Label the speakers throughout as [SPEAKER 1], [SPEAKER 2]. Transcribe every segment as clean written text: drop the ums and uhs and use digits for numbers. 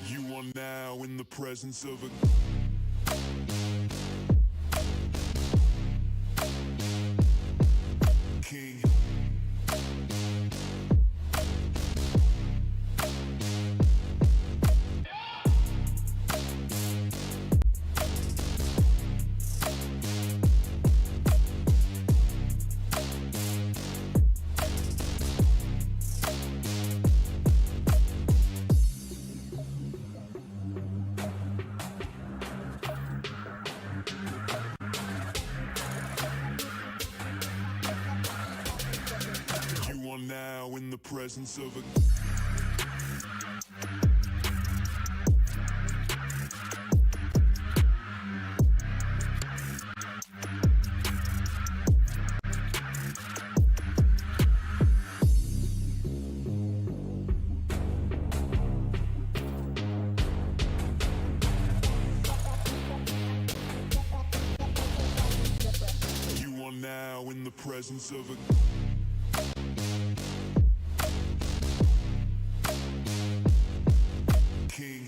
[SPEAKER 1] You are now in the presence of a king. You are now in the presence of a You are now in the presence of a king.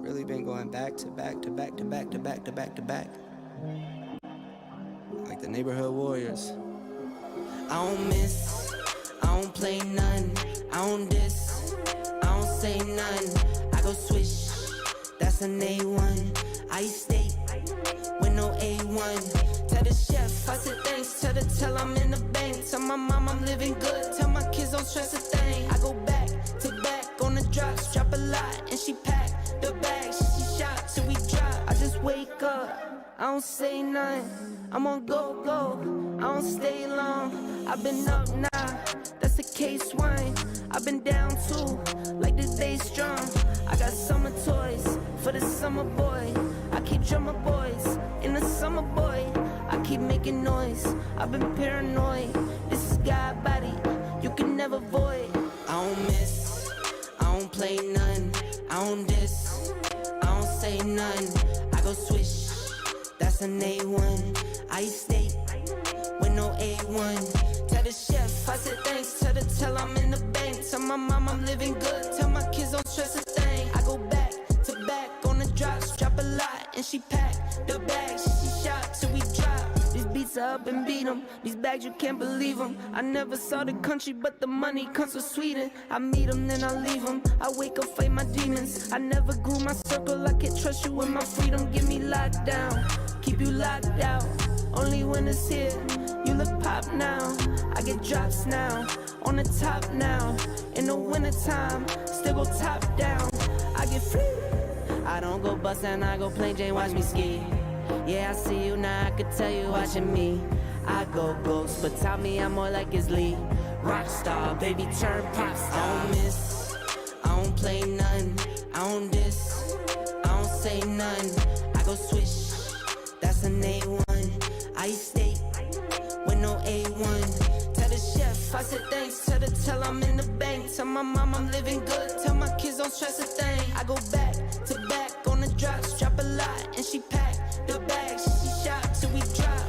[SPEAKER 2] Really been going back to back to back to back to back to back to back, like the neighborhood warriors.
[SPEAKER 3] I don't miss, I don't play none, I don't diss, I don't say none. I go swish, that's an A1. I eat steak with no A1. Tell the chef I said thanks, tell I'm in the bank. Tell my mom I'm living good, tell my kids don't stress a thing. I go back to back on the drops, drop a lot and she pack the bag. She shot till we drop. I just wake up, I don't say nothing. I'm on go, I don't stay long. I've been up now, that's a case wine. I've been down too, like the day strong. I got summer toys for the summer boy. I keep drummer boys in the summer, boy. I keep making noise. I've been paranoid. This is God body. You can never void. I don't miss. I don't play none. I don't diss. I don't say none. I go swish. That's an A1. I eat steak with no A1. Tell the chef I said thanks. Tell I'm in the bank. Tell my mom I'm living good. Tell my kids don't stress a thing. I go back to back on the drops. Drop a lot and she pack the bags. She shot till we drop. These beats are up and beat 'em. These bags you can't believe 'em. I never saw the country but the money comes from Sweden. I meet 'em then I leave 'em. I wake up fight my demons. I never grew my circle. I can't trust you with my freedom. Give me locked down. Keep you locked out. Only when it's here, you look pop now. I get drops now, on the top now. In the wintertime, still go top down. I get free. I don't go bust and I go plain Jane, watch me ski. Yeah, I see you now, I could tell you watching me. I go ghost, but tell me I'm more like his Lee. Rockstar, baby, turn pop star. I don't miss, I don't play none. I don't diss, I don't say none. I go swish, that's an A1. I eat steak with no A1. Tell the chef I said thanks. Tell I'm in the bank. Tell my mom I'm living good. Tell my kids don't stress a thing. I go back to back on the drops. Drop a lot and she pack the bags. She shot till we drop.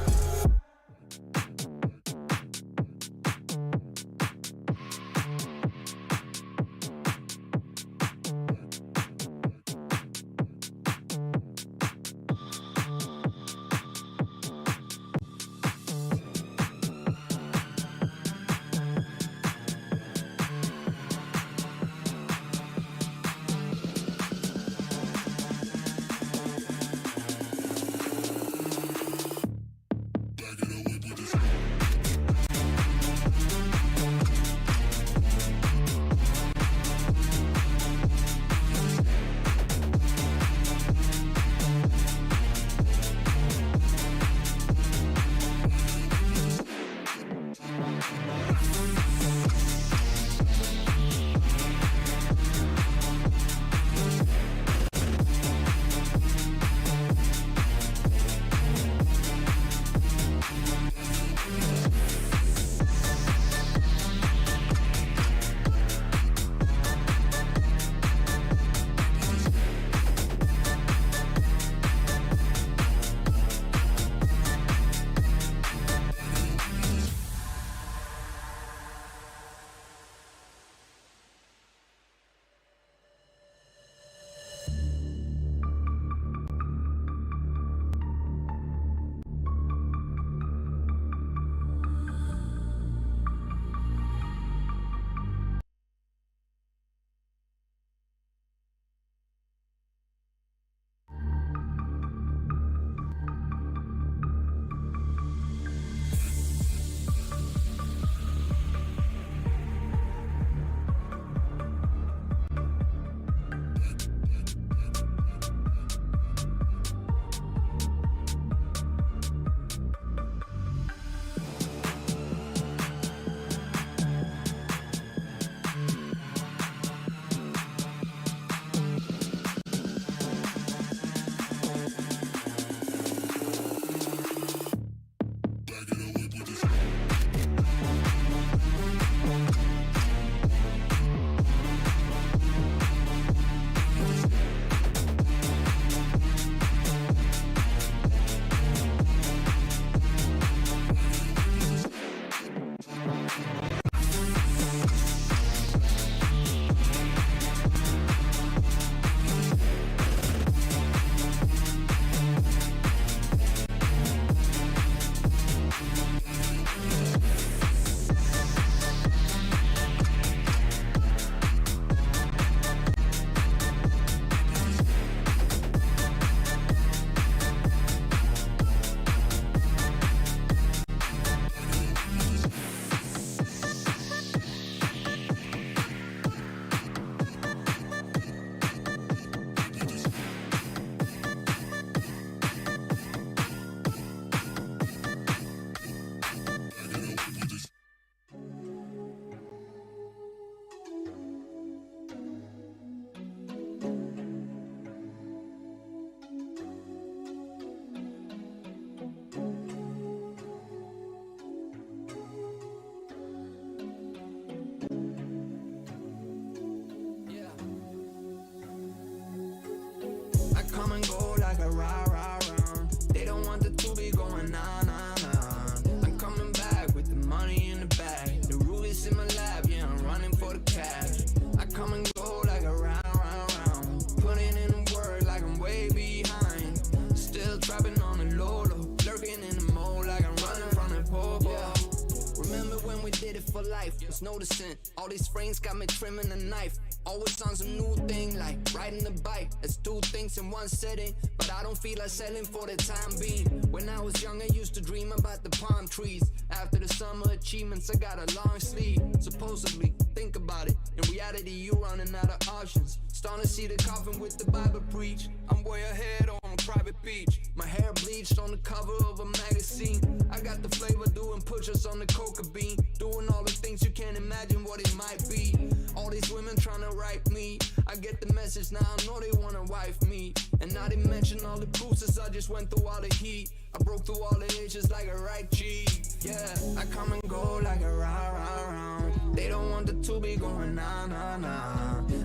[SPEAKER 3] was noticing all these frames got me trimming a knife. Always on some new thing, like riding a bike. Let's do things in one setting, but I don't feel like selling for the time being. When I was young, I used to dream about the palm trees. After the summer achievements, I got a long sleeve. Supposedly, think about it. In reality, you running out of options. Starting to see the coffin with the Bible preach. I'm way ahead on a private beach. My hair bleached on the cover of a magazine. I got the flavor doing push-ups on the coca bean. Doing all the things you can't imagine what it might be. All these women trying to write me. I get the message now, I know they wanna wife me. And not to mention all the bruises, I just went through all the heat. I broke through all the edges like a right cheek. Yeah, I come and go like a round. They don't want the two be going nah.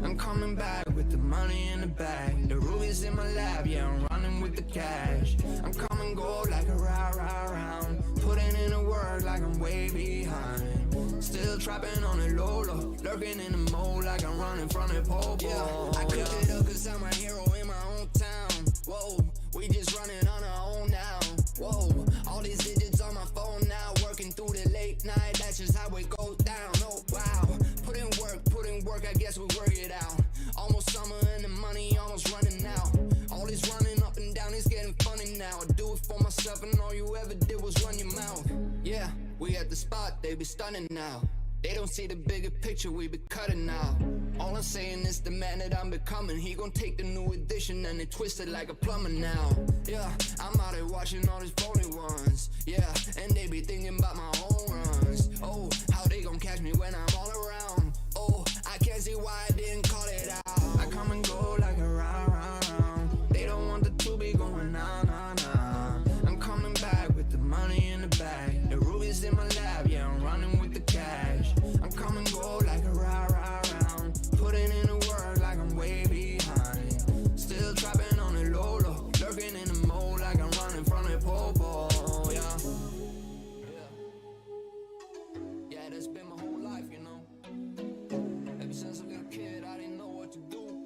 [SPEAKER 3] I'm coming back with the money in the bag. The rubies in my lap, yeah, I'm running with the cash. I'm come and go like a round. Putting in the work like I'm way behind. Still trapping on the low, lurking in the mode like I'm running from the pole. Yeah, I cooked it up cause I'm a hero in my own town. Whoa, we just running on our own now. Whoa, all these digits on my phone now. Working through the late night, that's just how it goes down. Oh wow, put in work, I guess we work it out. Almost summer and the money almost running out. All this running up and down, it's getting funny now. I do it for myself and all you ever did was run your mouth. Yeah, we at the spot, they be stunning now. They don't see the bigger picture, we be cutting now. All I'm saying is the man that I'm becoming. He gon' take the new edition and they twist it like a plumber now. Yeah, I'm out here watching all these phony ones. Yeah, and they be thinking about my own runs. Oh, how they gon' catch me when I'm all around. Oh, I can't see why I didn't call it out. I come and go like a round. They don't want the two be going nah. I'm coming back with the money in the bag. The rubies in my lap, yeah, I'm running with the cash. I'm come and go like a round. Putting in the work like I'm way behind. Still trapping on the low, lurking in the mode like I'm running from the pole, yeah. Yeah, that's been my whole life, you know. Ever since a little kid, I didn't know what to do.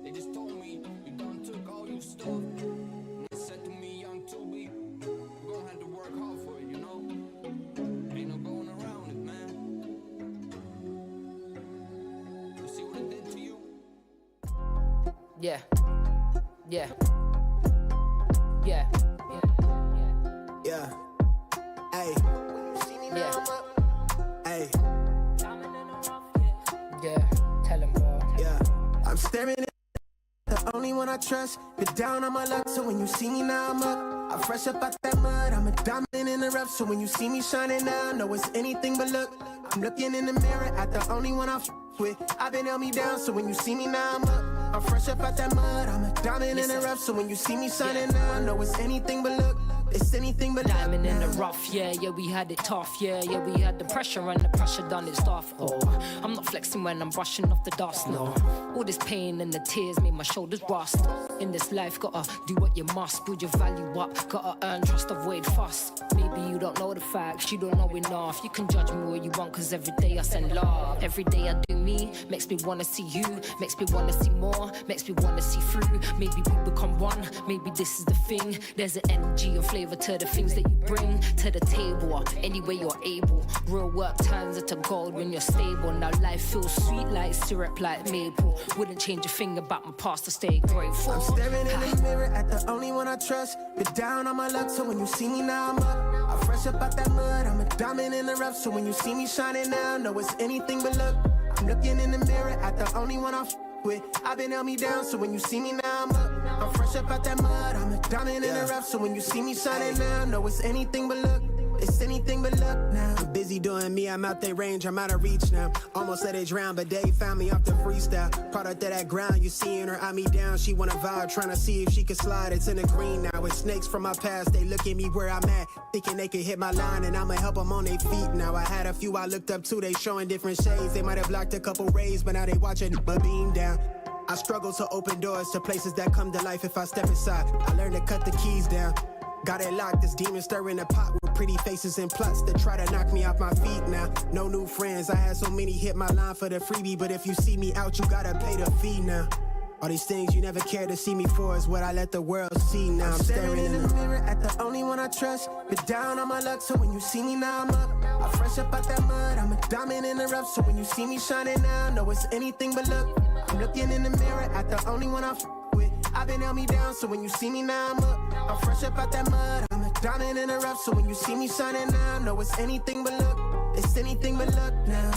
[SPEAKER 3] They just told me, you done took all your stuff. And they said to me, young 2B, you're gonna have to work hard for it, you know. Ain't no going around it, man. You see what it did to you? Yeah. Hey. Hey. Yeah. Tell him, bro. Yeah. I'm staring at the only one I trust. Been down on my luck, so when you see me now I'm up. I'm fresh up out that mud, I'm a diamond in the rough. So when you see me shining now, know it's anything but luck. I'm looking in the mirror at the only one I f with. I've been held me down, so when you see me now I'm up. I'm fresh up out that mud, I'm a diamond in the rough. So when you see me shining now, know it's anything but luck. It's anything but
[SPEAKER 4] diamond in the rough, yeah, we had it tough, yeah, we had the pressure and the pressure done its stuff. Oh, I'm not flexing when I'm brushing off the dust, no. All this pain and the tears made my shoulders rust. In this life, gotta do what you must, build your value up, gotta earn trust, avoid fuss. Maybe you don't know the facts, you don't know enough. You can judge me all you want, cause every day I send love. Every day I do me, makes me wanna see you, makes me wanna see more, makes me wanna see through. Maybe we become one, maybe this is the thing. There's an energy and flavor to the things that you bring to the table, any way you're able. Real work turns into gold when you're stable. Now life feels sweet like syrup, like maple. Wouldn't change a thing about my past to stay grateful.
[SPEAKER 3] I'm staring in the mirror at the only one I trust. Been down on my luck, so when you see me now I'm up. I'm fresh up out that mud, I'm a diamond in the rough. So when you see me shining now, know it's anything but luck. I'm looking in the mirror at the only one I f with. I've been held me down, so when you see me now I'm up. I'm fresh up out that mud, I'm a diamond in the rough. So when you see me shining now, know it's anything but luck. It's anything but luck now. I'm busy doing me, I'm out their range, I'm out of reach now. Almost let it drown, but they found me off the freestyle. Product of that ground, you seeing her eye me down. She wanna vibe, trying to see if she can slide. It's in the green now, it's snakes from my past. They look at me where I'm at, thinking they could hit my line, and I'ma help them on their feet now. I had a few I looked up to, they showing different shades. They might have blocked a couple rays, but now they watching my beam down. I struggle to open doors to places that come to life if I step inside. I learned to cut the keys down. Got it locked, this demon stirring the pot with pretty faces and plots that try to knock me off my feet now. No new friends, I had so many hit my line for the freebie, but if you see me out, you gotta pay the fee now. All these things you never cared to see me for is what I let the world see now. I'm staring in the mirror at the only one I trust. Been down on my luck, so when you see me now I'm up. I
[SPEAKER 5] I'm fresh up out that mud, I'm a diamond in the rough. So when you see me shining now, know it's anything but luck. I'm looking in the mirror at the only one I f with. I've been held me down, so when you see me now, I'm up. I'm fresh up out that mud, I'm a diamond in the rough. So when you see me shining now, know it's anything but luck. It's anything but luck now.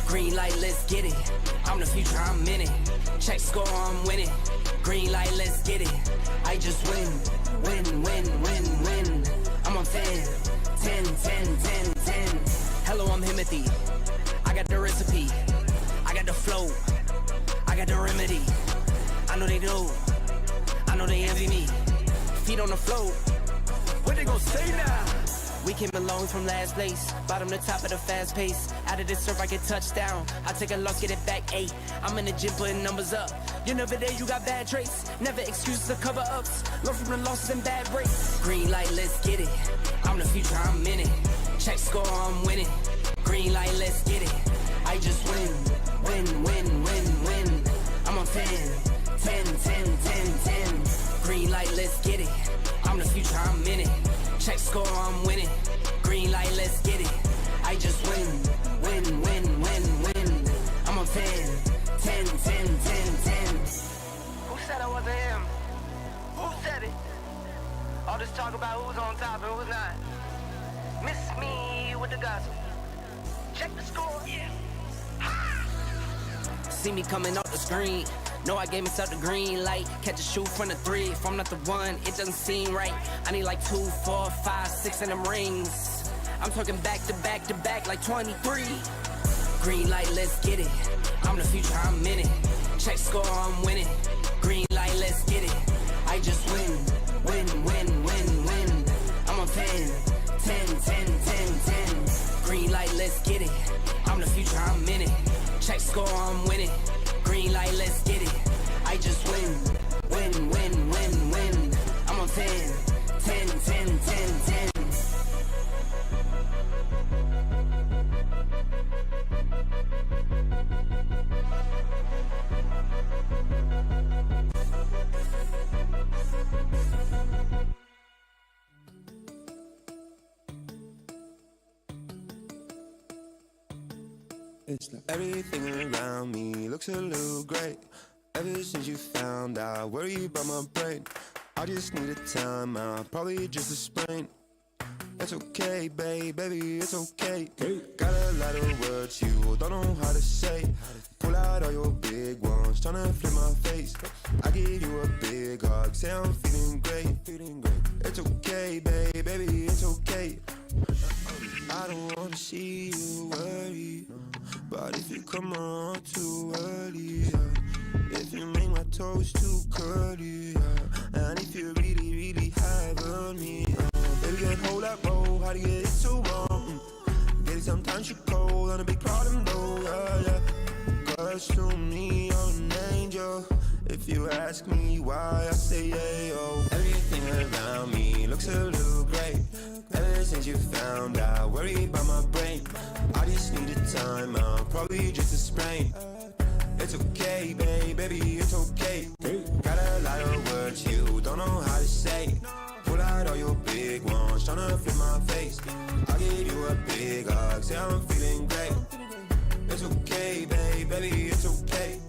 [SPEAKER 3] Green light, let's get it. I'm the future, I'm in it. Check score, I'm winning. Green light, let's get it. I just win, win, win, win, win. I'm on 10, 10, 10, 10, 10. Hello, I'm Himothy. I got the recipe. I got the flow. I got the remedy. I know they do. I know they envy me. Feet on the floor. What they gonna say now? We came along from last place, bottom to top of the fast pace. Out of this surf, I get touchdown. I take a loss, get it back 8. I'm in the gym putting numbers up. You're never there, you got bad traits. Never excuses or cover ups. Learn from the losses and bad breaks. Green light, let's get it. I'm the future, I'm in it. Check score, I'm winning. Green light, let's get it. I just win, win, win, win, win. I'm on 10, 10, 10, 10, 10. Green light, let's get it. I'm the future, I'm in it. Check score, I'm winning. Green light, let's get it. I just win, win, win, win, win. I'm on 10, 10, 10, 10, 10.
[SPEAKER 6] Who said I wasn't him? Who said it? All this talk about who's on top and who's not. Miss me with the gospel. Check the score. Yeah.
[SPEAKER 3] See me coming off the screen. No, I gave myself the green light. Catch a shoot from the 3. If I'm not the one, it doesn't seem right. I need like 2, 4, 5, 6 in them rings. I'm talking back to back to back like 23. Green light, let's get it. I'm the future, I'm in it. Check score, I'm winning. Green light, let's get it. I just win, win, win, win, win. I'm a 10, 10, 10, 10, 10. Green light, let's get it. I'm the future, I'm in it. Check score, I'm winning. Green light, let's get it. I just win, win, win, win, win. I'm a 10, 10, 10, 10, 10.
[SPEAKER 7] Everything around me looks a little great. Ever since you found out, worry about my brain. I just need a time out, probably just a sprain. It's okay, baby, it's okay. Got a lot of words you don't know how to say. Pull out all your big ones, tryna flip my face. I give you a big hug, say I'm feeling great. It's okay, baby, it's okay. I don't wanna see you worry, but if you come around too early, if you make my toes too curly, and if you really have on me, baby, can't hold that roll. How to get it so wrong? Get it sometimes you cold on a big problem though, yeah. Cause to me you're an angel. If you ask me why, I say yeah, yo. Everything around me looks a little great. Ever since you found out, worry about my brain. I just need a time out, probably just a sprain. It's okay, baby, it's okay. Got a lot of words you don't know how to say. Pull out all your big ones, tryna flip my face. I give you a big hug, say I'm feeling great. It's okay, baby, it's okay.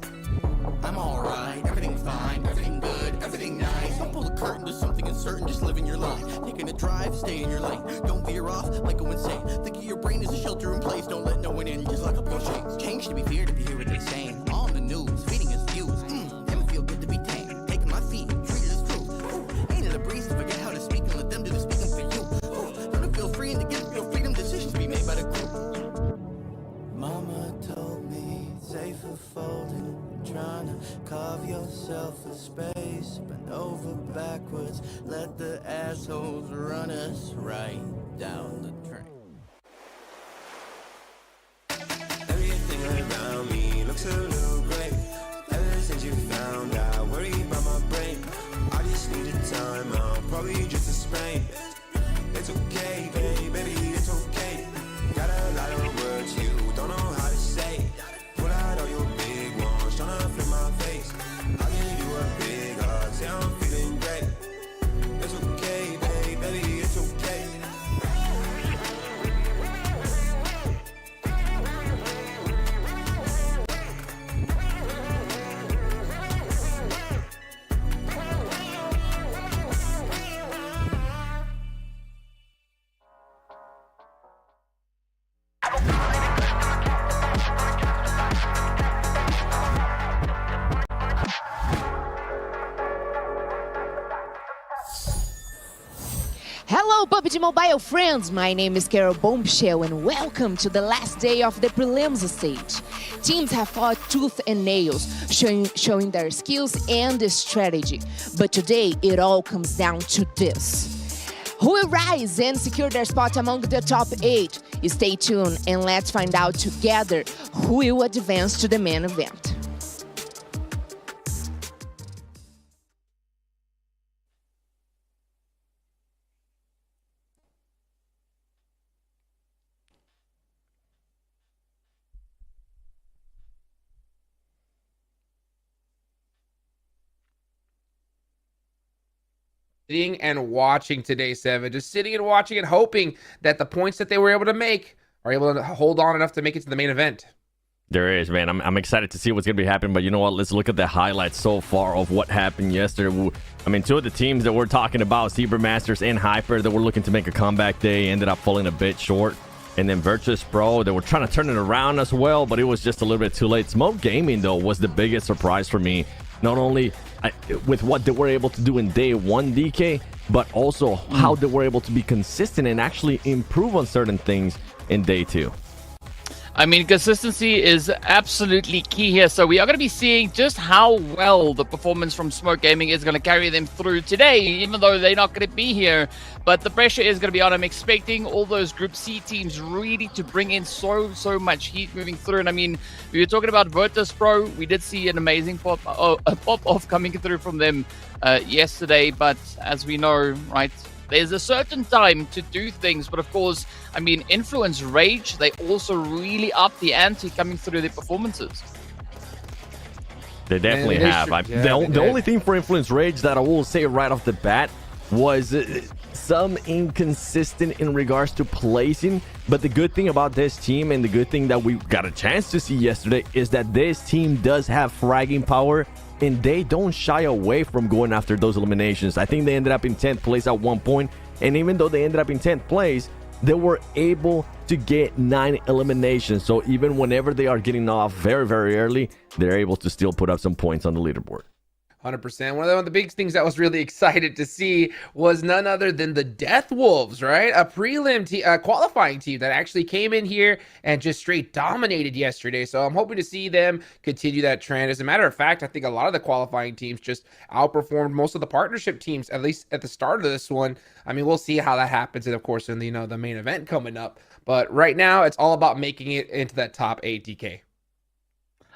[SPEAKER 8] I'm alright, everything fine, everything good, everything nice. Don't pull the curtain to something uncertain, just living your life. Taking a drive, stay in your lane. Don't veer off, might go insane. Think of your brain as a shelter in place. Don't let no one in, just lock up your chains. Change to be feared if you hear what they're saying. On the news, feeding us views. Never feel good to be tamed. Taking my feet, treated as truth. Ain't it a breeze to forget how to speak and let them do the speaking for you. Learn to feel free and to give your freedom, decisions to be made by the group.
[SPEAKER 9] Mama told me safer folding. Trying to carve yourself a space. Bend over backwards, let the assholes run us right down the train.
[SPEAKER 7] Everything around me looks a little great. Ever since you found out, worry about my brain. I just need a time out, probably just a sprain. It's okay, baby, it's okay. Got a lot of words you don't know how to say. Pull out all your big ones, tryna flip my face. I give you a big hug, say I'm feeling great. It's okay, baby, it's okay.
[SPEAKER 10] Hello PUBG Mobile friends, my name is Carol Bombshell and welcome to the last day of the prelims stage. Teams have fought tooth and nails, showing their skills and the strategy. But today it all comes down to this. Who will rise and secure their spot among the top 8? Stay tuned and let's find out together who will advance to the main event.
[SPEAKER 11] Sitting and watching today, Seven. Just sitting and watching and hoping that the points that they were able to make are able to hold on enough to make it to the main event.
[SPEAKER 12] There is, man. I'm excited to see what's going to be happening, but you know what? Let's look at the highlights so far of what happened yesterday. I mean, two of the teams that we're talking about, Zebra Masters and Hyper, that were looking to make a comeback day, ended up falling a bit short. And then Virtus Pro, they were trying to turn it around as well, but it was just a little bit too late. Smoke Gaming, though, was the biggest surprise for me. not only with what they were able to do in day one, DK, but also how they were able to be consistent and actually improve on certain things in day two.
[SPEAKER 13] I mean, consistency is absolutely key here. So we are going to be seeing just how well the performance from Smoke Gaming is going to carry them through today, even though they're not going to be here. But the pressure is going to be on. I'm expecting all those Group C teams really to bring in so much heat moving through. And I mean, we were talking about Virtus Pro. We did see an amazing pop-off coming through from them yesterday. But as we know, right, there's a certain time to do things, but of course, I mean, Influence Rage, they also really up the ante coming through their performances.
[SPEAKER 12] They definitely have. The only thing for Influence Rage that I will say right off the bat was some inconsistent in regards to placing. But the good thing about this team, and the good thing that we got a chance to see yesterday, is that this team does have fragging power, and they don't shy away from going after those eliminations. I think they ended up in 10th place at one point, and even though they ended up in 10th place, they were able to get 9 eliminations. So even whenever they are getting off very early, they're able to still put up some points on the leaderboard.
[SPEAKER 11] 100%. One of the big things I was really excited to see was none other than the Death Wolves, right? A prelim qualifying team that actually came in here and just straight dominated yesterday. So I'm hoping to see them continue that trend. As a matter of fact, I think a lot of the qualifying teams just outperformed most of the partnership teams, at least at the start of this one. I mean, we'll see how that happens, and of course, in the main event coming up. But right now, it's all about making it into that top 8, DK.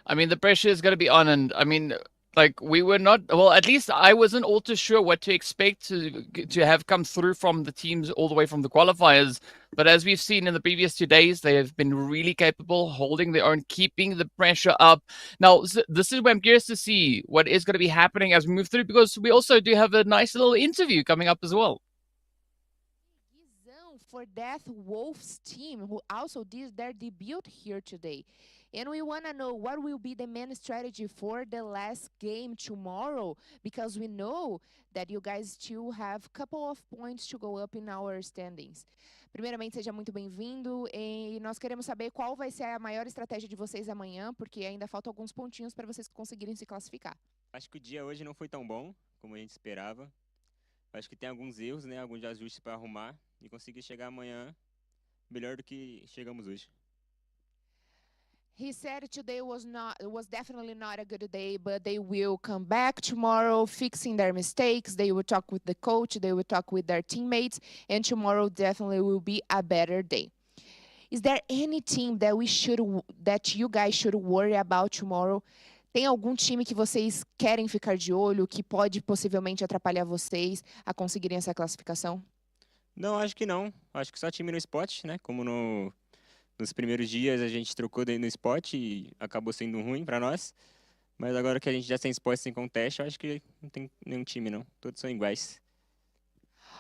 [SPEAKER 13] I mean, the pressure is going to be on, and I mean, like, we were not, well, at least I wasn't all too sure what to expect to have come through from the teams all the way from the qualifiers. But as we've seen in the previous 2 days, they have been really capable, holding their own, keeping the pressure up. Now, this is where I'm curious to see what is going to be happening as we move through, because we also do have a nice little interview coming up as well.
[SPEAKER 10] For Death Wolves team, who also did their debut here today. And we want to know what will be the main strategy for the last game tomorrow, because we know that you guys still have a couple of points to go up in our standings. Primeiramente, seja muito bem-vindo, e nós queremos saber qual vai ser a maior estratégia de vocês amanhã, porque ainda faltam alguns pontinhos para vocês conseguirem se classificar.
[SPEAKER 14] Acho que o dia hoje não foi tão bom como a gente esperava. Acho que tem alguns erros, né, alguns ajustes para arrumar e conseguir chegar amanhã melhor do que chegamos hoje.
[SPEAKER 10] He said today was definitely not a good day, but they will come back tomorrow, fixing their mistakes. They will talk with the coach, they will talk with their teammates, and tomorrow definitely will be a better day. Is there any team that you guys should worry about tomorrow? Tem algum time que vocês querem ficar de olho, que pode possivelmente atrapalhar vocês a conseguirem essa classificação?
[SPEAKER 14] Não, acho que não. Acho que só time no spot, né? Como nos primeiros dias a gente trocou no spot e acabou sendo ruim para nós. Mas agora que a gente já tem spot sem contest, eu acho que não tem nenhum time, não. Todos são iguais.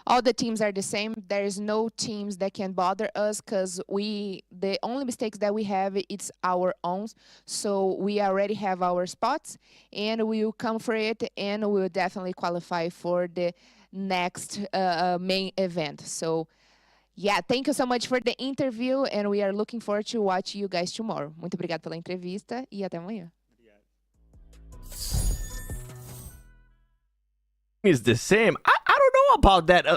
[SPEAKER 10] All the teams are the same. There's no teams that can bother us because the only mistakes that we have, it's our own. So we already have our spots and we will come for it and we will definitely qualify for the next main event. So yeah, thank you so much for the interview and we are looking forward to watch you guys tomorrow. Muito obrigado pela entrevista e até amanhã.
[SPEAKER 12] Is the same. I don't know about that.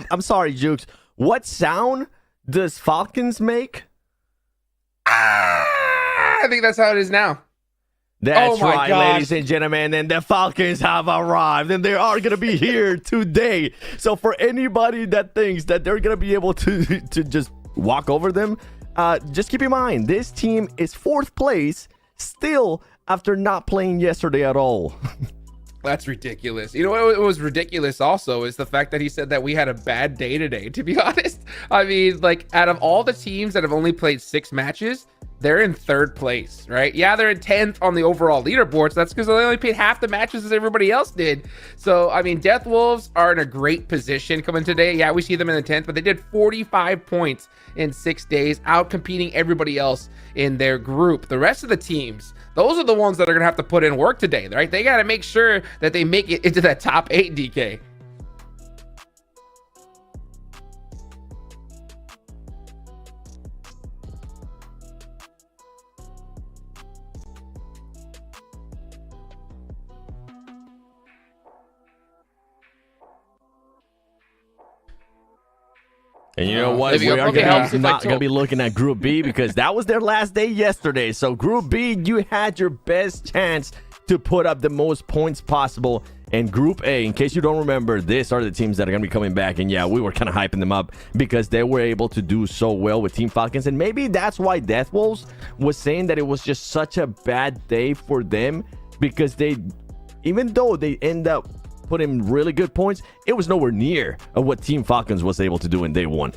[SPEAKER 12] I'm sorry, Jukes. What sound does Falcons make?
[SPEAKER 11] I think that's how it is now.
[SPEAKER 12] That's right, ladies and gentlemen, and the Falcons have arrived, and they are going to be here today. So for anybody that thinks that they're going to be able to just walk over them, just keep in mind, this team is 4th place still after not playing yesterday at all.
[SPEAKER 11] That's ridiculous. You know what was ridiculous also is the fact that he said that we had a bad day today, to be honest. I mean, like, out of all the teams that have only played 6 matches, they're in 3rd place, right? Yeah, they're in 10th on the overall leaderboards. That's because they only played half the matches as everybody else did. So, I mean, Death Wolves are in a great position coming today. Yeah, we see them in the 10th, but they did 45 points in 6 days, out competing everybody else in their group. The rest of the teams, those are the ones that are going to have to put in work today, right? They got to make sure that they make it into that top 8, DK.
[SPEAKER 12] And you know what?
[SPEAKER 13] There we go.
[SPEAKER 12] We are
[SPEAKER 13] Probably helps if I
[SPEAKER 12] not going to
[SPEAKER 13] talk.
[SPEAKER 12] be looking at Group B because that was their last day yesterday. So Group B, you had your best chance to put up the most points possible. And Group A, in case you don't remember, these are the teams that are going to be coming back. And yeah, we were kind of hyping them up because they were able to do so well with Team Falcons. And maybe that's why Death Wolves was saying that it was just such a bad day for them because even though they end up putting really good points, it was nowhere near of what Team Falcons was able to do in day one.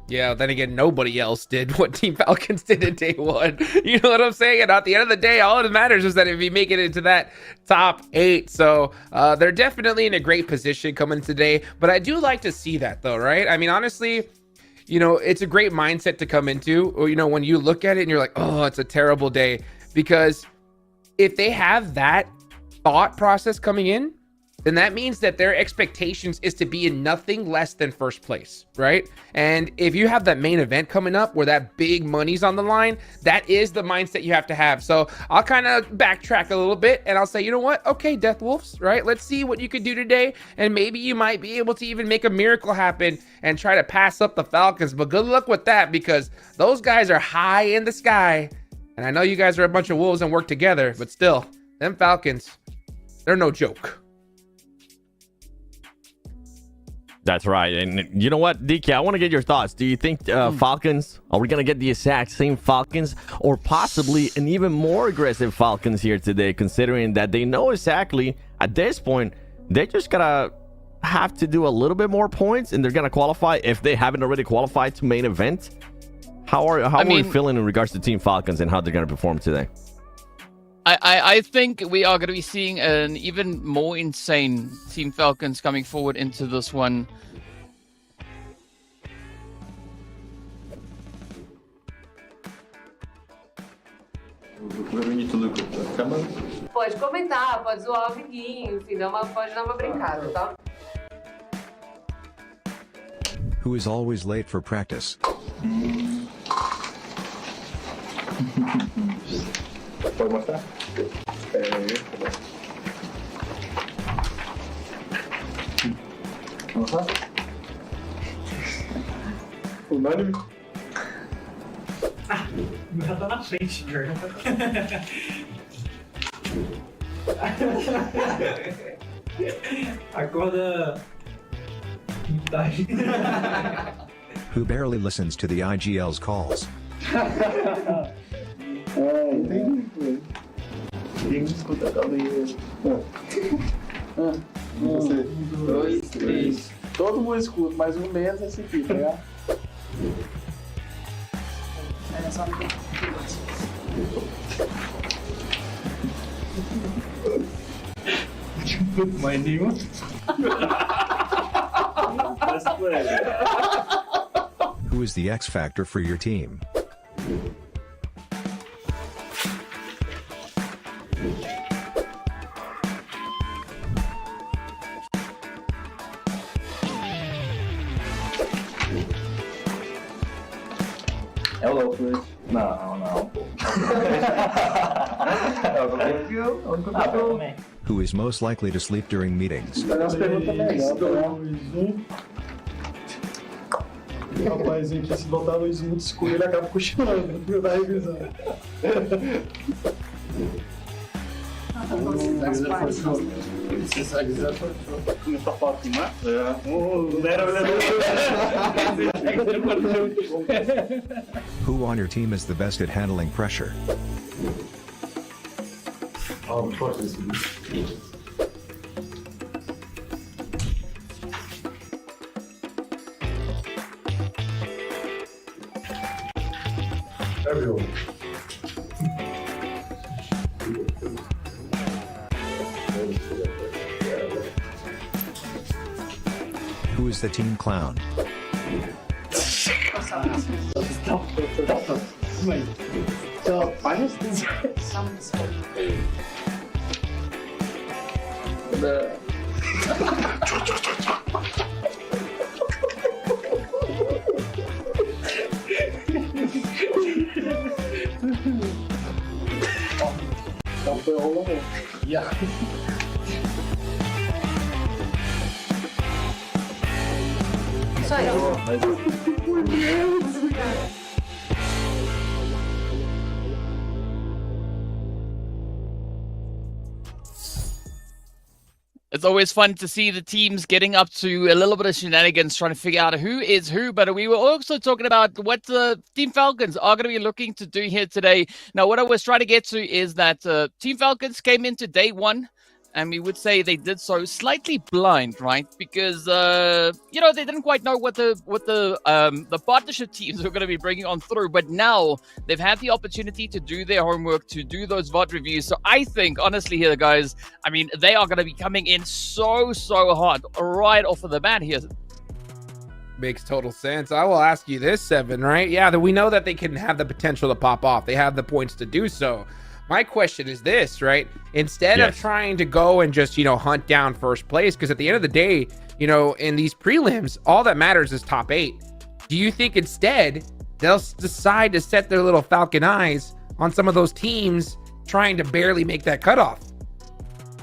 [SPEAKER 11] Yeah, then again, nobody else did what Team Falcons did in day one. You know what I'm saying? And at the end of the day, all that matters is that if you make it into that top 8. So they're definitely in a great position coming today. But I do like to see that, though, right? I mean, honestly, you know, it's a great mindset to come into. Or, you know, when you look at it and you're like, oh, it's a terrible day. Because if they have that thought process coming in, then that means that their expectations is to be in nothing less than first place, right? And if you have that main event coming up where that big money's on the line, that is the mindset you have to have. So I'll kind of backtrack a little bit and I'll say, you know what? Okay, Death Wolves, right? Let's see what you can do today. And maybe you might be able to even make a miracle happen and try to pass up the Falcons. But good luck with that because those guys are high in the sky. And I know you guys are a bunch of wolves and work together, but still, them Falcons, they're no joke.
[SPEAKER 12] That's right. And you know what, DK, I want to get your thoughts. Do you think Falcons, are we going to get the exact same Falcons or possibly an even more aggressive Falcons here today, considering that they know exactly at this point, they're just going to have to do a little bit more points and they're going to qualify if they haven't already qualified to main event? How are we feeling in regards to Team Falcons and how they're going to perform today?
[SPEAKER 13] I think we are going to be seeing an even more insane Team Falcons coming forward into this one.
[SPEAKER 15] Pode comentar, pode zoar o amiguinho, enfim, pode dar uma brincada, tá?
[SPEAKER 16] Who is always late for practice?
[SPEAKER 17] Pode mostrar? Mostrar? Unânime?
[SPEAKER 18] Já tá na frente, Jordan. Acorda.
[SPEAKER 16] Who barely listens to the IGL's calls?
[SPEAKER 17] Entendi. Quem escuta a caldeira? Você. 1, 2, 3. Todo mundo escuta, mas um menos esse aqui, tá ligado? É só mais nenhum.
[SPEAKER 16] Who is the X factor for your team?
[SPEAKER 17] É o louco, não, pô. É o único que
[SPEAKER 16] Who is most likely to sleep during meetings?
[SPEAKER 17] As perguntas melhor,
[SPEAKER 18] Rapaz, aqui, se botar a luz muito escura, ele acaba cochilando, viu, da revisão.
[SPEAKER 17] Começou a falar filmar?
[SPEAKER 16] Who on your team is the best at handling pressure?
[SPEAKER 17] Oh, of course it's me. Everyone.
[SPEAKER 16] Who is the team clown?
[SPEAKER 15] Só eu.
[SPEAKER 13] It's always fun to see the teams getting up to a little bit of shenanigans, trying to figure out who is who. But we were also talking about what the Team Falcons are going to be looking to do here today. Now, what I was trying to get to is that Team Falcons came into day one, and we would say they did so slightly blind, right? Because you know, they didn't quite know what the partnership teams were going to be bringing on through. But now they've had the opportunity to do their homework, to do those VOD reviews. So I think, honestly, here, guys, I mean, they are going to be coming in so hot right off of the bat here.
[SPEAKER 11] Makes total sense. I will ask you this, Seven, right? Yeah, that we know that they can have the potential to pop off. They have the points to do so. My question is this, right? Instead of trying to go and just, you know, hunt down first place, because at the end of the day, you know, in these prelims, all that matters is top 8. Do you think instead they'll decide to set their little falcon eyes on some of those teams trying to barely make that cutoff?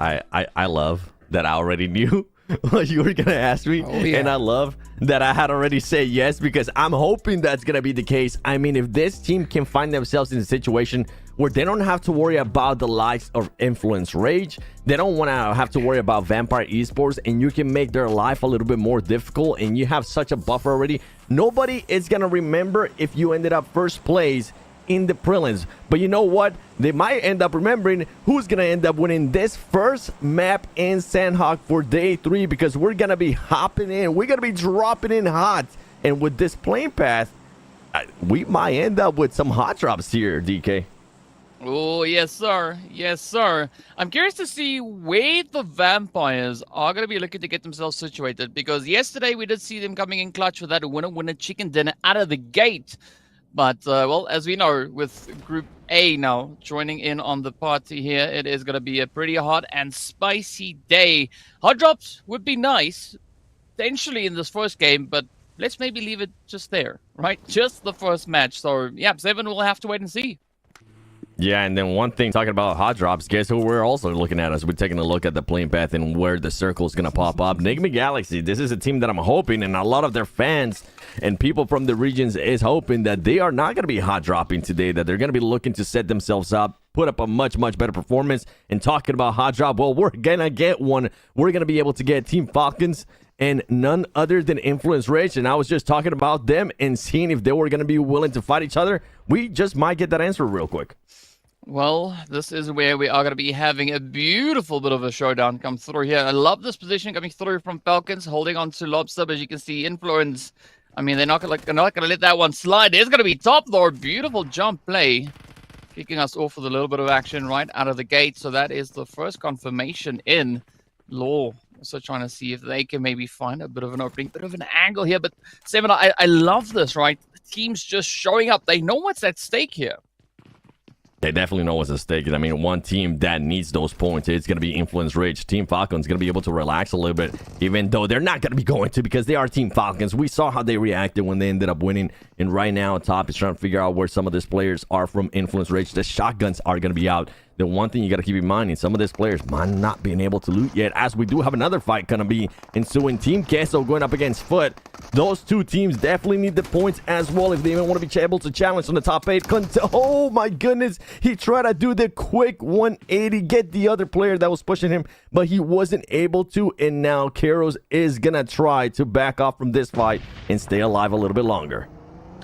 [SPEAKER 12] I love that I already knew what you were gonna ask me, and I love that I had already said yes, because I'm hoping that's gonna be the case. I mean, if this team can find themselves in a situation where they don't have to worry about the likes of Influence Rage, they don't want to have to worry about Vampire Esports, and you can make their life a little bit more difficult, and you have such a buffer already. Nobody is gonna remember if you ended up first place in the prelims, but you know what, they might end up remembering who's gonna end up winning this first map in Sandhawk for day 3, because we're gonna be hopping in, we're gonna be dropping in hot, and with this plane path, we might end up with some hot drops here, DK.
[SPEAKER 13] Oh, yes, sir. Yes, sir. I'm curious to see where the Vampires are going to be looking to get themselves situated, because yesterday we did see them coming in clutch with that winner chicken dinner out of the gate. But, well, as we know, with Group A now joining in on the party here, it is going to be a pretty hot and spicy day. Hot drops would be nice, potentially in this first game, but let's maybe leave it just there, right? Just the first match. So, yeah, Seven will have to wait and see.
[SPEAKER 12] Yeah, and then one thing, talking about hot drops, guess who we're also looking at as we're taking a look at the plane path and where the circle is going to pop up. Enigma Galaxy, this is a team that I'm hoping, and a lot of their fans and people from the regions is hoping that they are not going to be hot dropping today, that they're going to be looking to set themselves up, put up a much better performance. And talking about hot drop, well, we're going to get one. We're going to be able to get Team Falcons and none other than Influence Rage. And I was just talking about them and seeing if they were going to be willing to fight each other. We just might get that answer real quick.
[SPEAKER 13] Well, this is where we are going to be having a beautiful bit of a showdown come through here. I love this position coming through from Falcons, holding on to Lobster. As you can see, Influence, I mean, they're not going to let that one slide. It's going to be top, though. Beautiful jump play, kicking us off with a little bit of action right out of the gate. So that is the first confirmation in Law. Also trying to see if they can maybe find a bit of an opening, bit of an angle here. But Seven, I love this, right? The team's just showing up. They know what's at stake here.
[SPEAKER 12] They definitely know what's at stake. I mean, one team that needs those points, it's going to be Influence Rage. Team Falcons going to be able to relax a little bit, even though they're not going to be going to, because they are Team Falcons. We saw how they reacted when they ended up winning. And right now, Top is trying to figure out where some of these players are from Influence Rage. The shotguns are going to be out. The one thing you got to keep in mind is some of these players might not being able to loot yet, as we do have another fight going to be ensuing. Team Queso going up against Foot. Those two teams definitely need the points as well if they even want to be able to challenge on the top 8. Oh my goodness, he tried to do the quick 180, get the other player that was pushing him, but he wasn't able to. And now Karos is going to try to back off from this fight and stay alive a little bit longer.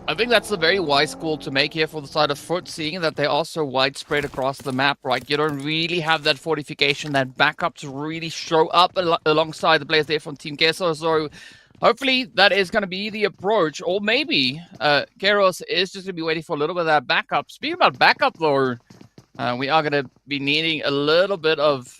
[SPEAKER 13] I think that's a very wise call to make here for the side of Foot, seeing that they are so widespread across the map, right? You don't really have that fortification, that backup to really show up alongside the players there from Team Queso. So hopefully that is going to be the approach. Or maybe Keros is just going to be waiting for a little bit of that backup. Speaking about backup, though, we are going to be needing a little bit of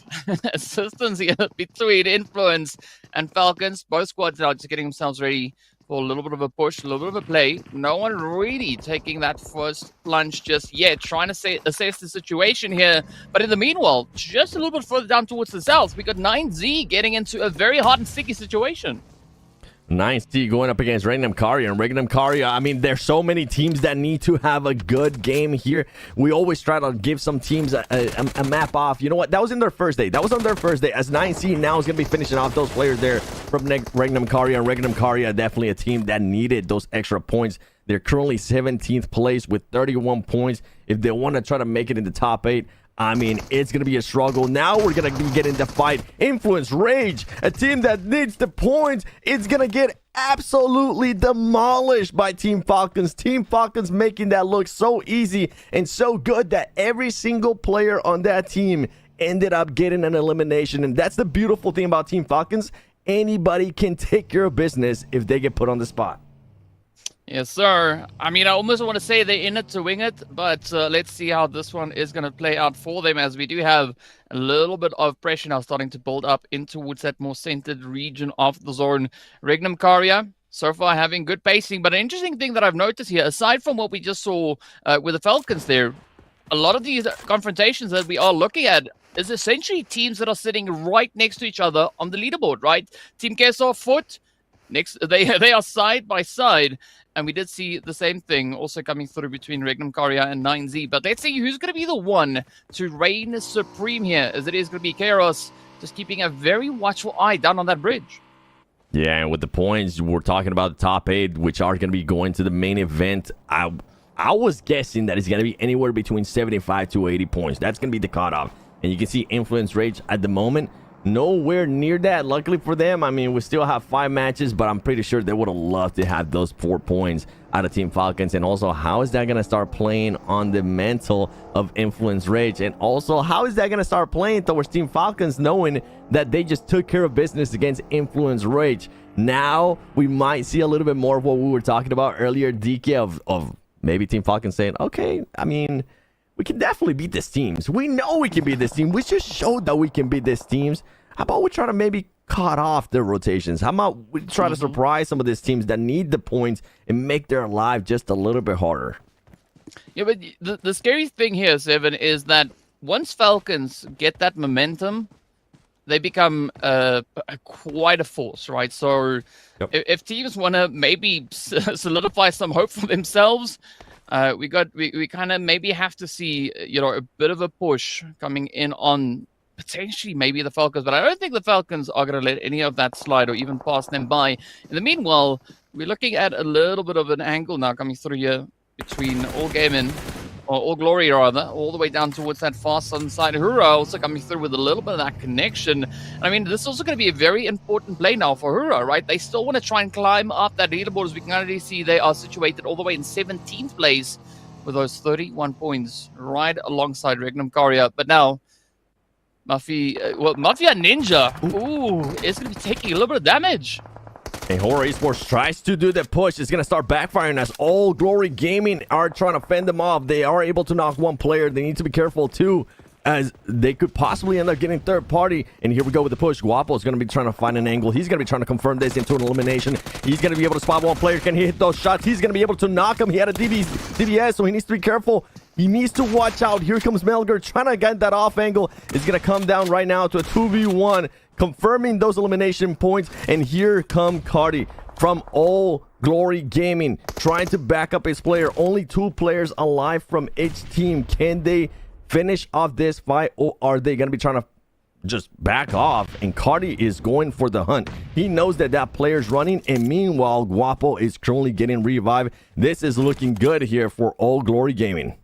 [SPEAKER 13] assistance here between Influence and Falcons. Both squads are just getting themselves ready for a little bit of a push, a little bit of a play. No one really taking that first plunge just yet, trying to assess the situation here. But in the meanwhile, just a little bit further down towards the south, we got 9Z getting into a very hot and sticky situation.
[SPEAKER 12] 9C going up against Regnum Karya. And Regnum Karya, I mean, there's so many teams that need to have a good game here. We always try to give some teams a map off. You know what? That was in their first day. That was on their first day. As 9C now is going to be finishing off those players there from Regnum Karya. And Regnum Karya, definitely a team that needed those extra points. They're currently 17th place with 31 points. If they want to try to make it in the top 8, I mean, it's going to be a struggle. Now we're going to get into fight. Influence, Rage, a team that needs the points. It's going to get absolutely demolished by Team Falcons. Team Falcons making that look so easy and so good that every single player on that team ended up getting an elimination. And that's the beautiful thing about Team Falcons. Anybody can take care of business if they get put on the spot.
[SPEAKER 13] Yes, sir. I mean, I almost want to say they're in it to win it, but let's see how this one is going to play out for them, as we do have a little bit of pressure now starting to build up in towards that more centered region of the zone. Regnum Karya, so far having good pacing, but an interesting thing that I've noticed here, aside from what we just saw with the Falcons there, a lot of these confrontations that we are looking at is essentially teams that are sitting right next to each other on the leaderboard, right? Team Kesar, Foot, next, they are side by side. And we did see the same thing also coming through between Regnum Karya and 9Z. But let's see who's going to be the one to reign supreme here, as it is going to be Kairos, just keeping a very watchful eye down on that bridge.
[SPEAKER 12] Yeah, and with the points, we're talking about the top 8, which are going to be going to the main event. I was guessing that it's going to be anywhere between 75 to 80 points. That's going to be the cutoff. And you can see Influence Rage at the moment nowhere near that. Luckily for them, I mean, we still have 5 matches, but I'm pretty sure they would have loved to have those 4 points out of Team Falcons. And also, how is that going to start playing on the mental of Influence Rage? And also, how is that going to start playing towards Team Falcons, knowing that they just took care of business against Influence Rage? Now we might see a little bit more of what we were talking about earlier, DK, of maybe Team Falcons saying, okay, I mean, we can definitely beat these teams. We know we can beat this team. We just showed that we can beat these teams. How about we try to maybe cut off their rotations? How about we try to surprise some of these teams that need the points and make their life just a little bit harder?
[SPEAKER 13] Yeah, but the scary thing here, Seven, is that once Falcons get that momentum, they become quite a force, right? So if teams want to maybe solidify some hope for themselves, we kind of maybe have to see, you know, a bit of a push coming in on potentially maybe the Falcons, but I don't think the Falcons are going to let any of that slide or even pass them by. In the meanwhile, we're looking at a little bit of an angle now coming through here between All Gaming, or All Glory rather, all the way down towards that far southern side. Hura also coming through with a little bit of that connection. I mean, this is also going to be a very important play now for Hura, right? They still want to try and climb up that leaderboard. As we can already see, they are situated all the way in 17th place with those 31 points right alongside Regnum Karya. But now, Mafia Ninja, is going to be taking a little bit of damage.
[SPEAKER 12] And Horror Esports tries to do the push. It's going to start backfiring as All Glory Gaming are trying to fend them off. They are able to knock one player. They need to be careful too, as they could possibly end up getting third party. And here we go with the push. Guapo is going to be trying to find an angle. He's going to be trying to confirm this into an elimination. He's going to be able to spot one player. Can he hit those shots? He's going to be able to knock him. He had a DBS, so he needs to be careful. He needs to watch out. Here comes Melger trying to get that off angle. It's going to come down right now to a 2v1, confirming those elimination points. And here come Cardi from All Glory Gaming, trying to back up his player. Only 2 players alive from each team. Can they finish off this fight, or are they going to be trying to just back off? And Cardi is going for the hunt. He knows that that player's running, and meanwhile, Guapo is currently getting revived. This is looking good here for All Glory Gaming.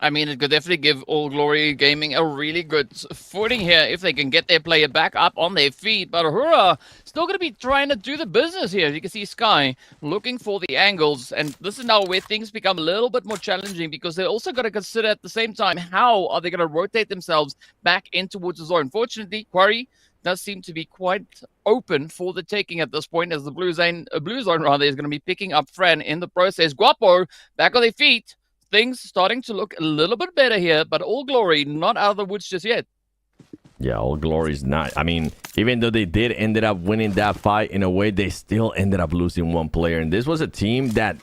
[SPEAKER 13] I mean, it could definitely give All Glory Gaming a really good footing here if they can get their player back up on their feet. But Hura still going to be trying to do the business here. You can see Sky looking for the angles. And this is now where things become a little bit more challenging, because they're also going to consider at the same time, how are they going to rotate themselves back in towards the zone? Fortunately, Quarry does seem to be quite open for the taking at this point, as the blue zone is going to be picking up Fran in the process. Guapo back on their feet. Things starting to look a little bit better here, but All Glory not out of the woods just yet.
[SPEAKER 12] Yeah, All Glory's not. I mean, even though they did ended up winning that fight, in a way, they still ended up losing one player. And this was a team that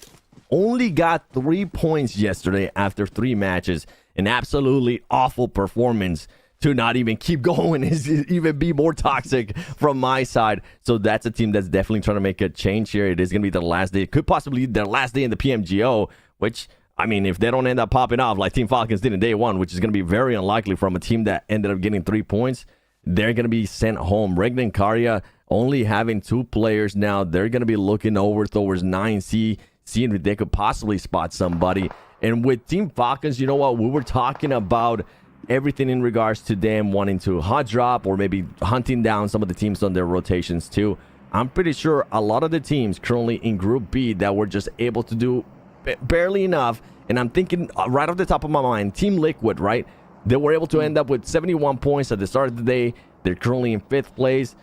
[SPEAKER 12] only got 3 points yesterday after 3 matches. An absolutely awful performance to not even keep going, is even be more toxic from my side. So that's a team that's definitely trying to make a change here. It is going to be their last day. It could possibly be their last day in the PMGO, which, I mean, if they don't end up popping off like Team Falcons did in day one, which is going to be very unlikely from a team that ended up getting 3 points, they're going to be sent home. Regna and Karya only having 2 players now. They're going to be looking over towards 9C, seeing if they could possibly spot somebody. And with Team Falcons, you know what? We were talking about everything in regards to them wanting to hot drop or maybe hunting down some of the teams on their rotations too. I'm pretty sure a lot of the teams currently in Group B that were just able to do barely enough, and I'm thinking right off the top of my mind, Team Liquid, right? They were able to end up with 71 points at the start of the day. They're currently in 5th place.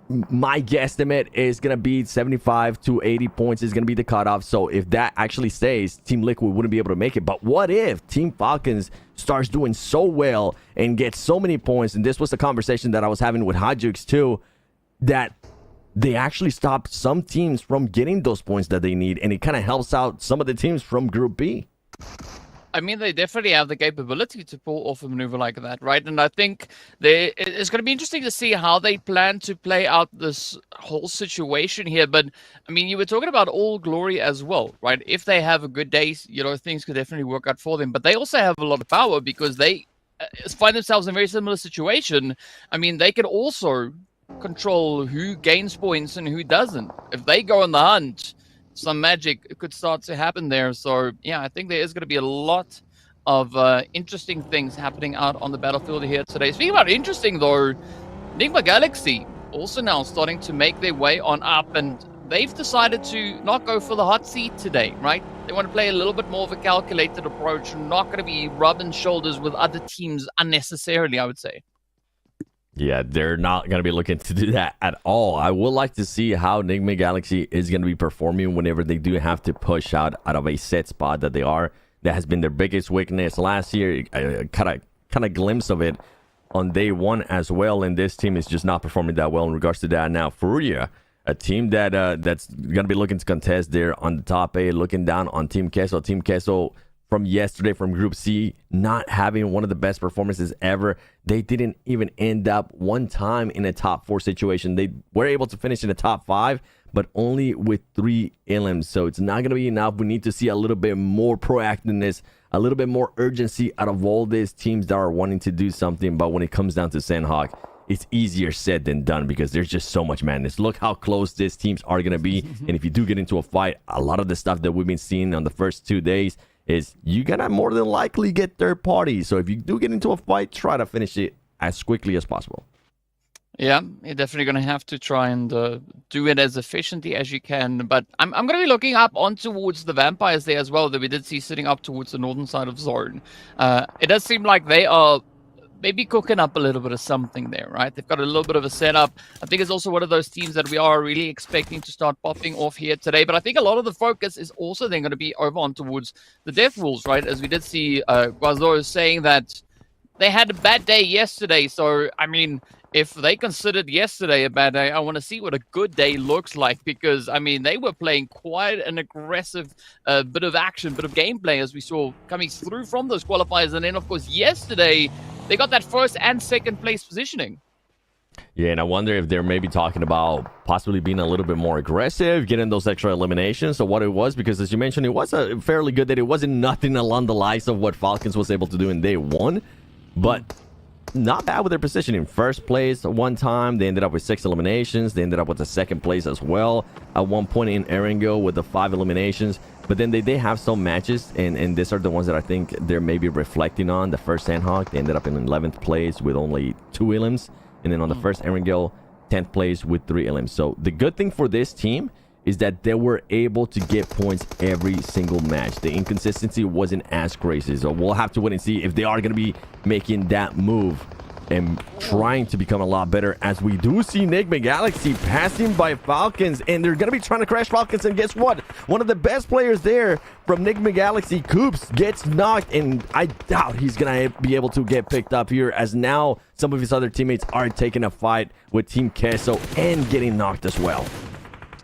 [SPEAKER 12] My guesstimate is going to be 75 to 80 points is going to be the cutoff. So if that actually stays, Team Liquid wouldn't be able to make it. But what if Team Falcons starts doing so well and gets so many points? And this was the conversation that I was having with Hajux too, that they actually stop some teams from getting those points that they need. And it kind of helps out some of the teams from Group B.
[SPEAKER 13] I mean, they definitely have the capability to pull off a maneuver like that, right? And I think it's going to be interesting to see how they plan to play out this whole situation here. But, I mean, you were talking about All Glory as well, right? If they have a good day, you know, things could definitely work out for them. But they also have a lot of power because they find themselves in a very similar situation. I mean, they can also control who gains points and who doesn't. If they go on the hunt, some magic could start to happen there. So, yeah, I think there is going to be a lot of interesting things happening out on the battlefield here today. Speaking about interesting, though, Enigma Galaxy also now starting to make their way on up, and they've decided to not go for the hot seat today, right? They want to play a little bit more of a calculated approach, not going to be rubbing shoulders with other teams unnecessarily, I would say.
[SPEAKER 12] Yeah, they're not going to be looking to do that at all. I would like to see how Enigma Galaxy is going to be performing whenever they do have to push out of a set spot that they are. That has been their biggest weakness last year. Kind of glimpse of it on day one as well. And this team is just not performing that well in regards to that. Now, Furia, a team that that's going to be looking to contest there on the top 8, looking down on Team Queso. Team Queso from yesterday from Group C, not having one of the best performances ever. They didn't even end up one time in a top 4 situation. They were able to finish in the top 5, but only with 3 elims. So it's not going to be enough. We need to see a little bit more proactiveness, a little bit more urgency out of all these teams that are wanting to do something. But when it comes down to Sandhawk, it's easier said than done because there's just so much madness. Look how close these teams are going to be. And if you do get into a fight, a lot of the stuff that we've been seeing on the first 2 days is you're going to more than likely get third party. So if you do get into a fight, try to finish it as quickly as possible.
[SPEAKER 13] Yeah, you're definitely going to have to try and do it as efficiently as you can. But I'm going to be looking up on towards the Vampires there as well that we did see sitting up towards the northern side of Zone. It does seem like they are maybe cooking up a little bit of something there, right? They've got a little bit of a setup. I think it's also one of those teams that we are really expecting to start popping off here today. But I think a lot of the focus is also then going to be over on towards the Death Wolves, right? As we did see Guazor saying that they had a bad day yesterday. So, I mean, if they considered yesterday a bad day, I want to see what a good day looks like because, I mean, they were playing quite an aggressive bit of action, bit of gameplay as we saw coming through from those qualifiers. And then, of course, yesterday, they got that first and second place positioning.
[SPEAKER 12] Yeah, and I wonder if they're maybe talking about possibly being a little bit more aggressive, getting those extra eliminations. So what it was, because as you mentioned, it was a fairly good day. It wasn't nothing along the lines of what Falcons was able to do in day one, but not bad with their positioning. First place one time, they ended up with 6 eliminations. They ended up with the second place as well at one point in Erangel with the 5 eliminations. But then they have some matches, and these are the ones that I think they're maybe reflecting on. The first Sandhawk, they ended up in 11th place with only 2 elims. And then on the first Erangel, 10th place with 3 elims. So the good thing for this team is that they were able to get points every single match. The inconsistency wasn't as crazy. So we'll have to wait and see if they are going to be making that move and trying to become a lot better, as we do see Enigma Galaxy passing by Falcons, and they're going to be trying to crash Falcons. And guess what? One of the best players there from Enigma Galaxy, Coops, gets knocked, and I doubt he's going to be able to get picked up here, as now some of his other teammates are taking a fight with Team Queso and getting knocked as well.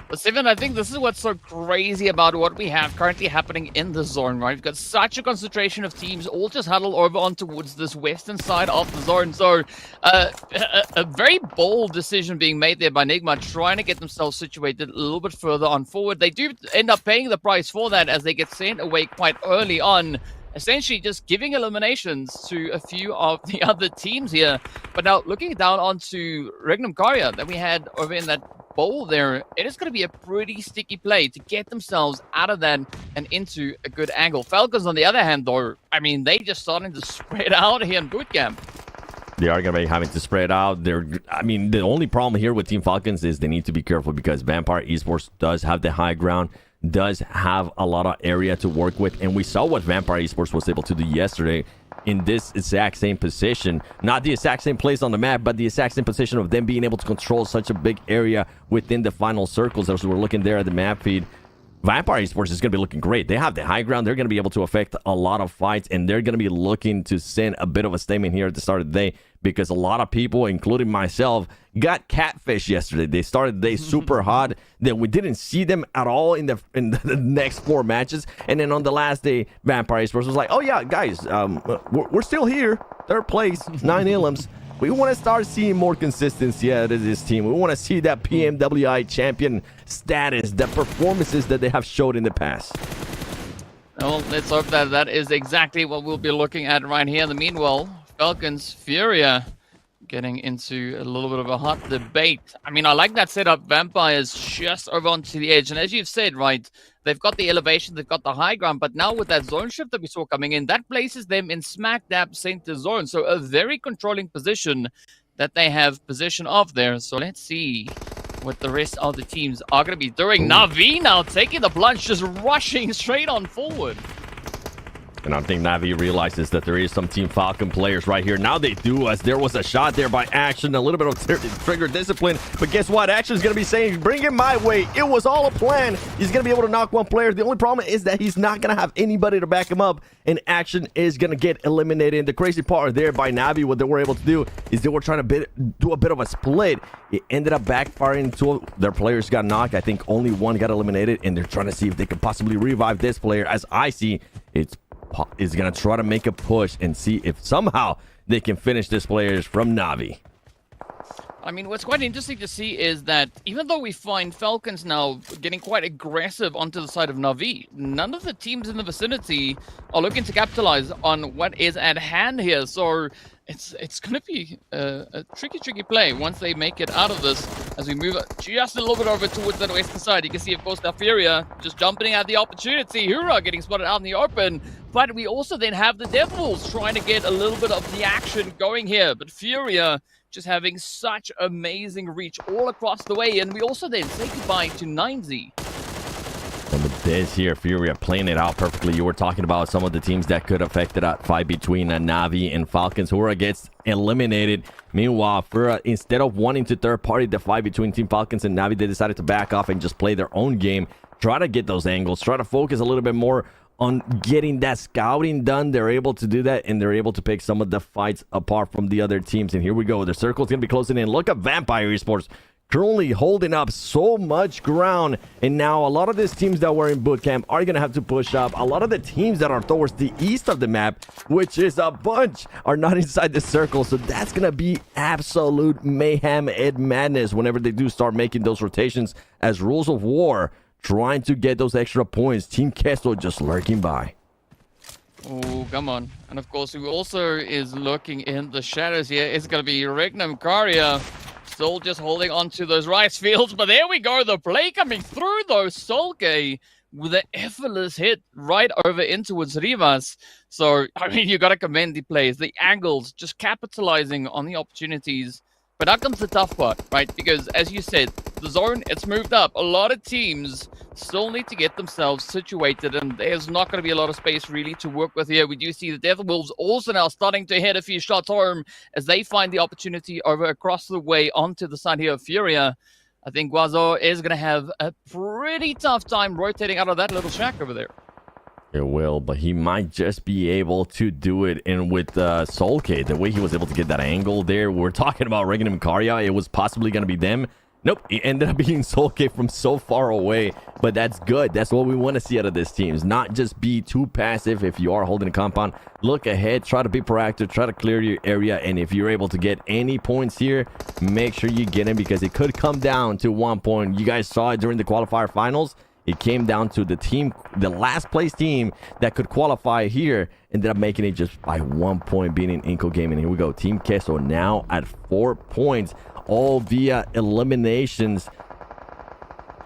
[SPEAKER 13] But Steven, I think this is what's so crazy about what we have currently happening in the zone, right? We've got such a concentration of teams all just huddled over on towards this western side of the zone. So a very bold decision being made there by Nigma, trying to get themselves situated a little bit further on forward. They do end up paying the price for that as they get sent away quite early on, essentially just giving eliminations to a few of the other teams here. But now looking down onto Regnum Karya that we had over in that bowl there, it is going to be a pretty sticky play to get themselves out of that and into a good angle. Falcons, on the other hand, though, I mean, they just starting to spread out here in boot camp.
[SPEAKER 12] They are going to be having to spread out. I mean, the only problem here with Team Falcons is they need to be careful because Vampire Esports does have the high ground, does have a lot of area to work with, and we saw what Vampire Esports was able to do yesterday in this exact same position. Not the exact same place on the map, but the exact same position of them being able to control such a big area within the final circles. As we're looking there at the map feed, Vampire Esports is going to be looking great. They have the high ground. They're going to be able to affect a lot of fights, and they're going to be looking to send a bit of a statement here at the start of the day because a lot of people, including myself, got catfish yesterday. They started the day super hot. Then we didn't see them at all in the next 4 matches. And then on the last day, Vampire Esports was like, oh yeah, guys, we're still here. 3rd place, 9 elims. We want to start seeing more consistency out of this team. We want to see that PMWI champion status, the performances that they have showed in the past.
[SPEAKER 13] Well, let's hope that that is exactly what we'll be looking at right here. In the meanwhile, Falcons Furia getting into a little bit of a hot debate. I mean, I like that setup. Vampires just over onto the edge. And as you've said, right, they've got the elevation, they've got the high ground. But now with that zone shift that we saw coming in, that places them in smack dab center zone. So a very controlling position that they have possession of there. So let's see what the rest of the teams are going to be doing. Na'Vi now taking the plunge, just rushing straight on forward.
[SPEAKER 12] And I think Na'Vi realizes that there is some Team Falcon players right here. Now they do, as there was a shot there by Action, a little bit of trigger discipline. But guess what? Action's going to be saying, bring it my way. It was all a plan. He's going to be able to knock one player. The only problem is that he's not going to have anybody to back him up. And Action is going to get eliminated. And the crazy part there by Na'Vi, what they were able to do is they were trying to do a bit of a split. It ended up backfiring. 2 of their players got knocked. I think only 1 got eliminated. And they're trying to see if they could possibly revive this player. As I see, is going to try to make a push and see if somehow they can finish this players from Na'Vi.
[SPEAKER 13] I mean, what's quite interesting to see is that even though we find Falcons now getting quite aggressive onto the side of Na'Vi, none of the teams in the vicinity are looking to capitalize on what is at hand here. So it's going to be a tricky play once they make it out of this. As we move just a little bit over towards that western side, you can see, of course, Furia just jumping at the opportunity. Hura getting spotted out in the open. But we also then have the Devils trying to get a little bit of the action going here. But Furia just having such amazing reach all across the way. And we also then say goodbye to 9Z.
[SPEAKER 12] And with this here, Furia playing it out perfectly. You were talking about some of the teams that could affect that fight between Na'Vi and Falcons. Hura gets eliminated. Meanwhile, Furia, instead of wanting to third-party the fight between Team Falcons and Na'Vi, they decided to back off and just play their own game. Try to get those angles. Try to focus a little bit more on getting that scouting done. They're able to do that, and they're able to pick some of the fights apart from the other teams. And here we go. The circle's going to be closing in. Look at Vampire Esports currently holding up so much ground. And now a lot of these teams that were in boot camp are going to have to push up. A lot of the teams that are towards the east of the map, which is a bunch, are not inside the circle. So that's going to be absolute mayhem and madness whenever they do start making those rotations as Rules of War, trying to get those extra points. Team Kesto just lurking by.
[SPEAKER 13] Oh, come on. And of course, who also is lurking in the shadows here is going to be Regnum Karya. Still just holding on to those rice fields. But there we go. The play coming through, though. Solke with an effortless hit right over in towards Rivas. So, I mean, you got to commend the plays. The angles, just capitalizing on the opportunities. But now comes the tough part, right? Because as you said, the zone, it's moved up. A lot of teams still need to get themselves situated, and there's not going to be a lot of space really to work with here. We do see the Death Wolves also now starting to hit a few shots home as they find the opportunity over across the way onto the side here of Furia. I think Guazo is going to have a pretty tough time rotating out of that little shack over there.
[SPEAKER 12] It will, but he might just be able to do it. And with Solke, the way he was able to get that angle there, we're talking about Regnum Karya. It was possibly going to be them. Nope, he ended up being soul kicked from so far away, but that's good. That's what we want to see out of this team. Is not just be too passive if you are holding a compound. Look ahead, try to be proactive, try to clear your area, and if you're able to get any points here, make sure you get them because it could come down to 1 point. You guys saw it during the qualifier finals. It came down to the last place team that could qualify here ended up making it just by 1 point, beating Inco Gaming. Here we go. Team Queso now at 4 points, all via eliminations.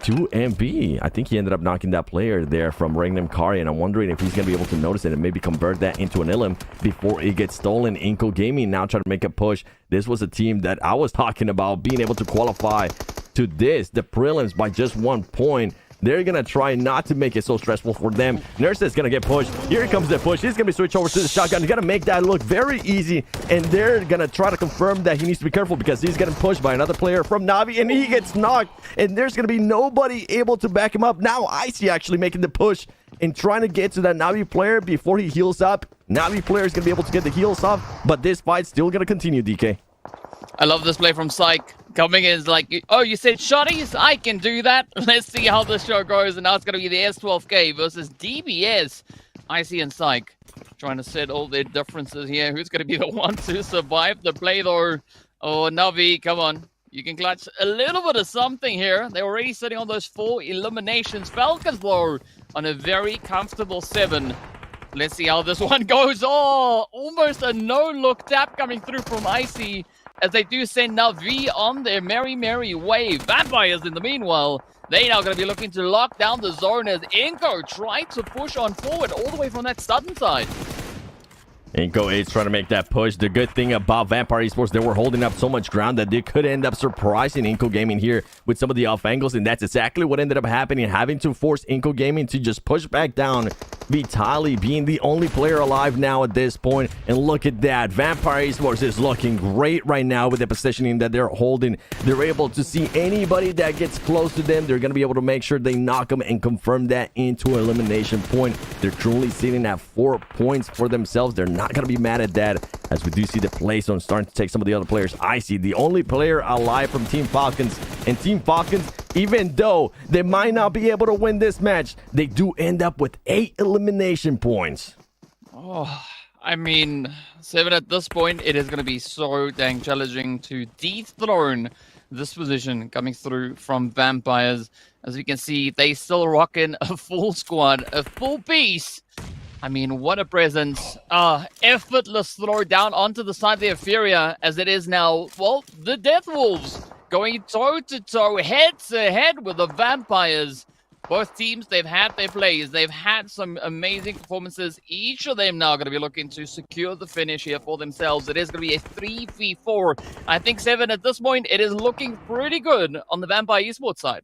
[SPEAKER 12] 2MB. I think he ended up knocking that player there from Regnum Kari, and I'm wondering if he's going to be able to notice it and maybe convert that into an Illim before it gets stolen. Inco Gaming now trying to make a push. This was a team that I was talking about being able to qualify to the prelims by just 1 point. They're going to try not to make it so stressful for them. Nurse is going to get pushed. Here comes the push. He's going to be switched over to the shotgun. He's going to make that look very easy. And they're going to try to confirm that he needs to be careful because he's getting pushed by another player from Navi. And he gets knocked. And there's going to be nobody able to back him up. Now Icy actually making the push and trying to get to that Navi player before he heals up. Navi player is going to be able to get the heals off. But this fight's still going to continue, DK.
[SPEAKER 13] I love this play from Psych. Coming in is like, oh, you said shotties? I can do that. Let's see how this show goes. And now it's going to be the S12K versus DBS. Icy and Psych trying to set all their differences here. Who's going to be the one to survive the play, though? Oh, Navi, come on. You can clutch a little bit of something here. They're already sitting on those 4 eliminations. Falcons, though, on a very comfortable 7. Let's see how this one goes. Oh, almost a no-look tap coming through from Icy, as they do send Navi on their merry way. Vampires, in the meanwhile, they now going to be looking to lock down the zone as Inco tried to push on forward all the way from that sudden side.
[SPEAKER 12] Inco is trying to make that push. The good thing about Vampire Esports, they were holding up so much ground that they could end up surprising Inco Gaming here with some of the off angles, and that's exactly what ended up happening, having to force Inco Gaming to just push back down. Vitali being the only player alive now at this point, and look at that. Vampire Esports is looking great right now with the positioning that they're holding. They're able to see anybody that gets close to them. They're going to be able to make sure they knock them and confirm that into an elimination point. They're currently sitting at 4 points for themselves. They're not going to be mad at that, as we do see the play zone starting to take some of the other players. Icy, the only player alive from Team Falcons, and Team Falcons, even though they might not be able to win this match, they do end up with 8 elimination points.
[SPEAKER 13] Oh, I mean, 7 at this point, it is going to be so dang challenging to dethrone this position coming through from Vampires. As we can see, they still rocking a full squad, a full piece. I mean, what a presence. Effortless throw down onto the side of the Euphoria, as it is now, well, the Death Wolves going toe-to-toe, head-to-head with the Vampires. Both teams, they've had their plays. They've had some amazing performances. Each of them now going to be looking to secure the finish here for themselves. It is going to be a 3v4. I think 7 at this point, it is looking pretty good on the Vampire Esports side.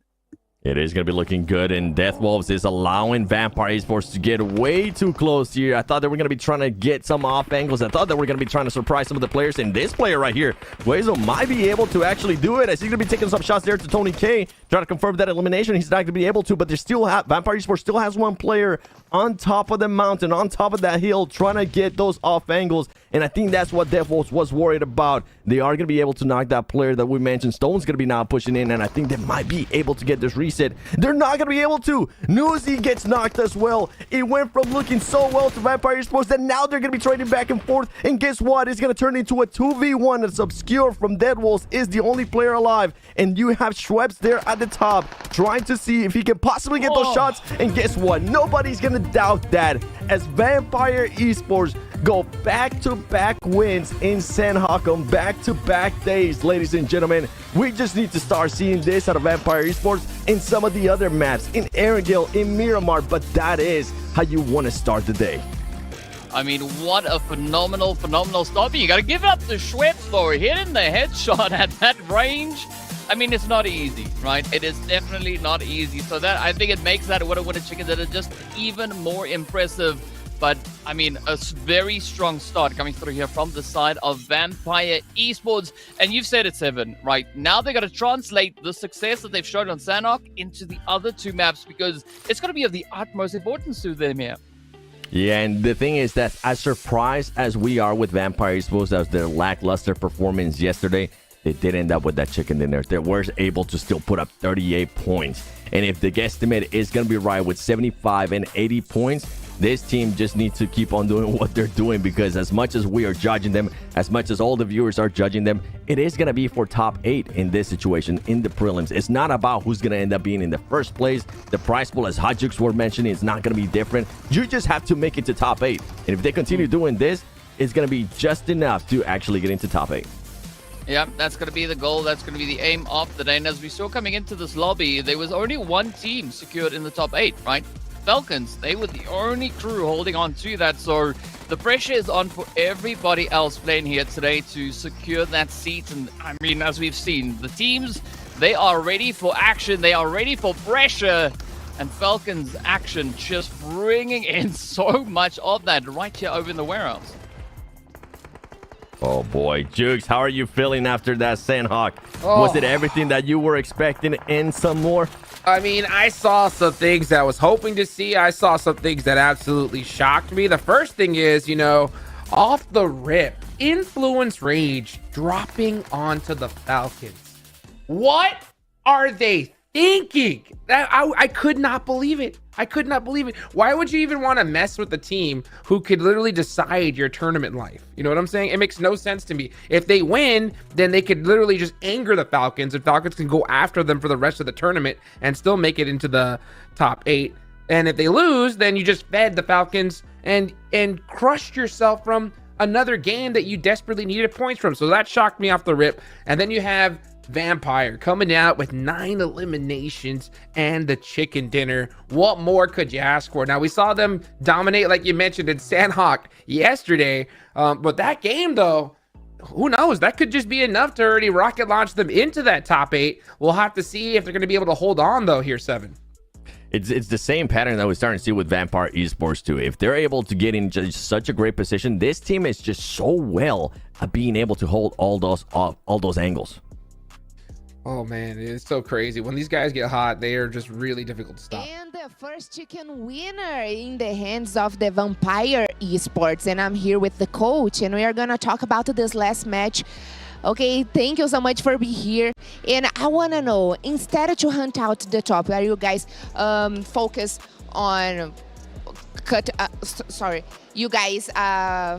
[SPEAKER 12] It is going to be looking good, and Death Wolves is allowing Vampire Esports to get way too close here. I thought they were going to be trying to get some off angles. I thought they were going to be trying to surprise some of the players, and this player right here, Wezo, might be able to actually do it, as he's going to be taking some shots there to Tony K, trying to confirm that elimination. He's not going to be able to, but there's still Vampire Esports still has one player on top of the mountain, on top of that hill, trying to get those off angles, and I think that's what Death Wolves was worried about. They are going to be able to knock that player that we mentioned. Stone's going to be now pushing in, and I think they might be able to get this reset. They're not going to be able to. Newsy gets knocked as well. It went from looking so well to Vampire Esports that now they're going to be trading back and forth, and guess what? It's going to turn into a 2v1. It's Obscure from Dead Wolves is the only player alive, and you have Schweppes there at the top trying to see if he can possibly get those shots, and guess what? Nobody's going to doubt that, as Vampire Esports go back-to-back wins in San Haakon, back-to-back days, ladies and gentlemen. We just need to start seeing this out of Vampire Esports in some of the other maps, in Erangel, in Miramar, but that is how you want to start the day.
[SPEAKER 13] I mean, what a phenomenal start. You got to give up the Schweppes, though. Hitting the headshot at that range, I mean, it's not easy, right? It is definitely not easy. So that, I think it makes that Winner Chicken that is just even more impressive. But, I mean, a very strong start coming through here from the side of Vampire Esports. And you've said it, 7, right? Now they're going to translate the success that they've shown on Sanhok into the other 2 maps, because it's going to be of the utmost importance to them here.
[SPEAKER 12] Yeah, and the thing is that as surprised as we are with Vampire Esports as their lackluster performance yesterday, they did end up with that chicken dinner. They were able to still put up 38 points. And if the guesstimate is going to be right with 75 and 80 points, this team just needs to keep on doing what they're doing, because as much as we are judging them, as much as all the viewers are judging them, it is going to be for top 8 in this situation in the prelims. It's not about who's going to end up being in the first place. The prize pool, as Hajux were mentioning, is not going to be different. You just have to make it to top 8. And if they continue doing this, it's going to be just enough to actually get into top 8.
[SPEAKER 13] Yeah, that's going to be the goal. That's going to be the aim of the day. And as we saw coming into this lobby, there was only one team secured in the top 8, right? Falcons, they were the only crew holding on to that, so the pressure is on for everybody else playing here today to secure that seat. And I mean, as we've seen, the teams, they are ready for action, they are ready for pressure, and Falcons action just bringing in so much of that right here over in the warehouse.
[SPEAKER 12] Oh boy, Jukes, how are you feeling after that Sandhawk? Was it everything that you were expecting and some more?
[SPEAKER 11] I mean, I saw some things that I was hoping to see. I saw some things that absolutely shocked me. The first thing is, off the rip, Influence Rage dropping onto the Falcons. What are they thinking? I could not believe it. I could not believe it. Why would you even want to mess with the team who could literally decide your tournament life? You know what I'm saying? It makes no sense to me. If they win, then they could literally just anger the Falcons, and Falcons can go after them for the rest of the tournament and still make it into the top 8. And if they lose, then you just fed the Falcons and crushed yourself from another game that you desperately needed points from. So that shocked me off the rip. And then you have Vampire coming out with 9 eliminations and the chicken dinner. What more could you ask for? Now, we saw them dominate, like you mentioned, in Sandhawk yesterday, but that game, though, who knows? That could just be enough to already rocket launch them into that top 8. We'll have to see if they're going to be able to hold on, though, here, 7.
[SPEAKER 12] It's the same pattern that we're starting to see with Vampire Esports too. If they're able to get in just such a great position, this team is just so well at being able to hold all those angles.
[SPEAKER 11] Oh man, it's so crazy. When these guys get hot, they are just really difficult to stop.
[SPEAKER 10] And the first chicken winner in the hands of the Vampire Esports. And I'm here with the coach, and we are going to talk about this last match. Okay, thank you so much for being here. And I want to know, instead to hunt out the top, are you guys focus on you guys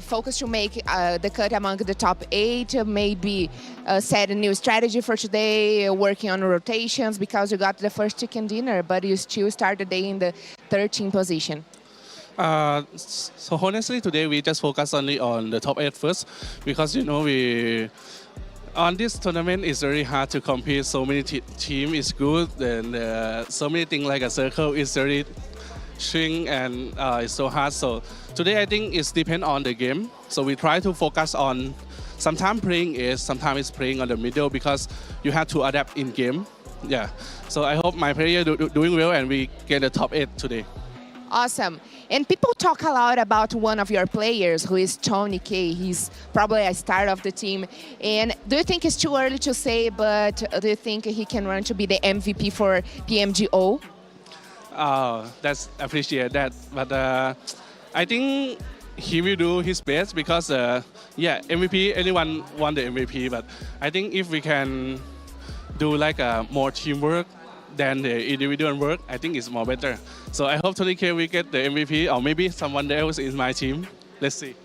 [SPEAKER 10] focus to make the cut among the top 8, maybe set a new strategy for today, working on rotations, because you got the first chicken dinner, but you still start the day in the 13th position?
[SPEAKER 19] So honestly, today we just focus only on the top 8 first, because we on this tournament it's very hard to compete. So many team is good, and so many things like a circle is very shrink, and it's so hard. So today I think it's depend on the game. So we try to focus on sometimes playing is, sometimes it's playing on the middle, because you have to adapt in game. Yeah. So I hope my player doing well and we get the top 8 today.
[SPEAKER 10] Awesome. And people talk a lot about one of your players, who is Tony K. He's probably a star of the team. And do you think it's too early to say, but do you think he can run to be the MVP for PMGO?
[SPEAKER 19] That's appreciate that, but I think he will do his best, because MVP, anyone want the MVP, but I think if we can do like more teamwork than the individual work, I think it's more better. So I hope Tony K will get the MVP, or maybe someone else in my team. Let's see.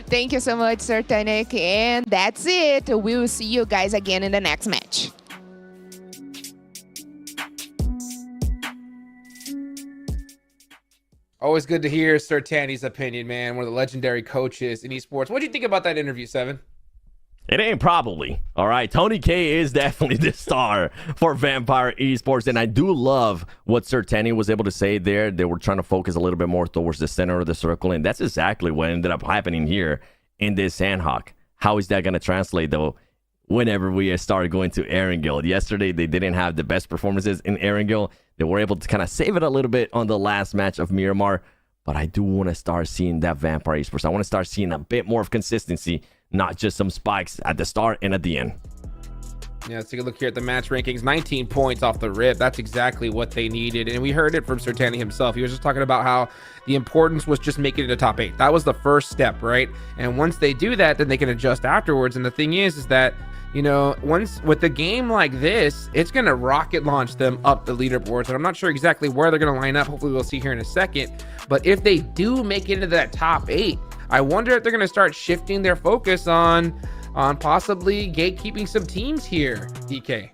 [SPEAKER 10] Thank you so much, Sir Tanek, and that's it. We'll see you guys again in the next match.
[SPEAKER 11] Always good to hear Sir Tanny's opinion, man. One of the legendary coaches in esports. What do you think about that interview, 7?
[SPEAKER 12] It ain't probably. All right, Tony K is definitely the star for Vampire Esports, and I do love what Sir Tanny was able to say there. They were trying to focus a little bit more towards the center of the circle, and that's exactly what ended up happening here in this Sandhawk. How is that going to translate, though, whenever we start going to Erangel? Yesterday, they didn't have the best performances in Erangel. They were able to kind of save it a little bit on the last match of Miramar, but I do want to start seeing that Vampire Esports. I want to start seeing a bit more of consistency, not just some spikes at the start and at the end.
[SPEAKER 11] Yeah, let's take a look here at the match rankings. 19 points off the rip. That's exactly what they needed. And we heard it from Sertani himself. He was just talking about how the importance was just making it a top 8. That was the first step, right? And once they do that, then they can adjust afterwards. And the thing is that, you know, once with a game like this, it's going to rocket launch them up the leaderboards. And I'm not sure exactly where they're going to line up. Hopefully we'll see here in a second. But if they do make it into that top 8, I wonder if they're going to start shifting their focus on possibly gatekeeping some teams here, DK.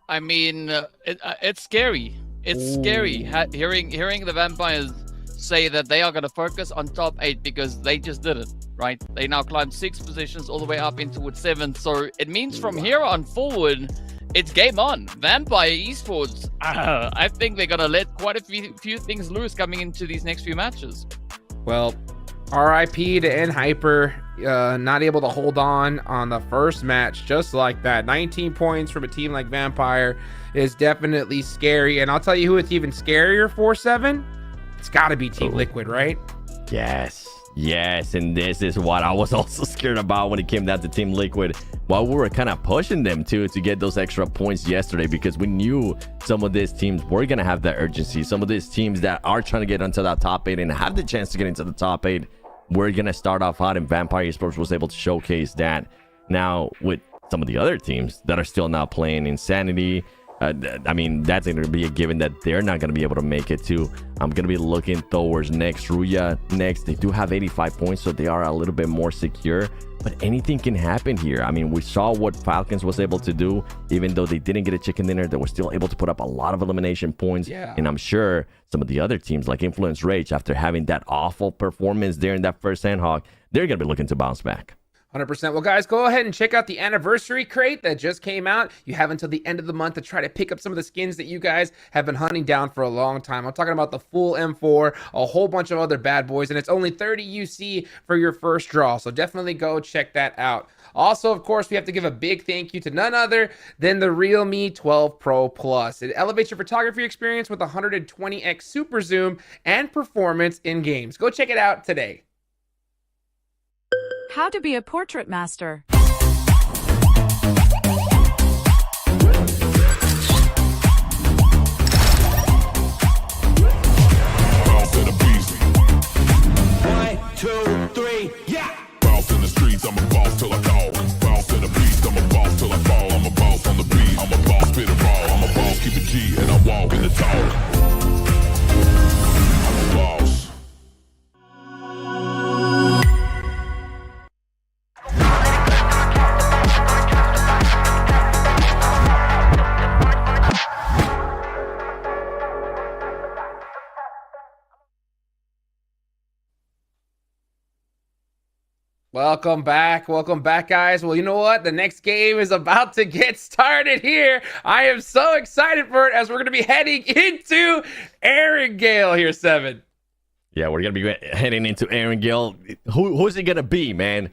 [SPEAKER 13] I mean, it's scary. It's scary hearing the Vampires say that they are going to focus on top 8 because they just did it, right? They now climbed 6 positions all the way up into 7th. So it means from here on forward, it's game on. Vampire Esports, I think they're going to let quite a few things loose coming into these next few matches.
[SPEAKER 11] Well, RIP to N-Hyper, not able to hold on the first match just like that. 19 points from a team like Vampire is definitely scary. And I'll tell you who it's even scarier for, 7. It's got to be Team Liquid, right?
[SPEAKER 12] Yes, and this is what I was also scared about when it came down to Team Liquid. While we were kind of pushing them to get those extra points yesterday, because we knew some of these teams were going to have that urgency. Some of these teams that are trying to get into that top 8 and have the chance to get into the top 8, we're going to start off hot, and Vampire Esports was able to showcase that. Now, with some of the other teams that are still now playing Insanity, I mean, that's going to be a given that they're not going to be able to make it too. I'm going to be looking towards next. Ruya next. They do have 85 points, so they are a little bit more secure. But anything can happen here. I mean, we saw what Falcons was able to do. Even though they didn't get a chicken dinner, they were still able to put up a lot of elimination points.
[SPEAKER 11] Yeah.
[SPEAKER 12] And I'm sure some of the other teams like Influence Rage, after having that awful performance there in that first Sandhawk, they're going to be looking to bounce back.
[SPEAKER 11] 100%. Well, guys, go ahead and check out the anniversary crate that just came out. You have until the end of the month to try to pick up some of the skins that you guys have been hunting down for a long time. I'm talking about the full M4, a whole bunch of other bad boys, and it's only 30 UC for your first draw. So definitely go check that out. Also, of course, we have to give a big thank you to none other than the Realme 12 Pro Plus. It elevates your photography experience with 120x super zoom and performance in games. Go check it out today.
[SPEAKER 20] How to be a portrait master.
[SPEAKER 1] Bounce in the streets, I'm a boss till I call. Bounce in the beast, I'm a boss till I fall. I'm a boss on the beat, I'm a boss, spit it raw. I'm a boss, keep it G, and I walk in the talk. I'm a boss.
[SPEAKER 11] Welcome back, guys. Well, you know what? The next game is about to get started here. I am so excited for it as we're going to be heading into Aaron Gale here, 7.
[SPEAKER 12] Yeah, we're going to be heading into Aaron Gale. Who's it going to be, man?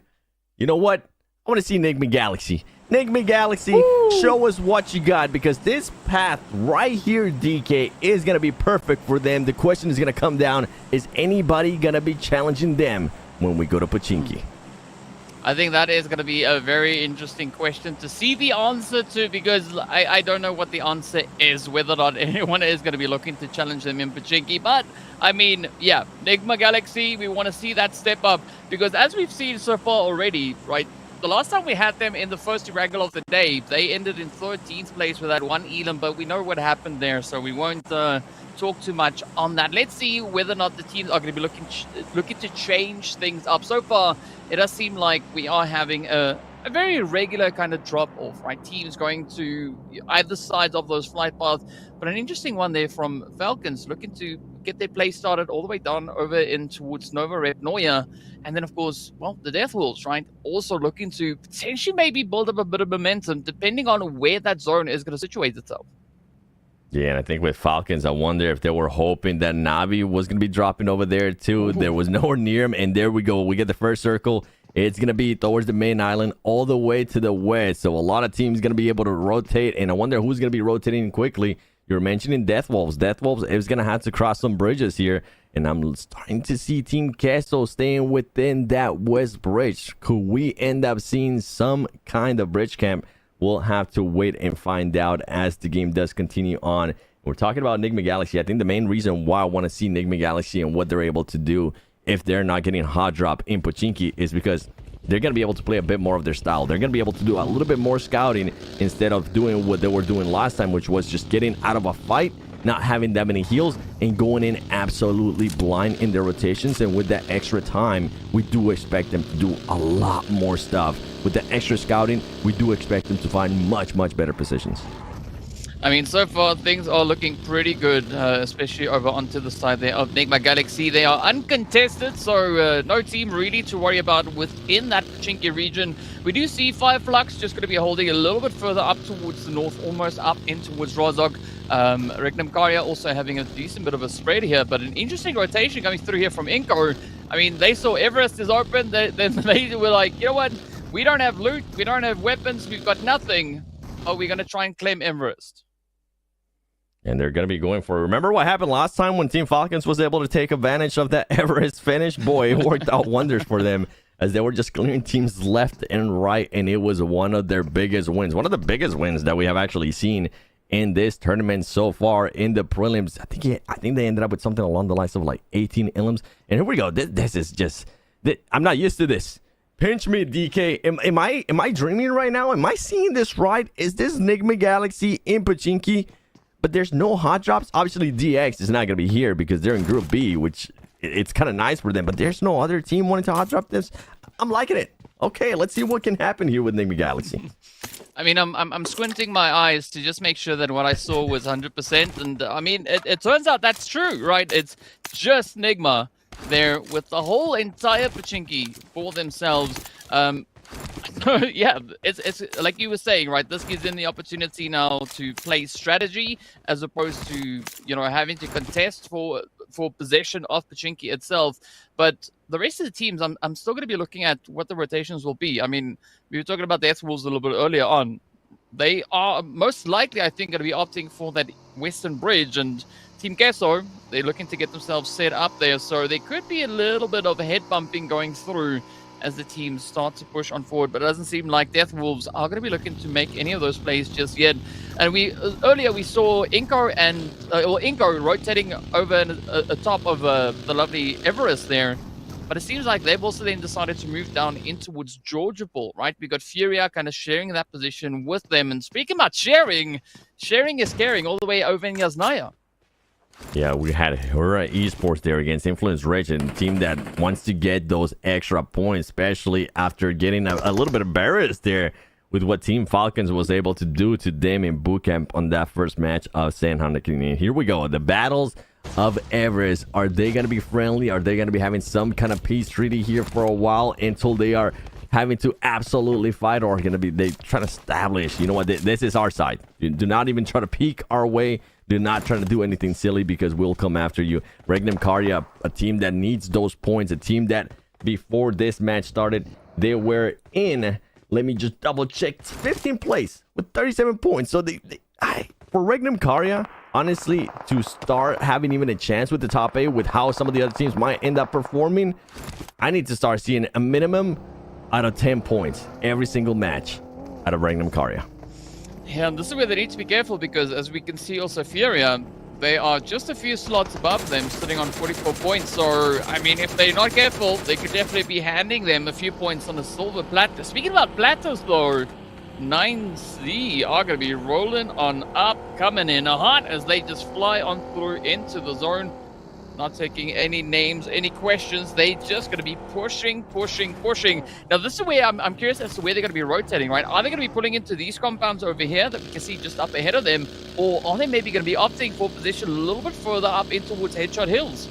[SPEAKER 12] You know what? I want to see Enigma Galaxy. Enigma Galaxy, show us what you got, because this path right here, DK, is going to be perfect for them. The question is going to come down, is anybody going to be challenging them when we go to Pochinki?
[SPEAKER 13] I think that is going to be a very interesting question to see the answer to, because I don't know what the answer is, whether or not anyone is going to be looking to challenge them in Pochinki. But, I mean, yeah, Enigma Galaxy, we want to see that step up, because as we've seen so far already, right, the last time we had them in the first irregular of the day, they ended in 13th place with that one Elam, but we know what happened there, so we won't talk too much on that. Let's see whether or not the teams are going to be looking to change things up. So far, it does seem like we are having a very regular kind of drop-off, right? Teams going to either sides of those flight paths, but an interesting one there from Falcons, looking to get their play started all the way down over in towards Nova Rep Noya. And then, of course, well, the Death Wolves, right? Also looking to potentially maybe build up a bit of momentum, depending on where that zone is going to situate itself.
[SPEAKER 12] Yeah, and I think with Falcons, I wonder if they were hoping that Navi was going to be dropping over there too. There was nowhere near him, and there we go. We get the first circle. It's going to be towards the main island all the way to the west. So a lot of teams going to be able to rotate, and I wonder who's going to be rotating quickly. You're mentioning Death Wolves. Death Wolves is going to have to cross some bridges here, and I'm starting to see Team Queso staying within that west bridge. Could we end up seeing some kind of bridge camp we'll have to wait and find out as the game does continue on. We're talking about Enigma Galaxy. I think the main reason why I want to see Enigma Galaxy and what they're able to do if they're not getting hot drop in Pochinki is because they're going to be able to play a bit more of their style. They're going to be able to do a little bit more scouting instead of doing what they were doing last time, which was just getting out of a fight, not having that many heals, and going in absolutely blind in their rotations. And with that extra time, we do expect them to do a lot more stuff. With the extra scouting, we do expect them to find much, much better positions.
[SPEAKER 13] I mean, so far things are looking pretty good, especially over onto the side there of Enigma Galaxy. They are uncontested, so no team really to worry about within that Pochinki region. We do see Fireflux just going to be holding a little bit further up towards the north, almost up in towards Rozhok. Regnum Karya also having a decent bit of a spread here, but an interesting rotation coming through here from Inco. I mean, they saw Everest is open, then they were like, you know what, we don't have loot, we don't have weapons, we've got nothing. Oh, we're going to try and claim Everest.
[SPEAKER 12] And they're going to be going for... Remember what happened last time when Team Falcons was able to take advantage of that Everest finish? Boy, it worked out wonders for them as they were just clearing teams left and right, and it was one of their biggest wins. One of the biggest wins that we have actually seen in this tournament so far in the prelims. I think they ended up with something along the lines of like 18 elims. And here we go. This is just... I'm not used to this. Pinch me, DK. Am I dreaming right now? Am I seeing this right? Is this Enigma Galaxy in Pochinki? But there's no hot drops. Obviously, DX is not going to be here because they're in Group B, which it's kind of nice for them. But there's no other team wanting to hot drop this. I'm liking it. Okay, let's see what can happen here with Enigma Galaxy.
[SPEAKER 13] I mean, I'm squinting my eyes to just make sure that what I saw was 100%. And I mean, it turns out that's true, right? It's just Enigma there with the whole entire Pochinki for themselves. Yeah, it's like you were saying, right? This gives them the opportunity now to play strategy as opposed to, you know, having to contest for possession of Pochinki itself. But the rest of the teams, I'm still going to be looking at what the rotations will be. I mean, we were talking about the Wolves a little bit earlier on. They are most likely, I think, going to be opting for that Western Bridge, and Team Queso, they're looking to get themselves set up there. So there could be a little bit of head bumping going through as the teams start to push on forward, but it doesn't seem like Death Wolves are going to be looking to make any of those plays just yet. And earlier we saw Inco rotating over atop of the lovely Everest there, but it seems like they've also then decided to move down in towards Georgiapol, right? We got Furia kind of sharing that position with them, and speaking about sharing is caring all the way over in Yasnaya.
[SPEAKER 12] Yeah, we had Hura Esports there against Influence Rich, and a team that wants to get those extra points, especially after getting a little bit embarrassed there with what Team Falcons was able to do to them in bootcamp on that first match of San Juan. Here we go. The battles of Everest. Are they going to be friendly? Are they going to be having some kind of peace treaty here for a while until they are having to absolutely fight, or going to be they trying to establish, you know what, this is our side. Do not even try to peek our way. Do not try to do anything silly because we'll come after you. Regnum Karya, a team that needs those points, a team that before this match started, they were in, let me just double check, 15th place with 37 points. So for Regnum Karya, honestly, to start having even a chance with the top 8 with how some of the other teams might end up performing, I need to start seeing a minimum out of 10 points every single match out of Regnum Karya.
[SPEAKER 13] Yeah, and this is where they need to be careful because, as we can see also, Furia, they are just a few slots above them, sitting on 44 points. So, I mean, if they're not careful, they could definitely be handing them a few points on a silver platter. Speaking about platters, though, 9C are going to be rolling on up, coming in hot as they just fly on through into the zone. Not taking any names, any questions. They just going to be pushing. Now, this is where I'm curious as to where they're going to be rotating, right? Are they going to be pulling into these compounds over here that we can see just up ahead of them? Or are they maybe going to be opting for position a little bit further up in towards Headshot Hills?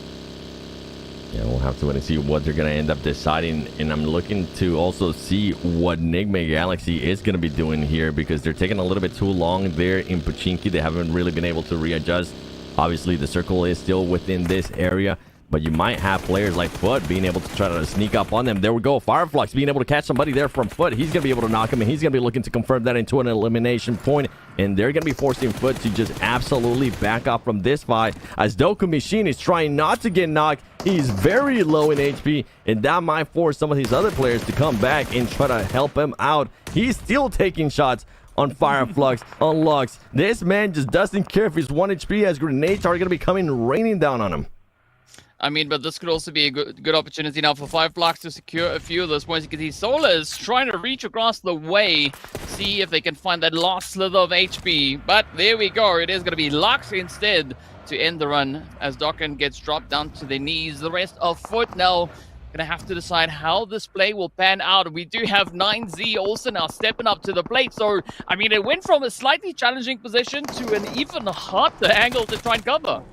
[SPEAKER 12] Yeah, we'll have to wait and see what they're going to end up deciding. And I'm looking to also see what Enigma Galaxy is going to be doing here because they're taking a little bit too long there in Pochinki. They haven't really been able to readjust. Obviously, the circle is still within this area, but you might have players like Foot being able to try to sneak up on them. There we go. Fireflux being able to catch somebody there from Foot. He's going to be able to knock him, and he's going to be looking to confirm that into an elimination point. And they're going to be forcing Foot to just absolutely back off from this fight as Doku Machine is trying not to get knocked. He's very low in HP, and that might force some of his other players to come back and try to help him out. He's still taking shots on Fireflux, on Lux. This man just doesn't care if he's 1 HP as grenades are going to be coming raining down on him.
[SPEAKER 13] I mean, but this could also be a good opportunity now for Fireflux to secure a few of those points. You can see Solar is trying to reach across the way, see if they can find that last slither of HP. But there we go. It is going to be Lux instead to end the run as Dokken gets dropped down to their knees. The rest of Foot now going to have to decide how this play will pan out. We do have 9Z also now stepping up to the plate. So, I mean, it went from a slightly challenging position to an even harder angle to try and cover.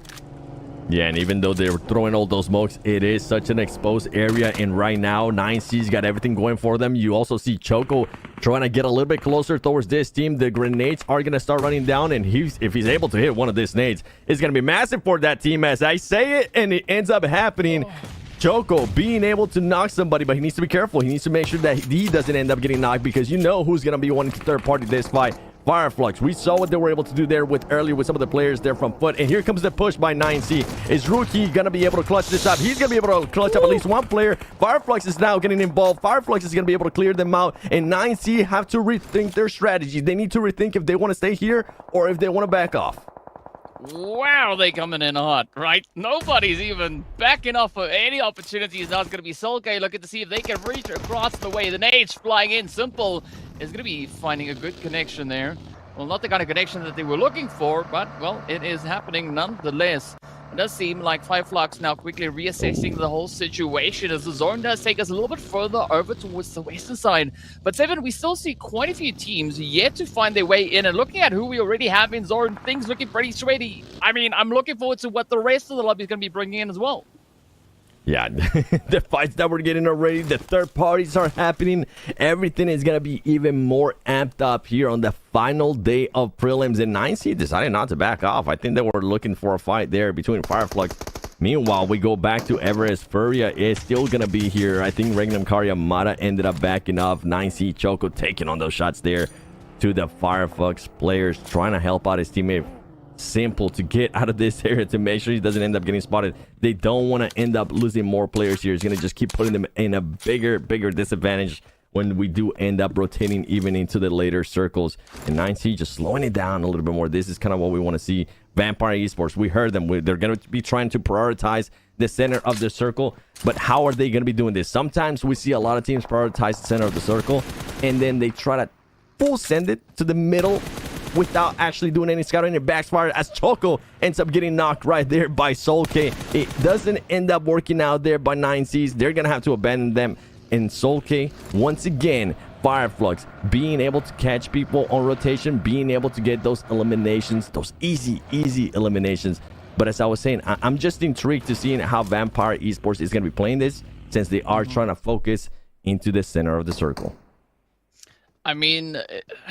[SPEAKER 12] Yeah, and even though they were throwing all those smokes, it is such an exposed area. And right now, 9C's got everything going for them. You also see Choco trying to get a little bit closer towards this team. The grenades are going to start running down. And if he's able to hit one of these nades, it's going to be massive for that team. As I say it, and it ends up happening. Choco being able to knock somebody, but he needs to be careful. He needs to make sure that he doesn't end up getting knocked, because you know who's going to be wanting to third party this fight. Fireflux. We saw what they were able to do there earlier with some of the players there from Foot. And here comes the push by 9C. Is Rookie going to be able to clutch this up? He's going to be able to clutch up at least one player. Fireflux is now getting involved. Fireflux is going to be able to clear them out. And 9C have to rethink their strategy. They need to rethink if they want to stay here or if they want to back off.
[SPEAKER 13] Wow, they coming in hot, right? Nobody's even backing off of any opportunities. Now it's going to be Solkay looking to see if they can reach across the way. The nades flying in. Simple is going to be finding a good connection there. Well, not the kind of connection that they were looking for, but, well, it is happening nonetheless. It does seem like Fireflux now quickly reassessing the whole situation as the zone does take us a little bit further over towards the western side. But Seven, we still see quite a few teams yet to find their way in. And looking at who we already have in zone, things looking pretty sweaty. I mean, I'm looking forward to what the rest of the lobby is going to be bringing in as well.
[SPEAKER 12] Yeah, the fights that we're getting already, the third parties are happening. Everything is going to be even more amped up here on the final day of prelims. And 9C decided not to back off. I think they were looking for a fight there between Fireflux. Meanwhile, we go back to Everest. Furia is still going to be here. I think Regnum Karya Mata ended up backing off. 9C Choco taking on those shots there to the Fireflux players, trying to help out his teammate. Simple to get out of this area to make sure he doesn't end up getting spotted. They don't want to end up losing more players here. It's going to just keep putting them in a bigger disadvantage when we do end up rotating even into the later circles. And 9C just slowing it down a little bit more. This is kind of what we want to see. Vampire Esports, we heard them. They're going to be trying to prioritize the center of the circle. But how are they going to be doing this? Sometimes we see a lot of teams prioritize the center of the circle, and then they try to full send it to the middle without actually doing any scouting. It backfires as Choco ends up getting knocked right there by Solkay. It doesn't end up working out there by 9Cs. They're going to have to abandon them. And Solkay, once again, Fireflux being able to catch people on rotation, being able to get those eliminations, those easy eliminations. But as I was saying, I'm just intrigued to seeing how Vampire Esports is going to be playing this, since they are trying to focus into the center of the circle.
[SPEAKER 13] I mean,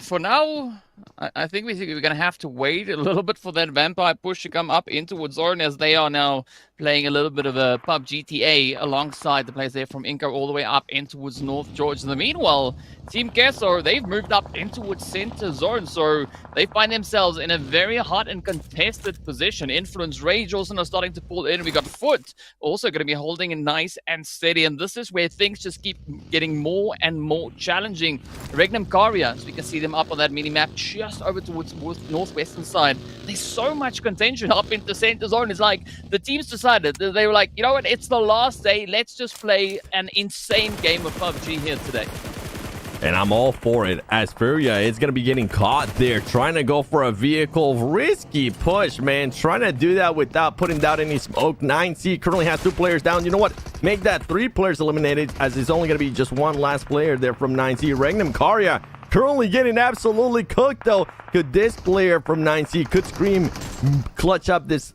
[SPEAKER 13] for now, I think we're going to have to wait a little bit for that Vampire push to come up into Woodzone, as they are now playing a little bit of a PUBG GTA alongside the players there from Inco all the way up into Woods North George. In the meanwhile, Team Kesso, they've moved up into Woods Center Zone, so they find themselves in a very hot and contested position. Influence Rage also now starting to pull in. We got Foot also going to be holding it nice and steady, and this is where things just keep getting more and more challenging. Regnum Karya, so we can see them up on that mini-map just over towards northwestern side. There's so much contention up into Center Zone. It's like the teams decided, they were like, you know what, it's the last day, let's just play an insane game of PUBG here today.
[SPEAKER 12] And I'm all for it, as Furia is going to be getting caught there, trying to go for a vehicle. Risky push, man. Trying to do that without putting down any smoke. 9C currently has 2 players down. You know what? Make that 3 players eliminated, as it's only going to be just one last player there from 9C. Regnum Karya currently getting absolutely cooked, though. Could this player from 9C could scream, clutch up this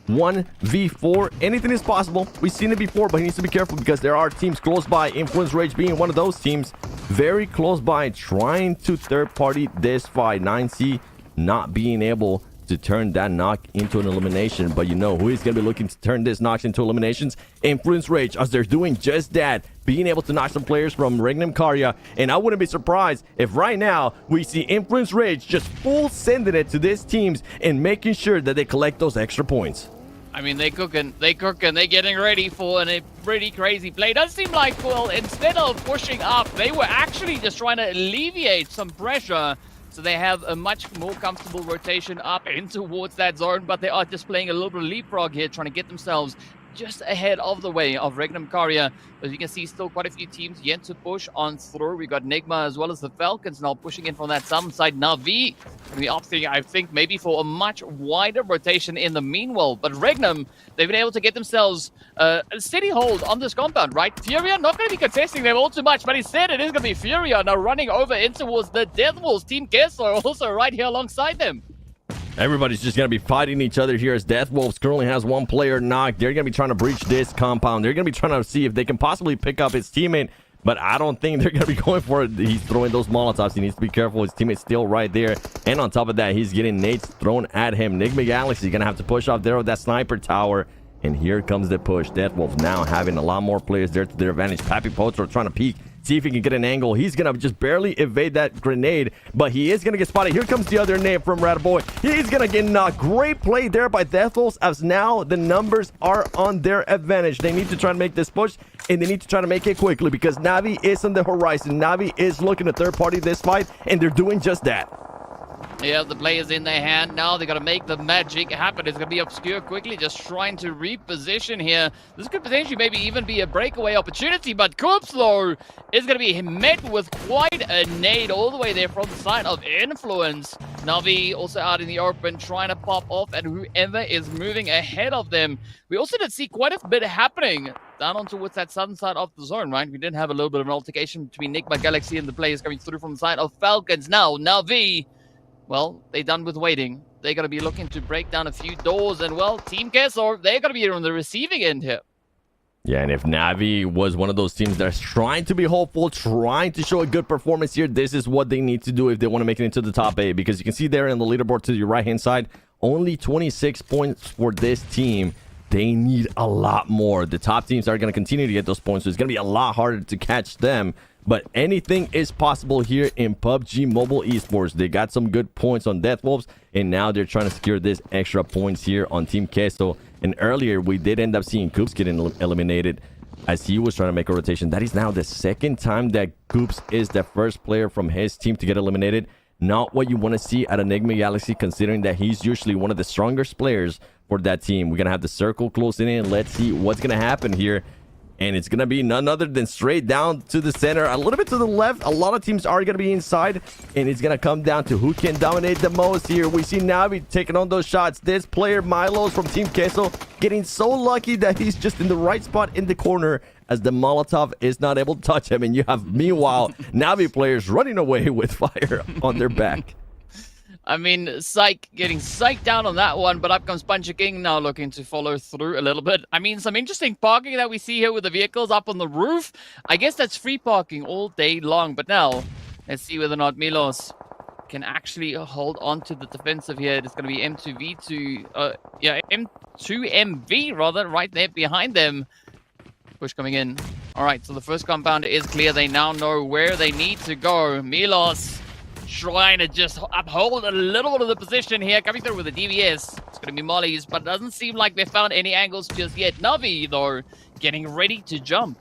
[SPEAKER 12] 1v4? Anything is possible. We've seen it before, but he needs to be careful because there are teams close by. Influence Rage being one of those teams, very close by, trying to third party this fight. 9C not being able to turn that knock into an elimination, but you know who is going to be looking to turn this knocks into eliminations? Influence Rage, as they're doing just that, being able to knock some players from Regnum Karya. And I wouldn't be surprised if right now we see Influence Rage just full sending it to these teams and making sure that they collect those extra points.
[SPEAKER 13] I mean, they're cooking, they're getting ready for a pretty crazy play. It does seem like, well, instead of pushing up, they were actually just trying to alleviate some pressure So they have a much more comfortable rotation up in towards that zone, but they are just playing a little bit of leapfrog here, trying to get themselves just ahead of the way of Regnum Karya. As you can see, still quite a few teams yet to push on through. We got Nigma as well as the Falcons now pushing in from that southern side. Navi going to be opting, I think, maybe for a much wider rotation in the meanwhile. But Regnum, they've been able to get themselves a steady hold on this compound, right? Furia not going to be contesting them all too much, but instead it is going to be Furia now running over in towards the Death Wolves. Team Kessler also right here alongside them.
[SPEAKER 12] Everybody's just going to be fighting each other here as Death Wolves currently has one player knocked. They're going to be trying to breach this compound. They're going to be trying to see if they can possibly pick up his teammate, but I don't think they're going to be going for it. He's throwing those Molotovs. He needs to be careful. His teammate's still right there. And on top of that, he's getting nades thrown at him. Nigma Galaxy going to have to push off there with that sniper tower. And here comes the push. Death Wolves now having a lot more players there to their advantage. Pappy Potro trying to peek. See if he can get an angle. He's going to just barely evade that grenade, but he is going to get spotted. Here comes the other nade from Rataboy. He's going to get knocked. Great play there by Death Wolves, as now the numbers are on their advantage. They need to try to make this push, and they need to try to make it quickly because Navi is on the horizon. Navi is looking to third party this fight, and they're doing just that.
[SPEAKER 13] Yeah, the play is in their hand now. They got to make the magic happen. It's going to be Obscure quickly just trying to reposition here. This could potentially maybe even be a breakaway opportunity, but Koopslo is going to be met with quite a nade all the way there from the side of Influence. Navi also out in the open trying to pop off at whoever is moving ahead of them. We also did see quite a bit happening down on towards that southern side of the zone, right? We did have a little bit of an altercation between Nigma Galaxy and the players coming through from the side of Falcons. Now, Navi, well, they're done with waiting. They're going to be looking to break down a few doors. And, well, Team Kessler, they're going to be on the receiving end here.
[SPEAKER 12] Yeah, and if Navi was one of those teams that's trying to be hopeful, trying to show a good performance here, this is what they need to do if they want to make it into the top 8. Because you can see there in the leaderboard to your right-hand side, only 26 points for this team. They need a lot more. The top teams are going to continue to get those points, so it's going to be a lot harder to catch them. But anything is possible here in PUBG Mobile Esports. They got some good points on Death Wolves, and now they're trying to secure this extra points here on Team Queso. And earlier, we did end up seeing Coops getting eliminated as he was trying to make a rotation. That is now the second time that Coops is the first player from his team to get eliminated. Not what you want to see at Enigma Galaxy, considering that he's usually one of the strongest players for that team. We're going to have the circle closing in. Let's see what's going to happen here. And it's going to be none other than straight down to the center, a little bit to the left. A lot of teams are going to be inside, and it's going to come down to who can dominate the most here. We see Navi taking on those shots. This player, Milos from Team Queso, getting so lucky that he's just in the right spot in the corner as the Molotov is not able to touch him. And you have, meanwhile, Navi players running away with fire on their back.
[SPEAKER 13] I mean, Psych getting psyched down on that one, but up comes Puncher King now looking to follow through a little bit. I mean, some interesting parking that we see here with the vehicles up on the roof. I guess that's free parking all day long, but now let's see whether or not Milos can actually hold on to the defensive here. It's going to be M2MV rather, right there behind them. Push coming in. All right, so the first compound is clear. They now know where they need to go. Milos trying to just uphold a little bit of the position here, coming through with the DVS. It's going to be Molly's, but it doesn't seem like they found any angles just yet. Navi, though, getting ready to jump.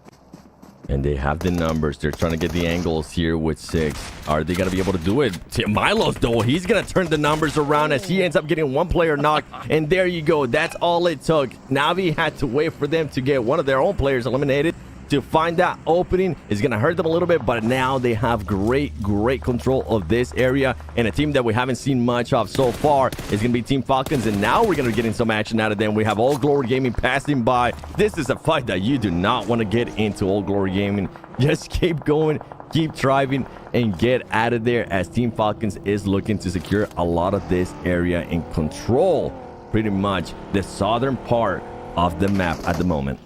[SPEAKER 12] And they have the numbers. They're trying to get the angles here with 6. Are they going to be able to do it? Milos, though, he's going to turn the numbers around as he ends up getting one player knocked. And there you go. That's all it took. Navi had to wait for them to get one of their own players eliminated. To find that opening is going to hurt them a little bit, but now they have great control of this area. And a team that we haven't seen much of so far is going to be Team Falcons, and now we're going to be getting some action out of them. We have All Glory Gaming passing by. This is a fight that you do not want to get into, All Glory Gaming. Just keep going, keep driving, and get out of there as Team Falcons is looking to secure a lot of this area and control pretty much the southern part of the map at the moment.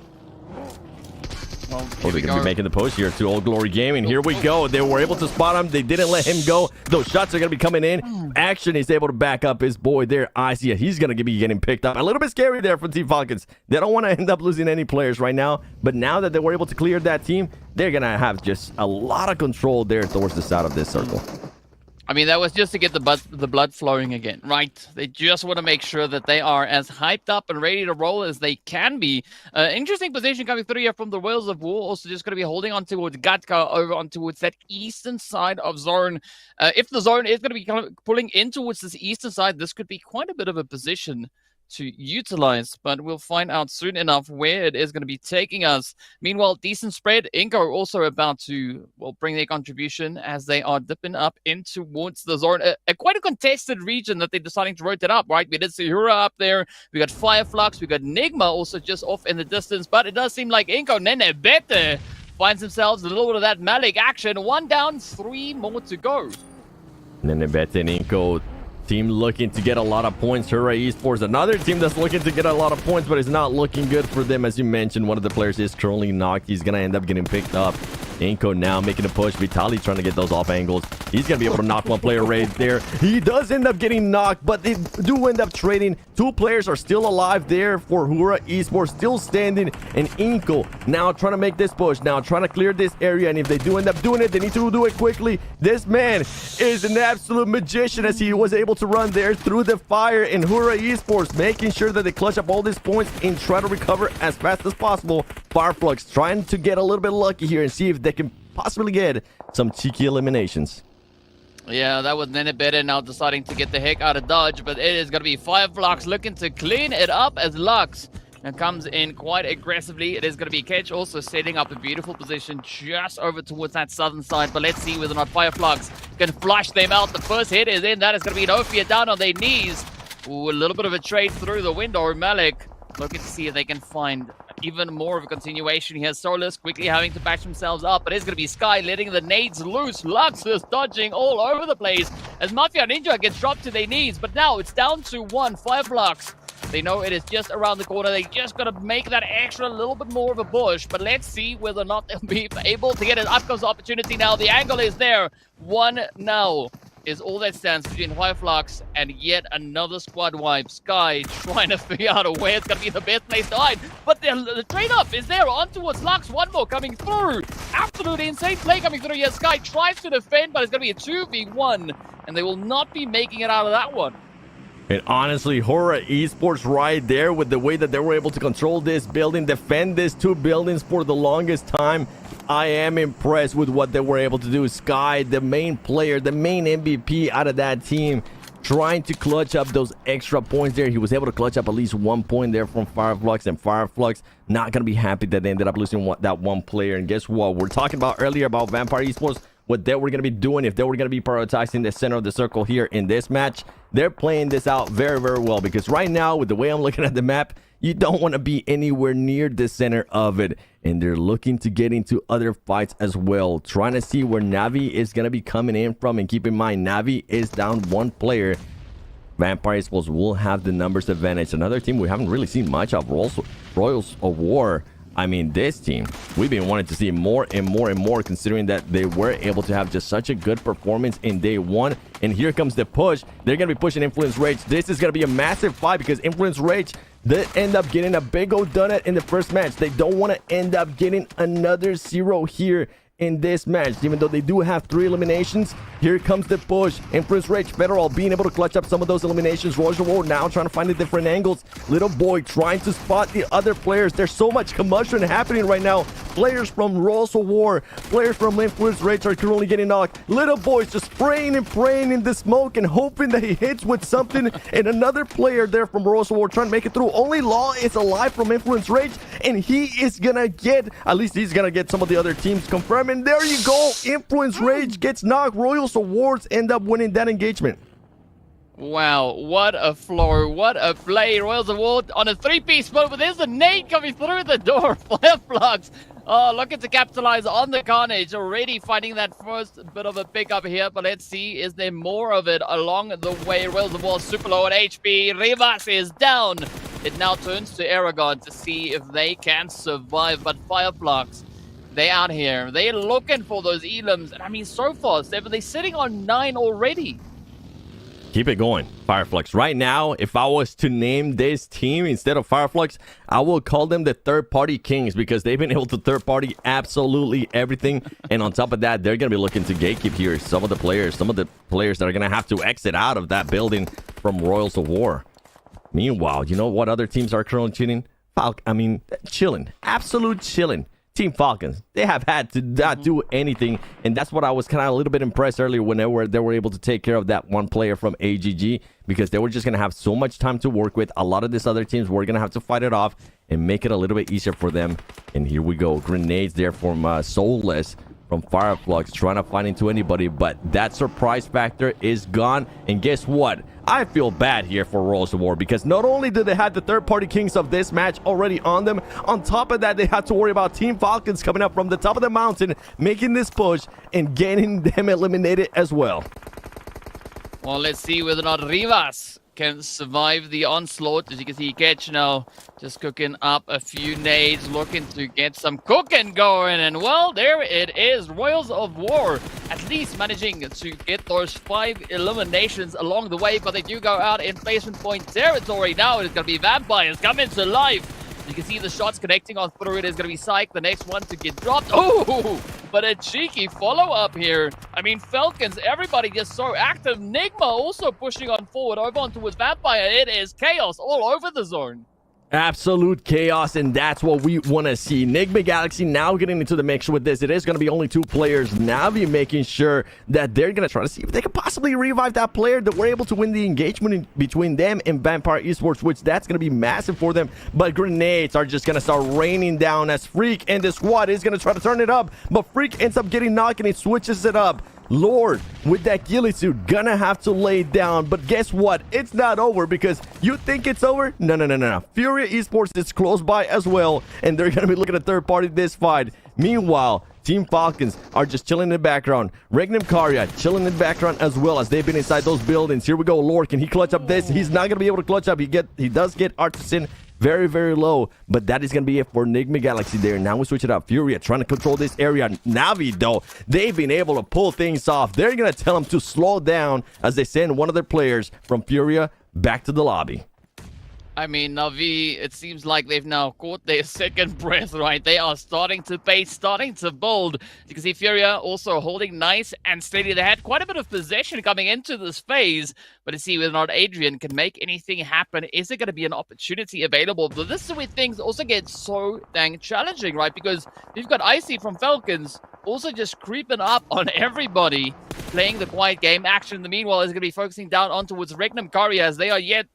[SPEAKER 13] Well,
[SPEAKER 12] they're going to be making the push here to Old Glory Gaming. Here we go. They were able to spot him. They didn't let him go. Those shots are going to be coming in. Action is able to back up his boy there. I see it. He's going to be getting picked up. A little bit scary there for Team Falcons. They don't want to end up losing any players right now. But now that they were able to clear that team, they're going to have just a lot of control there towards the side of this circle.
[SPEAKER 13] I mean, that was just to get the blood flowing again, right? They just want to make sure that they are as hyped up and ready to roll as they can be. Interesting position coming through here from the Wheels of War. Also just going to be holding on towards Gatka over on towards that eastern side of zone. If the zone is going to be kind of pulling in towards this eastern side, this could be quite a bit of a position to utilize, but we'll find out soon enough where it is going to be taking us. Meanwhile, decent spread. Inco also about to, well, bring their contribution as they are dipping up in towards the zone. Quite a contested region that they're deciding to rotate up, right? We did see Hura up there. We got Fireflux. We got Nigma also just off in the distance, but it does seem like Inco Nene Bete finds themselves a little bit of that Malik action. 1 down, 3 more to go.
[SPEAKER 12] Nene Bete and Inco team looking to get a lot of points. Hooray Esports, another team that's looking to get a lot of points, but it's not looking good for them. As you mentioned, one of the players is currently knocked. He's going to end up getting picked up. Inco now making a push. Vitali trying to get those off angles. He's going to be able to knock one player right there. He does end up getting knocked, but they do end up trading. 2 players are still alive there for Hura Esports, still standing. And Inco now trying to make this push. Now trying to clear this area. And if they do end up doing it, they need to do it quickly. This man is an absolute magician as he was able to run there through the fire. And Hura Esports making sure that they clutch up all these points and try to recover as fast as possible. Fireflux trying to get a little bit lucky here and see if they can possibly get some cheeky eliminations.
[SPEAKER 13] Yeah, that was Nene Bete now deciding to get the heck out of dodge, but it is going to be Fireflux looking to clean it up as Lux and comes in quite aggressively. It is going to be Ketch also setting up a beautiful position just over towards that southern side, but let's see whether or not Fireflux can flush them out. The first hit is in. That is going to be Nofia down on their knees. Ooh, a little bit of a trade through the window. Malik looking to see if they can find even more of a continuation here. Solus quickly having to patch themselves up, but it's going to be Sky letting the nades loose. Lux is dodging all over the place as Mafia Ninja gets dropped to their knees, but now it's down to 1. Fireflux, they know it is just around the corner. They just got to make that extra little bit more of a push, but let's see whether or not they'll be able to get it. Up comes the opportunity now. The angle is there. 1 now is all that stands between Fireflux and yet another squad wipe. Sky trying to figure out where it's going to be the best place to hide. But the trade-up is there on towards Lux. 1 more coming through. Absolutely insane play coming through here. Sky tries to defend, but it's going to be a 2v1. And they will not be making it out of that one.
[SPEAKER 12] And honestly, Hura Esports right there with the way that they were able to control this building, defend these 2 buildings for the longest time. I am impressed with what they were able to do. Sky, the main player, the main MVP out of that team, trying to clutch up those extra points there. He was able to clutch up at least 1 point there from Fireflux, and Fireflux not going to be happy that they ended up losing that 1 player. And guess what? We're talking about earlier about Vampire Esports, what they were going to be doing if they were going to be prioritizing the center of the circle here in this match. They're playing this out very, very well, because right now, with the way I'm looking at the map, you don't want to be anywhere near the center of it. And they're looking to get into other fights as well, trying to see where Navi is going to be coming in from. And keep in mind, Navi is down 1 player. Vampire Esports will have the numbers advantage. Another team we haven't really seen much of, Royals of War. I mean, this team, we've been wanting to see more and more and more, considering that they were able to have just such a good performance in day 1. And here comes the push. They're going to be pushing Influence Rage. This is going to be a massive fight, because Influence Rage, they end up getting a big old donut in the first match. They don't want to end up getting another 0 here in this match, even though they do have 3 eliminations. Here comes the push. Influence Rage Federal being able to clutch up some of those eliminations. Roger War now trying to find the different angles. Little Boy trying to spot the other players. There's so much commotion happening right now. Players from Royals of War, players from Influence Rage are currently getting knocked. Little Boy's just spraying and praying in the smoke and hoping that he hits with something. And another player there from Royals of War trying to make it through. Only Law is alive from Influence Rage, and he is gonna get, at least he's gonna get some of the other teams confirmed. And there you go. Influence Rage gets knocked. Royals Awards end up winning that engagement.
[SPEAKER 13] Wow, what a floor, what a play. Royals Award on a 3-piece split, but there's a nade coming through the door. Fireflux, looking to capitalize on the carnage. Already finding that first bit of a pickup here, but let's see, is there more of it along the way? Royals Award super low on HP. Rivas is down. It now turns to Aragon to see if they can survive, but Fireflux, they out here. They're looking for those elims. And I mean, so far, they're sitting on 9 already.
[SPEAKER 12] Keep it going, Fireflux. Right now, if I was to name this team instead of Fireflux, I will call them the third-party kings because they've been able to third-party absolutely everything. And on top of that, they're going to be looking to gatekeep here some of the players that are going to have to exit out of that building from Royals of War. Meanwhile, you know what other teams are currently chilling. Absolute chilling. Team Falcons, they have had to not do anything, and that's what I was kind of a little bit impressed earlier when they were able to take care of that one player from AGG, because they were just going to have so much time to work with. A lot of these other teams were going to have to fight it off and make it a little bit easier for them. And here we go, grenades there from Soulless from Fireflux, trying to find into anybody, but that surprise factor is gone. And guess what? I feel bad here for Royals of War, because not only did they have the third-party kings of this match already on them, on top of that, they had to worry about Team Falcons coming up from the top of the mountain, making this push and getting them eliminated as well.
[SPEAKER 13] Well, let's see whether or not Rivas can survive the onslaught. As you can see, Ketch now just cooking up a few nades, looking to get some cooking going. And well, there it is. Royals of War at least managing to get those 5 eliminations along the way, but they do go out in placement point territory. Now it's going to be Vampires coming to life. You can see the shots connecting on through it. Is going to be Psych, the next one to get dropped. Oh, but a cheeky follow-up here. I mean, Falcons, everybody just so active. Nigma also pushing on forward over on towards Vampire. It is chaos all over the zone.
[SPEAKER 12] Absolute chaos, and that's what we want to see. Nigma Galaxy now getting into the mix with this. It is going to be only 2 players. Navi making sure that they're going to try to see if they can possibly revive that player, that we're able to win the engagement between them and Vampire Esports, which that's going to be massive for them. But grenades are just going to start raining down as Freak and the squad is going to try to turn it up. But Freak ends up getting knocked and he switches it up. Lord, with that ghillie suit, gonna have to lay down. But guess what? It's not over, because you think it's over? No. Furia Esports is close by as well, and they're gonna be looking at third party this fight. Meanwhile, Team Falcons are just chilling in the background. Regnum Karya chilling in the background as well, as they've been inside those buildings. Here we go. Lord, can he clutch up this? He's not gonna be able to clutch up. He does get Artisan very, very low, but that is going to be it for Nigma Galaxy there. Now we switch it up. Furia trying to control this area. Navi, though, they've been able to pull things off. They're going to tell them to slow down as they send one of their players from Furia back to the lobby.
[SPEAKER 13] I mean, Navi, it seems like they've now caught their second breath, right? They are starting to pace, starting to build. You can see Furia also holding nice and steady. They had quite a bit of possession coming into this phase, but to see whether or not Adrian can make anything happen, is there going to be an opportunity available? But this is where things also get so dang challenging, right? Because you've got Icy from Falcons also just creeping up on everybody, playing the quiet game. Action, in the meanwhile, is going to be focusing down on towards Regnum Karya, as they are yet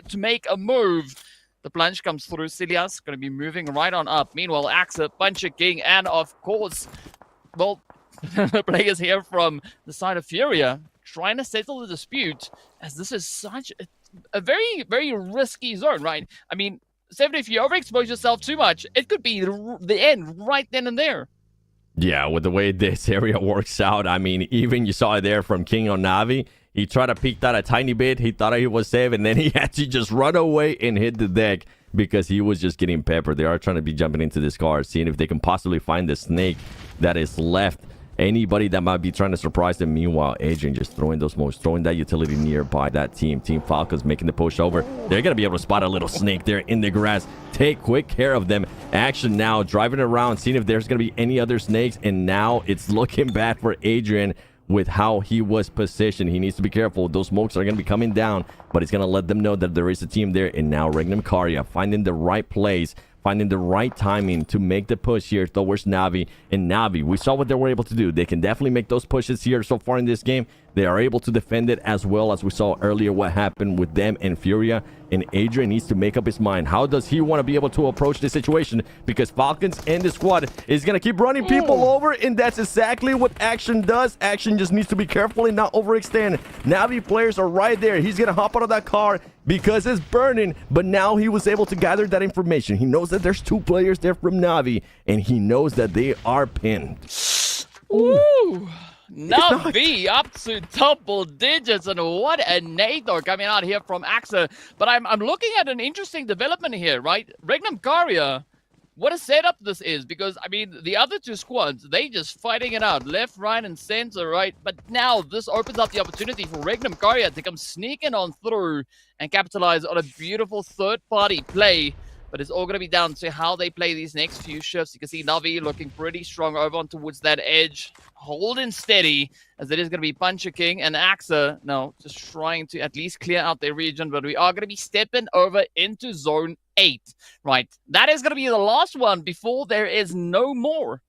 [SPEAKER 13] to make a move. The plunge comes through. Cilias going to be moving right on up. Meanwhile, Axa, Puncher King, and of course, well, the players here from the side of Furia trying to settle the dispute, as this is such a very, very risky zone, right? I mean, Seven, if you overexpose yourself too much, it could be the end right then and there.
[SPEAKER 12] Yeah, with the way this area works out, I mean, even you saw it there from King on Navi. He tried to peek that a tiny bit. He thought he was safe, and then he had to just run away and hit the deck because he was just getting peppered. They are trying to be jumping into this car, seeing if they can possibly find the snake that is left. Anybody that might be trying to surprise them. Meanwhile, Adrian just throwing those smokes, throwing that utility nearby that team. Team Falcons making the push over. They're going to be able to spot a little snake there in the grass. Take quick care of them. Action now, driving around, seeing if there's going to be any other snakes. And now it's looking bad for Adrian with how he was positioned. He needs to be careful. Those smokes are going to be coming down, but he's going to let them know that there is a team there. And now Regnum Karya finding the right place, finding the right timing to make the push here towards Navi. And Navi, we saw what they were able to do. They can definitely make those pushes here so far in this game. They are able to defend it, as well as we saw earlier what happened with them and Furia. And Adrian needs to make up his mind. How does he want to be able to approach this situation? Because Falcons and the squad is going to keep running people over, and that's exactly what Action does. Action just needs to be careful and not overextend. Navi players are right there. He's going to hop out of that car because it's burning, but now he was able to gather that information. He knows that there's 2 players there from Navi, and he knows that they are pinned.
[SPEAKER 13] Ooh. Navi up to double digits, and what a Nathor coming out here from Axa. But I'm looking at an interesting development here, right? Regnum Karya what a setup this is, because, I mean, the other two squads, they just fighting it out, left, right, and center, right? But now this opens up the opportunity for Regnum Karya to come sneaking on through and capitalize on a beautiful third-party play. But it's all going to be down to how they play these next few shifts. You can see Navi looking pretty strong over on towards that edge, holding steady, as it is going to be Puncher King and Axa. No, just trying to at least clear out their region, but we are going to be stepping over into Zone 8. Right, that is going to be the last one before there is no more.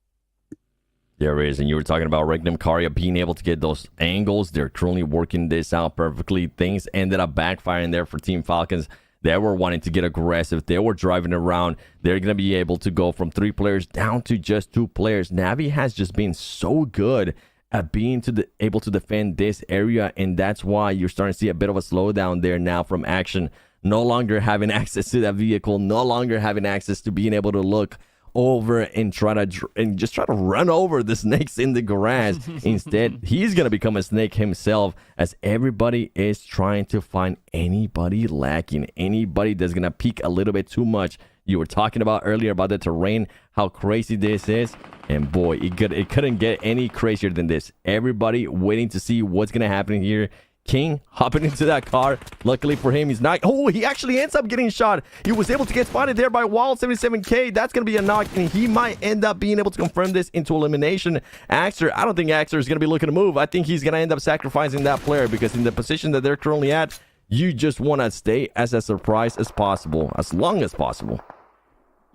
[SPEAKER 12] There is, and you were talking about Regnum Karya being able to get those angles. They're currently working this out perfectly. Things ended up backfiring there for Team Falcons. They were wanting to get aggressive. They were driving around. They're going to be able to go from 3 players down to just 2 players. Navi has just been so good at being able to defend this area, and that's why you're starting to see a bit of a slowdown there now from Action. No longer having access to that vehicle, no longer having access to being able to look over and just try to run over the snakes in the grass. Instead, he's going to become a snake himself, as everybody is trying to find anybody lacking, anybody that's going to peek a little bit too much. You were talking about earlier about the terrain, how crazy this is, and boy, it couldn't get any crazier than this. Everybody waiting to see what's going to happen here. King hopping into that car. Luckily for him, he's not. Oh, he actually ends up getting shot. He was able to get spotted there by Wild77K. That's going to be a knock, and he might end up being able to confirm this into elimination. Axer, I don't think Axer is going to be looking to move. I think he's going to end up sacrificing that player, because in the position that they're currently at, you just want to stay as a surprise as possible, as long as possible.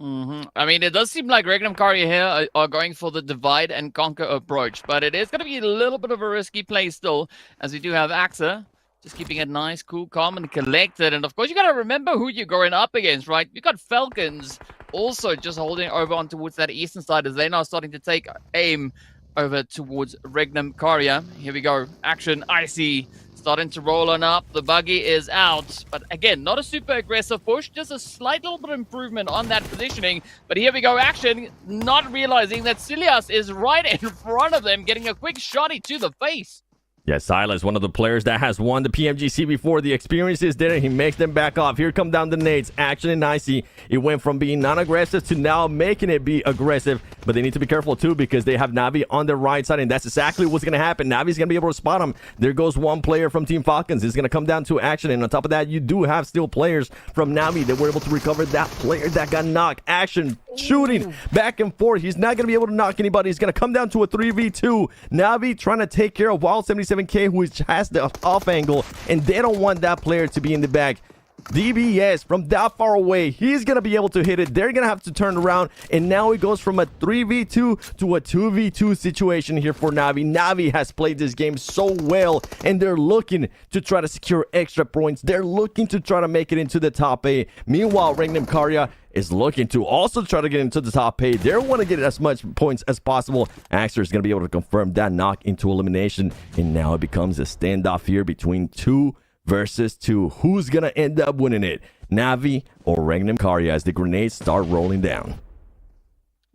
[SPEAKER 13] I mean, it does seem like Regnum Karya here are going for the divide and conquer approach, but it is going to be a little bit of a risky play still, as we do have Axa just keeping it nice, cool, calm, and collected. And of course, you got to remember who you're going up against, right? You got Falcons also just holding over on towards that eastern side, as they're now starting to take aim over towards Regnum Karya. Here we go. Action, Icy. Starting to roll on up. The buggy is out. But again, not a super aggressive push. Just a slight little bit of improvement on that positioning. But here we go. Action, not realizing that Silias is right in front of them, getting a quick shotty to the face.
[SPEAKER 12] Yeah, Silas, one of the players that has won the PMGC before. The experience is there. He makes them back off. Here come down the nades. Action and Icy. It went from being non-aggressive to now making it be aggressive. But they need to be careful, too, because they have Navi on the right side, and that's exactly what's going to happen. Navi's going to be able to spot him. There goes one player from Team Falcons. It's going to come down to Action, and on top of that, you do have still players from Navi that were able to recover that player that got knocked. Action shooting back and forth. He's not going to be able to knock anybody. He's going to come down to a 3v2. Navi trying to take care of Wild77K, who has the off angle, and they don't want that player to be in the back. DBS from that far away, he's going to be able to hit it. They're going to have to turn around, and now it goes from a 3v2 to a 2v2 situation here for Navi. Navi has played this game so well, and they're looking to try to secure extra points. They're looking to try to make it into the top 8. Meanwhile, Regnum Karya is looking to also try to get into the top 8. They want to get as much points as possible. Axer is going to be able to confirm that knock into elimination, and now it becomes a standoff here between 2 versus 2. Who's going to end up winning it? Navi or Regnum Karya, as the grenades start rolling down?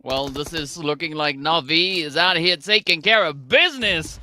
[SPEAKER 13] Well, this is looking like Navi is out here taking care of business.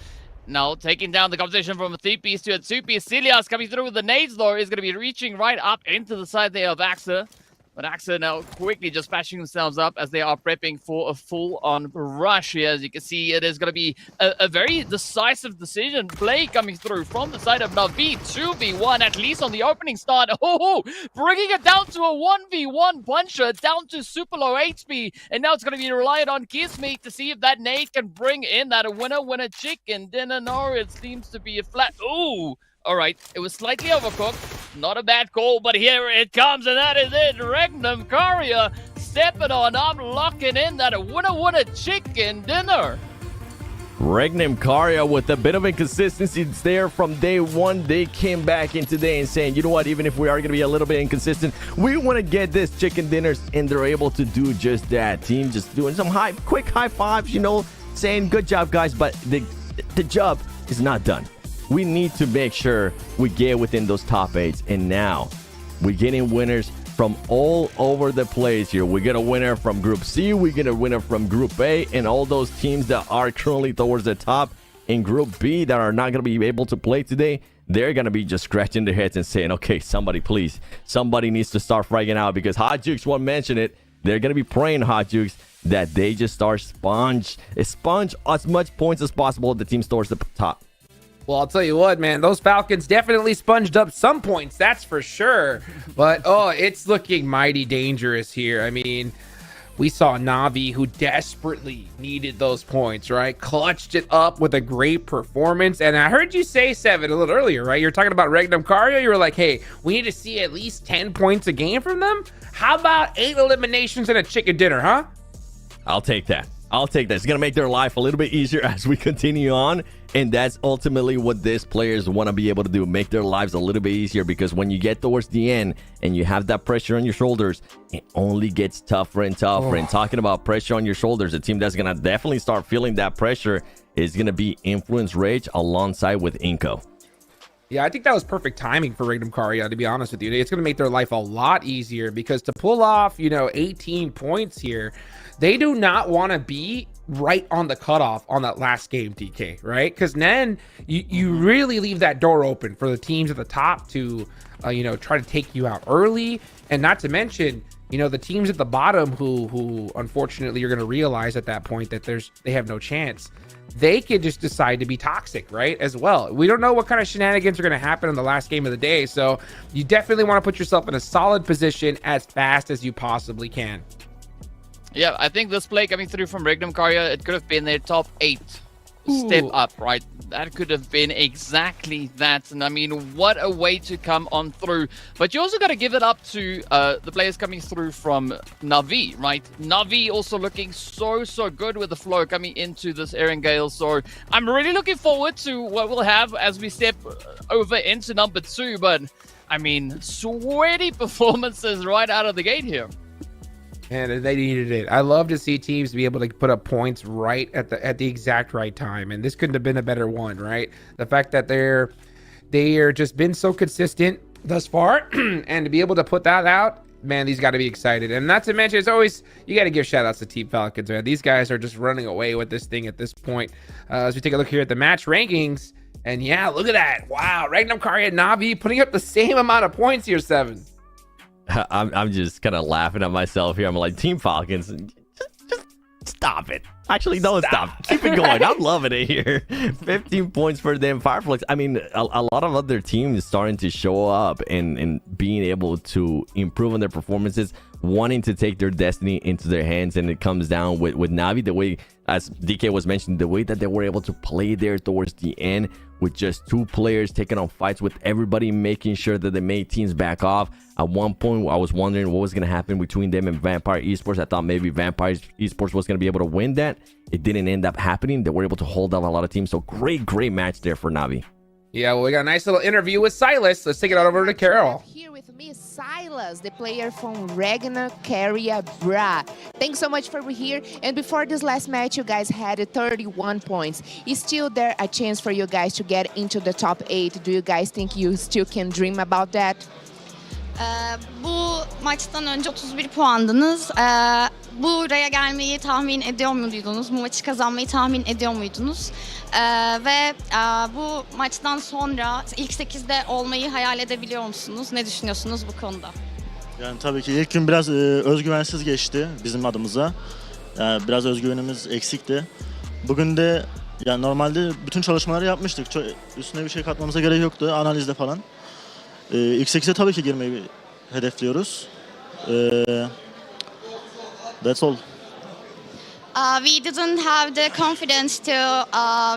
[SPEAKER 13] Now, taking down the competition from a 3-piece to a 2-piece. Silias coming through with the nades, though, is going to be reaching right up into the side there of Axa. But Axa now quickly just patching themselves up as they are prepping for a full-on rush here. As you can see, it is going to be a very decisive decision play coming through from the side of Navi. 2v1, at least on the opening start. Oh, bringing it down to a 1v1 puncher, down to super low HP. And now it's going to be reliant on Kismeet to see if that nade can bring in that winner chicken dinner. No, it seems to be a flat. Ooh. All right, it was slightly overcooked. Not a bad call, but here it comes, and that is it. Regnum Karya stepping on up, locking in that winner chicken dinner.
[SPEAKER 12] Regnum Karya with a bit of inconsistency there from day one. They came back in today and saying, you know what, even if we are going to be a little bit inconsistent, we want to get this chicken dinners, and they're able to do just that. Team just doing some quick high fives, you know, saying good job, guys, but the job is not done. We need to make sure we get within those top 8s, and now we're getting winners from all over the place here. We get a winner from Group C, we get a winner from Group A, and all those teams that are currently towards the top in Group B that are not going to be able to play today, they're going to be just scratching their heads and saying, okay, somebody please, somebody needs to start fragging out, because Hot Jukes won't mention it. they're going to be praying, Hot Jukes, that they just start sponge as much points as possible at the team stores at the top.
[SPEAKER 11] Well, I'll tell you what, man, those Falcons definitely sponged up some points, that's for sure. But, oh, it's looking mighty dangerous here. I mean, we saw Na'Vi, who desperately needed those points, right? Clutched it up with a great performance. And I heard you say, Seven, a little earlier, right? You're talking about Regnum Cario. You were like, hey, we need to see at least 10 points a game from them. How about 8 eliminations and a chicken dinner, huh?
[SPEAKER 12] I'll take that. It's going to make their life a little bit easier as we continue on. And that's ultimately what these players want to be able to do. Make their lives a little bit easier, because when you get towards the end and you have that pressure on your shoulders, it only gets tougher and tougher. And talking about pressure on your shoulders, a team that's going to definitely start feeling that pressure is going to be Influence Rage alongside with Inko.
[SPEAKER 11] Yeah, I think that was perfect timing for Regnum Cario, to be honest with you. It's going to make their life a lot easier, because to pull off, 18 points here, they do not want to be right on the cutoff on that last game, DK, right? Because then you really leave that door open for the teams at the top to, try to take you out early. And not to mention, the teams at the bottom who unfortunately you're going to realize at that point that they have no chance. They could just decide to be toxic, right? As well. We don't know what kind of shenanigans are going to happen in the last game of the day. So you definitely want to put yourself in a solid position as fast as you possibly can.
[SPEAKER 13] Yeah, I think this play coming through from Regnum Cario, it could have been their top 8 step up, right? That could have been exactly that. And I mean, what a way to come on through. But you also got to give it up to the players coming through from Na'Vi, right? Na'Vi also looking so good with the flow coming into this Erangel. So I'm really looking forward to what we'll have as we step over into number 2. But I mean, sweaty performances right out of the gate here.
[SPEAKER 11] And they needed it. I love to see teams be able to put up points right at the exact right time. And this couldn't have been a better one, right? The fact that they're just been so consistent thus far, and to be able to put that out, man, these got to be excited. And not to mention, it's always, you got to give shout outs to Team Falcons, man. These guys are just running away with this thing at this point. As we take a look here at the match rankings, and yeah, look at that. Wow, Regnum Cario and Na'Vi putting up the same amount of points here, Seven.
[SPEAKER 12] I'm just kind of laughing at myself here. I'm like, Team Falcons, just stop it. Actually, don't stop. Keep it going. I'm loving it here. 15 points for them. Fireflux. I mean, a lot of other teams starting to show up and being able to improve on their performances, wanting to take their destiny into their hands. And it comes down with Na'Vi, the way, as DK was mentioning, the way that they were able to play there towards the end with just 2 players taking on fights with everybody, making sure that they made teams back off. At one point, I was wondering what was going to happen between them and Vampire Esports. I thought maybe Vampire Esports was going to be able to win that. It didn't end up happening. They were able to hold up a lot of teams. So great match there for Na'Vi.
[SPEAKER 11] Yeah, well, we got a nice little interview with Silas. Let's take it over to Carol.
[SPEAKER 10] Here with me is Silas, the player from Regnum Cario Bra. Thanks so much for being here. And before this last match, you guys had 31 points. Is still there a chance for you guys to get into the top 8? Do you guys think you still can dream about that?
[SPEAKER 21] Bu maçtan önce 31 puandınız. Buraya gelmeyi tahmin ediyor muydunuz? Bu maçı kazanmayı tahmin ediyor muydunuz? Ve bu maçtan sonra ilk 8'de olmayı hayal edebiliyor musunuz? Ne düşünüyorsunuz bu konuda?
[SPEAKER 22] Yani tabii ki ilk gün biraz özgüvensiz geçti bizim adımıza. Yani biraz özgüvenimiz eksikti. Bugün de yani normalde bütün çalışmaları yapmıştık. Üstüne bir şey katmamıza gerek yoktu analizde falan. İlk 8'e tabii ki girmeyi hedefliyoruz. That's all.
[SPEAKER 21] We didn't have the confidence to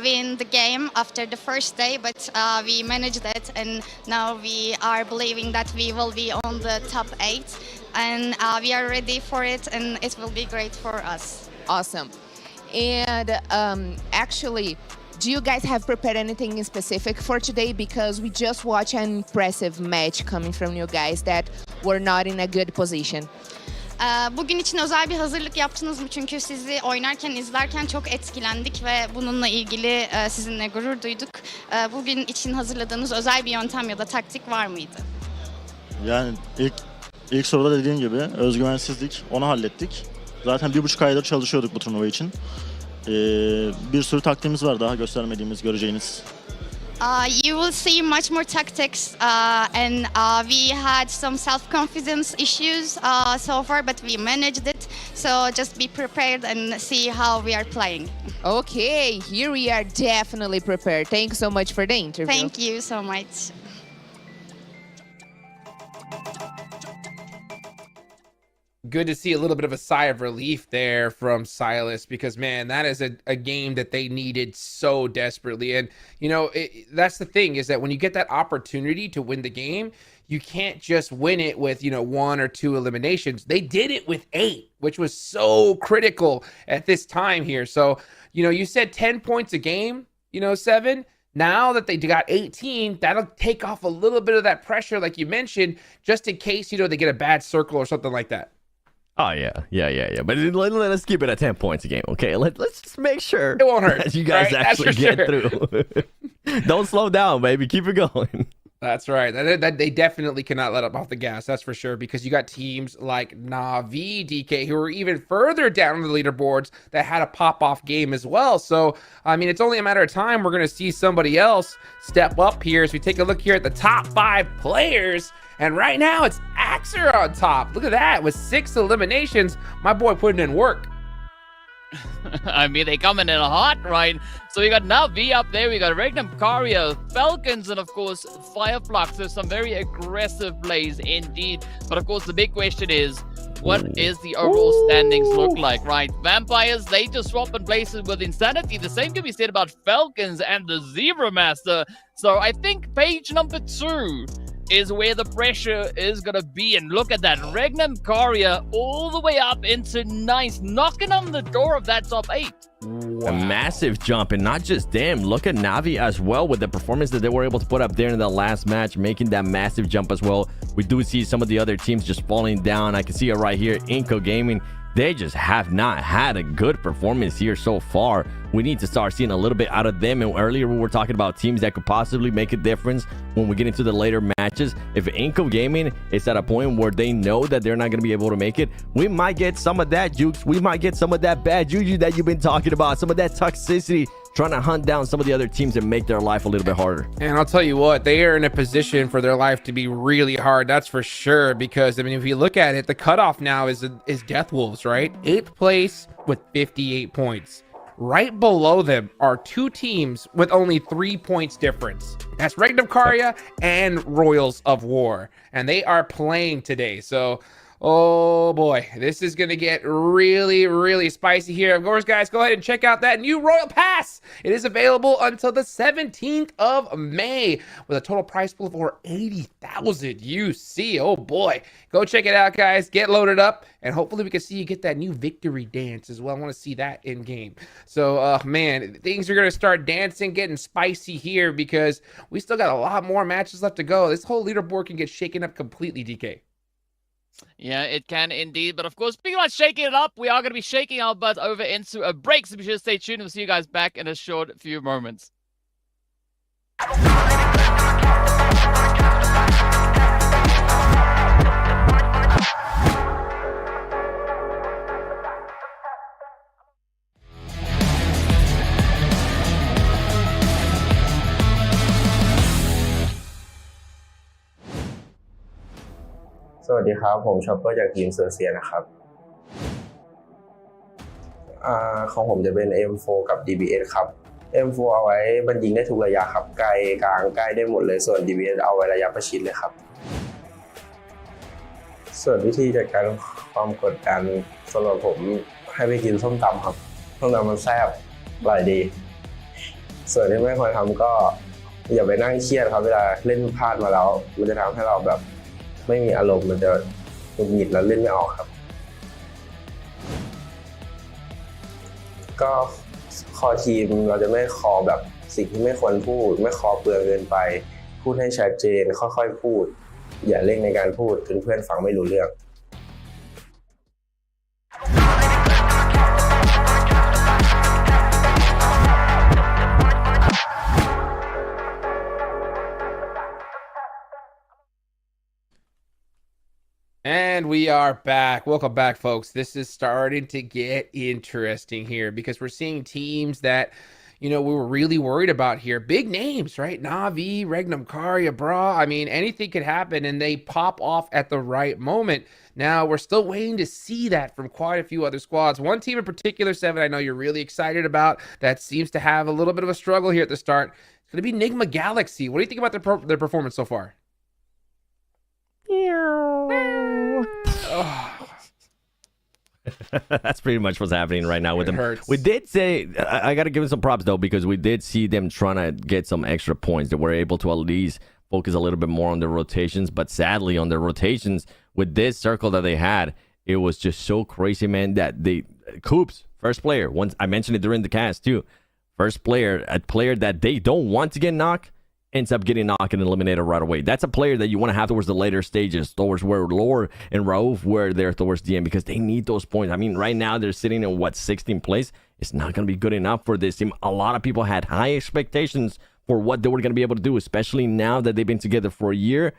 [SPEAKER 21] win the game after the first day, but we managed it, and now we are believing that we will be on the top 8, and we are ready for it, and it will be great for us.
[SPEAKER 10] Awesome. And actually, do you guys have prepared anything specific for today? Because we just watched an impressive match coming from you guys that were not in a good position.
[SPEAKER 21] Bugün için özel bir hazırlık yaptınız mı? Çünkü sizi oynarken, izlerken çok etkilendik ve bununla ilgili sizinle gurur duyduk. Bugün için hazırladığınız özel bir yöntem ya da taktik var mıydı?
[SPEAKER 22] Yani ilk soruda dediğim gibi özgüvensizlik, onu hallettik. Zaten 1,5 aydır çalışıyorduk bu turnuva için. Bir sürü taktiğimiz var daha göstermediğimiz, göreceğiniz.
[SPEAKER 21] You will see much more tactics, and we had some self-confidence issues so far, but we managed it. So just be prepared and see how we are playing.
[SPEAKER 10] Okay, here we are definitely prepared. Thanks so much for the interview.
[SPEAKER 21] Thank you so much.
[SPEAKER 11] Good to see a little bit of a sigh of relief there from Silas, because man, that is a game that they needed so desperately. And you know, that's the thing, is that when you get that opportunity to win the game, you can't just win it with, you know, 1 or 2 eliminations. They did it with 8, which was so critical at this time here. So, you know, you said 10 points a game, you know, 7. Now that they got 18, that'll take off a little bit of that pressure, like you mentioned, just in case, you know, they get a bad circle or something like that.
[SPEAKER 12] Oh, yeah. But let's keep it at 10 points a game, okay? Let's just make sure
[SPEAKER 11] it won't hurt.
[SPEAKER 12] That you guys actually get through. Don't slow down, baby. Keep it going.
[SPEAKER 11] That's right. They definitely cannot let up off the gas, that's for sure, because you got teams like Na'Vi, DK, who are even further down the leaderboards that had a pop-off game as well. So, I mean, it's only a matter of time. We're going to see somebody else step up here as we take a look here at the top 5 players. And right now, it's Axer on top. Look at that. With 6 eliminations, my boy putting in work.
[SPEAKER 13] I mean, they coming in hot, right? So we got Na'Vi up there, we got Regnum Karia, Falcons, and of course, Fireflux. There's some very aggressive plays indeed. But of course, the big question is, what is the overall standings look like, right? Vampires, they just swap in places with Insanity. The same can be said about Falcons and the Zebra Master. So I think page number 2 is where the pressure is going to be. And look at that. Regnum Karia all the way up into 9th, knocking on the door of that top 8.
[SPEAKER 12] Wow. A massive jump, and not just them. Look at Na'Vi as well with the performance that they were able to put up there in the last match, making that massive jump as well. We do see some of the other teams just falling down. I can see it right here. Inco Gaming, they just have not had a good performance here so far. We need to start seeing a little bit out of them. And earlier we were talking about teams that could possibly make a difference when we get into the later matches. If Inco Gaming is at a point where they know that they're not going to be able to make it, we might get some of that jukes. We might get some of that bad juju that you've been talking about, some of that toxicity, trying to hunt down some of the other teams and make their life a little bit harder.
[SPEAKER 11] And I'll tell you what, they are in a position for their life to be really hard, that's for sure, because I mean, if you look at it, the cutoff now is Death Wolves, right? 8th place with 58 points. Right below them are 2 teams with only 3 points difference. That's Regnum Karia and Royals of War, and they are playing today. So oh boy, this is going to get really, really spicy here. Of course, guys, go ahead and check out that new Royal Pass. It is available until the 17th of May with a total price pool of over 80,000 UC. Oh boy, go check it out, guys. Get loaded up, and hopefully we can see you get that new victory dance as well. I want to see that in game. So, man, things are going to start dancing, getting spicy here, because we still got a lot more matches left to go. This whole leaderboard can get shaken up completely, DK.
[SPEAKER 13] Yeah, it can indeed. But of course, speaking about shaking it up, we are going to be shaking our butts over into a break. So be sure to stay tuned. We'll see you guys back in a short few moments.
[SPEAKER 2] สวัสดีครับผมชอปเปอร์จากทีมเซอร์เซียนะครับของผมจะเป็น M4 กับ DBS ครับ M4 เอาไว้บรรยิงได้ทุกระยะครับไกลกลางใกล้ได้หมดเลยส่วน DBS เอาไว้ระยะประชิดเลยครับส่วนวิธีจัดการความกดดันสำหรับผมให้ไปกินส้มตำครับส้มตำมันแซ่บอร่อยดีส่วนที่ไม่ควรทำก็อย่าไปนั่งเครียดครับเวลาเล่นพลาดมาแล้วมันจะทำให้เราแบบไม่มีอารมณ์มันจะหงุดหงิดแล้วเล่นไม่ออกครับก็คอทีมเราจะไม่คอแบบสิ่งที่ไม่ควรพูดไม่คอเปลืองเกินไปพูดให้ชัดเจนค่อยๆพูดอย่าเร่งในการพูดจนเพื่อนฟังไม่รู้เรื่อง
[SPEAKER 11] And we are back. Welcome back, folks. This is starting to get interesting here because we're seeing teams that, we were really worried about here. Big names, right? Na'Vi, Regnum Karya, Bra. I mean, anything could happen, and they pop off at the right moment. Now, we're still waiting to see that from quite a few other squads. One team in particular, Seven, I know you're really excited about, that seems to have a little bit of a struggle here at the start. It's going to be Nigma Galaxy. What do you think about their performance so far?
[SPEAKER 12] That's pretty much what's happening right now with them.
[SPEAKER 11] Hurts.
[SPEAKER 12] We did say, I got to give them some props though, because we did see them trying to get some extra points. They were able to at least focus a little bit more on their rotations, but sadly on their rotations with this circle that they had, it was just so crazy, man, that Coops, first player, once I mentioned it during the cast too, first player, a player that they don't want to get knocked, ends up getting knocked and eliminated right away. That's a player that you want to have towards the later stages, towards where Lore and Rauf were there towards the end, because they need those points. I mean, right now they're sitting in 16th place. It's not going to be good enough for this team. A lot of people had high expectations for what they were going to be able to do, especially now that they've been together for a year.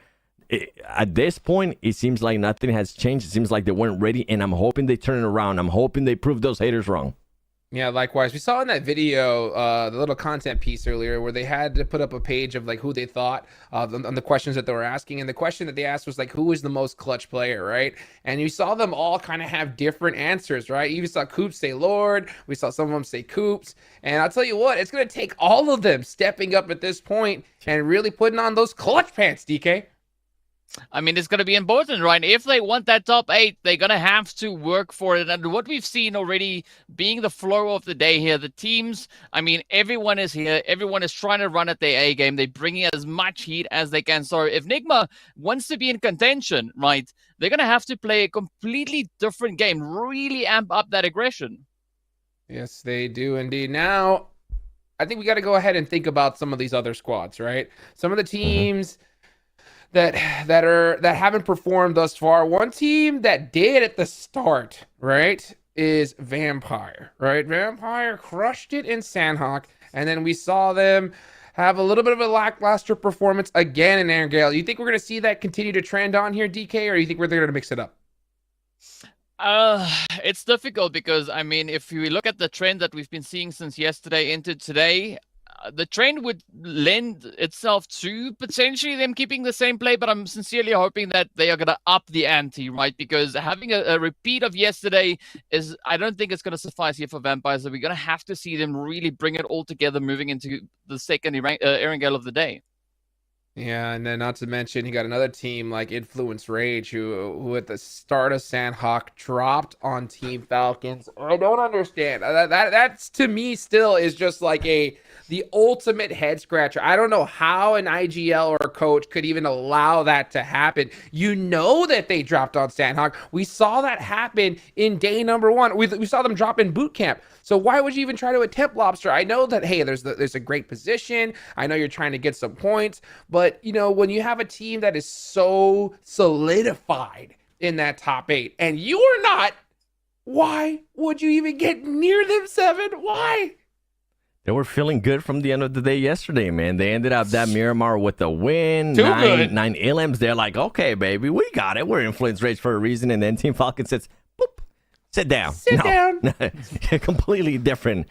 [SPEAKER 12] At this point, it seems like nothing has changed. It seems like they weren't ready, and I'm hoping they turn it around. I'm hoping they prove those haters wrong.
[SPEAKER 11] Yeah, likewise. We saw in that video, the little content piece earlier, where they had to put up a page of like who they thought on the questions that they were asking. And the question that they asked was like, who is the most clutch player, right? And you saw them all kind of have different answers, right? You saw Coops say Lord. We saw some of them say Coops. And I'll tell you what, it's going to take all of them stepping up at this point and really putting on those clutch pants, DK.
[SPEAKER 13] I mean, it's going to be important, right? If they want that top 8, they're going to have to work for it. And what we've seen already being the flow of the day here, the teams, I mean, everyone is here. Everyone is trying to run at their A game. They're bringing as much heat as they can. So if Nigma wants to be in contention, right, they're going to have to play a completely different game, really amp up that aggression.
[SPEAKER 11] Yes, they do indeed. Now, I think we got to go ahead and think about some of these other squads, right? Some of the teams that haven't performed thus far. One team that did at the start, right, is Vampire, right? Vampire crushed it in Sandhawk, and then we saw them have a little bit of a lackluster performance again in Erangel. You think we're going to see that continue to trend on here, DK, or you think we're going to mix it up?
[SPEAKER 13] It's difficult because, I mean, if we look at the trend that we've been seeing since yesterday into today, the trend would lend itself to potentially them keeping the same play, but I'm sincerely hoping that they are going to up the ante, right? Because having a repeat of yesterday I don't think it's going to suffice here for Vampires. So we're going to have to see them really bring it all together moving into the second Erangel of the day.
[SPEAKER 11] Yeah, and then not to mention, you got another team like Influence Rage, who at the start of Sandhawk dropped on Team Falcons. I don't understand. That's to me still is just like the ultimate head scratcher. I don't know how an IGL or a coach could even allow that to happen. You know that they dropped on Sandhawk. We saw that happen in day number 1. We saw them drop in boot camp. So why would you even try to attempt Lobster? I know that, hey, there's a great position. I know you're trying to get some points, but when you have a team that is so solidified in that top 8 and you are not, why would you even get near them, Seven? Why?
[SPEAKER 12] They were feeling good from the end of the day yesterday, man. They ended up that Miramar with a win.
[SPEAKER 11] Too good.
[SPEAKER 12] 9 Ilims. They're like, okay, baby, we got it. We're Influence Rage for a reason. And then Team Falcon says, boop, sit down.
[SPEAKER 11] Sit down.
[SPEAKER 12] Completely different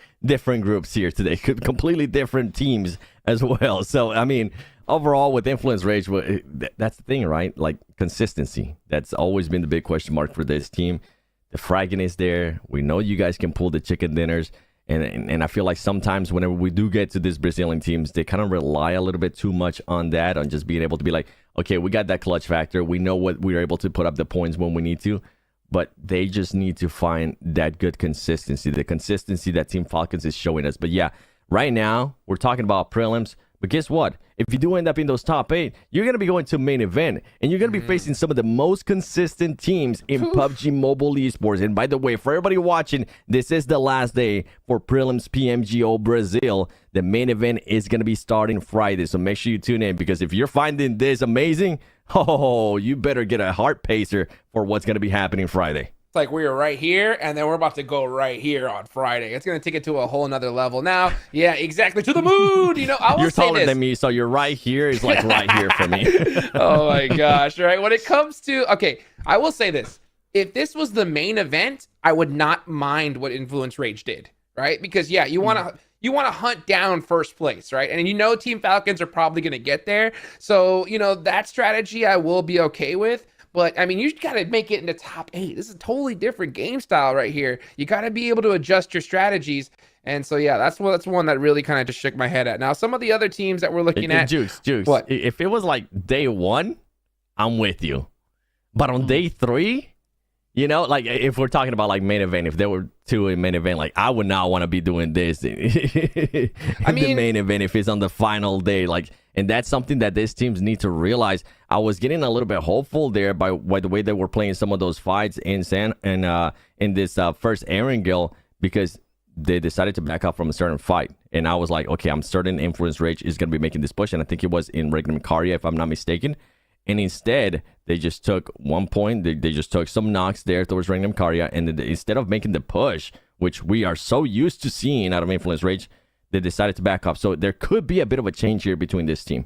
[SPEAKER 12] groups here today. Completely different teams as well. So, I mean, overall with Influence Rage, that's the thing, right? Like consistency. That's always been the big question mark for this team. The fragging is there. We know you guys can pull the chicken dinners. And I feel like sometimes whenever we do get to these Brazilian teams, they kind of rely a little bit too much on that, on just being able to be like, okay, we got that clutch factor. We know what we're able to put up the points when we need to. But they just need to find that good consistency, the consistency that Team Falcons is showing us. But yeah, right now, we're talking about prelims. But guess what? If you do end up in those top 8, you're going to be going to main event. And you're going to be facing some of the most consistent teams in PUBG Mobile esports. And by the way, for everybody watching, this is the last day for Prelims PMGO Brazil. The main event is going to be starting Friday. So make sure you tune in, because if you're finding this amazing, you better get a heart pacer for what's going to be happening Friday.
[SPEAKER 11] Like we were right here, and then we're about to go right here on Friday. It's going to take it to a whole nother level. Now, yeah, exactly, to the moon. I will
[SPEAKER 12] you're
[SPEAKER 11] say
[SPEAKER 12] taller
[SPEAKER 11] this.
[SPEAKER 12] than me, so you're right here is like right here for me.
[SPEAKER 11] Oh my gosh, right? When it comes to, okay, I will say this. If this was the main event, I would not mind what Influence Rage did, right? Because yeah, you want you want to hunt down first place, right? And you know Team Falcons are probably going to get there. So, you know, that strategy I will be okay with. But, I mean, you got to make it into top 8. This is a totally different game style right here. You got to be able to adjust your strategies. And so, yeah, that's one that really kind of just shook my head at. Now, some of the other teams that we're looking at.
[SPEAKER 12] Jukes,
[SPEAKER 11] what?
[SPEAKER 12] If it was like day 1, I'm with you. But on day 3, you know, like if we're talking about like main event, if there were 2 in main event, like I would not want to be doing this the main event if it's on the final day. Like, and that's something that these teams need to realize. I was getting a little bit hopeful there by the way they were playing some of those fights in this first Erangel, because they decided to back up from a certain fight. And I was like, okay, I'm certain Influence Rage is going to be making this push. And I think it was in Regnum Karya, if I'm not mistaken. And instead, they just took 1 point. They just took some knocks there towards Regnum Karya. And instead of making the push, which we are so used to seeing out of Influence Rage, they decided to back up. So there could be a bit of a change here between this team.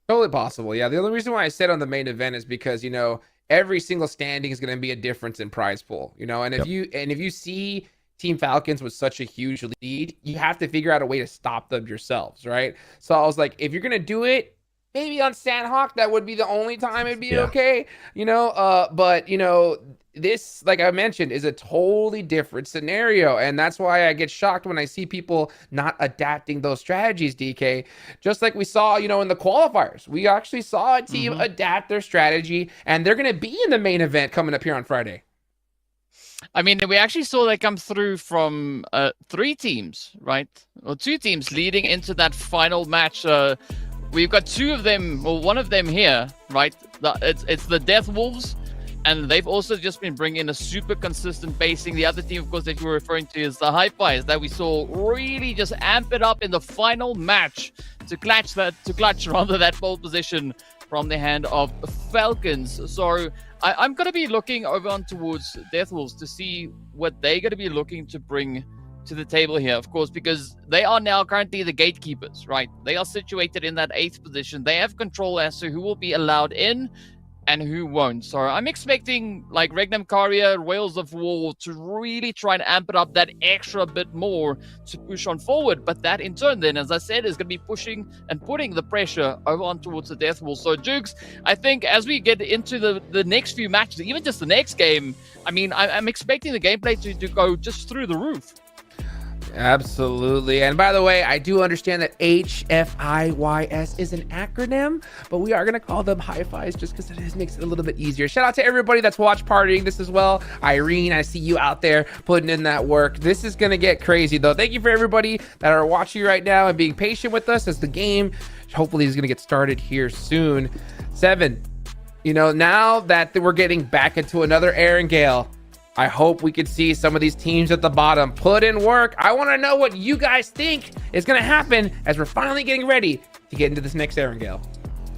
[SPEAKER 11] Totally possible. Yeah, the only reason why I said on the main event is because, you know, every single standing is going to be a difference in prize pool, you know, and if you see Team Falcons with such a huge lead, you have to figure out a way to stop them yourselves, right? So I was like, if you're going to do it, maybe on Sandhawk, that would be the only time it'd be okay, you know, but, you know, this, like I mentioned, is a totally different scenario, and that's why I get shocked when I see people not adapting those strategies, DK. Just like we saw, you know, in the qualifiers, we actually saw a team adapt their strategy, and they're going to be in the main event coming up here on Friday.
[SPEAKER 13] I mean, we actually saw that come through from 3 teams, right? Or 2 teams leading into that final match. We've got 2 of them, or one of them here, right? It's the Death Wolves, and they've also just been bringing a super consistent basing. The other team, of course, that you were referring to is the Hi-Fis that we saw really just amp it up in the final match to clutch that pole position from the hand of Falcons. So I'm going to be looking over on towards Death Wolves to see what they're going to be looking to bring to the table here, of course, because they are now currently the gatekeepers, right? They are situated in that 8th position. They have control as to who will be allowed in and who won't. So I'm expecting like Regnum Karya, Whales of War to really try and amp it up that extra bit more to push on forward. But that in turn then, as I said, is going to be pushing and putting the pressure over on towards the Death Wall. So Jukes, I think as we get into the next few matches, even just the next game, I mean, I'm expecting the gameplay to go just through the roof.
[SPEAKER 11] Absolutely. And by the way, I do understand that HFIYS is an acronym, but we are going to call them Hi-Fis just because it makes it a little bit easier. Shout out to everybody that's watch partying this as well. Irene, I see you out there putting in that work. This is going to get crazy though. Thank you for everybody that are watching right now and being patient with us as the game hopefully is going to get started here soon. 7, you know, now that we're getting back into another Erangel, I hope we could see some of these teams at the bottom put in work. I want to know what you guys think is going to happen as we're finally getting ready to get into this next Erangel.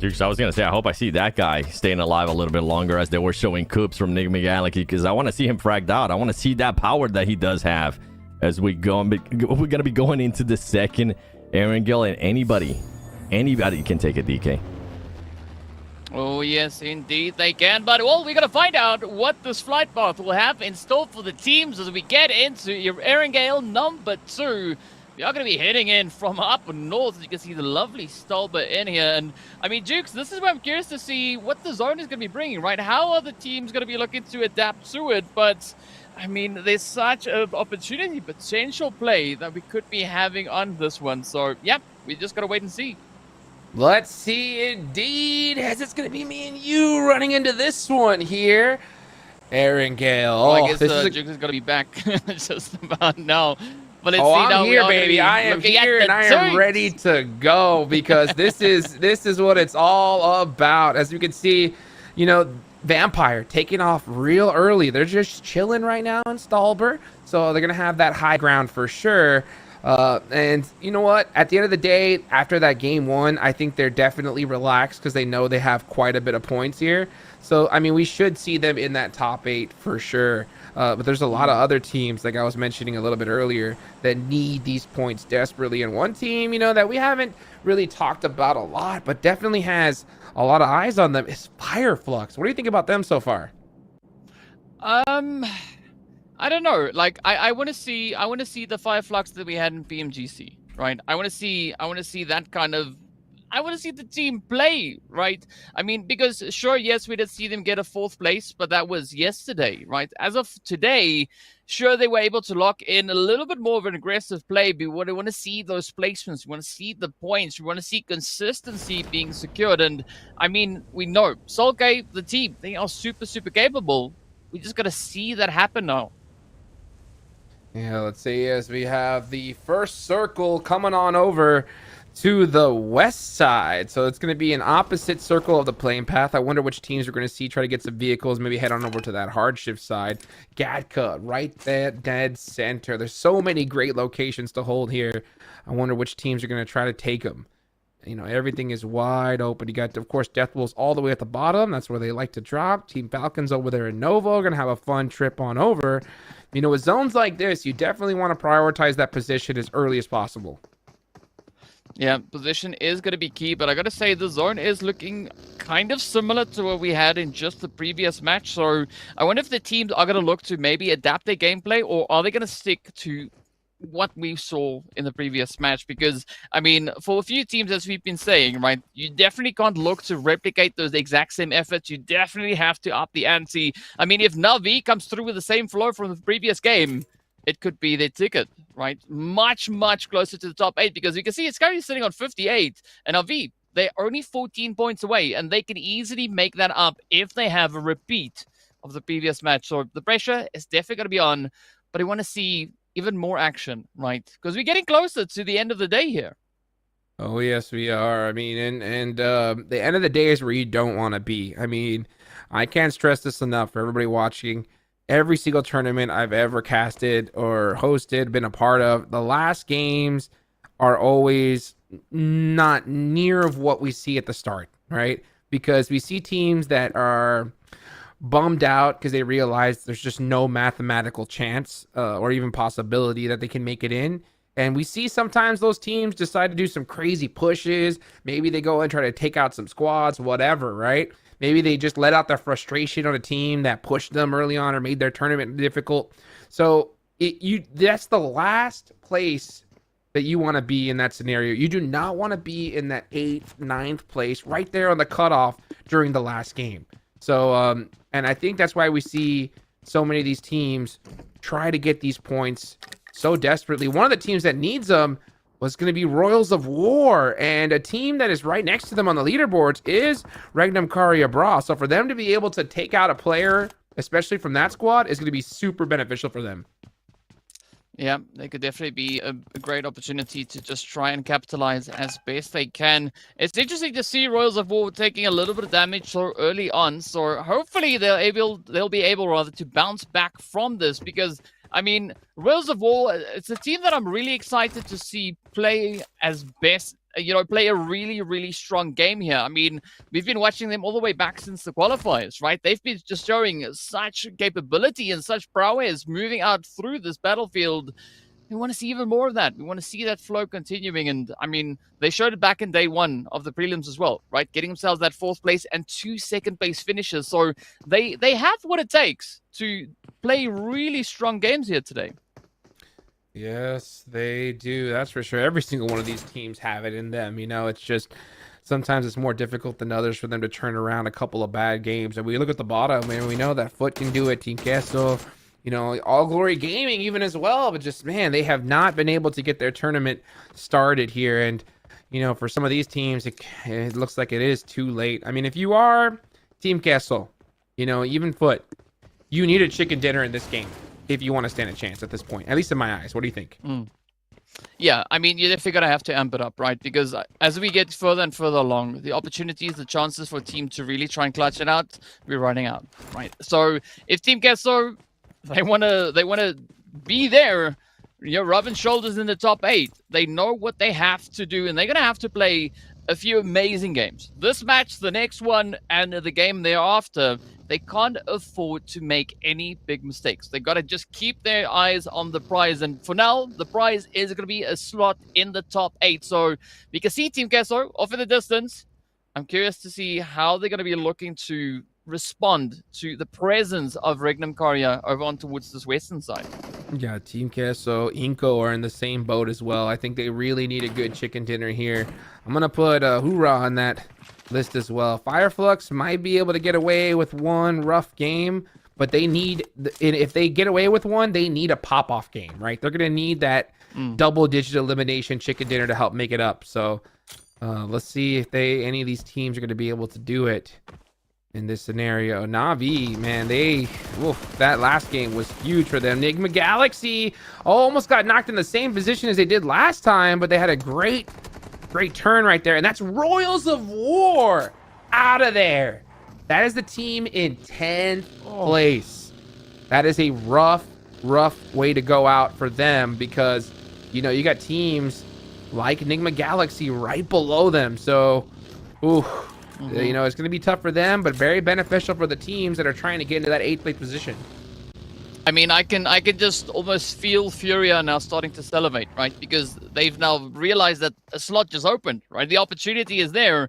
[SPEAKER 12] Dude, I was going to say, I hope I see that guy staying alive a little bit longer as they were showing Coops from Nick McGallaghy, because I want to see him fragged out. I want to see that power that he does have as we go. We're going to be going into the second Erangel, and anybody can take a DK.
[SPEAKER 13] Oh, yes, indeed they can. But, well, we're going to find out what this flight path will have in store for the teams as we get into your Erangel number 2. We are going to be heading in from up north. As you can see the lovely Stolber in here. And, I mean, Jukes, this is where I'm curious to see what the zone is going to be bringing, right? How are the teams going to be looking to adapt to it? But, I mean, there's such an opportunity, potential play that we could be having on this one. So, yeah, we just got to wait and see.
[SPEAKER 11] Let's see, indeed, as it's going to be me and you running into this one here. Erangel.
[SPEAKER 13] Well, I guess Jukes is going to be back just about now. But let's see
[SPEAKER 11] I'm
[SPEAKER 13] now
[SPEAKER 11] here, baby. I am here, and I am ready to go because this is what it's all about. As you can see, you know, Vampire taking off real early. They're just chilling right now in Stolber, so they're going to have that high ground for sure. And you know what? At the end of the day, after that game 1, I think they're definitely relaxed because they know they have quite a bit of points here. So, I mean, we should see them in that top 8 for sure. But there's a lot of other teams, like I was mentioning a little bit earlier, that need these points desperately. And one team, you know, that we haven't really talked about a lot, but definitely has a lot of eyes on them is Fireflux. What do you think about them so far?
[SPEAKER 13] I don't know. Like I want to see the Fireflux that we had in PMGC, right? I want to see that kind of. I want to see the team play, right? I mean, because sure, yes, we did see them get a 4th place, but that was yesterday, right? As of today, sure, they were able to lock in a little bit more of an aggressive play, but we want to see those placements. We want to see the points. We want to see consistency being secured. And I mean, we know Solkay, the team, they are super, super capable. We just got to see that happen now.
[SPEAKER 11] Yeah, let's see as we have the first circle coming on over to the west side. So it's going to be an opposite circle of the playing path. I wonder which teams we're going to see try to get some vehicles, maybe head on over to that hardship side. Gatka right there, dead center. There's so many great locations to hold here. I wonder which teams are going to try to take them. You know, everything is wide open. You got, of course, Death Wolves all the way at the bottom. That's where they like to drop. Team Falcons over there in Nova are going to have a fun trip on over. You know, with zones like this, you definitely want to prioritize that position as early as possible.
[SPEAKER 13] Yeah, position is going to be key, but I got to say the zone is looking kind of similar to what we had in just the previous match. So I wonder if the teams are going to look to maybe adapt their gameplay, or are they going to stick to what we saw in the previous match? Because, I mean, for a few teams, as we've been saying, right, you definitely can't look to replicate those exact same efforts. You definitely have to up the ante. I mean, if Navi comes through with the same flow from the previous game, it could be their ticket, right? Much, much closer to the top 8, because you can see it's currently sitting on 58, and Navi, they're only 14 points away, and they can easily make that up if they have a repeat of the previous match. So the pressure is definitely going to be on, but I want to see even more action, right? Because we're getting closer to the end of the day here.
[SPEAKER 11] Oh, yes, we are. I mean, and the end of the day is where you don't want to be. I mean, I can't stress this enough for everybody watching. Every single tournament I've ever casted or hosted, been a part of, the last games are always not near of what we see at the start, right? Because we see teams that are bummed out because they realize there's just no mathematical chance or even possibility that they can make it in. And we see sometimes those teams decide to do some crazy pushes. Maybe they go and try to take out some squads, whatever, right? Maybe they just let out their frustration on a team that pushed them early on or made their tournament difficult. So that's the last place that you want to be in that scenario. You do not want to be in that 8th, 9th place right there on the cutoff during the last game. So, and I think that's why we see so many of these teams try to get these points so desperately. One of the teams that needs them was going to be Royals of War, and a team that is right next to them on the leaderboards is Regnum Caria Bra. So for them to be able to take out a player, especially from that squad, is going to be super beneficial for them.
[SPEAKER 13] Yeah, they could definitely be a great opportunity to just try and capitalize as best they can. It's interesting to see Royals of War taking a little bit of damage so early on. So hopefully they'll be able rather to bounce back from this, because I mean, Royals of War, it's a team that I'm really excited to see play as best, play a really, really strong game here. I mean, we've been watching them all the way back since the qualifiers, right? They've been just showing such capability and such prowess moving out through this battlefield. We want to see even more of that. We want to see that flow continuing. And I mean, they showed it back in day 1 of the prelims as well, right? Getting themselves that 4th place and 2 second place finishes. So they have what it takes to play really strong games here today.
[SPEAKER 11] Yes, they do. That's for sure. Every single one of these teams have it in them. You know, it's just sometimes it's more difficult than others for them to turn around a couple of bad games. And we look at the bottom, and we know that Foot can do it. Team Queso, All Glory Gaming even as well. But just, man, they have not been able to get their tournament started here. And, for some of these teams, it looks like it is too late. I mean, if you are Team Queso, even Foot, you need a chicken dinner in this game if you want to stand a chance at this point, at least in my eyes. What do you think?
[SPEAKER 13] Yeah, I mean, you're definitely going to have to amp it up, right? Because as we get further and further along, the opportunities, the chances for a team to really try and clutch it out, we're running out, right? So if Team Queso, they want to be there, rubbing shoulders in the top 8, they know what they have to do, and they're going to have to play a few amazing games. This match, the next one, and the game thereafter, they can't afford to make any big mistakes. They got to just keep their eyes on the prize. And for now, the prize is going to be a slot in the top 8. So we can see Team Queso off in the distance. I'm curious to see how they're going to be looking to respond to the presence of Regnum Karya over on towards this western side.
[SPEAKER 11] Yeah, Team Queso, Inco are in the same boat as well. I think they really need a good chicken dinner here. I'm going to put Hoorah on that list as well. Fireflux might be able to get away with one rough game, but they need, if they get away with one, they need a pop-off game, right? They're going to need that double-digit elimination chicken dinner to help make it up. So let's see if any of these teams are going to be able to do it in this scenario. Na'Vi, man, that last game was huge for them. Enigma Galaxy almost got knocked in the same position as they did last time, but they had a great turn right there. And that's Royals of War out of there. That is the team in 10th place. That is a rough way to go out for them because, you know, you got teams like Enigma Galaxy right below them. So, you know, it's going to be tough for them, but very beneficial for the teams that are trying to get into that 8th place position.
[SPEAKER 13] I mean, I can just almost feel Furia now starting to salivate, right? Because they've now realized that a slot just opened, right? The opportunity is there.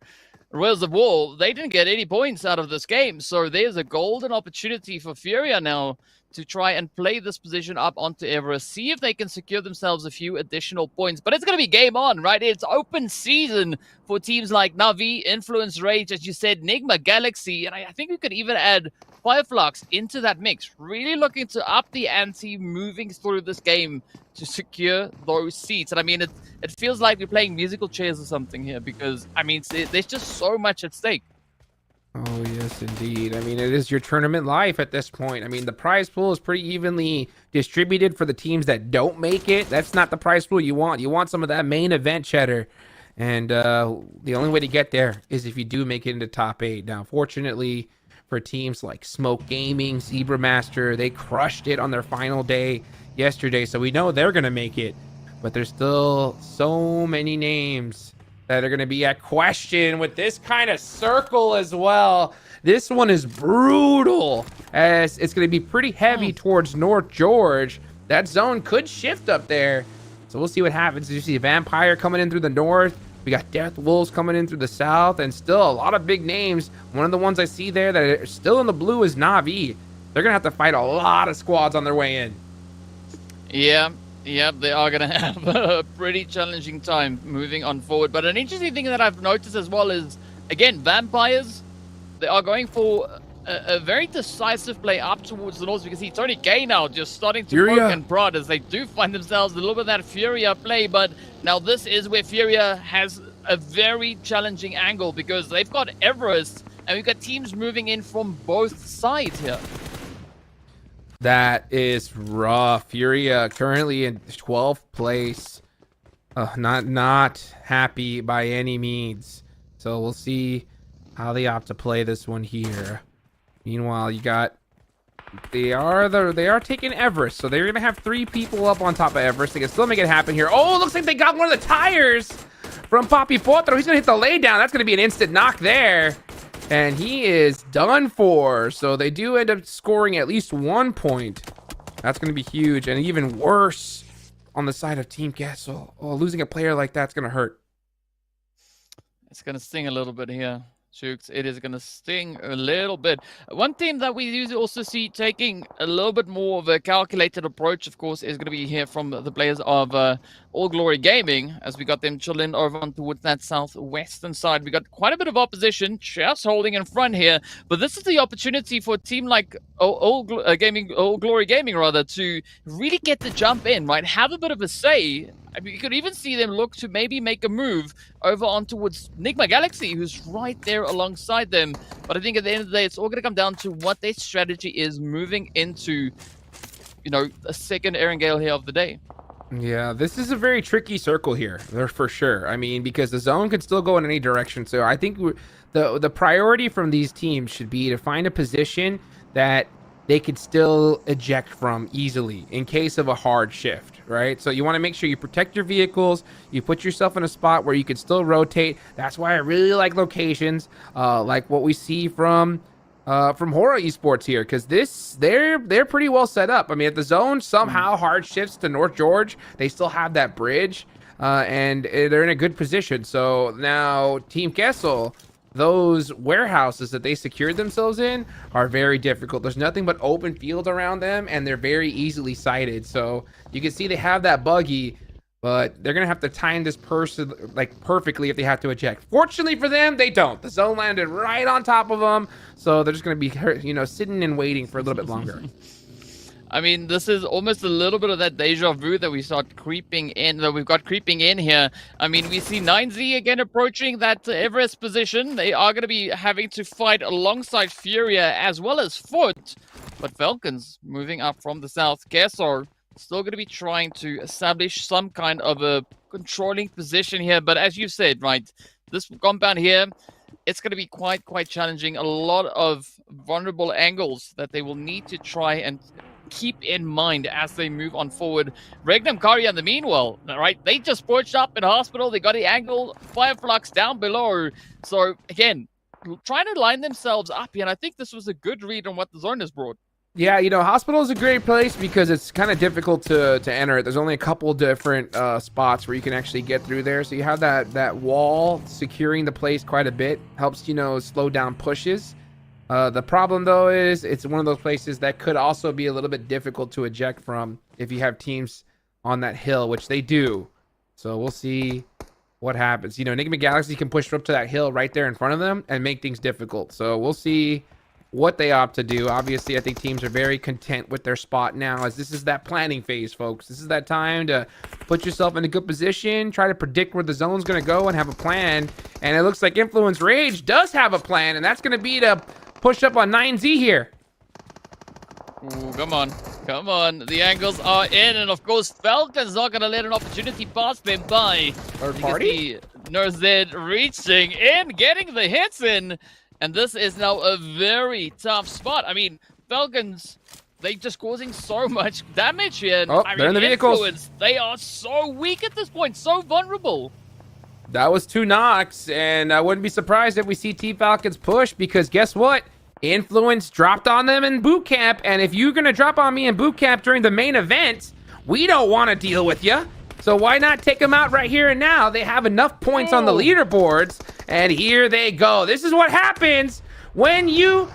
[SPEAKER 13] Royals of War, they didn't get any points out of this game, so there's a golden opportunity for Furia now to try and play this position up onto Everest, see if they can secure themselves a few additional points. But it's going to be game on, right? It's open season for teams like Na'Vi, Influence Rage, as you said, Enigma Galaxy, and I think we could even add Fireflux into that mix. Really looking to up the ante moving through this game to secure those seats. And I mean, it feels like we're playing musical chairs or something here because, I mean, there's just so much at stake.
[SPEAKER 11] Oh, yes, indeed. I mean, it is your tournament life at this point. I mean, the prize pool is pretty evenly distributed for the teams that don't make it. That's not the prize pool you want. You want some of that main event cheddar. And the only way to get there is if you do make it into top 8. Now, fortunately for teams like Smoke Gaming, Zebra Master, they crushed it on their final day yesterday. So we know they're going to make it. But there's still so many names that are going to be at question with this kind of circle as well. This one is brutal as it's going to be pretty heavy towards North George. That zone could shift up there. So we'll see what happens. You see Vampire coming in through the north. We got Death Wolves coming in through the south and still a lot of big names. One of the ones I see there that are still in the blue is Na'Vi. They're going to have to fight a lot of squads on their way in.
[SPEAKER 13] Yeah, they are going to have a pretty challenging time moving on forward. But an interesting thing that I've noticed as well is, again, Vampires, they are going for a very decisive play up towards the north. You can see Tony Gay now just starting to poke and prod as they do find themselves a little bit of that Furia play. But now this is where Furia has a very challenging angle because they've got Everest and we've got teams moving in from both sides here.
[SPEAKER 11] That is rough. Furia currently in 12th place. Not happy by any means. So we'll see how they opt to play this one here. Meanwhile, you got they are taking Everest, so they're gonna have 3 people up on top of Everest. They can still make it happen here. Oh, looks like they got one of the tires from Papi Potro. He's gonna hit the laydown. That's gonna be an instant knock there. And he is done for. So they do end up scoring at least 1 point. That's going to be huge. And even worse on the side of Team Castle. Oh, losing a player like that's going to hurt.
[SPEAKER 13] It's going to sting a little bit here, Shooks. It is going to sting a little bit. One team that we usually also see taking a little bit more of a calculated approach, of course, is going to be here from the players of All Glory Gaming, as we got them chilling over on towards that southwestern side. We got quite a bit of opposition just holding in front here, but this is the opportunity for a team like All Glory Gaming rather to really get the jump in, right? Have a bit of a say. I mean, you could even see them look to maybe make a move over on towards Enigma Galaxy, who's right there alongside them. But I think at the end of the day, it's all going to come down to what their strategy is moving into, you know, a second Erangel here of the day.
[SPEAKER 11] Yeah, this is a very tricky circle here, for sure. I mean, because the zone can still go in any direction. So I think the priority from these teams should be to find a position that they could still eject from easily in case of a hard shift, right? So you want to make sure you protect your vehicles, you put yourself in a spot where you can still rotate. That's why I really like locations like what we see from Hora Esports here, because they're pretty well set up. I mean, at the zone somehow hard shifts to North George, they still have that bridge and they're in a good position. So now Team Kessel, those warehouses that they secured themselves in are very difficult. There's nothing but open field around them, and they're very easily sighted. So you can see they have that buggy, but they're gonna have to time this person like perfectly if they have to eject. Fortunately for them, they don't. The zone landed right on top of them, so they're just gonna be, you know, sitting and waiting for a little bit longer.
[SPEAKER 13] I mean, this is almost a little bit of that deja vu that we start creeping in, that we've got creeping in here. I mean, we see 9Z again approaching that Everest position. They are going to be having to fight alongside Furia as well as Foot. But Falcons moving up from the south. Kesor still going to be trying to establish some kind of a controlling position here. But as you said, right, this compound here, it's going to be quite challenging. A lot of vulnerable angles that they will need to try and keep in mind as they move on forward. Regnum Karya in the meanwhile, right, they just perched up in a hospital. They got the angle, Fireflux down below. So again, trying to line themselves up here, and I think this was a good read on what the zone has brought.
[SPEAKER 11] Yeah, you know, hospital is a great place because it's kind of difficult to enter it. There's only a couple different spots where you can actually get through there. So you have that wall securing the place quite a bit. Helps, you know, slow down pushes. The problem, though, is it's one of those places that could also be a little bit difficult to eject from if you have teams on that hill, which they do. So we'll see what happens. You know, Enigma Galaxy can push up to that hill right there in front of them and make things difficult. So we'll see what they opt to do. Obviously, I think teams are very content with their spot now, as this is that planning phase, folks. This is that time to put yourself in a good position, try to predict where the zone's going to go and have a plan. And it looks like Influence Rage does have a plan, and that's going to be to push up on 9Z here.
[SPEAKER 13] Ooh, come on. Come on. The angles are in, and of course, Falcon's not going to let an opportunity pass them by.
[SPEAKER 11] Third party?
[SPEAKER 13] Nurzed reaching in, getting the hits in, and this is now a very tough spot. I mean, Falcons, they just causing so much damage here.
[SPEAKER 11] Oh,
[SPEAKER 13] I
[SPEAKER 11] they're in the vehicles.
[SPEAKER 13] Influence, they are so weak at this point, so vulnerable.
[SPEAKER 11] That was 2 knocks, and I wouldn't be surprised if we see Team Falcons push, because guess what? Influence dropped on them in boot camp, and if you're going to drop on me in boot camp during the main event, we don't want to deal with you. So why not take them out right here and now? They have enough points on the leaderboards, and here they go. This is what happens when you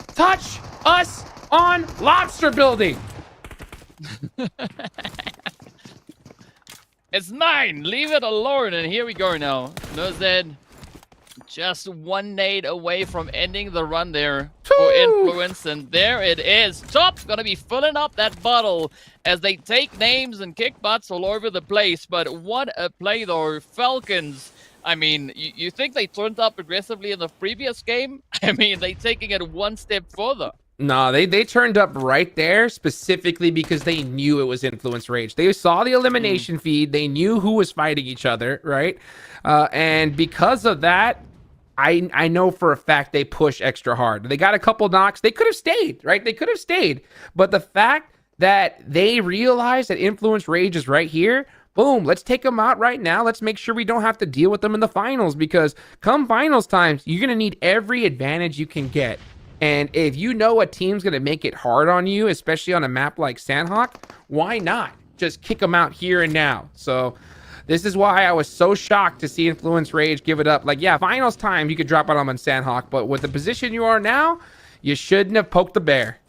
[SPEAKER 11] touch us on lobster building.
[SPEAKER 13] It's mine. Leave it alone. And here we go now. Nurzed just 1 nade away from ending the run there for Influence. And there it is. Top going to be filling up that bottle as they take names and kick butts all over the place. But what a play, though. Falcons, I mean, you think they turned up aggressively in the previous game? I mean, they taking it 1 step further.
[SPEAKER 11] No, they turned up right there specifically because they knew it was Influence Rage. They saw the elimination feed. They knew who was fighting each other, right? And because of that, I know for a fact they push extra hard. They got a couple knocks. They could have stayed, right? They could have stayed. But the fact that they realized that Influence Rage is right here, boom, let's take them out right now. Let's make sure we don't have to deal with them in the finals, because come finals times, you're going to need every advantage you can get. And if you know a team's going to make it hard on you, especially on a map like Sandhawk, why not just kick them out here and now? So this is why I was so shocked to see Influence Rage give it up. Like, yeah, finals time, you could drop it on Sandhawk, but with the position you are now, you shouldn't have poked the bear.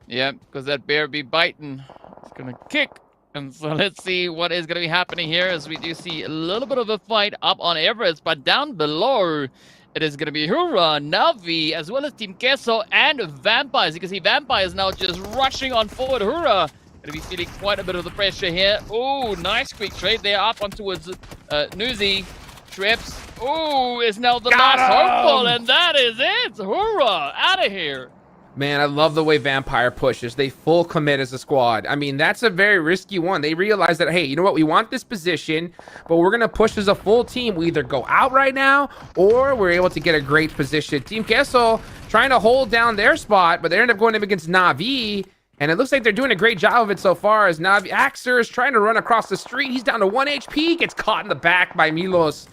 [SPEAKER 13] Yeah, because that bear be biting. It's going to kick. And so let's see what is going to be happening here, as we do see a little bit of a fight up on Everest, but down below, it is going to be Hura, Navi, as well as Team Queso and Vampires. You can see Vampires now just rushing on forward. Hura going to be feeling quite a bit of the pressure here. Oh, nice quick trade there up on towards Nuzi. Trips. Oh, is now the last hopeful, and that is it. Hura, out of here.
[SPEAKER 11] Man, I love the way Vampire pushes. They full commit as a squad. I mean, that's a very risky one. They realize that, hey, you know what? We want this position, but we're going to push as a full team. We either go out right now, or we're able to get a great position. Team Kessel trying to hold down their spot, but they end up going up against Navi, and it looks like they're doing a great job of it so far, as Navi Axer is trying to run across the street. He's down to 1 HP, gets caught in the back by Milos.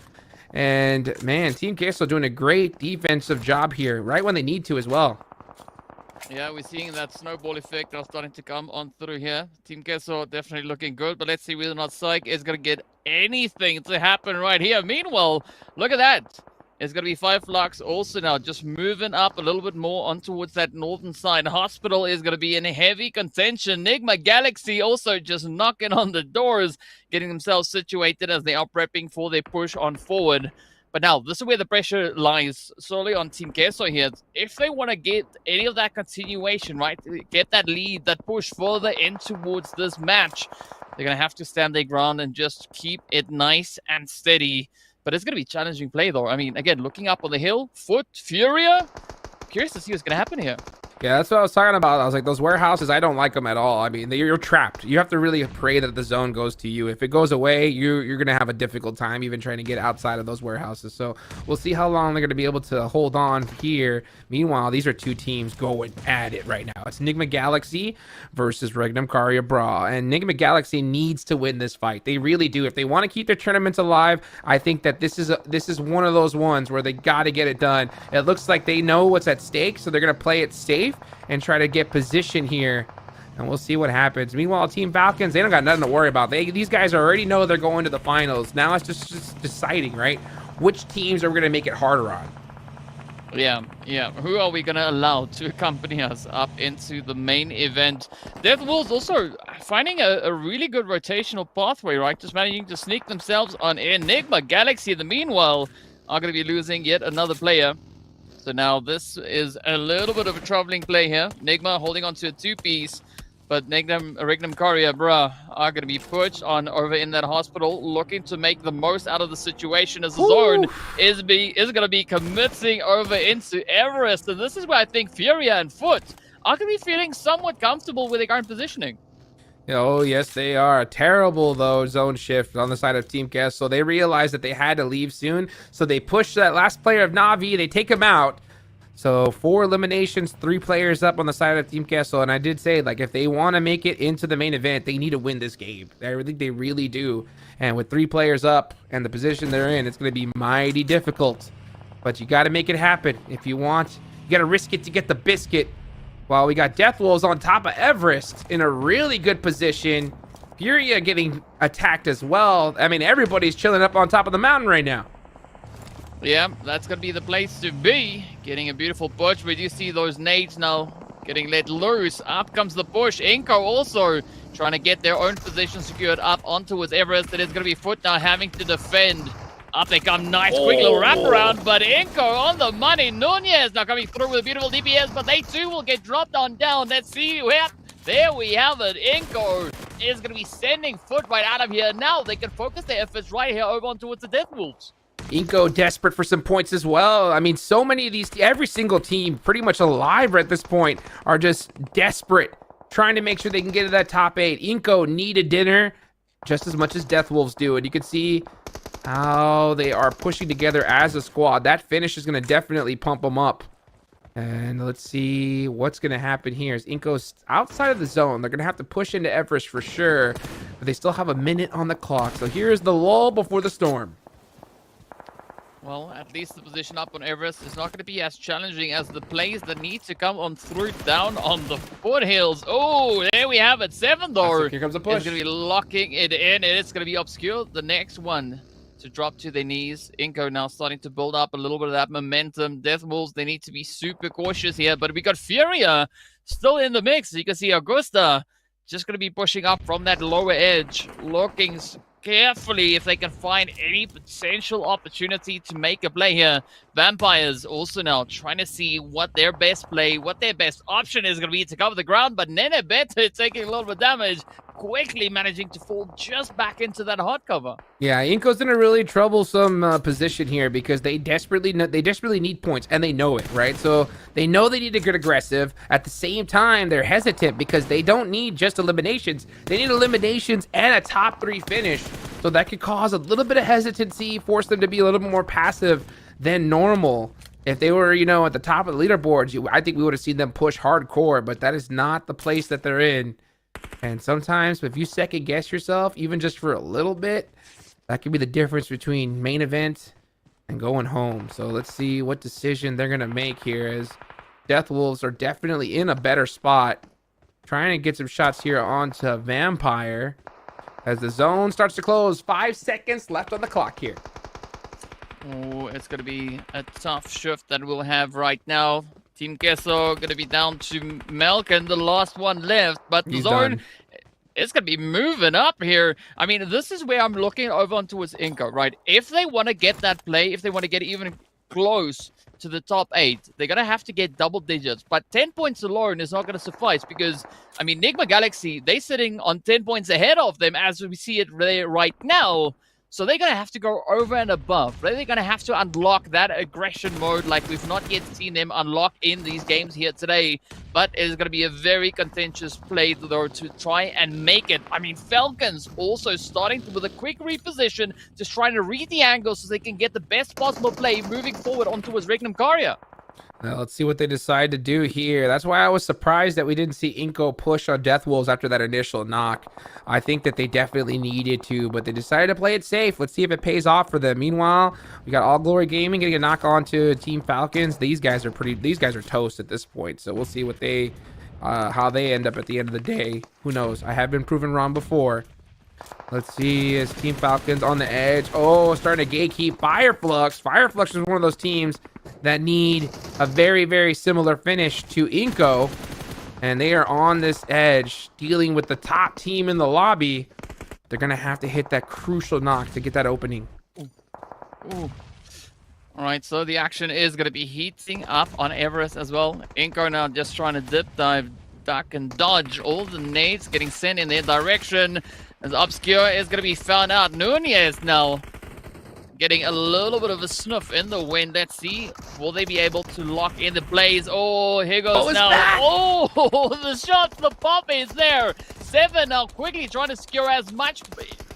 [SPEAKER 11] And, man, Team Kessel doing a great defensive job here, right when they need to as well.
[SPEAKER 13] Yeah, we're seeing that snowball effect now starting to come on through here. Team Queso definitely looking good, but let's see whether or not Psych is going to get anything to happen right here. Meanwhile, look at that. It's going to be 5 Lux also now just moving up a little bit more on towards that northern side. Hospital is going to be in heavy contention. Enigma Galaxy also just knocking on the doors, getting themselves situated as they are prepping for their push on forward. But now, this is where the pressure lies solely on Team Queso here. If they want to get any of that continuation, right, get that lead, that push further in towards this match, they're going to have to stand their ground and just keep it nice and steady. But it's going to be challenging play, though. I mean, again, looking up on the hill, Foot, Furia, curious to see what's going to happen here.
[SPEAKER 11] Yeah, that's what I was talking about. I was like, those warehouses, I don't like them at all. I mean, you're trapped. You have to really pray that the zone goes to you. If it goes away, you're going to have a difficult time even trying to get outside of those warehouses. So we'll see how long they're going to be able to hold on here. Meanwhile, these are two teams going at it right now. It's Enigma Galaxy versus Regnum Caria Bra. And Enigma Galaxy needs to win this fight. They really do. If they want to keep their tournaments alive, I think that this is one of those ones where they got to get it done. It looks like they know what's at stake, so they're going to play it safe and try to get position here, and we'll see what happens. Meanwhile, Team Falcons, they don't got nothing to worry about. These guys already know they're going to the finals. Now it's just deciding, right, which teams are we going to make it harder on.
[SPEAKER 13] Yeah. Who are we going to allow to accompany us up into the main event? Death Wolves also finding a really good rotational pathway, right? Just managing to sneak themselves on Enigma Galaxy. In the meanwhile, are going to be losing yet another player. So now this is a little bit of a troubling play here. Enigma holding on to a 2-piece, but Regnum Caria Bra are going to be pushed on over in that hospital, looking to make the most out of the situation as the zone is going to be committing over into Everest. And this is where I think Furia and Foot are going to be feeling somewhat comfortable with their current positioning.
[SPEAKER 11] Oh, yes, they are. Terrible, though, zone shift on the side of Team Guest. So they realized that they had to leave soon. So they push that last player of Na'Vi. They take him out. So 4 eliminations, 3 players up on the side of Team Castle. And I did say, like, if they want to make it into the main event, they need to win this game. I think they really do. And with 3 players up and the position they're in, it's going to be mighty difficult. But you got to make it happen. If you want, you got to risk it to get the biscuit. While we got Death Wolves on top of Everest in a really good position. Furia getting attacked as well. I mean, everybody's chilling up on top of the mountain right now.
[SPEAKER 13] Yeah, that's going to be the place to be. Getting a beautiful push. We do see those nades now getting let loose. Up comes the push. Inco also trying to get their own position secured up onto towards Everest. It is going to be Foot now having to defend. Up they come, nice quick little wraparound, but Inco on the money. Nunez now coming through with a beautiful DPS, but they too will get dropped on down. Let's see. Yep, there we have it. Inco is going to be sending Foot right out of here. Now they can focus their efforts right here over on towards the Death Wolves.
[SPEAKER 11] Inco desperate for some points as well. I mean, so many of these, every single team pretty much alive at this point are just desperate, trying to make sure they can get to that top 8. Inco need a dinner just as much as Death Wolves do, and you can see how they are pushing together as a squad. That finish is going to definitely pump them up. And let's see what's going to happen here. Is Inco's outside of the zone. They're going to have to push into Everest for sure, but they still have a minute on the clock. So here's the lull before the storm.
[SPEAKER 13] Well, at least the position up on Everest is not going to be as challenging as the plays that need to come on through down on the foothills. Oh, there we have it. 7 though.
[SPEAKER 11] Here comes a push.
[SPEAKER 13] It's going to be locking it in, and it's going to be obscure. The next one to drop to their knees. Inco now starting to build up a little bit of that momentum. Death Wolves, they need to be super cautious here, but we got Furia still in the mix. You can see Augusta just going to be pushing up from that lower edge, looking carefully if they can find any potential opportunity to make a play here. Vampires also now trying to see what their best play, what their best option is going to be to cover the ground, but Nene Better taking a little bit of damage, quickly managing to fall just back into that hard cover.
[SPEAKER 11] Yeah, Inco's in a really troublesome position here because they desperately need points, and they know it, right? So they know they need to get aggressive. At the same time, they're hesitant because they don't need just eliminations. They need eliminations and a top 3 finish. So that could cause a little bit of hesitancy, force them to be a little bit more passive than normal. If they were, at the top of the leaderboards, I think we would have seen them push hardcore, but that is not the place that they're in. And sometimes if you second guess yourself, even just for a little bit, that could be the difference between main event and going home. So let's see what decision they're going to make here as Death Wolves are definitely in a better spot. Trying to get some shots here onto Vampire as the zone starts to close. 5 seconds left on the clock here.
[SPEAKER 13] Oh, it's going to be a tough shift that we'll have right now. Team Queso going to be down to Melk and the last one left, but the zone is going to be moving up here. I mean, this is where I'm looking over on towards Inco, right? If they want to get that play, if they want to get even close to the top 8, they're going to have to get double digits, but 10 points alone is not going to suffice because, I mean, Nigma Galaxy, they're sitting on 10 points ahead of them as we see it right now. So they're going to have to go over and above. They're going to have to unlock that aggression mode like we've not yet seen them unlock in these games here today. But it is going to be a very contentious play, though, to try and make it. I mean, Falcons also starting with a quick reposition, just trying to read the angle so they can get the best possible play moving forward onto his Regnum Karya.
[SPEAKER 11] Well, let's see what they decide to do here. That's why I was surprised that we didn't see Inco push on Death Wolves after that initial knock. I think that they definitely needed to, but they decided to play it safe. Let's see if it pays off for them. Meanwhile, we got All Glory Gaming getting a knock on to Team Falcons. These guys are toast at this point. So we'll see what they, how they end up at the end of the day. Who knows? I have been proven wrong before. Let's see, is Team Falcons on the edge? Oh, starting to gatekeep Fireflux. Fireflux is one of those teams that need a very, very similar finish to Inco. And they are on this edge, dealing with the top team in the lobby. They're going to have to hit that crucial knock to get that opening.
[SPEAKER 13] Ooh. All right, so the action is going to be heating up on Everest as well. Inco now just trying to dip dive, duck, and dodge all the nades getting sent in their direction. As Obscure is going to be found out. Nunez now getting a little bit of a sniff in the wind. Let's see. Will they be able to lock in the blaze? Oh, here goes now. Oh, the shot, the pop is there. 7 now quickly trying to secure as much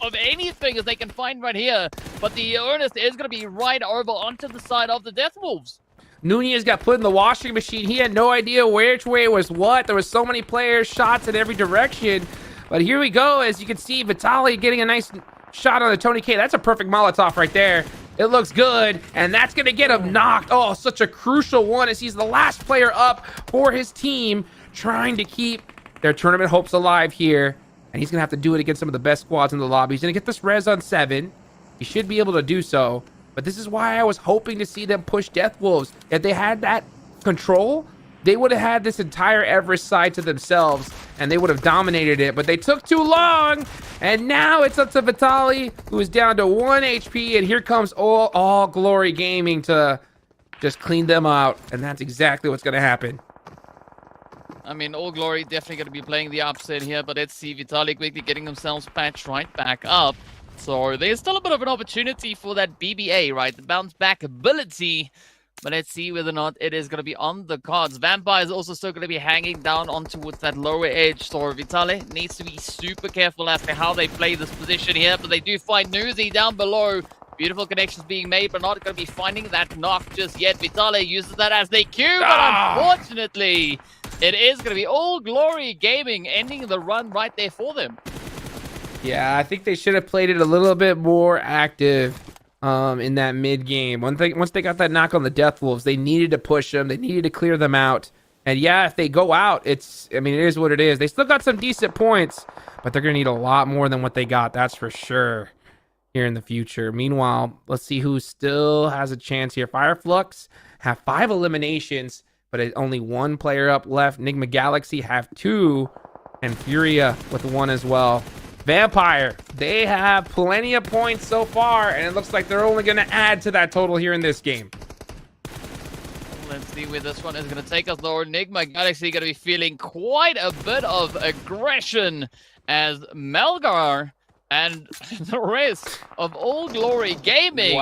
[SPEAKER 13] of anything as they can find right here. But the Ernest is going to be right over onto the side of the Death Wolves.
[SPEAKER 11] Nunez got put in the washing machine. He had no idea which way was what. There was so many players, shots in every direction. But here we go. As you can see, Vitaly getting a nice shot on the Tony K. That's a perfect Molotov right there. It looks good, and that's going to get him knocked. Oh, such a crucial one as he's the last player up for his team, trying to keep their tournament hopes alive here. And he's going to have to do it against some of the best squads in the lobby. He's going to get this res on 7. He should be able to do so. But this is why I was hoping to see them push Death Wolves. If they had that control, they would have had this entire Everest side to themselves, and they would have dominated it, but they took too long, and now it's up to Vitaly, who is down to 1 HP, and here comes All Glory Gaming to just clean them out, and that's exactly what's going to happen.
[SPEAKER 13] I mean, All Glory definitely going to be playing the upset here, but let's see Vitaly quickly getting themselves patched right back up. So there's still a bit of an opportunity for that BBA, right? The bounce back ability. But let's see whether or not it is going to be on the cards. Vampire is also still going to be hanging down on towards that lower edge. So Vitaly needs to be super careful as to how they play this position here. But they do find Nuzi down below. Beautiful connections being made, but not going to be finding that knock just yet. Vitaly uses that as they cue, but unfortunately, it is going to be All Glory Gaming ending the run right there for them.
[SPEAKER 11] Yeah, I think they should have played it a little bit more active in that mid game. Once they got that knock on the Death Wolves, they needed to push them. They needed to clear them out. And yeah, if they go out, it is what it is. They still got some decent points, but they're going to need a lot more than what they got. That's for sure here in the future. Meanwhile, let's see who still has a chance here. Fireflux have 5 eliminations, but only 1 player up left. Nigma Galaxy have 2, and Furia with 1 as well. Vampire, they have plenty of points so far, and it looks like they're only going to add to that total here in this game.
[SPEAKER 13] Let's see where this one is going to take us, though. Nigma Galaxy going to be feeling quite a bit of aggression as Melgar and the rest of All Glory Gaming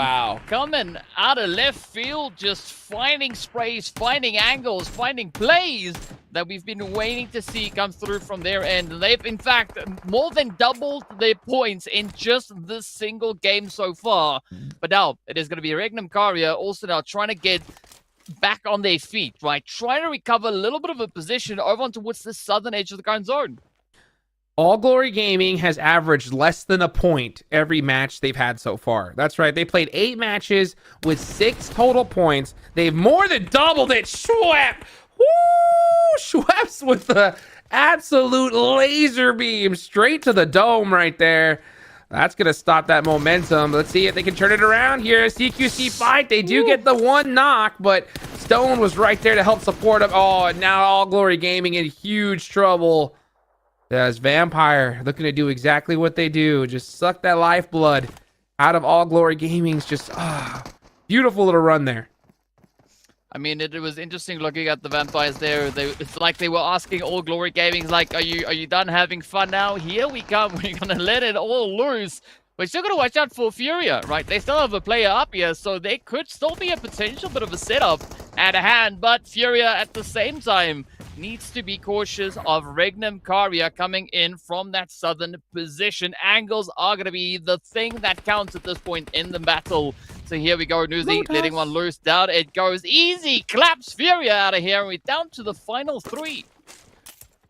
[SPEAKER 13] coming out of left field, just finding sprays, finding angles, finding plays that we've been waiting to see come through from their end. They've, in fact, more than doubled their points in just this single game so far. But now, it is going to be Regnum Karya also now trying to get back on their feet, right? Trying to recover a little bit of a position over on towards the southern edge of the current zone.
[SPEAKER 11] All Glory Gaming has averaged less than a point every match they've had so far. That's right. They played 8 matches with 6 total points. They've more than doubled it. Schwap! Woo! Schweppes with the absolute laser beam straight to the dome right there. That's going to stop that momentum. Let's see if they can turn it around here. CQC fight. They do get the one knock, but Stone was right there to help support him. Oh, and now All Glory Gaming in huge trouble. As Vampire looking to do exactly what they do. Just suck that lifeblood out of All Glory Gaming's just beautiful little run there.
[SPEAKER 13] I mean, it was interesting looking at the Vampires there. It's like they were asking All Glory Gaming, like, are you done having fun now? Here we come. We're going to let it all loose. We're still going to watch out for Furia, right? They still have a player up here, so they could still be a potential bit of a setup at hand. But Furia, at the same time, needs to be cautious of Regnum Karia coming in from that southern position. Angles are going to be the thing that counts at this point in the battle. So here we go, Nuzi letting one loose. Down it goes. Easy claps Furia out of here. And we're down to the final 3.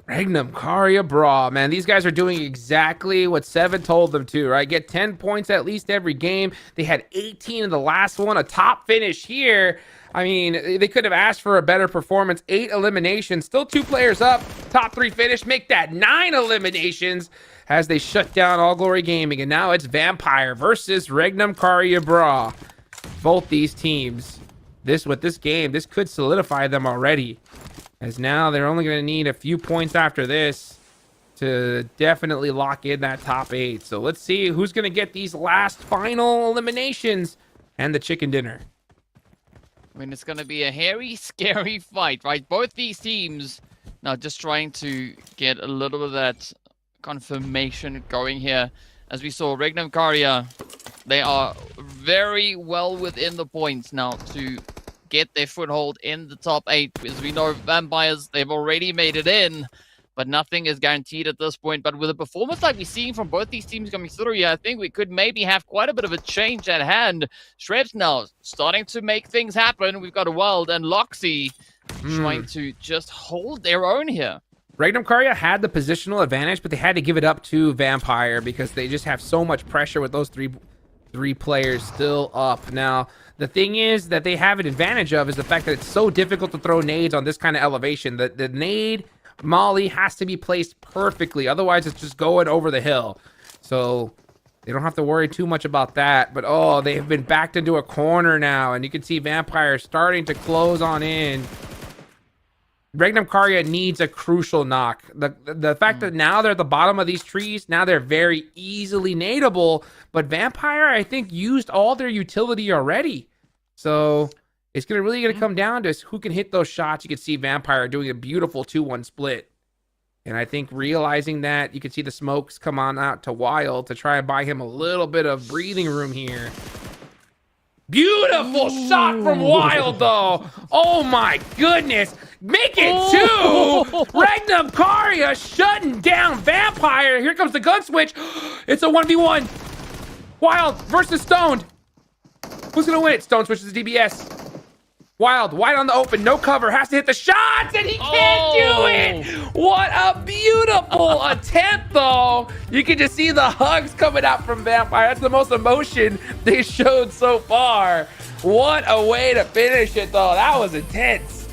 [SPEAKER 11] Regnum Karia Bra, man, these guys are doing exactly what Seven told them to, right? Get 10 points at least every game. They had 18 in the last one, a top finish here. I mean, they could have asked for a better performance. 8 eliminations, still 2 players up. Top 3 finish, make that 9 eliminations as they shut down All Glory Gaming. And now it's Vampire versus Regnum Karia Bra. Both these teams, this could solidify them already. As now they're only going to need a few points after this to definitely lock in that top 8. So let's see who's going to get these last final eliminations and the chicken dinner.
[SPEAKER 13] I mean, it's going to be a hairy, scary fight, right? Both these teams now just trying to get a little bit of that confirmation going here. As we saw, Regnum Karia, they are very well within the points now to get their foothold in the top 8. As we know, Vampires, they've already made it in, but nothing is guaranteed at this point. But with a performance like we're seeing from both these teams coming through here, I think we could maybe have quite a bit of a change at hand. Schweppes now starting to make things happen. We've got a Wild and Loxy trying to just hold their own here.
[SPEAKER 11] Regnum Karia had the positional advantage, but they had to give it up to Vampire because they just have so much pressure with those three players still up. Now, the thing is that they have an advantage of is the fact that it's so difficult to throw nades on this kind of elevation. The nade molly has to be placed perfectly. Otherwise, it's just going over the hill. So they don't have to worry too much about that. But, oh, they have been backed into a corner now. And you can see Vampire starting to close on in. Regnum Karia needs a crucial knock. The fact that now they're at the bottom of these trees, now they're very easily nadeable. But Vampire, I think, used all their utility already. So it's really going to come down to who can hit those shots. You can see Vampire doing a beautiful 2-1 split. And I think realizing that, you can see the smokes come on out to Wild to try and buy him a little bit of breathing room here. Beautiful shot from Wild, though. Oh, my goodness. Make it 2. Regnum Karia shutting down Vampire. Here comes the gun switch. It's a 1v1. Wild versus Stoned. Who's going to win it? Stone switches to DBS. Wild, wide on the open, no cover, has to hit the shots, and he can't do it! What a beautiful attempt, though! You can just see the hugs coming out from Vampire. That's the most emotion they showed so far. What a way to finish it, though. That was intense.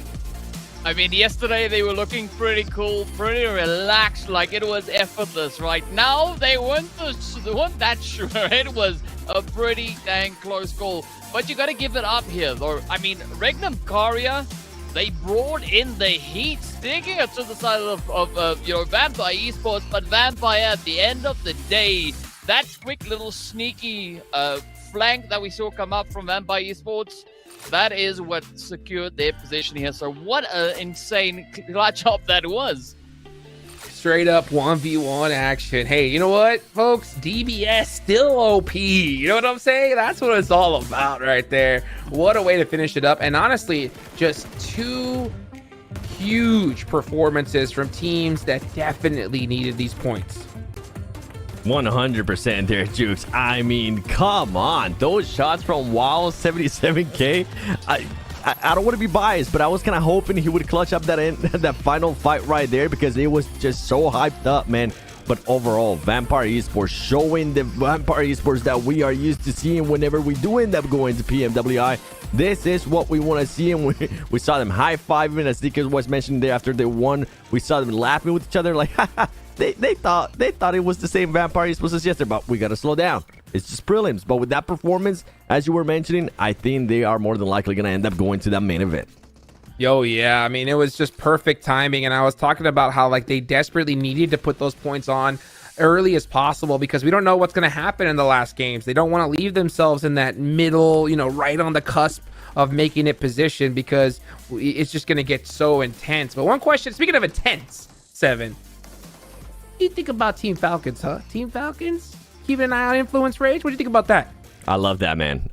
[SPEAKER 13] I mean, yesterday they were looking pretty cool, pretty relaxed, like it was effortless, right? Now they weren't that sure. It was a pretty dang close call. But you got to give it up here, though. I mean, Regnum Karia, they brought in the heat, sticking it to the side of Vampire Esports. But Vampire, at the end of the day, that quick little sneaky flank that we saw come up from Vampire Esports, that is what secured their position here. So what an insane clutch up that was.
[SPEAKER 11] Straight up 1v1 action. Hey, you know what, folks? DBS still OP. You know what I'm saying? That's what it's all about right there. What a way to finish it up. And honestly, just 2 huge performances from teams that definitely needed these points.
[SPEAKER 12] 100% there, Jukes. I mean, come on. Those shots from Wild 77K. I don't want to be biased, but I was kind of hoping he would clutch up that final fight right there because it was just so hyped up, man. But overall, Vampire Esports showing the Vampire Esports that we are used to seeing whenever we do end up going to PMWI. This is what we want to see, and we saw them high-fiving, as DK was mentioning there after they won. We saw them laughing with each other like, they thought it was the same Vampire Esports as yesterday, but we got to slow down. It's just prelims. But with that performance, as you were mentioning, I think they are more than likely going to end up going to that main event.
[SPEAKER 11] Yo, yeah. I mean, it was just perfect timing. And I was talking about how like they desperately needed to put those points on early as possible because we don't know what's going to happen in the last games. They don't want to leave themselves in that middle, you know, right on the cusp of making it position because it's just going to get so intense. But one question, speaking of intense, Seven, what do you think about Team Falcons, huh? Team Falcons? Keeping an eye on Influence Rage? What do you think about that?
[SPEAKER 12] I love that, man.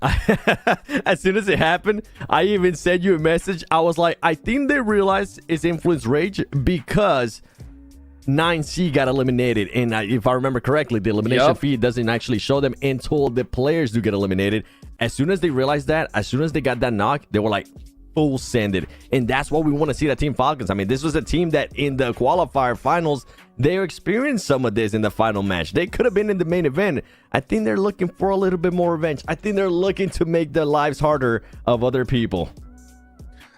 [SPEAKER 12] As soon as it happened, I even sent you a message. I was like, I think they realized it's Influence Rage because 9C got eliminated. And if I remember correctly, the elimination feed doesn't actually show them until the players do get eliminated. As soon as they realized that, as soon as they got that knock, they were like, full send it. And that's what we want to see, that Team Falcons. I mean, this was a team that in the qualifier finals, they experienced some of this in the final match. They could have been in the main event. I think they're looking for a little bit more revenge. I think they're looking to make the lives harder of other people.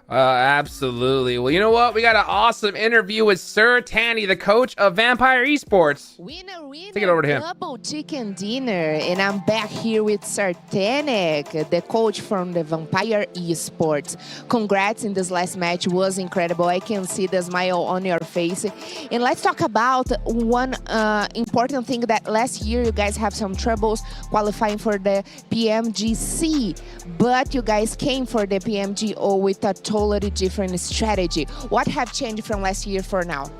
[SPEAKER 11] Absolutely. Well, you know what? We got an awesome interview with Sir Tanny, the coach of Vampire Esports.
[SPEAKER 10] Winner,
[SPEAKER 11] take it over to him.
[SPEAKER 10] Double chicken dinner, and I'm back here with Sir Tanny, the coach from the Vampire Esports. Congrats in this last match, was incredible. I can see the smile on your face. And let's talk about one important thing that last year you guys have some troubles qualifying for the PMGC, but you guys came for the PMGO with a totally different strategy. What have changed from last year for now?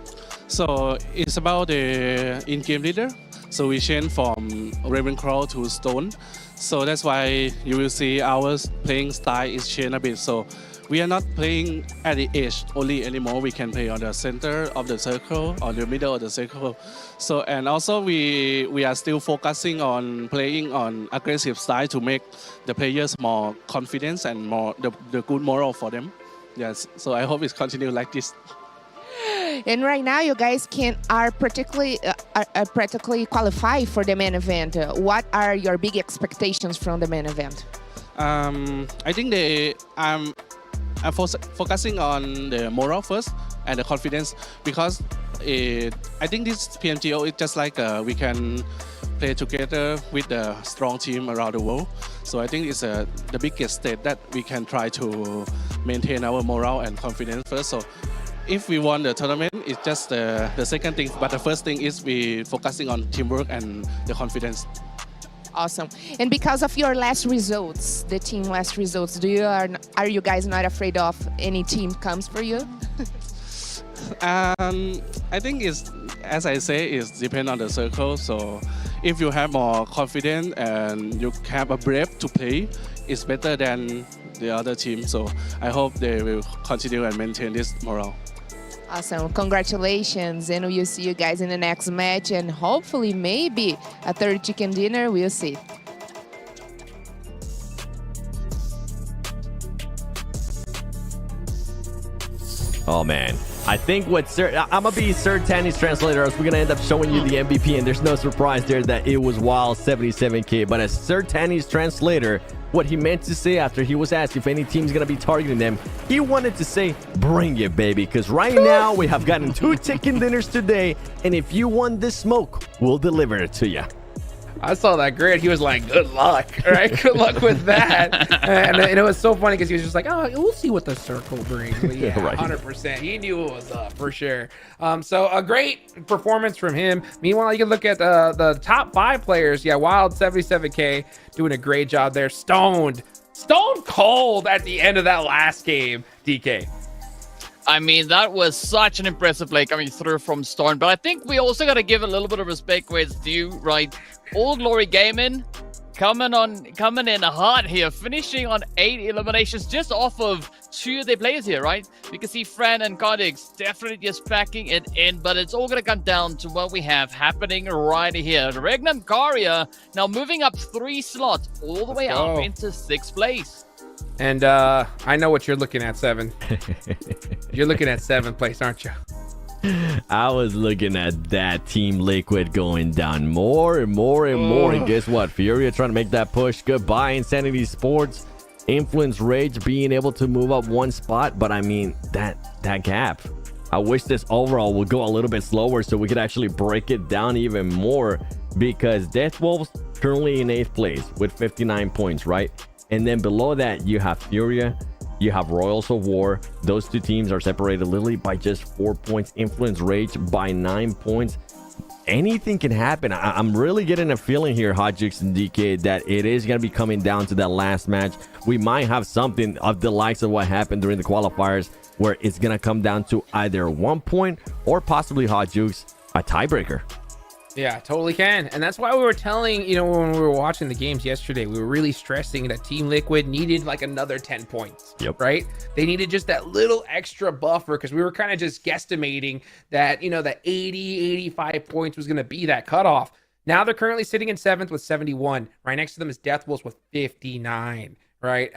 [SPEAKER 19] So it's about the in-game leader. So we changed from Ravenclaw to Stone. So that's why you will see our playing style is changed a bit. So we are not playing at the edge only anymore. We can play on the center of the circle, or the middle of the circle. So, and also we are still focusing on playing on aggressive style to make the players more confident and more the good moral for them. Yes, so I hope it's continue like this.
[SPEAKER 10] And right now, you guys are practically qualified for the main event. What are your big expectations from the main event?
[SPEAKER 19] I think I'm focusing on the moral first and the confidence, because I think this PMGO is just like we can play together with a strong team around the world. So I think it's the biggest stage that we can try to maintain our morale and confidence first. So if we won the tournament, it's just the second thing. But the first thing is we focusing on teamwork and the confidence.
[SPEAKER 10] Awesome. And because of your last results, the team last results, are you guys not afraid of any team comes for you?
[SPEAKER 19] I think it's, as I say, it depends on the circle. So if you have more confidence and you have a brave to play, it's better than the other team. So I hope they will continue and maintain this morale.
[SPEAKER 10] Awesome. Congratulations. And we'll see you guys in the next match. And hopefully, maybe a third chicken dinner. We'll see.
[SPEAKER 12] Oh, man. I think what I'm going to be Sir Tanny's translator. We're going to end up showing you the MVP, and there's no surprise there that it was Wild 77K. But as Sir Tanny's translator, what he meant to say after he was asked if any team's going to be targeting them, he wanted to say, bring it, baby. Because right now, we have gotten 2 chicken dinners today, and if you want this smoke, we'll deliver it to you.
[SPEAKER 11] I saw that grid. He was like, good luck, right? Good luck with that. and it was so funny because he was just like, oh, we'll see what the circle brings. But yeah, right. 100%. He knew it was up for sure. So a great performance from him. Meanwhile, you can look at the top 5 players. Yeah, Wild 77K doing a great job there. Stone cold at the end of that last game, DK.
[SPEAKER 13] I mean, that was such an impressive play coming through from Stone. But I think we also got to give a little bit of respect where it's due, right? All Glory Gaming coming in hard here, finishing on 8 eliminations just off of 2 of their players here, right? You can see Fran and Cardix definitely just packing it in, but it's all going to come down to what we have happening right here. Regnum Karia now moving up 3 slots all the way up into 6th place.
[SPEAKER 11] And I know what you're looking at, Seven. You're looking at 7th place, aren't you?
[SPEAKER 12] I was looking at that Team Liquid going down more and more and more. And guess what? Furia trying to make that push. Goodbye, Insanity Sports. Influence Rage being able to move up one spot. But I mean, that gap. I wish this overall would go a little bit slower so we could actually break it down even more. Because Death Wolves currently in 8th place with 59 points, right? And then below that, you have Furia. You have Royals of War. Those two teams are separated literally by just 4 points. Influence Rage by 9 points. Anything can happen. I'm really getting a feeling here, Hotjix and DK, that it is going to be coming down to that last match. We might have something of the likes of what happened during the qualifiers, where it's going to come down to either 1 point or possibly, Hotjix, a tiebreaker.
[SPEAKER 11] Yeah, totally can. And that's why we were telling, when we were watching the games yesterday, we were really stressing that Team Liquid needed like another 10 points, right? They needed just that little extra buffer because we were kind of just guesstimating that, that 80, 85 points was going to be that cutoff. Now they're currently sitting in 7th with 71. Right next to them is Death Wolves with 59, right?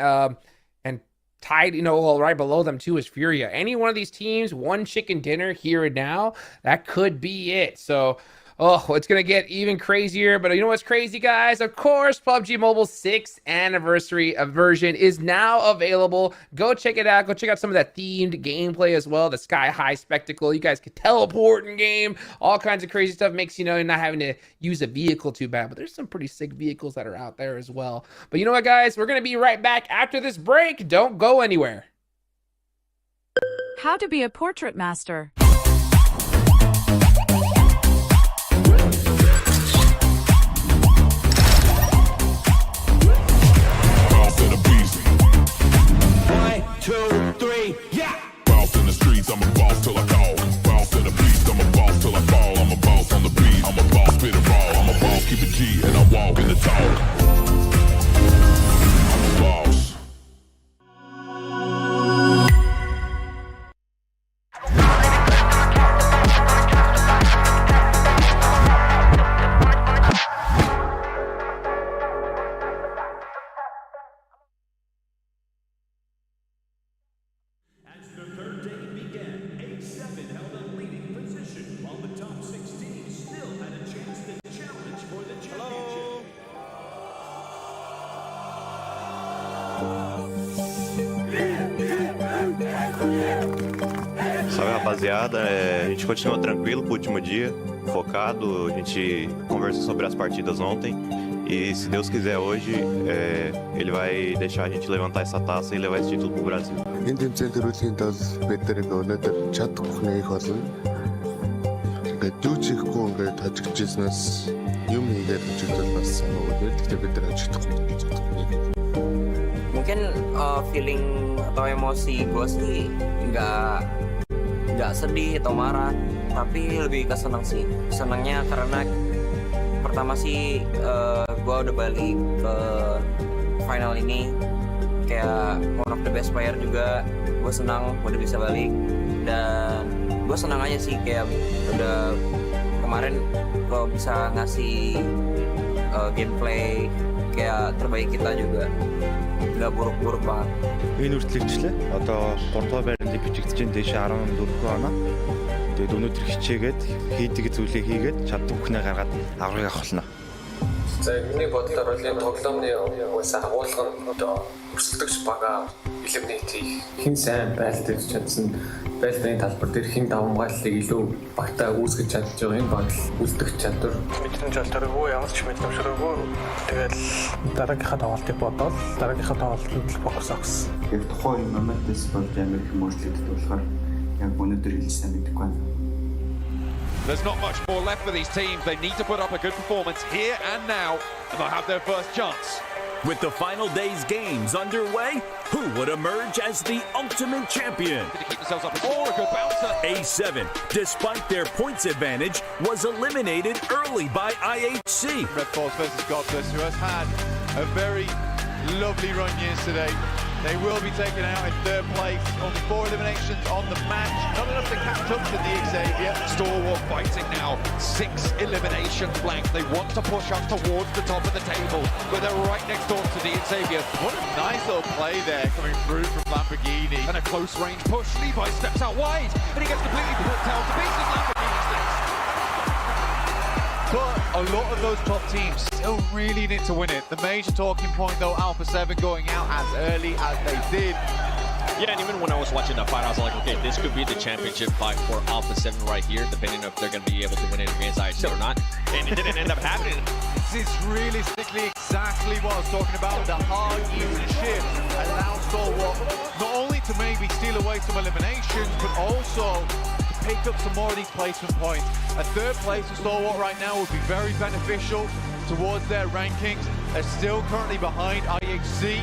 [SPEAKER 11] And tied, right below them too is Furia. Any one of these teams, one chicken dinner here and now, that could be it. So, it's going to get even crazier. But you know what's crazy, guys? Of course, PUBG Mobile's 6th anniversary version is now available. Go check it out. Go check out some of that themed gameplay as well. The Sky High Spectacle. You guys can teleport in game. All kinds of crazy stuff. Makes, not having to use a vehicle too bad. But there's some pretty sick vehicles that are out there as well. But you know what, guys? We're going to be right back after this break. Don't go anywhere.
[SPEAKER 20] How to be a portrait master.
[SPEAKER 1] Boss in the streets, I'm a boss till I call. Boss in the beast, I'm a boss till I fall. I'm a boss on the beat, I'm a boss, spit it raw. I'm a boss, keep it G, and I walk in the talk. I'm a boss.
[SPEAKER 4] Salve, rapaziada, a gente continua tranquilo pro último dia, focado, a gente conversou sobre as partidas ontem e se Deus quiser hoje, ele vai deixar a gente levantar essa taça e levar esse título pro Brasil.
[SPEAKER 5] Энэ тэмцээн төрүүлэхийн тулд бид нар өнөөдөр чадахгүй их болно. Ингээд юу ч хийхгүй ингээд хожигдчихснаас юм хийгээд хожигдвол бас санаагүй. Гэхдээ бид нар хожигдохгүй чадахгүй.
[SPEAKER 23] Mungkin feeling atau emosi gue sih nggak sedih atau marah, tapi lebih ke senang sih. Senangnya karena pertama sih gue udah balik ke final ini kayak one of the best player juga. Gue senang udah bisa balik dan gue senang aja sih kayak udah kemarin gue bisa ngasih gameplay kayak terbaik kita juga. Nggak buruk-buruk banget.
[SPEAKER 4] Энэ үргэлжлээ. Одоо 3 дугаар байранд бичигдэж чинь дэше 14 оноо. Тэгээд өнөөдөр хичээгээд хийдэг зүйлээ хийгээд чаддаг бүхнээ гаргаад аврагыг авах болно.
[SPEAKER 24] За миний бодлоор бол энэ тоглоомны угаасаа агуулга нь одоо өрсөлдөгч бага элемент хийх. Хин сайн байлдаж чадсан байлдын талбар дээр хин давмгааллыг илүү багтаа үүсгэж чадж байгаа энэ бодол үлдэх чадвар. Мэдрэмж олдоргүй, ямар ч мэдрэмжрээгүй. Тэгээд дараагийнхаа тоглолтыг бодоод дараагийнхаа тоглолтод фокус авсан.
[SPEAKER 25] Яг тухайн моментээс болж амар их мөрчлөгдөж болохоор яг өнөөдөр хэлсэн мэдэхгүй байна.
[SPEAKER 26] There's not much more left for these teams. They need to put up a good performance here and now, and they'll have their first chance.
[SPEAKER 27] With the final day's games underway, who would emerge as the ultimate champion?
[SPEAKER 26] To keep themselves up for a good bouncer.
[SPEAKER 27] A7, despite their points advantage, was eliminated early by IHC.
[SPEAKER 28] Red Force versus Godless, who has had a very lovely run yesterday.
[SPEAKER 26] They will be taken out in third place. Only 4 eliminations on the match. Not enough to catch up to the Xavier. Stalwart fighting now. 6 eliminations blank. They want to push up towards the top of the table, but they're right next door to the Xavier. What a nice little play there coming through from Lamborghini. And a close range push. Levi steps out wide, and he gets completely put down to pieces. Lamborghini's next. But a lot of those top teams still really need to win it. The major talking point, though, Alpha 7 going out as early as they did.
[SPEAKER 3] Yeah, and even when I was watching the fight, I was like, okay, this could be the championship fight for Alpha 7 right here, depending if they're going to be able to win it against IHC or not. And it didn't end up happening.
[SPEAKER 26] This is realistically exactly what I was talking about. The hard even shift allows Stalwart not only to maybe steal away some eliminations, but also pick up some more of these placement points. A third place for Stalwart right now would be very beneficial towards their rankings. They're still currently behind IHC.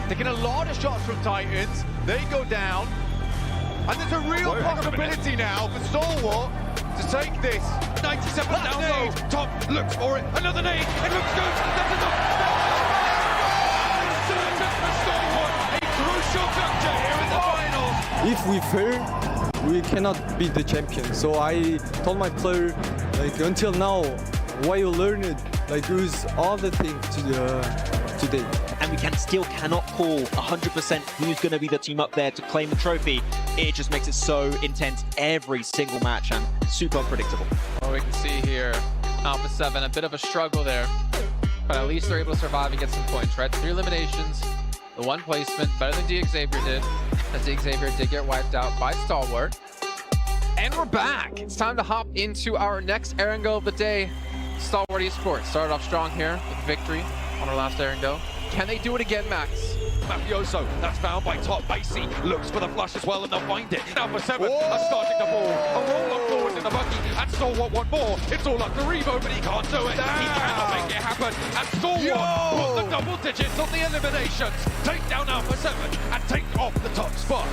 [SPEAKER 26] Taking a lot of shots from Titans. They go down. And there's a real possibility now for Stalwart to take this. 97 down low. Top looks for it. Another nade. It looks good. That's enough. Certain for Stalwart. A crucial juncture here in the finals.
[SPEAKER 6] If we fail, we cannot be the champion. So I told my player, like, until now, why you learn it, like, use all the things today.
[SPEAKER 7] And we cannot call 100% who's going to be the team up there to claim the trophy. It just makes it so intense every single match and super unpredictable.
[SPEAKER 11] Well, we can see here, Alpha 7, a bit of a struggle there. But at least they're able to survive and get some points, right? 3 eliminations, the 1 placement, better than DXavier did. As DXavier did get wiped out by Stalwart. And we're back. It's time to hop into our next Errand Go of the day. Stalwart Esports started off strong here with victory on our last Errand Go. Can they do it again, Max?
[SPEAKER 26] Mafioso, that's found by Top. Icy looks for the flush as well, and they'll find it. Alpha 7 are starting the ball. A roll on forward in the buggy, and Stalwart one more. It's all up to Revo, but he can't do it. He cannot make it happen. And Stalwart put the double digits on the eliminations. Take down Alpha 7 and take off the top spot.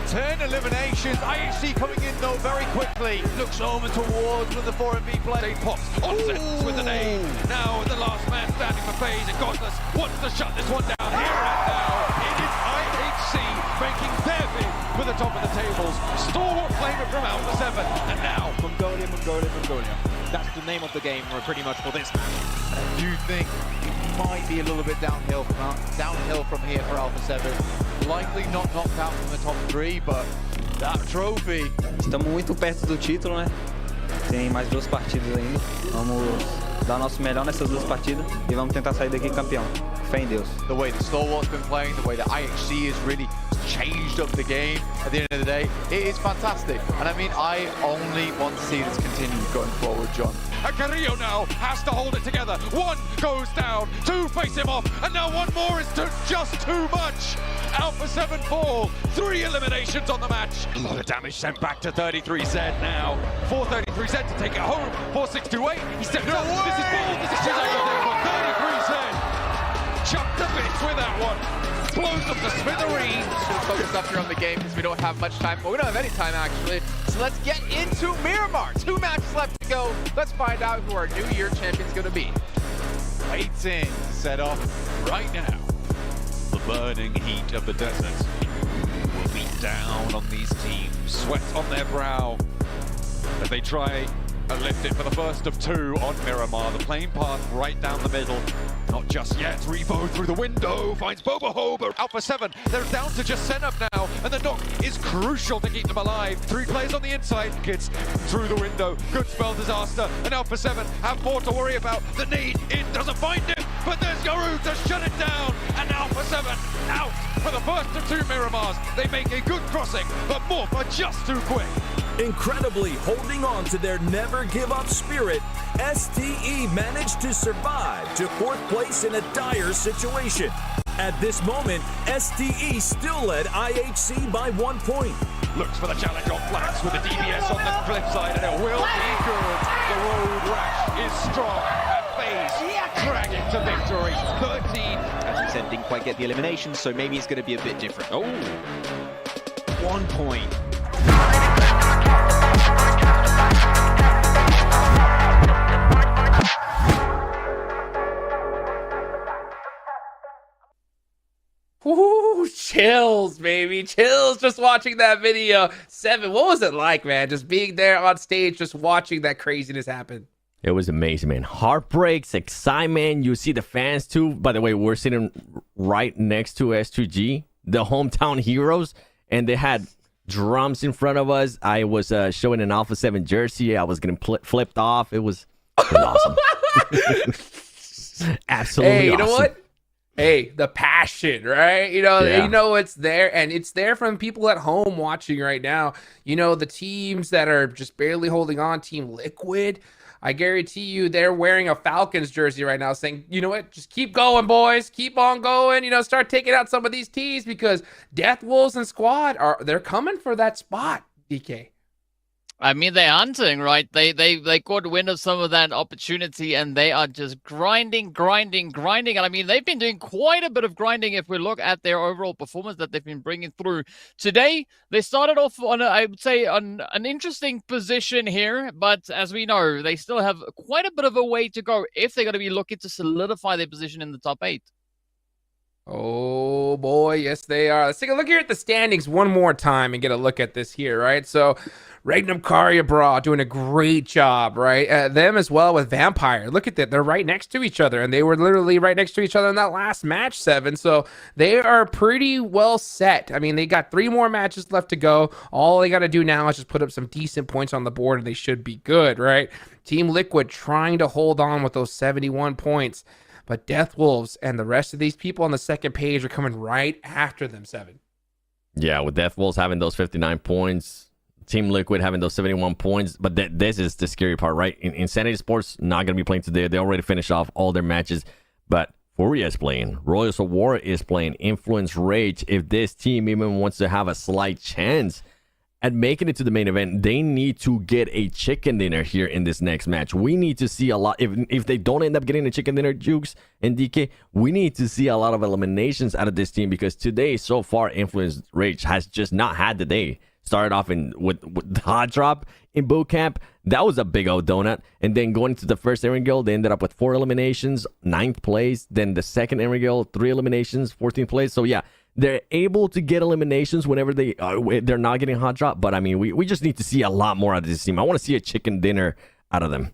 [SPEAKER 26] 10 eliminations. IHC coming in though very quickly. Looks over towards with the 4MV play. They pops offsets with the nade. Now the last man standing for FaZe, and Godless wants to shut this one down here and now. It is IHC making their bid for the top of the tables. Stalwart claim it from Alpha 7, and now
[SPEAKER 7] Mongolia. That's the name of the game pretty much for this match.
[SPEAKER 26] I do think it might be a little bit downhill from here for Alpha 7. Likely not knocked out from the top 3, but that trophy.
[SPEAKER 8] Estamos muito perto do título, né? Tem mais 2 partidas ainda. Vamos dar o nosso melhor nessas 2 partidas e vamos tentar sair daqui campeão. Fé em Deus.
[SPEAKER 26] The way that Stalwart's been playing, the way that IHC has really changed up the game at the end of the day, it is fantastic. And I mean, I only want to see this continue going forward, John. And Carrillo now has to hold it together. 1 goes down, 2 face him off, and now 1 more is just too much. Alpha 7 fall, 3 eliminations on the match. A lot of damage sent back to 33Z now. 433Z to take it home. 4628, he steps up. This is bold, this is too late for 33Z. Chucked to bits with that one. Blows up the smithereens.
[SPEAKER 11] Should focus up here on the game because we don't have much time. Well, we don't have any time actually. So let's get into Miramar. 2 matches left to go. Let's find out who our New Year champion's going to be.
[SPEAKER 26] Waiting to set off right now. The burning heat of the desert will beat down on these teams. Sweat on their brow as they try and lift it for the first of 2 on Miramar. The plane path right down the middle. Not just yet. Revo through the window finds Boboho, but Alpha 7, they're down to just send up now, and the knock is crucial to keep them alive. 3 players on the inside. Kids through the window. Good spell disaster, and Alpha 7 have more to worry about. The need, it doesn't find him, but there's Garou to shut it down, and Alpha 7 out for the first of 2 Miramars. They make a good crossing, but Morph are just too quick.
[SPEAKER 27] Incredibly holding on to their never give up spirit, STE managed to survive to 4th place in a dire situation. At this moment, STE still led IHC by 1 point.
[SPEAKER 26] Looks for the challenge on flats with the DBS on the cliffside, and it will be good. The road rash is strong, and FaZe dragging to victory. 13.
[SPEAKER 7] As we said, didn't quite get the elimination, so maybe it's going to be a bit different. Oh, 1 point.
[SPEAKER 11] Ooh, chills, baby. Chills just watching that video. 7, what was it like, man? Just being there on stage, just watching that craziness happen.
[SPEAKER 12] It was amazing, man. Heartbreaks, excitement. You see the fans, too. By the way, we're sitting right next to S2G, the hometown heroes, and they had drums in front of us. I was showing an Alpha 7 jersey. I was getting flipped off. It was awesome. Absolutely
[SPEAKER 11] Hey, you know
[SPEAKER 12] awesome.
[SPEAKER 11] what? Hey, the passion, right? You know it's there, and it's there from people at home watching right now. You know, the teams that are just barely holding on, Team Liquid, I guarantee you they're wearing a Falcons jersey right now saying, you know what, just keep going, boys. Keep on going. You know, start taking out some of these teams because Death Wolves and Squad, they're coming for that spot, DK.
[SPEAKER 13] I mean, they're hunting, right? They caught wind of some of that opportunity, and they are just grinding. And I mean, they've been doing quite a bit of grinding if we look at their overall performance that they've been bringing through. Today, they started off on, I would say, on an interesting position here, but as we know, they still have quite a bit of a way to go if they're going to be looking to solidify their position in the top 8.
[SPEAKER 11] Oh boy, yes they are. Let's take a look here at the standings one more time and get a look at this here, right? So Regnum Karyabra doing a great job, right? Them as well with Vampire. Look at that. They're right next to each other, and they were literally right next to each other in that last match, 7. So they are pretty well set. I mean, they got 3 more matches left to go. All they got to do now is just put up some decent points on the board, and they should be good, right? Team Liquid trying to hold on with those 71 points. But Death Wolves and the rest of these people on the second page are coming right after them, 7.
[SPEAKER 12] Yeah, with Death Wolves having those 59 points, Team Liquid having those 71 points. But this is the scary part, right? Insanity Sports not going to be playing today. They already finished off all their matches. But Furia is playing. Royals of War is playing. Influence Rage. If this team even wants to have a slight chance at making it to the main event, they need to get a chicken dinner here in this next match. We need to see a lot. If they don't end up getting a chicken dinner, Jukes and DK, we need to see a lot of eliminations out of this team because today, so far, Influence Rage has just not had the day. Started off with the hot drop in boot camp. That was a big old donut. And then going to the first Aaron Guild, they ended up with 4 eliminations, 9th place. Then the second Aaron Guild, 3 eliminations, 14th place. So yeah, they're able to get eliminations whenever they're not getting hot drop. But I mean, we just need to see a lot more out of this team. I want to see a chicken dinner out of them.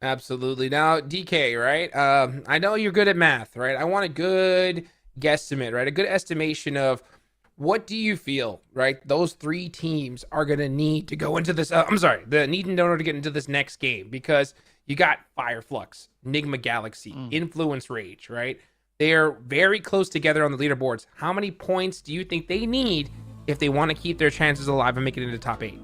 [SPEAKER 11] Absolutely. Now, DK, right? I know you're good at math, right? I want a good guesstimate, right? A good estimation of what do you feel, right? Those 3 teams are going to need to go into this. Need in order to get into this next game because you got Fireflux, Enigma Galaxy, Influence Rage, right? They are very close together on the leaderboards. How many points do you think they need if they want to keep their chances alive and make it into the top 8?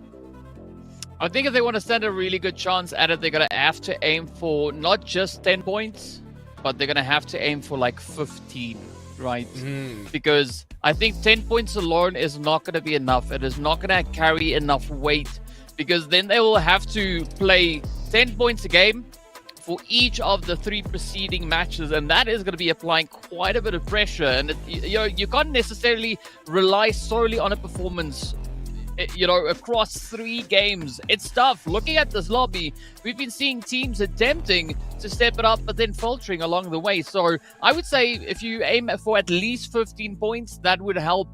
[SPEAKER 13] I think if they want to stand a really good chance at it, they're going to have to aim for not just 10 points, but they're going to have to aim for like 15, right? Because I think 10 points alone is not going to be enough. It is not going to carry enough weight because then they will have to play 10 points a game for each of the 3 preceding matches, and that is going to be applying quite a bit of pressure. And you can't necessarily rely solely on a performance, across 3 games. It's tough. Looking at this lobby, we've been seeing teams attempting to step it up, but then faltering along the way. So I would say if you aim for at least 15 points, that would help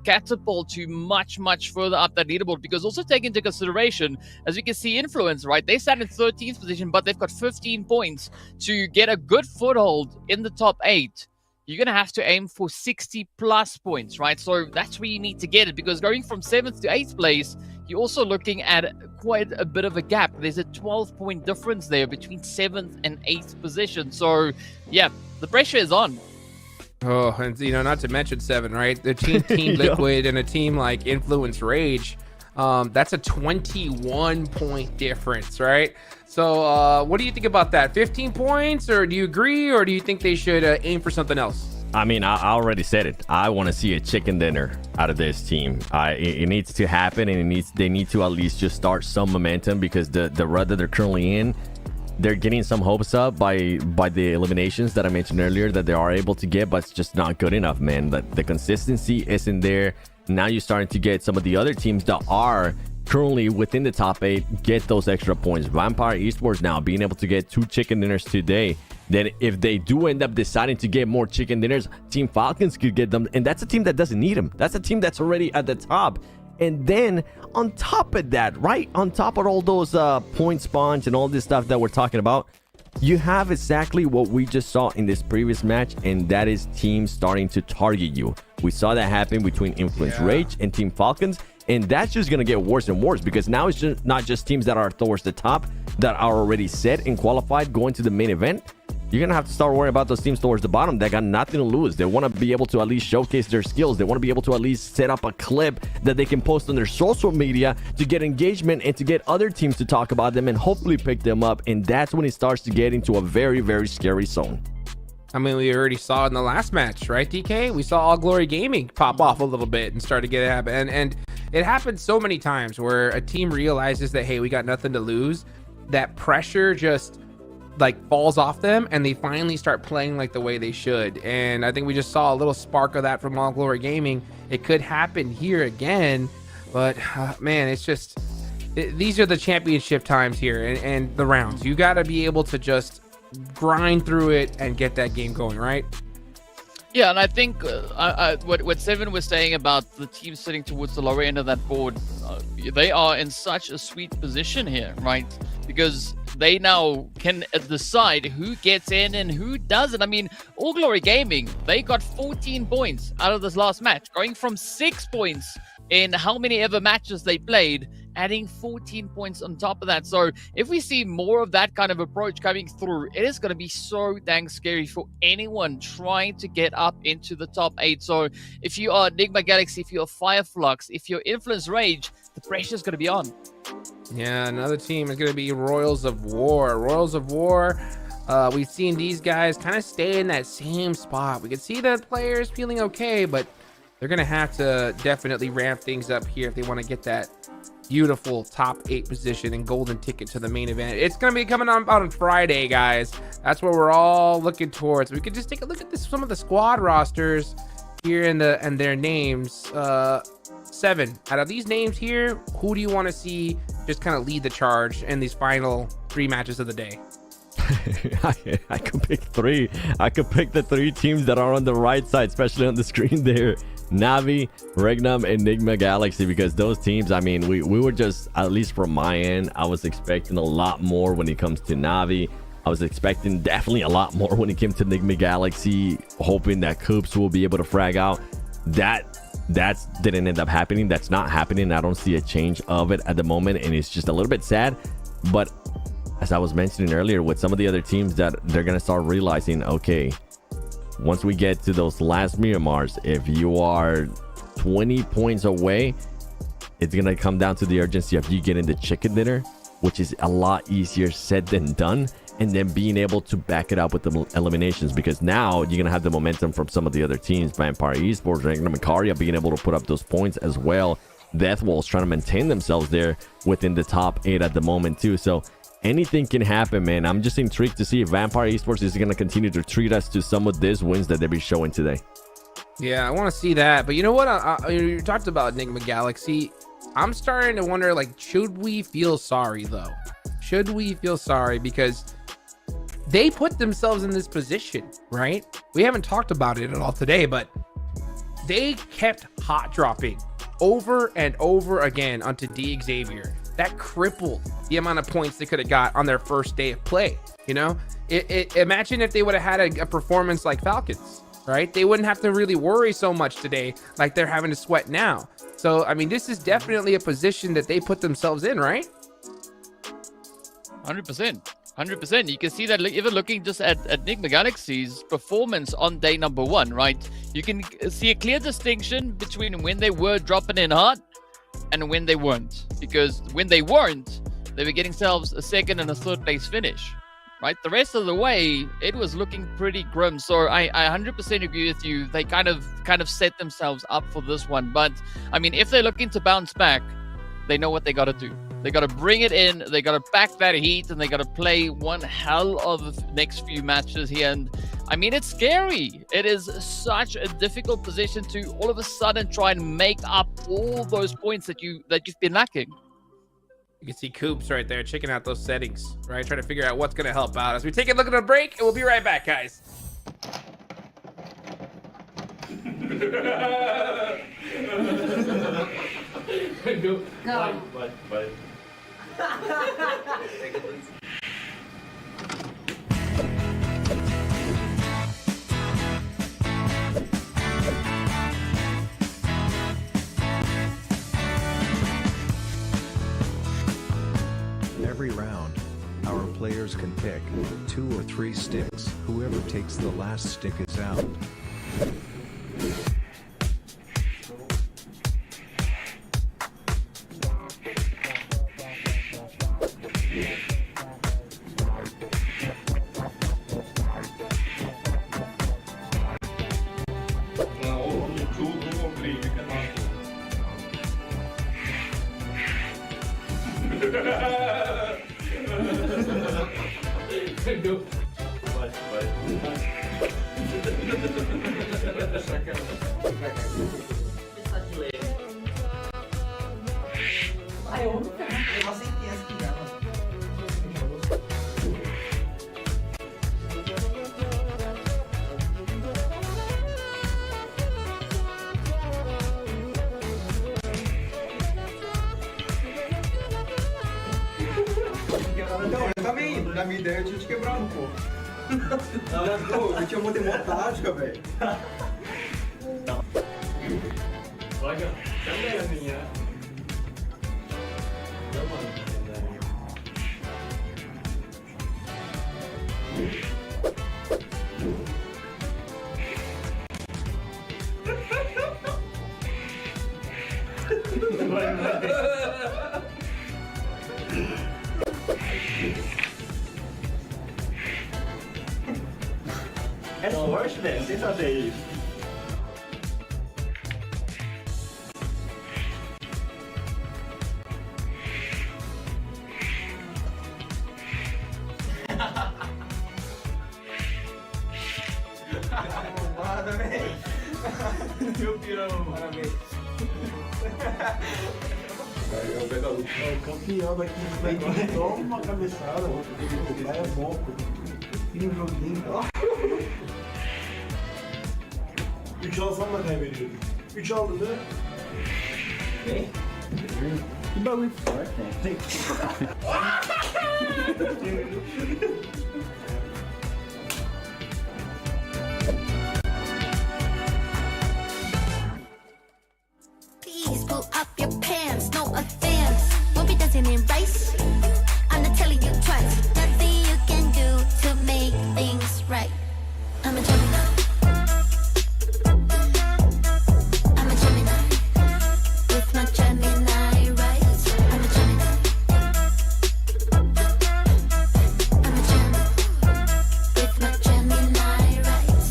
[SPEAKER 13] catapult to much further up that leaderboard, because also take into consideration, as we can see, Influence, right? They sat in 13th position, but they've got 15 points to get a good foothold in the top 8. You're going to have to aim for 60 plus points, right? So that's where you need to get it, because going from 7th to 8th place, you're also looking at quite a bit of a gap. There's a 12-point difference there between 7th and 8th position. So yeah, the pressure is on.
[SPEAKER 11] Oh, and not to mention 7, right? The team Liquid and a team like Influence Rage, that's a 21-point difference, right? So what do you think about that? 15 points, or do you agree, or do you think they should aim for something else?
[SPEAKER 12] I mean, I already said it. I want to see a chicken dinner out of this team. It needs to happen, and they need to at least just start some momentum, because the run that they're currently in, they're getting some hopes up by the eliminations that I mentioned earlier that they are able to get, but it's just not good enough, man. The consistency isn't there. Now you're starting to get some of the other teams that are currently within the top 8 get those extra points. Vampire Esports now being able to get 2 chicken dinners today then if they do end up deciding to get more chicken dinners, Team Falcons could get them. And that's a team that doesn't need them. That's a team that's already at the top. And then on top of that, right, on top of all those point spawns and all this stuff that we're talking about, you have exactly what we just saw in this previous match, and that is teams starting to target you. We saw that happen between Influence Rage and Team Falcons, and that's just going to get worse and worse, because now it's just not just teams that are towards the top that are already set and qualified going to the main event. You're going to have to start worrying about those teams towards the bottom that got nothing to lose. They want to be able to at least showcase their skills. They want to be able to at least set up a clip that they can post on their social media to get engagement and to get other teams to talk about them and hopefully pick them up. And that's when it starts to get into a very, very scary zone.
[SPEAKER 11] I mean, we already saw in the last match, right, DK? We saw All Glory Gaming pop off a little bit and start to get it happen. And it happens so many times where a team realizes that, hey, we got nothing to lose. That pressure just like falls off them, and they finally start playing like the way they should. And I think we just saw a little spark of that from All Glory Gaming. It could happen here again, but man, it's just these are the championship times here, and the rounds. You got to be able to just grind through it and get that game going, right?
[SPEAKER 13] Yeah, and I think what Seven was saying about the team sitting towards the lower end of that board, they are in such a sweet position here, right? Because they now can decide who gets in and who doesn't. I mean, All Glory Gaming, they got 14 points out of this last match, going from 6 points in how many ever matches they played, adding 14 points on top of that. So if we see more of that kind of approach coming through, it is going to be so dang scary for anyone trying to get up into the top 8. So if you are Enigma Galaxy, if you're Fireflux, if you're Influence Rage, the pressure is going to be on.
[SPEAKER 11] Yeah, another team is going to be Royals of War. Royals of War, we've seen these guys kind of stay in that same spot. We can see the players feeling okay, but they're going to have to definitely ramp things up here if they want to get that beautiful top 8 position and golden ticket to the main event. It's going to be coming on Friday, guys. That's what we're all looking towards. We could just take a look at some of the squad rosters here and their names. 7 out of these names here, who do you want to see just kind of lead the charge in these final 3 matches of the day?
[SPEAKER 12] I could pick 3. I could pick the 3 teams that are on the right side, especially on the screen there. Navi, Regnum, Enigma Galaxy, because those teams, I mean, we were just, at least from my end, I was expecting a lot more when it comes to Navi. I was expecting definitely a lot more when it came to Enigma Galaxy, hoping that Coops will be able to frag out. That didn't end up happening. That's not happening. I don't see a change of it at the moment, and it's just a little bit sad. But as I was mentioning earlier, with some of the other teams, that they're gonna start realizing, okay, once we get to those last Miramars, if you are 20 points away, it's gonna come down to the urgency of you getting the chicken dinner, which is a lot easier said than done, and then being able to back it up with the eliminations, because now you're gonna have the momentum from some of the other teams. Vampire Esports, Regnum, and Karia being able to put up those points as well. Deathwall's trying to maintain themselves there within the top 8 at the moment too. So anything can happen, man. I'm just intrigued to see if Vampire Esports is going to continue to treat us to some of these wins that they'll be showing today.
[SPEAKER 11] Yeah, I want to see that. But you know what? You talked about Enigma Galaxy. I'm starting to wonder, like, should we feel sorry, though? Should we feel sorry? Because they put themselves in this position, right? We haven't talked about it at all today, but they kept hot dropping over and over again onto D Xavier. That crippled the amount of points they could have got on their first day of play. You know, imagine if they would have had a performance like Falcons, right? They wouldn't have to really worry so much today like they're having to sweat now. So, I mean, this is definitely a position that they put themselves in, right?
[SPEAKER 13] 100%. 100%. You can see that even looking just at Enigma Galaxy's performance on day number 1, right? You can see a clear distinction between when they were dropping in hard and when they weren't, because when they weren't, they were getting themselves a 2nd and a 3rd place finish, right? The rest of the way, it was looking pretty grim. So I 100% agree with you. They kind of set themselves up for this one. But I mean, if they're looking to bounce back, they know what they got to do. They got to bring it in. They got to back that heat, and they got to play one hell of next few matches here. And I mean, it's scary. It is such a difficult position to all of a sudden try and make up all those points that you've been lacking.
[SPEAKER 11] You can see Coops right there checking out those settings, right? Trying to figure out what's going to help out. As we take a look at a break, and we'll be right back, guys.
[SPEAKER 9] Go.
[SPEAKER 14] Bye.
[SPEAKER 15] Every round, our players can pick 2 or 3 sticks. Whoever takes the last stick is out.
[SPEAKER 16] Na minha ideia eu tinha te quebrado, pô. Eu tinha montado uma tática, velho.
[SPEAKER 9] Olha, também a minha. Não, mano.
[SPEAKER 14] É sorte, velho, sem saber isso.
[SPEAKER 16] Parabéns. Meu pirão, parabéns.
[SPEAKER 14] É o campeão daqui do negócio. Toma uma cabeçada. O cara é bom, pô. Tem um joguinho. 3 alsam da kaybediyordu. 3 aldı değil mi? Ne? Bir balık var.
[SPEAKER 17] Please pull up your pants, no offense. We'll be dancing in race. I'm not telling you twice. Nothing you can do to make things right. I'm a Gemini. I'm a Gemini. With my Gemini rights. I'm a Gemini. I'm a Gemini. With my Gemini rights.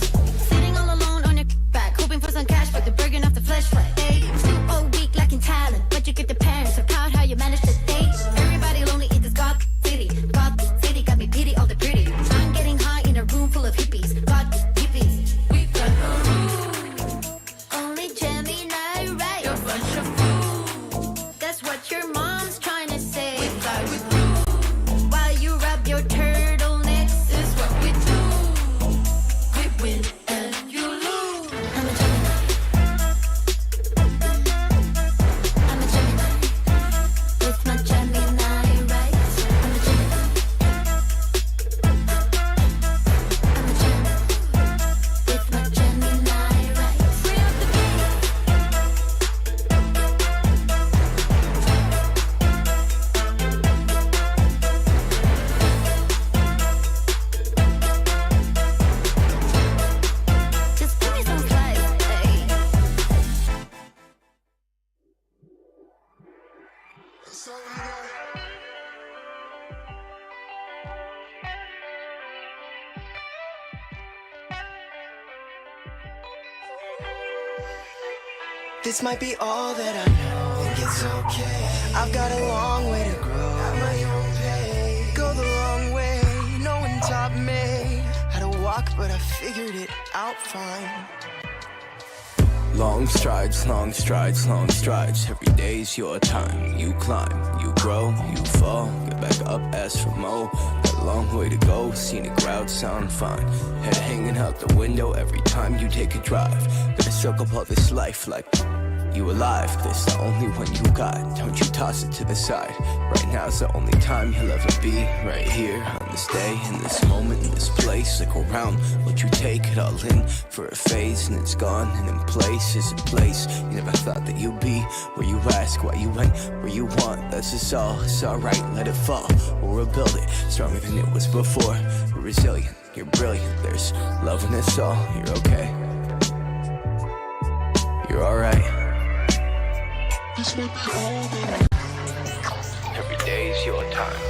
[SPEAKER 17] Sitting all alone on your back, hoping for some cash, but they're burning off the flashlight. Still all weak, lacking talent, but you get the parents are proud how you manage the day. Everybody lonely in this God city. God city got me pity all the pretty. I'm getting high in a room full of hippies. God hippies. We got no room. Only Gemini right. You're a bunch of fools. That's what your mom's trying to say. We fly with you. While you rub your turtlenecks, is what we do. We win and you lose. I'm a Gemini. I'm a Gemini. With my Gemini rights. I'm a Gemini. I'm a Gemini. With my Gemini rights. Free up the Just give me some slice, ayy.
[SPEAKER 18] This might be all that I know. Think it's okay. I've got a long way to grow. At my own pace. Go the long way. No one taught me how to walk, but I figured it out fine.
[SPEAKER 22] Long strides, long strides, long strides. Every day's your time. You climb, you
[SPEAKER 18] grow, you fall, get back up, ask for more. Got a long way to go, scenic route sound fine. Head hanging out the window every time you take a drive. Gotta soak up all this life like you alive. This the only one you got, don't you toss it to the side. Right now's the only time you'll ever be. Right here, on this day, in this moment, in this place. Look around, what you take it all in for a phase, and it's gone. And in place is a place you never thought that you'd be. Where you ask why you went, where you want, that's just all. It's alright, let it fall, we'll rebuild it stronger than it was before. We're resilient, you're brilliant, there's love in us all. You're okay, you're alright. This might be all that every day's your time.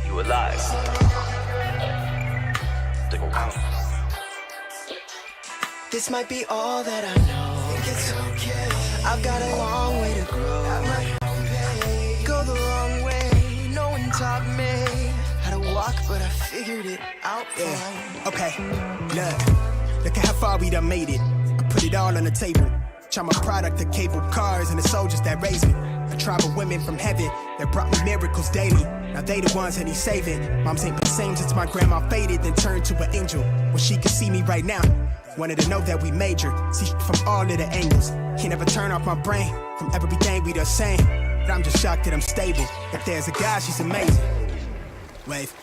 [SPEAKER 18] You alive. This might be all that I know. Think it's okay. I've got a long way to grow. At my own pace. Go the long way. No one taught me how to walk, but I figured it out fine.
[SPEAKER 1] Okay, look at how far we done made it. I put it all on the table. I'm a product of cable cars and the soldiers that raised me. A tribe of women from heaven that brought me miracles daily. Now they the ones that he's saving. Moms ain't been same since my grandma faded, then turned to an angel. Well, she could see me right now. Wanted to know that we major. See from all of the angles. Can't ever turn off my brain from everything we done saying. But I'm just shocked that I'm stable. If there's a God, she's amazing. Wave.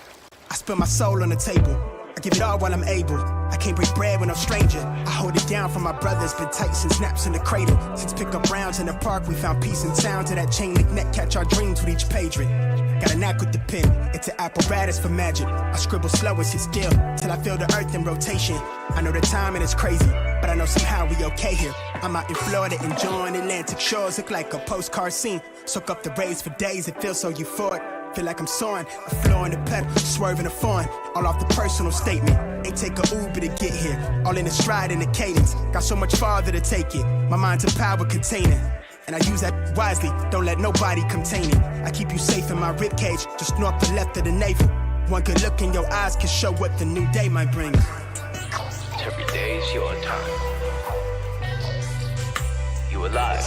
[SPEAKER 1] I spill my soul on the table. I give it all while I'm able. I can't break bread with no stranger. I hold it down for my brothers. Been tight since snaps in the cradle. Since pick up rounds in the park, we found peace and sound to that chain link net. Catch our dreams with each patron. Got a knack with the pen. It's an apparatus for magic. I scribble slow and sit still till I feel the earth in rotation. I know the timing is crazy, but I know somehow we okay here. I'm out in Florida enjoying Atlantic shores. Look like a postcard scene. Soak up the rays for days. It feels so euphoric. Feel like I'm soaring, a floor in the pedal, swerving a foreign, all off the personal statement. Ain't take a Uber to get here, all in the stride and the cadence. Got so much farther to take it, my mind's a power container. And I use that wisely, don't let nobody contain it. I keep you safe in my ribcage, just north and left of the navel. One good look in your eyes can show what the new day might bring.
[SPEAKER 18] Every day's your time. You alive.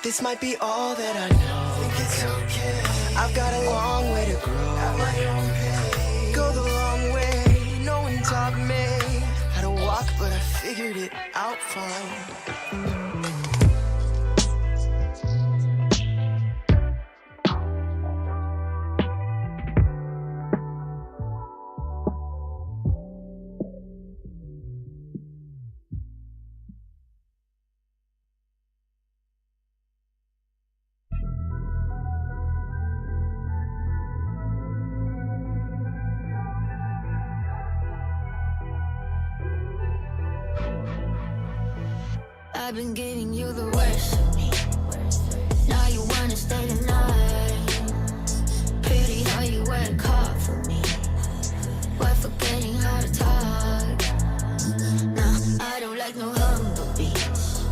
[SPEAKER 18] This might be all that I know. Think it's okay. I've got a long way to grow. At my own pace. Go the long way. No one taught me how to walk, but I figured it out fine.
[SPEAKER 17] I've been giving you the worst of me. Now you wanna stay the night. Pretty how you work hard for me. Why forgetting how to talk? Nah, I don't like no humble beats.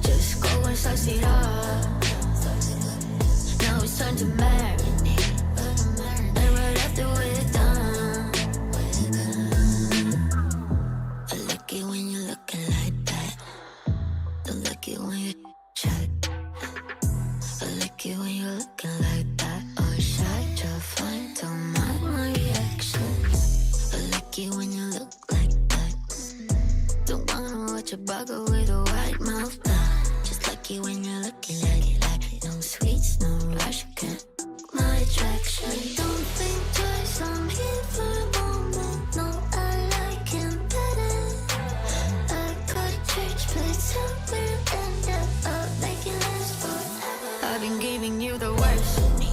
[SPEAKER 17] Just go and suss it up. Now it's time to marinate. And right after we're done, I like it when you're looking like that. Don't like it when you chat. I like it when you're looking like that. Oh, shy, just fine, don't mind my reaction. I like it when you look like that. Don't wanna watch a bugger with a white mouth. Just like it when you're looking like it. No sweets, no rush, can't my attraction. Don't think twice, I'm here for a moment. No, I like him better. I got a church place up and up, make it last forever. I've been giving you the worst of me.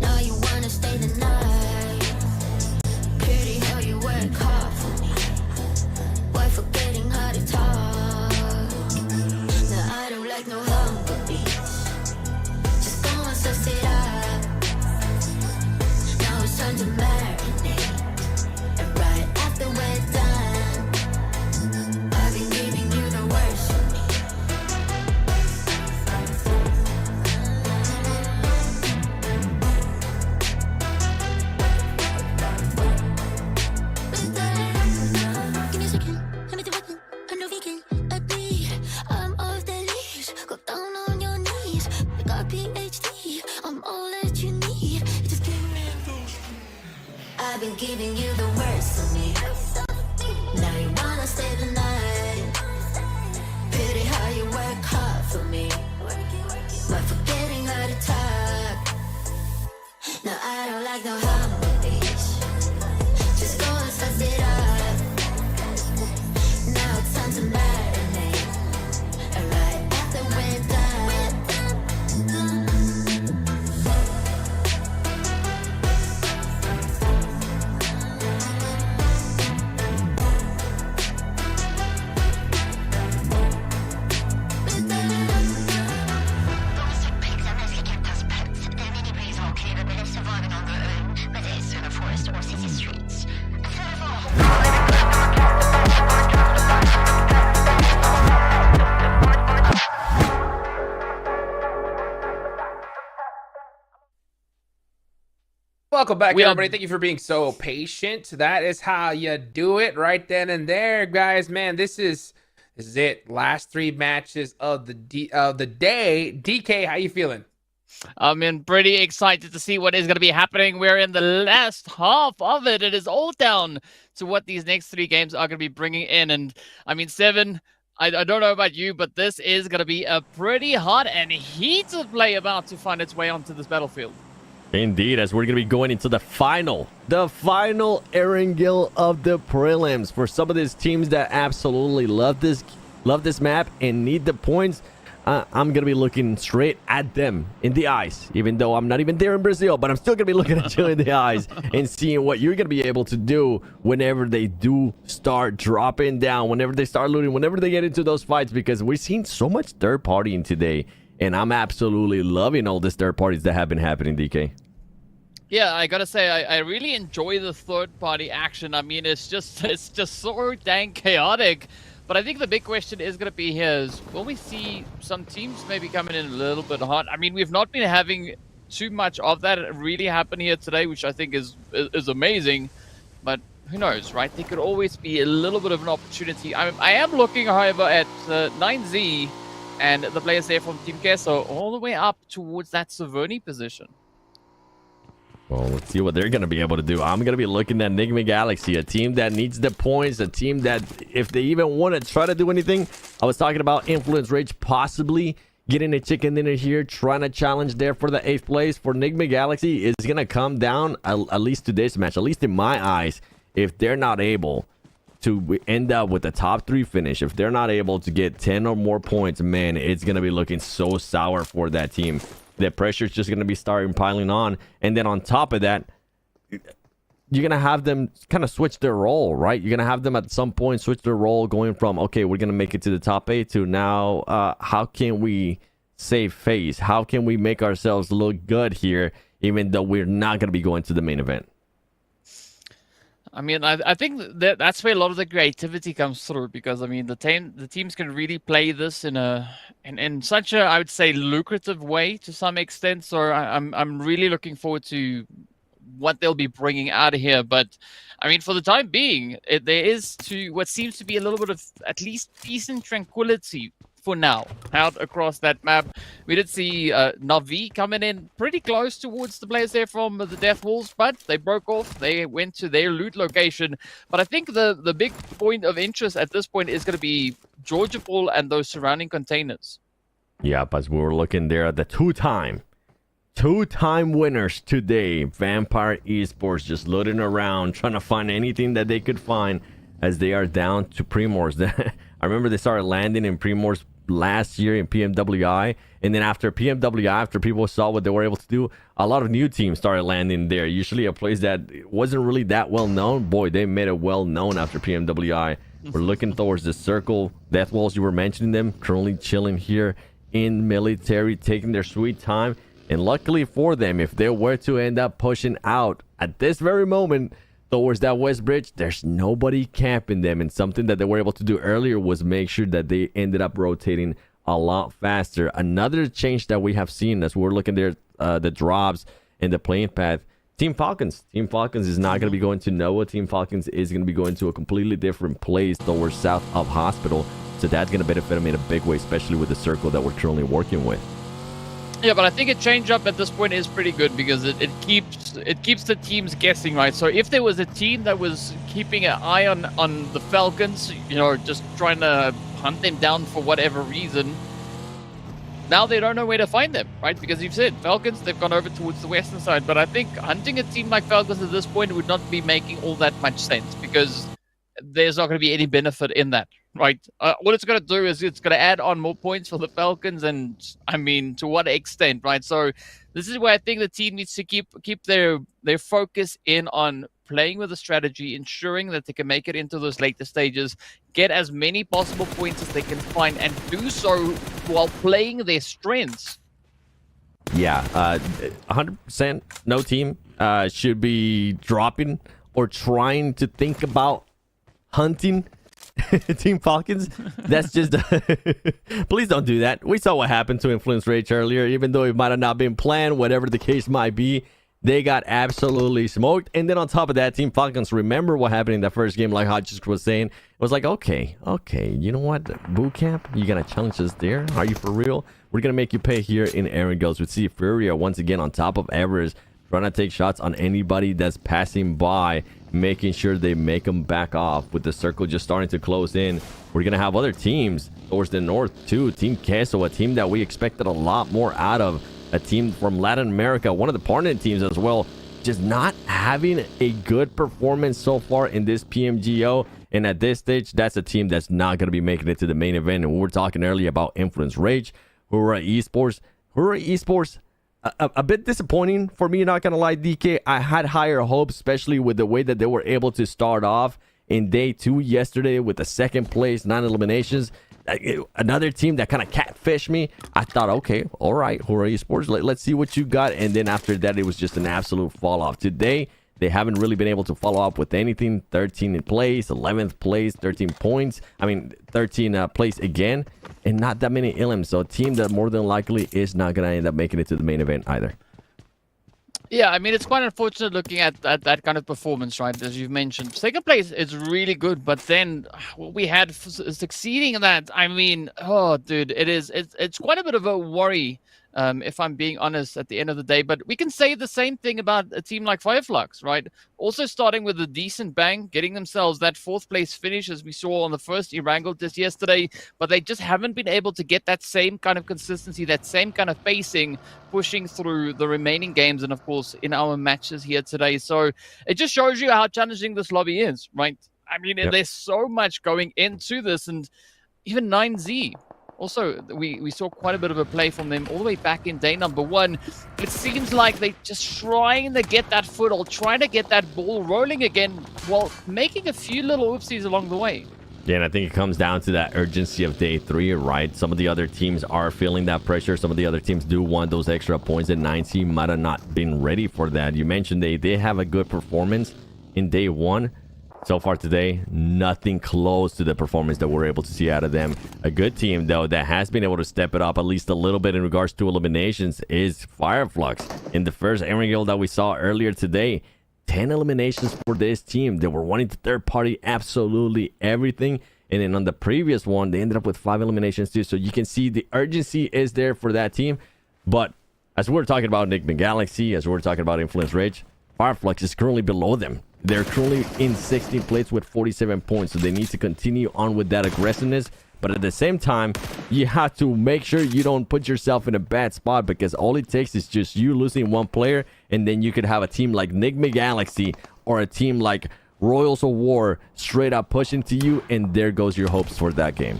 [SPEAKER 17] Now you wanna stay the night. Pretty how you work hard for me. Why forgetting how to talk? Now I don't like no humble beats. Just go and suss it up. Now it's time to marinate. And right after we're done, I've been giving you the worst of me. Give me a second, let me do it, I'm no vegan. I've been giving you the worst of me. Now you wanna stay the night. Pity how you work hard for me, but forgetting how to talk. No, I don't like no humble beach. Just go and suss it up. Now it's time to marinate. And right after we're done.
[SPEAKER 11] Welcome back, everybody. Thank you for being so patient. That is how you do it right then and there, guys. Man, this is it. Last 3 matches of the day. DK, how you feeling?
[SPEAKER 13] I'm pretty excited to see what is going to be happening. We're in the last half of it. It is all down to what these next 3 games are going to be bringing in. And I mean, Seven, I don't know about you, but this is going to be a pretty hot and heated play about to find its way onto this battlefield.
[SPEAKER 12] Indeed, as we're going to be going into the final Erangel of the prelims. For some of these teams that absolutely love this map and need the points, I'm going to be looking straight at them in the eyes, even though I'm not even there in Brazil, but I'm still going to be looking at you in the eyes and seeing what you're going to be able to do whenever they do start dropping down, whenever they start looting, whenever they get into those fights, because we've seen so much third partying today. And I'm absolutely loving all these third parties that have been happening, DK.
[SPEAKER 13] Yeah, I gotta say, I really enjoy the third-party action. I mean, it's just so dang chaotic. But I think the big question is gonna be here is, will we see some teams maybe coming in a little bit hot? I mean, we've not been having too much of that really happen here today, which I think is amazing. But who knows, right? There could always be a little bit of an opportunity. I am looking, however, at 9Z and the players there from Team Queso all the way up towards that Saverni position.
[SPEAKER 12] Well, let's see what they're going to be able to do. I'm going to be looking at Enigma Galaxy, a team that needs the points, a team that if they even want to try to do anything, I was talking about Influence Rage possibly getting a chicken dinner here, trying to challenge there for the 8th place. For Enigma Galaxy, is going to come down, at least to this match, at least in my eyes, if they're not able to end up with a top 3 finish, if they're not able to get 10 or more points, man, it's going to be looking so sour for that team. The pressure is just going to be starting piling on. And then on top of that, you're going to have them kind of switch their role, right? You're going to have them at some point switch their role, going from, okay, we're going to make it to the top 8 to now, how can we save face? How can we make ourselves look good here, even though we're not going to be going to the main event?
[SPEAKER 13] I mean, I think that's where a lot of the creativity comes through, because I mean the teams can really play this in such a, I would say, lucrative way to some extent. So I'm really looking forward to what they'll be bringing out of here. But I mean, for the time being, there is what seems to be a little bit of at least decent tranquility for now out across that map. We did see Navi coming in pretty close towards the players there from the Death Walls, but they broke off. They went to their loot location. But I think the big point of interest at this point is going to be Georgia Ball and those surrounding containers.
[SPEAKER 12] Yeah, as we were looking there at the two-time winners today, Vampire Esports, just looting around, trying to find anything that they could find as they are down to Primors. I remember they started landing in Primors last year in PMWI, and then after PMWI, after people saw what they were able to do, a lot of new teams started landing there. Usually a place that wasn't really that well known. Boy, they made it well known after PMWI. We're looking towards the circle. Death Walls, you were mentioning them, currently chilling here in military, taking their sweet time. And luckily for them, if they were to end up pushing out at this very moment towards that west bridge, there's nobody camping them. And something that they were able to do earlier was make sure that they ended up rotating a lot faster. Another change that we have seen as we're looking there, the drops and the playing path, Team Falcons is not going to be going to Noah. Team Falcons is going to be going to a completely different place towards south of Hospital. So that's going to benefit them in a big way, especially with the circle that we're currently working with.
[SPEAKER 13] Yeah, but I think a change up at this point is pretty good because it keeps the teams guessing, right? So if there was a team that was keeping an eye on the Falcons, you know, just trying to hunt them down for whatever reason, now they don't know where to find them, right? Because you've said Falcons, they've gone over towards the western side, but I think hunting a team like Falcons at this point would not be making all that much sense because there's not going to be any benefit in that, right? What it's going to do is it's going to add on more points for the Falcons, and I mean, to what extent, right? So this is where I think the team needs to keep their focus in on playing with a strategy, ensuring that they can make it into those later stages, get as many possible points as they can find, and do so while playing their strengths.
[SPEAKER 12] Yeah, 100% no team should be dropping or trying to think about hunting Team Falcons. That's just please don't do that. We saw what happened to Influence Rage earlier. Even though it might have not been planned, whatever the case might be, they got absolutely smoked. And then on top of that, Team Falcons, remember what happened in that first game, like Hodges was saying. It was like, okay, you know what, boot camp, you gonna challenge us there? Are you for real? We're gonna make you pay here in Aaron Goes. We see Furia once again on top of Everest, trying to take shots on anybody that's passing by, making sure they make them back off. With the circle just starting to close in, we're gonna have other teams towards the north too. Team Queso, a team that we expected a lot more out of, a team from Latin America, one of the partner teams as well, just not having a good performance so far in this PMGO. And at this stage, that's a team that's not going to be making it to the main event. And we were talking earlier about Influence Rage, Hura Esports, a bit disappointing for me, not gonna lie, DK. I had higher hopes, especially with the way that they were able to start off in day 2 yesterday with the second place, 9 eliminations. Another team that kind of catfished me. I thought, okay, all right, Hura Esports, let's see what you got. And then after that, it was just an absolute fall off. Today, they haven't really been able to follow up with anything. 13th in place, 11th place, 13 points. 13 place again, and not that many elims. So a team that more than likely is not going to end up making it to the main event either.
[SPEAKER 13] Yeah, I mean, it's quite unfortunate looking at that kind of performance, right? As you've mentioned, second place is really good, but then what we had succeeding in that, I mean, oh, dude, it's quite a bit of a worry, if I'm being honest, at the end of the day. But we can say the same thing about a team like Fireflux, right? Also starting with a decent bang, getting themselves that 4th place finish as we saw on the first Erangel just yesterday, but they just haven't been able to get that same kind of consistency, that same kind of pacing, pushing through the remaining games and, of course, in our matches here today. So it just shows you how challenging this lobby is, right? I mean, there's so much going into this, and even 9Z. Also, we saw quite a bit of a play from them all the way back in day number 1. It seems like they're just trying to get that foothold, trying to get that ball rolling again while making a few little oopsies along the way.
[SPEAKER 12] Yeah, and I think it comes down to that urgency of day 3, right? Some of the other teams are feeling that pressure. Some of the other teams do want those extra points, and 9C might have not been ready for that. You mentioned they have a good performance in day 1. So far today, nothing close to the performance that we're able to see out of them. A good team, though, that has been able to step it up at least a little bit in regards to eliminations is Fireflux. In the first Erangel that we saw earlier today, 10 eliminations for this team. They were wanting to third party absolutely everything. And then on the previous one, they ended up with 5 eliminations too. So you can see the urgency is there for that team. But as we're talking about Enigma Galaxy, as we're talking about Influence Rage, Fireflux is currently below them. They're currently in 16th place with 47 points. So they need to continue on with that aggressiveness. But at the same time, you have to make sure you don't put yourself in a bad spot, because all it takes is just you losing one player, and then you could have a team like Enigma Galaxy or a team like Royals of War straight up pushing to you, and there goes your hopes for that game.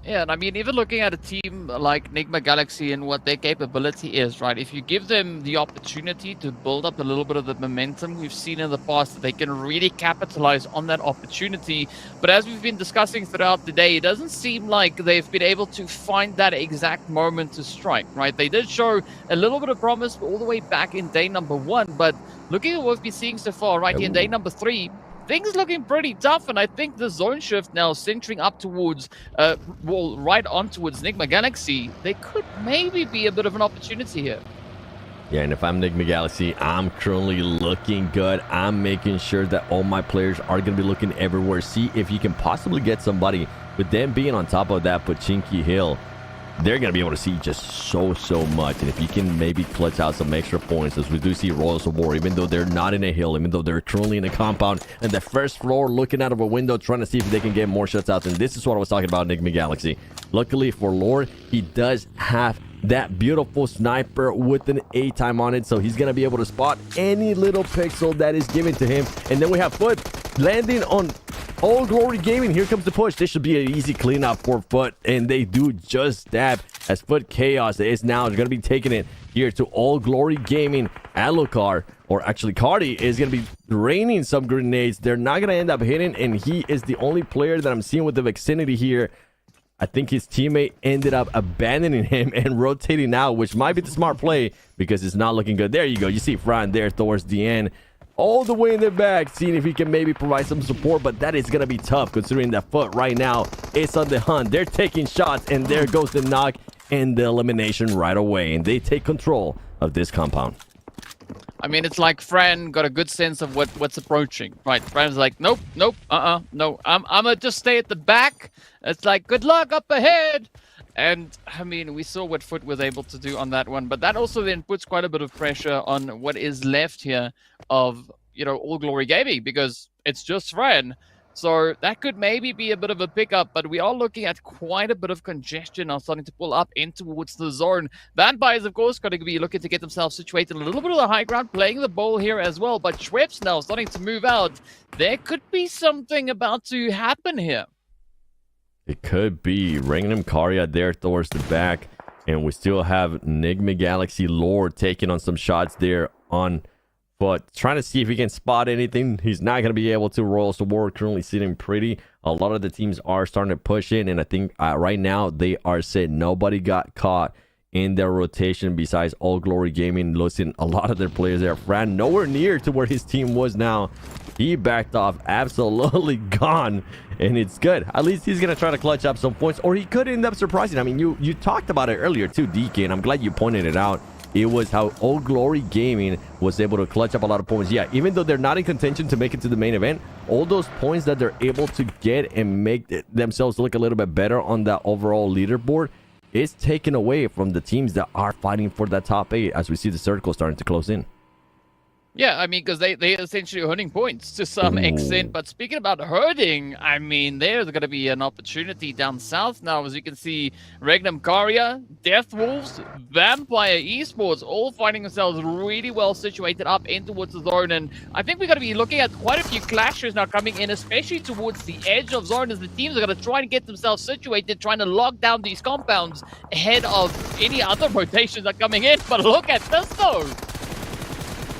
[SPEAKER 13] Yeah, and I mean, even looking at a team like Enigma Galaxy and what their capability is, right? If you give them the opportunity to build up a little bit of the momentum we've seen in the past, that they can really capitalize on that opportunity. But as we've been discussing throughout the day, it doesn't seem like they've been able to find that exact moment to strike, right? They did show a little bit of promise all the way back in day number 1, but looking at what we've been seeing so far, right, in day number 3, things looking pretty tough, and I think the zone shift now centering up towards, right on towards Enigma Galaxy, they could maybe be a bit of an opportunity here.
[SPEAKER 12] Yeah, and if I'm Enigma Galaxy, I'm currently looking good. I'm making sure that all my players are going to be looking everywhere. See if you can possibly get somebody, with them being on top of that Pachinki Hill. they're going to be able to see just so much. And if you can maybe clutch out some extra points, as we do see Royals of War, even though they're not in a hill, even though they're currently in a compound, and the first floor looking out of a window, trying to see if they can get more shutouts. And this is what I was talking about, Enigma Galaxy. Luckily for Lord, he does have that beautiful sniper with an A time on it, so he's gonna be able to spot any little pixel that is given to him. And then we have Foot landing on All Glory Gaming. Here comes the push. This should be an easy cleanup for Foot, and they do just that, as Foot Chaos is now gonna be taking it here to All Glory Gaming. Alucard, or actually Cardi, is gonna be raining some grenades. They're not gonna end up hitting, and he is the only player that I'm seeing with the vicinity here. I think his teammate ended up abandoning him and rotating out, which might be the smart play because it's not looking good. There you go. You see Fran there towards the end, all the way in the back, seeing if he can maybe provide some support, but that is going to be tough considering that Foot right now is on the hunt. They're taking shots, and there goes the knock and the elimination right away, and they take control of this compound.
[SPEAKER 13] I mean, it's like Fran got a good sense of what's approaching, right? Fran's like, nope, no, I'm gonna just stay at the back. It's like, good luck up ahead. And I mean, we saw what Foot was able to do on that one, but that also then puts quite a bit of pressure on what is left here of, you know, All Glory Gaming, because it's just Fran. So that could maybe be a bit of a pickup, but we are looking at quite a bit of congestion now starting to pull up in towards the zone. Vampires, of course, going to be looking to get themselves situated a little bit of the high ground, playing the ball here as well. But Schweppes now starting to move out. There could be something about to happen here.
[SPEAKER 12] It could be. Rangnam Karya there towards the back. And we still have Enigma Galaxy Lord taking on some shots there on Foot, trying to see if he can spot anything. He's not going to be able to. Royals of War currently sitting pretty. A lot of the teams are starting to push in, and I think right now they are set. Nobody got caught in their rotation besides All Glory Gaming. Losing a lot of their players there. Fran nowhere near to where his team was now. He backed off, absolutely gone, and it's good. At least he's going to try to clutch up some points, or he could end up surprising. I mean, you talked about it earlier too, DK, and I'm glad you pointed it out. It was how All Glory Gaming was able to clutch up a lot of points. Yeah, even though they're not in contention to make it to the main event, all those points that they're able to get and make themselves look a little bit better on that overall leaderboard is taken away from the teams that are fighting for that top 8 as we see the circle starting to close in.
[SPEAKER 13] Yeah, I mean, because they essentially are hurting points to some extent. But speaking about hurting, I mean, there's going to be an opportunity down south now. As you can see, Regnum Karya, Death Wolves, Vampire Esports, all finding themselves really well situated up in towards the zone. And I think we're going to be looking at quite a few clashes now coming in, especially towards the edge of zone, as the teams are going to try and get themselves situated, trying to lock down these compounds ahead of any other rotations that are coming in. But look at this, though.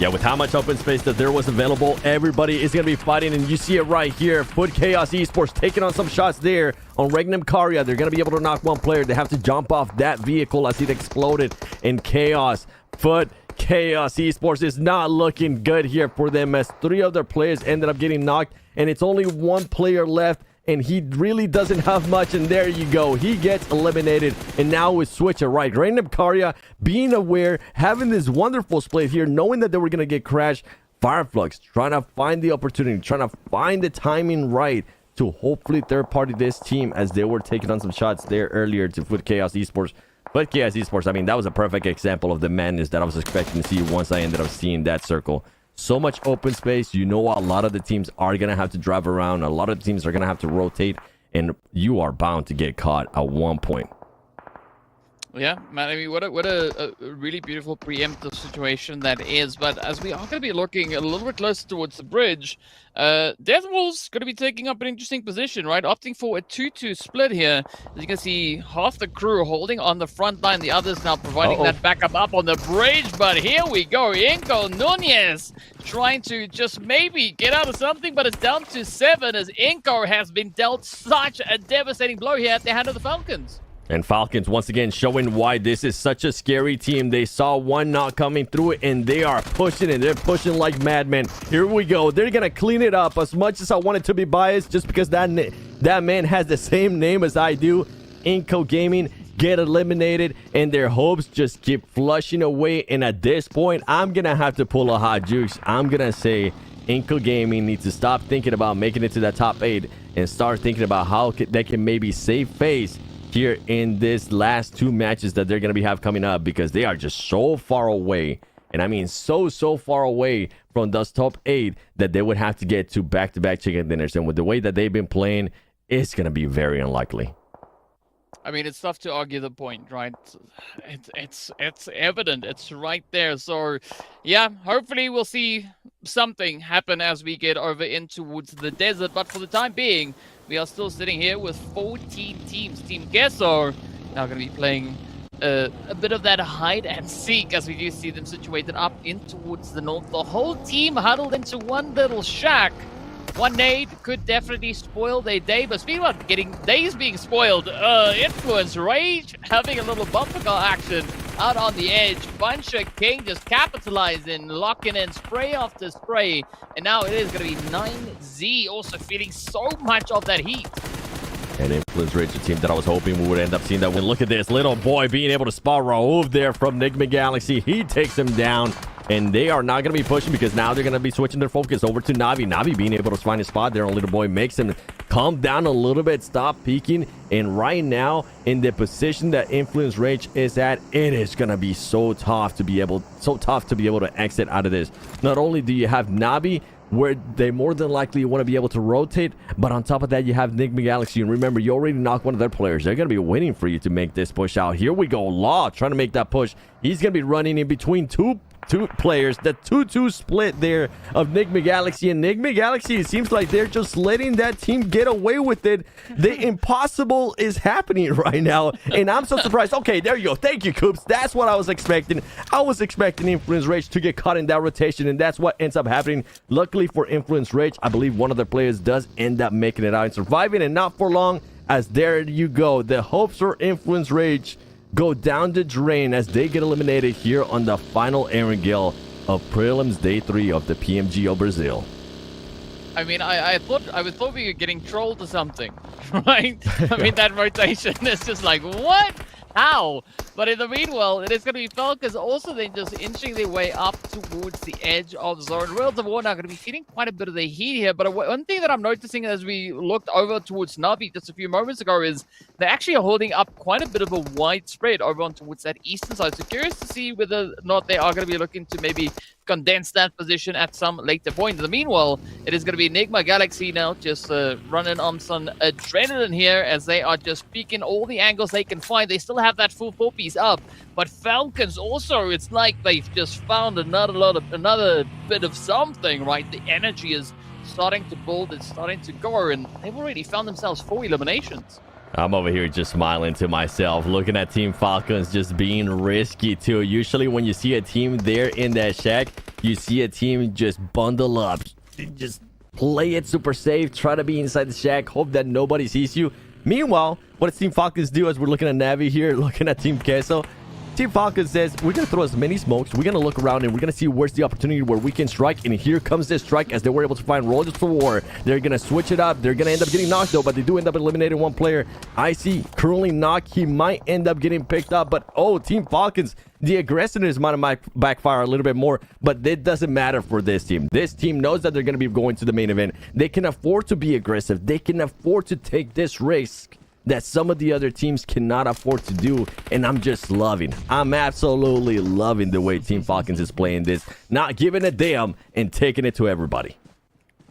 [SPEAKER 12] Yeah, with how much open space that there was available, everybody is going to be fighting, and you see it right here. Foot Chaos Esports taking on some shots there on Regnum Karya. They're going to be able to knock one player. They have to jump off that vehicle as it exploded in chaos. Foot Chaos Esports is not looking good here for them, as 3 of their players ended up getting knocked, and it's only 1 player left. And he really doesn't have much, and there you go. He gets eliminated, and now we switch it right. Random Karya being aware, having this wonderful split here, knowing that they were going to get crashed. Fireflux trying to find the opportunity, trying to find the timing right to hopefully third-party this team, as they were taking on some shots there earlier to Foot Chaos Esports. But Chaos Esports, I mean, that was a perfect example of the madness that I was expecting to see once I ended up seeing that circle. So much open space. You know, a lot of the teams are going to have to drive around. A lot of the teams are going to have to rotate. And you are bound to get caught at one point.
[SPEAKER 13] Yeah, man, I mean, what a really beautiful preemptive situation that is. But as we are going to be looking a little bit closer towards the bridge, Death Wolves going to be taking up an interesting position, right? Opting for a 2-2 split here. As you can see, half the crew holding on the front line, the others now providing that backup up on the bridge. But here we go, Inko Nunez trying to just maybe get out of something, but it's down to 7 as Inko has been dealt such a devastating blow here at the hand of the Falcons.
[SPEAKER 12] And Falcons once again showing why this is such a scary team. They saw one not coming through it, and they are pushing it. They're pushing like madmen. Here we go. They're going to clean it up. As much as I wanted to be biased, just because that man has the same name as I do, Inco Gaming get eliminated, and their hopes just keep flushing away. And at this point, I'm going to have to pull a hot juice. I'm going to say Inco Gaming needs to stop thinking about making it to that top 8 and start thinking about how they can maybe save face here in this last 2 matches that they're going to have coming up, because they are just so far away. And I mean so far away from those top 8 that they would have to get to back-to-back chicken dinners. And with the way that they've been playing, it's going to be very unlikely.
[SPEAKER 13] I mean, it's tough to argue the point, right? It's evident. It's right there. So, yeah, hopefully we'll see something happen as we get over in towards the desert. But for the time being, we are still sitting here with 14 teams. Team Gesso now going to be playing a bit of that hide and seek, as we do see them situated up in towards the north. The whole team huddled into one little shack. One nade could definitely spoil their day, but speaking about getting days being spoiled, Influence Rage having a little bumper car action out on the edge. Buncher King just capitalizing, locking in spray after spray, and now it is going to be 9Z also feeling so much of that heat.
[SPEAKER 12] And Influence Rage, a team that I was hoping we would end up seeing that win. Look at this little boy being able to spot Raouf there from Enigma Galaxy. He takes him down. And they are not going to be pushing, because now they're going to be switching their focus over to Navi. Navi being able to find a spot there on Little Boy makes him calm down a little bit, stop peeking. And right now, in the position that Influence Rage is at, it is going to be so tough to be able to exit out of this. Not only do you have Navi, where they more than likely want to be able to rotate, but on top of that, you have Enigma Galaxy. And remember, you already knocked one of their players. They're going to be waiting for you to make this push out. Here we go. Law trying to make that push. He's going to be running in between two players. The 2-2 split there of Enigma Galaxy. And Enigma Galaxy, it seems like they're just letting that team get away with it. The impossible is happening right now, and I'm so surprised. Okay, there you go. Thank you, Coops. That's what I was expecting. I was expecting Influence Rage to get caught in that rotation, and that's what ends up happening. Luckily for Influence Rage, I believe one of their players does end up making it out and surviving, and not for long, as there you go. The hopes for Influence Rage go down the drain as they get eliminated here on the final Aaron Gill of Prelims Day 3 of the PMGO Brazil.
[SPEAKER 13] I mean, I thought we were getting trolled or something, right? I mean, that rotation is just like, what? How? But in the meanwhile, it is going to be Falcons also then just inching their way up towards the edge of zone. Worlds of War now going to be feeling quite a bit of the heat here. But one thing that I'm noticing as we looked over towards Navi just a few moments ago is they actually are holding up quite a bit of a wide spread over on towards that eastern side. So curious to see whether or not they are going to be looking to maybe condense that position at some later point. In the meanwhile, it is going to be Enigma Galaxy now just running on some adrenaline here as they are just peeking all the angles they can find. They still have that full 4-piece up, but Falcons also, it's like they've just found another bit of something, right? The energy is starting to build, it's starting to go, and they've already found themselves 4 eliminations.
[SPEAKER 12] I'm over here just smiling to myself, looking at Team Falcons just being risky too. Usually when you see a team there in that shack, you see a team just bundle up, just play it super safe, try to be inside the shack, hope that nobody sees you. Meanwhile, what does Team Falcons do as we're looking at Navi here, looking at Team Queso? Team Falcons says, we're going to throw as many smokes, we're going to look around, and we're going to see where's the opportunity where we can strike. And here comes this strike as they were able to find Rollers for War. They're going to switch it up. They're going to end up getting knocked, though, but they do end up eliminating one player. I see currently knocked. He might end up getting picked up, but oh, Team Falcons, the aggressiveness might backfire a little bit more, but it doesn't matter for this team. This team knows that they're going to be going to the main event. They can afford to be aggressive. They can afford to take this risk that some of the other teams cannot afford to do, and I'm absolutely loving the way Team Falcons is playing this, not giving a damn and taking it to everybody.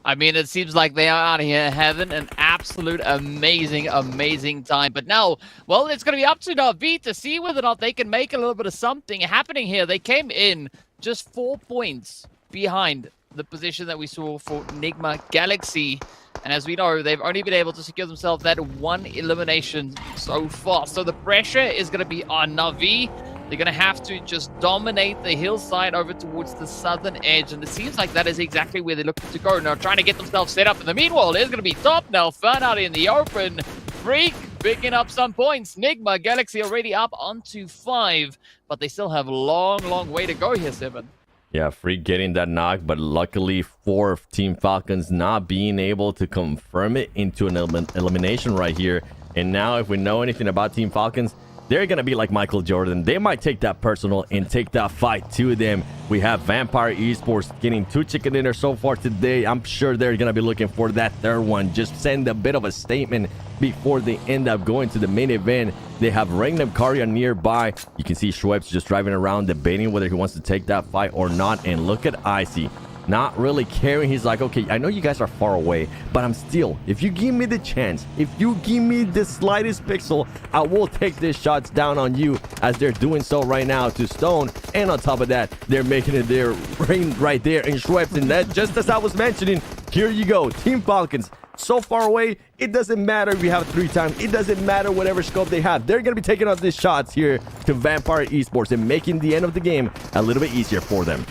[SPEAKER 13] I mean, it seems like they are out here having an absolute amazing time. But now, well, it's going to be up to Navi to see whether or not they can make a little bit of something happening here. They came in just 4 points behind the position that we saw for Enigma Galaxy. And as we know, they've only been able to secure themselves that 1 elimination so far. So the pressure is going to be on Navi. They're going to have to just dominate the hillside over towards the southern edge. And it seems like that is exactly where they're looking to go now, trying to get themselves set up. In the meanwhile, it's going to be top now. Fun out in the open. Freak picking up some points. Enigma Galaxy already up onto 5. But they still have a long way to go here, 7.
[SPEAKER 12] Yeah, Freak getting that knock, but luckily for Team Falcons not being able to confirm it into an elimination right here. And now if we know anything about Team Falcons, they're going to be like Michael Jordan. They might take that personal and take that fight to them. We have Vampire Esports getting 2 chicken dinners so far today. I'm sure they're going to be looking for that third one. Just send a bit of a statement before they end up going to the main event. They have Regnum Karya nearby. You can see Schweppes just driving around debating whether he wants to take that fight or not. And look at Icy. Not really caring. He's like, okay, I know you guys are far away, but I'm still, if you give me the chance, if you give me the slightest pixel, I will take these shots down on you, as they're doing so right now to Stone. And on top of that, they're making it there right there in Schweppes. And that, just as I was mentioning, here you go, Team Falcons. So far away, it doesn't matter if you have 3 times. It doesn't matter whatever scope they have. They're going to be taking out these shots here to Vampire Esports and making the end of the game a little bit easier for them.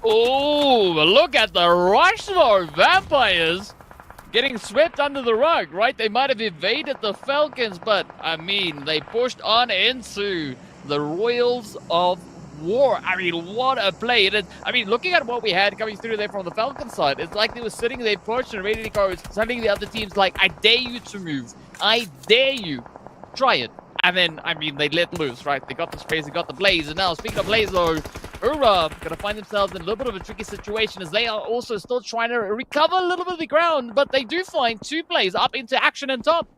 [SPEAKER 13] Oh, look at the rush though. Vampires getting swept under the rug, right? They might have evaded the Falcons, but I mean, they pushed on into the Royals of War. I mean, what a play. I mean, looking at what we had coming through there from the Falcon side, it's like they were sitting there pushed and ready to go. Suddenly the other team's like, I dare you to move. I dare you. Try it. And then, I mean, they let loose, right? They got the space, they got the Blaze. And now, speaking of Blaze, though, Ura going to find themselves in a little bit of a tricky situation, as they are also still trying to recover a little bit of the ground. But they do find 2 plays up into action and top.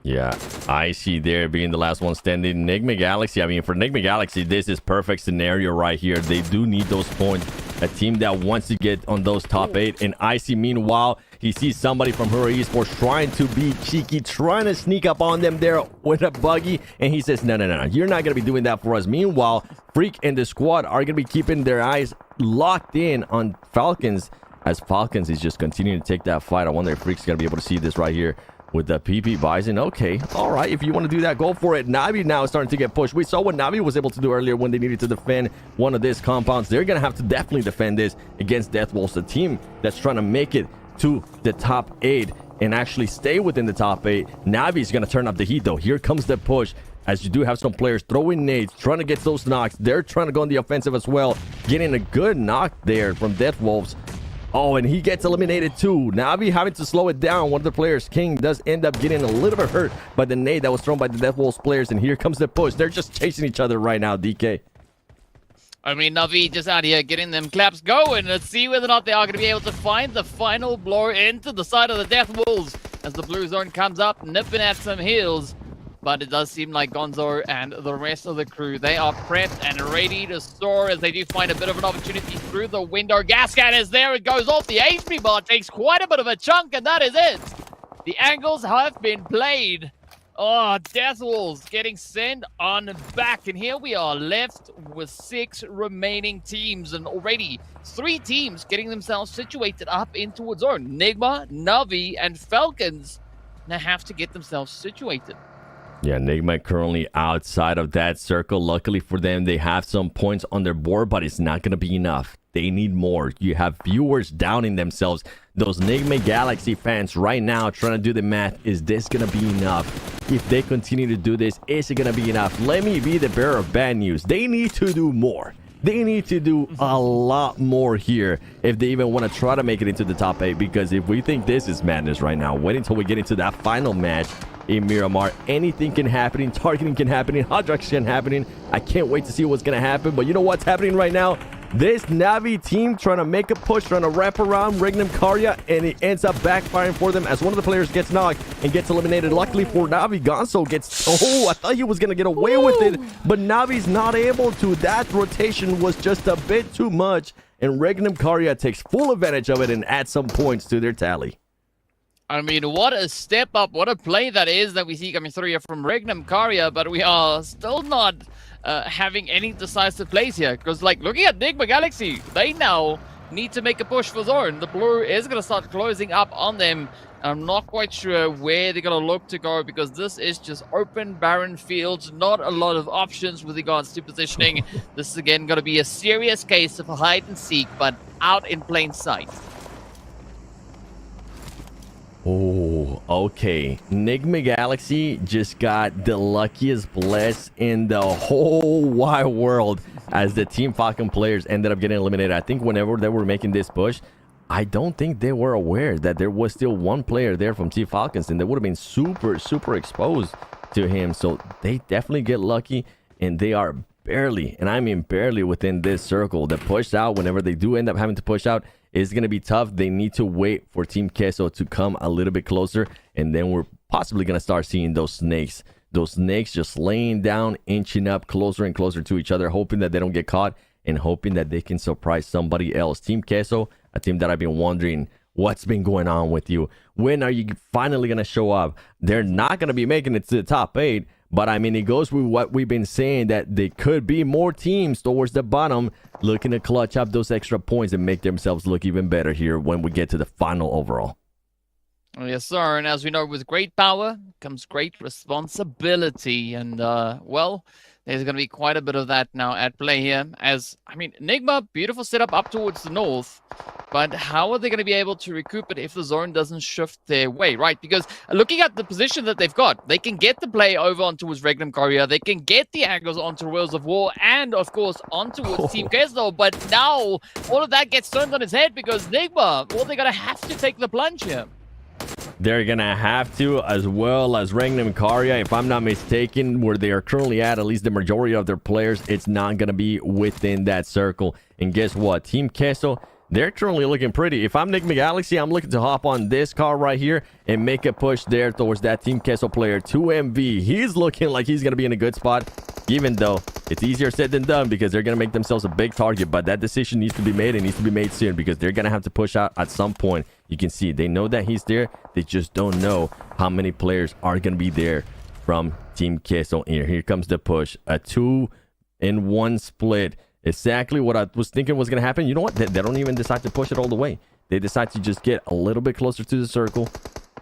[SPEAKER 12] Yeah, Icy there being the last one standing. Enigma Galaxy, I mean, for Enigma Galaxy, this is perfect scenario right here. They do need those points. A team that wants to get on those top 8. And Icy, meanwhile, he sees somebody from Hura Esports trying to be cheeky, trying to sneak up on them there with a buggy. And he says, no, you're not going to be doing that for us. Meanwhile, Freak and the squad are going to be keeping their eyes locked in on Falcons, as Falcons is just continuing to take that fight. I wonder if Freak's going to be able to see this right here with the PP Bison. Okay, all right, if you want to do that, go for it. Navi now is starting to get pushed. We saw what Navi was able to do earlier when they needed to defend one of these compounds. They're going to have to definitely defend this against Deathwolves, the team that's trying to make it to the top 8 and actually stay within the top 8. Navi's going to turn up the heat, though. Here comes the push, as you do have some players throwing nades, trying to get those knocks. They're trying to go on the offensive as well, getting a good knock there from Deathwolves. Oh, and he gets eliminated too. Navi having to slow it down. One of the players, King, does end up getting a little bit hurt by the nade that was thrown by the Deathwolves players. And here comes the push. They're just chasing each other right now, DK.
[SPEAKER 13] I mean, Navi just out here getting them claps going. Let's see whether or not they are going to be able to find the final blow into the side of the Deathwolves as the blue zone comes up, nipping at some heels. But it does seem like Gonzo and the rest of the crew, they are prepped and ready to soar as they do find a bit of an opportunity through the window. Gas can is there. It goes off. The HP bar takes quite a bit of a chunk, and that is it. The angles have been played. Oh, Deathwolves getting sent on back. And here we are left with 6 remaining teams. And already 3 teams getting themselves situated up into a zone. Nigma, Navi, and Falcons now have to get themselves situated.
[SPEAKER 12] Yeah, Enigma currently outside of that circle. Luckily for them, they have some points on their board, but it's not going to be enough. They need more. You have viewers downing themselves. Those Enigma Galaxy fans right now trying to do the math. Is this going to be enough? If they continue to do this, is it going to be enough? Let me be the bearer of bad news. They need to do more. They need to do a lot more here if they even want to try to make it into the top 8. Because if we think this is madness right now, wait until we get into that final match in Miramar. Anything can happen. Targeting can happen. Hot drugs can happen. I can't wait to see what's going to happen. But you know what's happening right now? This Navi team trying to make a push, trying to wrap around Regnum Karya, and it ends up backfiring for them as one of the players gets knocked and gets eliminated. Luckily for Navi, Gonzo gets... Oh, I thought he was going to get away with it, but Navi's not able to. That rotation was just a bit too much, and Regnum Karya takes full advantage of it and adds some points to their tally.
[SPEAKER 13] I mean, what a step up, what a play that is that we see coming through here from Regnum Karya, but we are still not having any decisive plays here. Because, like, looking at Enigma Galaxy, they now need to make a push for zone. The blue is going to start closing up on them. I'm not quite sure where they're going to look to go, because this is just open, barren fields, not a lot of options with regards to positioning. This is, again, going to be a serious case of hide and seek, but out in plain sight.
[SPEAKER 12] Oh, okay. Enigma Galaxy just got the luckiest bless in the whole wide world as the Team Falcon players ended up getting eliminated. I think whenever they were making this push, I don't think they were aware that there was still one player there from Team Falcons, and they would have been super exposed to him. So they definitely get lucky, and they are barely, and I mean barely, within this circle. The push out, whenever they do end up having to push out, is going to be tough. They need to wait for Team Queso to come a little bit closer, and then we're possibly going to start seeing those snakes just laying down, inching up closer and closer to each other, hoping that they don't get caught and hoping that they can surprise somebody else. Team Queso, a team that I've been wondering what's been going on with you. When are you finally going to show up? They're not going to be making it to the top 8, but I mean, it goes with what we've been saying, that they could be more teams towards the bottom looking to clutch up those extra points and make themselves look even better here when we get to the final overall.
[SPEAKER 13] Yes, sir. And as we know, with great power comes great responsibility. And, well, there's going to be quite a bit of that now at play here. As, I mean, Nigma, beautiful setup up towards the north. But how are they going to be able to recoup it if the zone doesn't shift their way, right? Because looking at the position that they've got, they can get the play over on towards Regnum Korea. They can get the angles onto Wheels of War and, of course, on towards Team Queso. But now all of that gets turned on its head because Nigma, well, they're going to have to take the plunge here.
[SPEAKER 12] They're going to have to, as well as Regnum Korea, if I'm not mistaken, where they are currently at least the majority of their players, it's not going to be within that circle. And guess what? Team Queso, they're currently looking pretty. If I'm Nigma Galaxy, I'm looking to hop on this car right here and make a push there towards that Team Queso player, 2MV. He's looking like he's going to be in a good spot, even though it's easier said than done because they're going to make themselves a big target. But that decision needs to be made. It needs to be made soon because they're going to have to push out at some point. You can see they know that he's there. They just don't know how many players are going to be there from Team Queso. Here comes the push. A 2-in-1 split. Exactly what I was thinking was going to happen. You know what? They don't even decide to push it all the way. They decide to just get a little bit closer to the circle.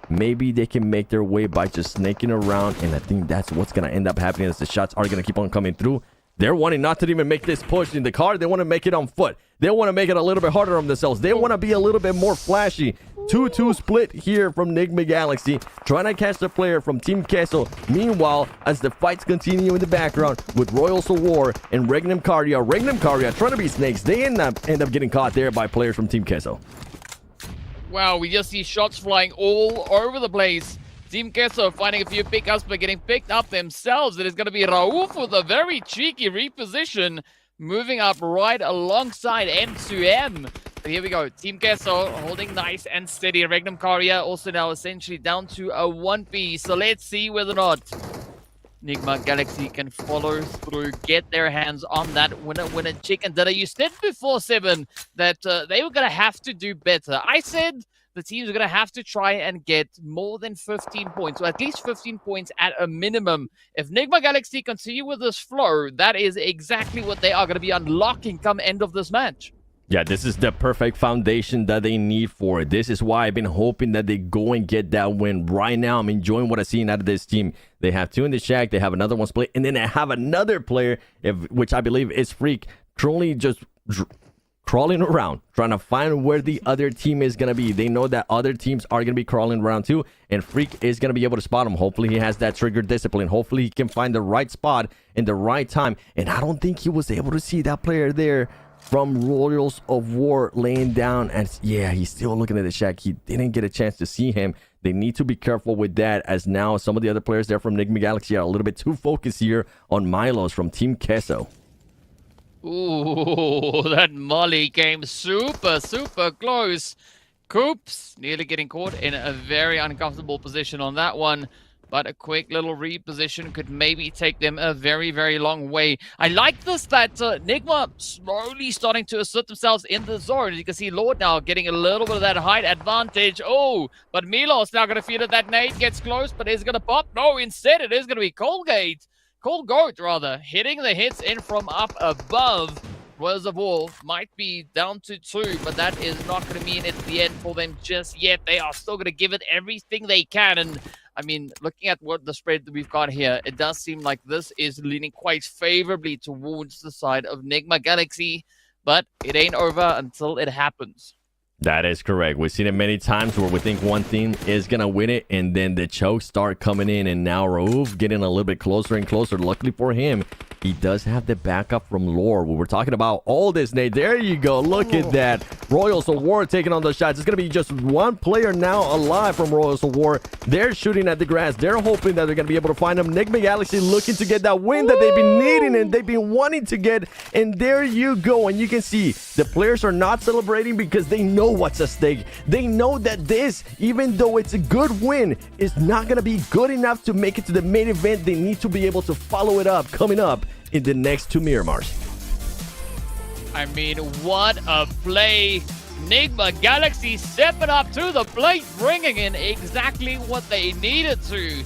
[SPEAKER 12] Maybe they can make their way by just snaking around. And I think that's what's going to end up happening as the shots are going to keep on coming through. They're wanting not to even make this push in the car. They want to make it on foot. They want to make it a little bit harder on themselves. They want to be a little bit more flashy. 2-2 split here from Nigma Galaxy, trying to catch the player from Team Queso. Meanwhile, as the fights continue in the background with Royals of War and Regnum Korea trying to be snakes. They end up getting caught there by players from Team Queso.
[SPEAKER 13] Wow, we just see shots flying all over the place. Team Queso finding a few pickups, but getting picked up themselves. It is going to be Rauf with a very cheeky reposition, moving up right alongside M2M. But here we go. Team Queso holding nice and steady. Regnum Korea also now essentially down to a 1P. So let's see whether or not Nigma Galaxy can follow through, get their hands on that winner chicken dinner. You said before, Seven, that they were going to have to do better. I said the teams are going to have to try and get more than 15 points, or at least 15 points at a minimum. If Nigma Galaxy continue with this flow, that is exactly what they are going to be unlocking come end of this match.
[SPEAKER 12] Yeah, this is the perfect foundation that they need for it. This is why I've been hoping that they go and get that win. Right now, I'm enjoying what I'm seeing out of this team. They have 2 in the shack. They have another one split. And then they have another player, which I believe is Freak, currently just crawling around, trying to find where the other team is going to be. They know that other teams are going to be crawling around too. And Freak is going to be able to spot him. Hopefully, he has that trigger discipline. Hopefully, he can find the right spot in the right time. And I don't think he was able to see that player there from Royals of War laying down. And yeah, he's still looking at the shack. He didn't get a chance to see him. They need to be careful with that, as now some of the other players there from Nigma Galaxy are a little bit too focused here on Milos from Team Queso.
[SPEAKER 13] Ooh, that molly came super close. Coops nearly getting caught in a very uncomfortable position on that one. But a quick little reposition could maybe take them a very long way. I like this, that Nigma slowly starting to assert themselves in the zone. As you can see, Lord now getting a little bit of that height advantage. Oh, but Milos now going to feel it. That nade gets close, but is going to pop. No, instead it is going to be Cold Goat, rather, hitting the hits in from up above. Whereas the War might be down to 2, but that is not going to mean it's the end for them just yet. They are still going to give it everything they can. And I mean, looking at what the spread that we've got here, it does seem like this is leaning quite favorably towards the side of Nigma Galaxy, but it ain't over until it happens.
[SPEAKER 12] That is correct. We've seen it many times where we think one team is going to win it, and then the chokes start coming in, and now Raouf getting a little bit closer and closer. Luckily for him, he does have the backup from Lore. We were talking about all this, Nate. There you go. Look at that. Royals of War taking on the shots. It's going to be just one player now alive from Royals of War. They're shooting at the grass. They're hoping that they're going to be able to find him. Enigma Galaxy looking to get that win that they've been needing and they've been wanting to get. And there you go. And you can see the players are not celebrating because they know what's at stake. They know that this, even though it's a good win, is not going to be good enough to make it to the main event. They need to be able to follow it up coming up in the next two Miramars.
[SPEAKER 13] I mean, what a play. Enigma Galaxy stepping up to the plate, bringing in exactly what they needed to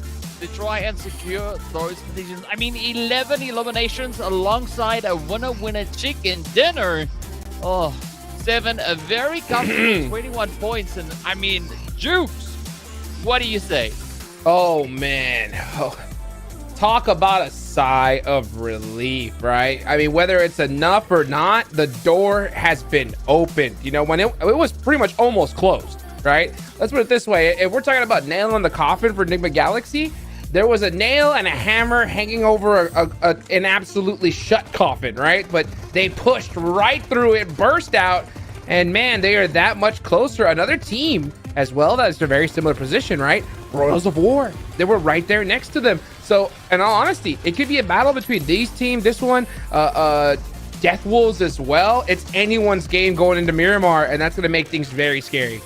[SPEAKER 13] try and secure those positions. I mean, 11 eliminations alongside a winner-winner chicken dinner. Oh, 7, a very comfortable 21 points. And I mean, Jukes, what do you say?
[SPEAKER 11] Oh, man. Oh. Talk about a sigh of relief, right? I mean, whether it's enough or not, the door has been opened. You know, when it was pretty much almost closed, right? Let's put it this way. If we're talking about nail in the coffin for Enigma Galaxy, there was a nail and a hammer hanging over an absolutely shut coffin, right? But they pushed right through it, burst out, and man, they are that much closer. Another team as well that's a very similar position, right? Royals of War. They were right there next to them. So, in all honesty, it could be a battle between these teams. This one, Death Wolves as well. It's anyone's game going into Miramar, and that's going to make things very scary.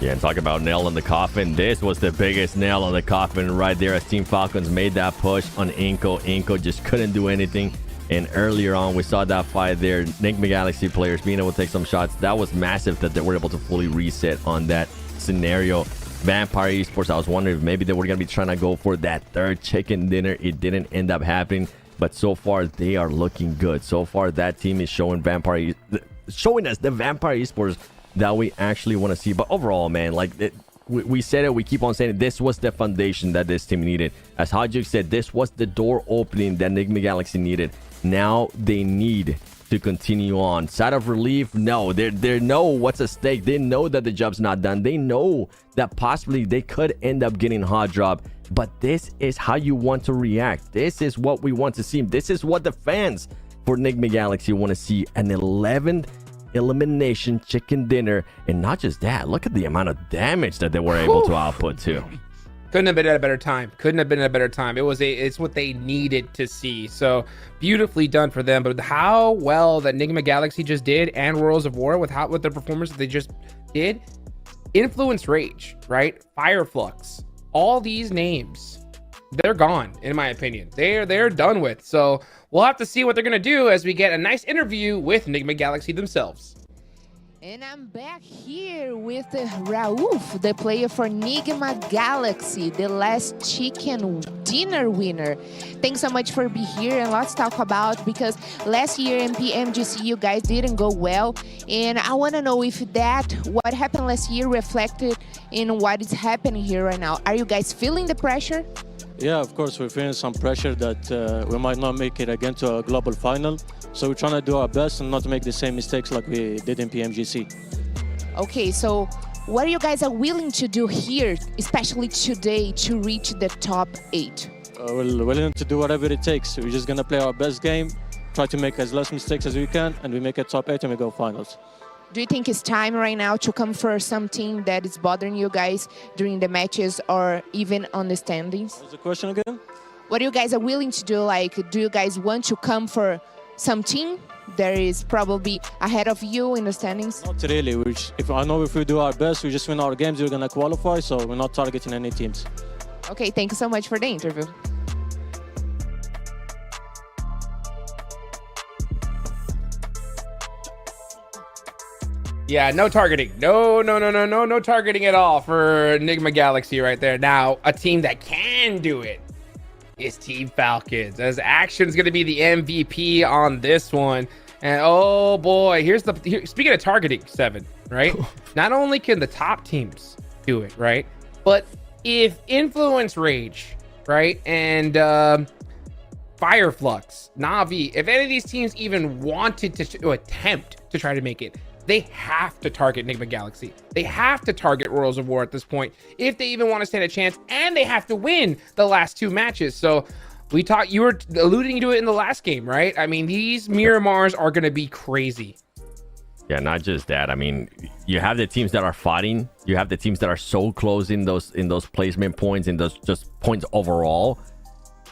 [SPEAKER 12] Yeah, and talk about nail in the coffin. This was the biggest nail in the coffin right there as Team Falcons made that push on Inko. Inko just couldn't do anything. And earlier on, we saw that fight there. Enigma Galaxy players being able to take some shots. That was massive that they were able to fully reset on that scenario. Vampire Esports, I was wondering if maybe they were going to be trying to go for that third chicken dinner. It didn't end up happening, but so far they are looking good. So far that team is showing us the Vampire Esports that we actually want to see. But overall, man, like we said it, we keep on saying it, this was the foundation that this team needed. As Hajuk said, this was the door opening that Enigma Galaxy needed. Now they need to continue on. Side of relief, no, they know what's at stake. They know that the job's not done. They know that possibly they could end up getting hot drop, but this is how you want to react. This is what we want to see. This is what the fans for Enigma Galaxy want to see, an 11th elimination chicken dinner. And not just that, look at the amount of damage that they were able to output too.
[SPEAKER 11] Couldn't have been at a better time. Couldn't have been at a better time. It's what they needed to see. So beautifully done for them. But how well that Enigma Galaxy just did, and Royals of War with the performance that they just did, Influence Rage, right? Fireflux, all these names, they're gone in my opinion. They're done with. So we'll have to see what they're gonna do as we get a nice interview with Enigma Galaxy themselves.
[SPEAKER 2] And I'm back here with Raouf, the player for Enigma Galaxy, the last chicken dinner winner. Thanks so much for being here, and let's talk about, because last year in PMGC you guys didn't go well, and I want to know if what happened last year reflected in what is happening here right now. Are you guys feeling the pressure?
[SPEAKER 5] Yeah, of course, we're feeling some pressure that we might not make it again to a global final. So we're trying to do our best and not make the same mistakes like we did in PMGC.
[SPEAKER 2] Okay, so what are you guys are willing to do here, especially today, to reach the top 8?
[SPEAKER 5] We're willing to do whatever it takes. We're just going to play our best game, try to make as less mistakes as we can, and we make it top 8 and we go finals.
[SPEAKER 2] Do you think it's time right now to come for something that is bothering you guys during the matches or even on the standings?
[SPEAKER 5] What's the question again?
[SPEAKER 2] What you guys are willing to do? Like, do you guys want to come for some team that is probably ahead of you in the standings?
[SPEAKER 5] Not really. If we do our best, we just win our games, we're going to qualify, so we're not targeting any teams.
[SPEAKER 2] Okay, thank you so much for the interview.
[SPEAKER 11] Yeah, no targeting. No targeting at all for Enigma Galaxy right there. Now, a team that can do it is Team Falcons, as Action's going to be the MVP on this one. And oh boy, speaking of targeting, 7, right? Not only can the top teams do it, right? But if Influence Rage, right? And Fireflux, Na'Vi, if any of these teams even wanted to attempt to try to make it, they have to target Enigma Galaxy. They have to target Royals of War at this point if they even want to stand a chance, and they have to win the last 2 matches. So you were alluding to it in the last game, right? I mean, these Miramars are going to be crazy.
[SPEAKER 12] Yeah, not just that. I mean, you have the teams that are fighting. You have the teams that are so close in those placement points, and those just points overall,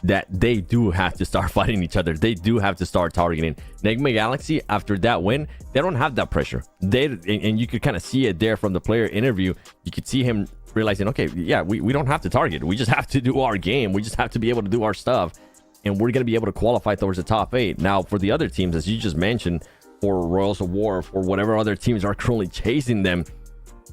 [SPEAKER 12] that they do have to start fighting each other. They do have to start targeting. Enigma Galaxy, after that win, they don't have that pressure. And you could kind of see it there from the player interview. You could see him realizing, okay, yeah, we don't have to target. We just have to do our game. We just have to be able to do our stuff, and we're going to be able to qualify towards the top 8. Now, for the other teams, as you just mentioned, for Royals of War, for whatever other teams are currently chasing them,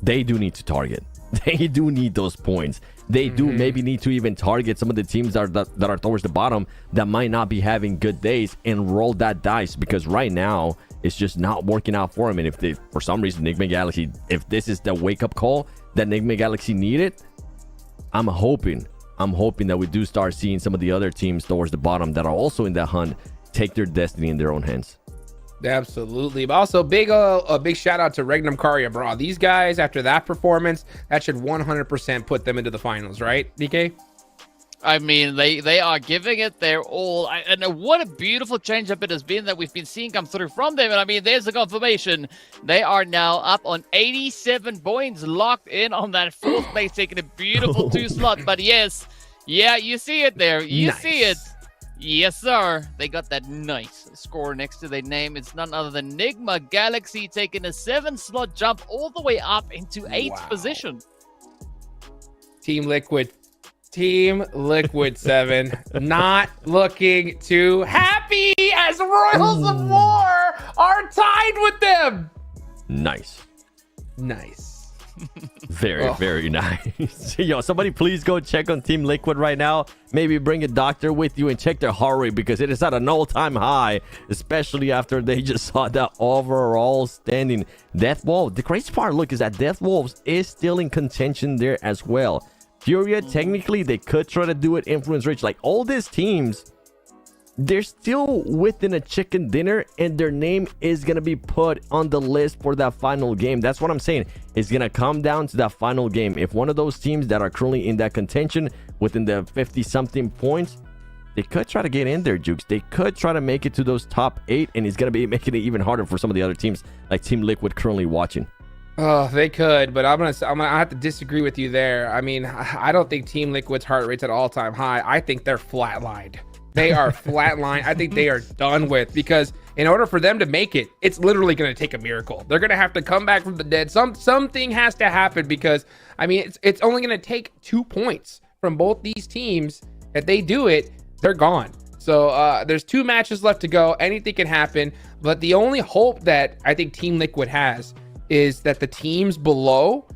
[SPEAKER 12] they do need to target. They do need those points. They do maybe need to even target some of the teams that are towards the bottom that might not be having good days, and roll that dice, because right now it's just not working out for them. And if they, for some reason, Enigma Galaxy, if this is the wake-up call that Enigma Galaxy needed, I'm hoping that we do start seeing some of the other teams towards the bottom that are also in that hunt take their destiny in their own hands.
[SPEAKER 11] Absolutely. But also a big shout out to Regnum Karya, bro. These guys, after that performance, that should 100% put them into the finals, right, DK?
[SPEAKER 13] I mean, they are giving it their all. And what a beautiful change up it has been that we've been seeing come through from them. And I mean, there's the confirmation. They are now up on 87 points, locked in on that 4th place, taking a beautiful 2 slot. But yes, yeah, you see it there. You see it. Yes, sir. They got that nice score next to their name. It's none other than Enigma Galaxy taking a 7-slot jump all the way up into 8th position.
[SPEAKER 11] Team Liquid 7 not looking too happy as Royals of War are tied with them.
[SPEAKER 12] Nice.
[SPEAKER 11] Very
[SPEAKER 12] nice. Yo, somebody please go check on Team Liquid right now. Maybe bring a doctor with you and check their heart rate, because it is at an all-time high, especially after they just saw that overall standing. Death Wolves, the crazy part, look, is that Death Wolves is still in contention there as well. Furia, technically, they could try to do it influence rich. Like, all these teams, they're still within a chicken dinner, and their name is going to be put on the list for that final game. That's what I'm saying. It's going to come down to that final game. If one of those teams that are currently in that contention within the 50-something points, they could try to get in there, Jukes. They could try to make it to those top 8, and it's going to be making it even harder for some of the other teams like Team Liquid currently watching.
[SPEAKER 11] Oh, they could, but I'm gonna have to disagree with you there. I mean, I don't think Team Liquid's heart rate's at all-time high. I think they're flatlined. They are flatlined. I think they are done with, because in order for them to make it, it's literally going to take a miracle. They're going to have to come back from the dead. Something has to happen, because I mean, it's only going to take 2 points from both these teams. If they do it, they're gone. So there's 2 matches left to go. Anything can happen, but the only hope that I think Team Liquid has is that the teams below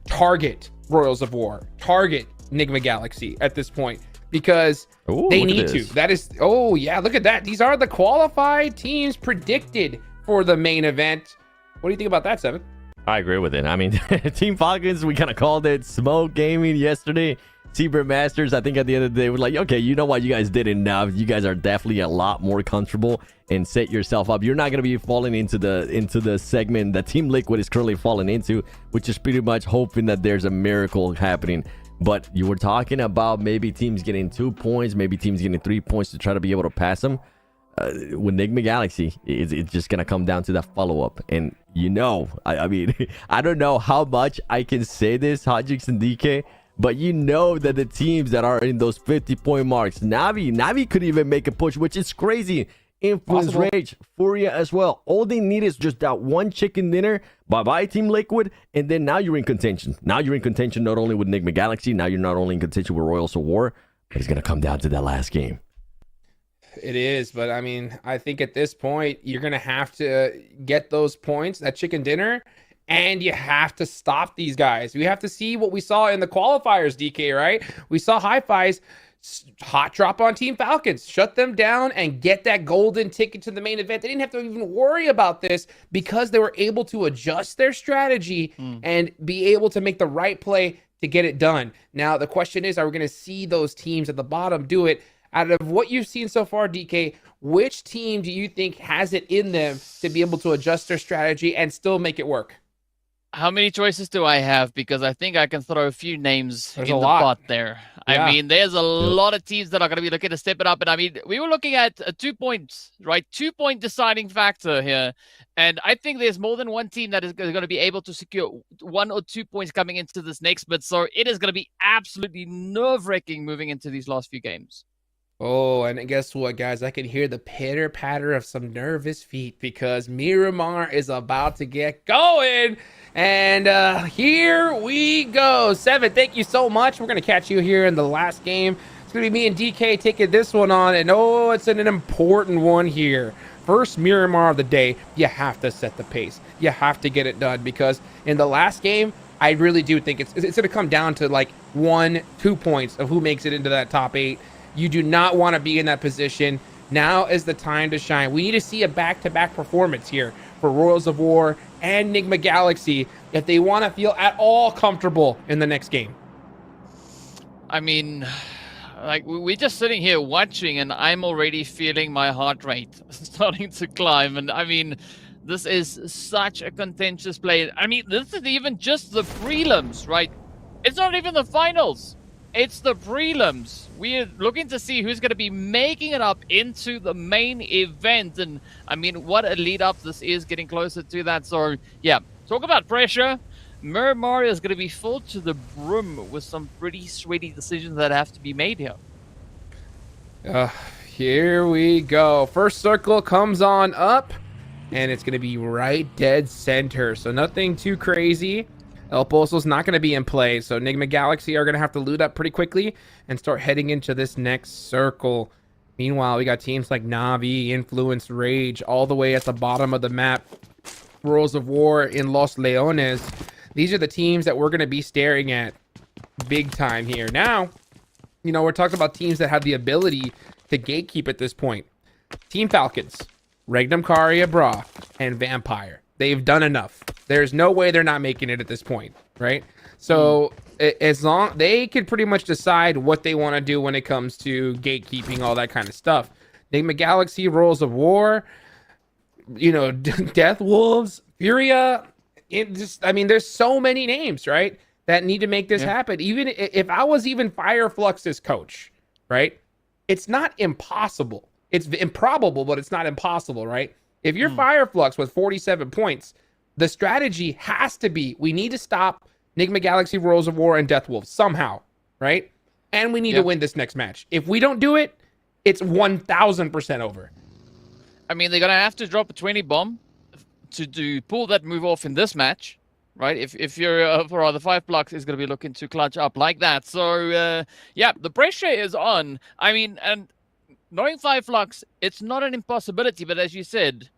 [SPEAKER 11] target Royals of War, target Enigma Galaxy at this point, because they need to. That is, oh yeah, look at that. These are the qualified teams predicted for the main event. What do you think about that, Seven?
[SPEAKER 12] I agree with it. I mean, Team Falcons, we kind of called it smoke gaming yesterday. Zebra Masters, I think at the end of the day, we're like, okay, you know what? You guys did enough. You guys are definitely a lot more comfortable, and set yourself up. You're not going to be falling into the segment that Team Liquid is currently falling into, which is pretty much hoping that there's a miracle happening. But you were talking about maybe teams getting 2 points, maybe teams getting 3 points to try to be able to pass them. With Enigma Galaxy, it's just going to come down to that follow-up. And you know, I mean, I don't know how much I can say this, Hajix and DK, but you know that the teams that are in those 50-point marks, Navi could even make a push, which is crazy. Influence Rage, Furia as well. All they need is just that one chicken dinner. Bye-bye, Team Liquid. And then now you're in contention. Now you're in contention not only with Enigma Galaxy, now you're not only in contention with Royals of War, but it's going to come down to that last game.
[SPEAKER 11] It is, but I mean, I think at this point, you're going to have to get those points, that chicken dinner, and you have to stop these guys. We have to see what we saw in the qualifiers, DK, right? We saw Hi-Fi's hot drop on Team Falcons, shut them down and get that golden ticket to the main event. They didn't have to even worry about this because they were able to adjust their strategy and be able to make the right play to get it done. Now, the question is, are we going to see those teams at the bottom do it? Out of what you've seen so far, DK, which team do you think has it in them to be able to adjust their strategy and still make it work?
[SPEAKER 13] How many choices do I have? Because I think I can throw a few names
[SPEAKER 11] There's
[SPEAKER 13] in
[SPEAKER 11] a
[SPEAKER 13] the
[SPEAKER 11] lot.
[SPEAKER 13] pot there.
[SPEAKER 11] Yeah.
[SPEAKER 13] I mean, there's a lot of teams that are going to be looking to step it up. And I mean, we were looking at 2 points, right? 2-point deciding factor here. And I think there's more than one team that is going to be able to secure 1 or 2 points coming into this next bit. So it is going to be absolutely nerve-wracking moving into these last few games.
[SPEAKER 11] Oh, and guess what, guys? I can hear the pitter-patter of some nervous feet because Miramar is about to get going. And here we go. Seven, thank you so much. We're going to catch you here in the last game. It's going to be me and DK taking this one on. And oh, it's an important one here. First Miramar of the day. You have to set the pace. You have to get it done because in the last game, I really do think it's going to come down to like 1-2 points of who makes it into that top 8. You do not want to be in that position. Now is the time to shine. We need to see a back-to-back performance here for Royals of War and Enigma Galaxy if they want to feel at all comfortable in the next game.
[SPEAKER 13] I mean, like, we're just sitting here watching, and I'm already feeling my heart rate starting to climb. And I mean, this is such a contentious play. I mean, this is even just the prelims, right? It's not even the finals. It's the prelims. We're looking to see who's going to be making it up into the main event. And I mean, what a lead up this is, getting closer to that. So yeah, talk about pressure. Miramar is going to be full to the brim with some pretty sweaty decisions that have to be made here.
[SPEAKER 11] Here we go. First circle comes on up, and it's going to be right dead center. So nothing too crazy. El Pozo's not going to be in play, so Enigma Galaxy are going to have to loot up pretty quickly and start heading into this next circle. Meanwhile, we got teams like Navi, Influence, Rage, all the way at the bottom of the map. Royals of War in Los Leones. These are the teams that we're going to be staring at big time here. Now, you know, we're talking about teams that have the ability to gatekeep at this point. Team Falcons, Regnum Caria Bra, and Vampire. They've done enough. There's no way they're not making it at this point, right? So as long they can pretty much decide what they want to do when it comes to gatekeeping, all that kind of stuff. Enigma Galaxy, Royals of War, you know, Death Wolves, Furia. I mean, there's so many names, right, that need to make this happen. Even if I was even Fireflux's coach, right? It's not impossible. It's improbable, but it's not impossible, right? If you're Fireflux with 47 points, the strategy has to be, we need to stop Enigma Galaxy, Royals of War, and Death Wolves somehow, right? And we need to win this next match. If we don't do it, it's 1,000% over.
[SPEAKER 13] I mean, they're going to have to drop a 20 bomb to pull that move off in this match, right? If you're for the Fireflux is going to be looking to clutch up like that. So, yeah, the pressure is on. I mean, and knowing Fireflux, it's not an impossibility, but as you said,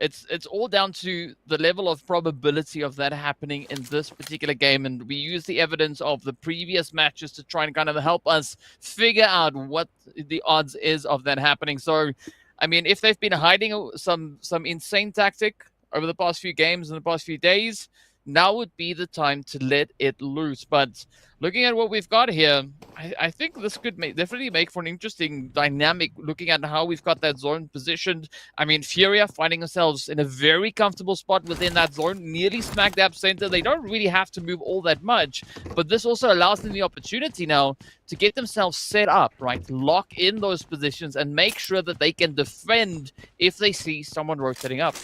[SPEAKER 13] it's all down to the level of probability of that happening in this particular game. And we use the evidence of the previous matches to try and kind of help us figure out what the odds is of that happening. So, I mean, if they've been hiding some insane tactic over the past few games and the past few days, now would be the time to let it loose. But looking at what we've got here, I think this could definitely make for an interesting dynamic, looking at how we've got that zone positioned. I mean, Furia finding themselves in a very comfortable spot within that zone, nearly smack dab center. They don't really have to move all that much, but this also allows them the opportunity now to get themselves set up, right? Lock in those positions and make sure that they can defend if they see someone rotating up.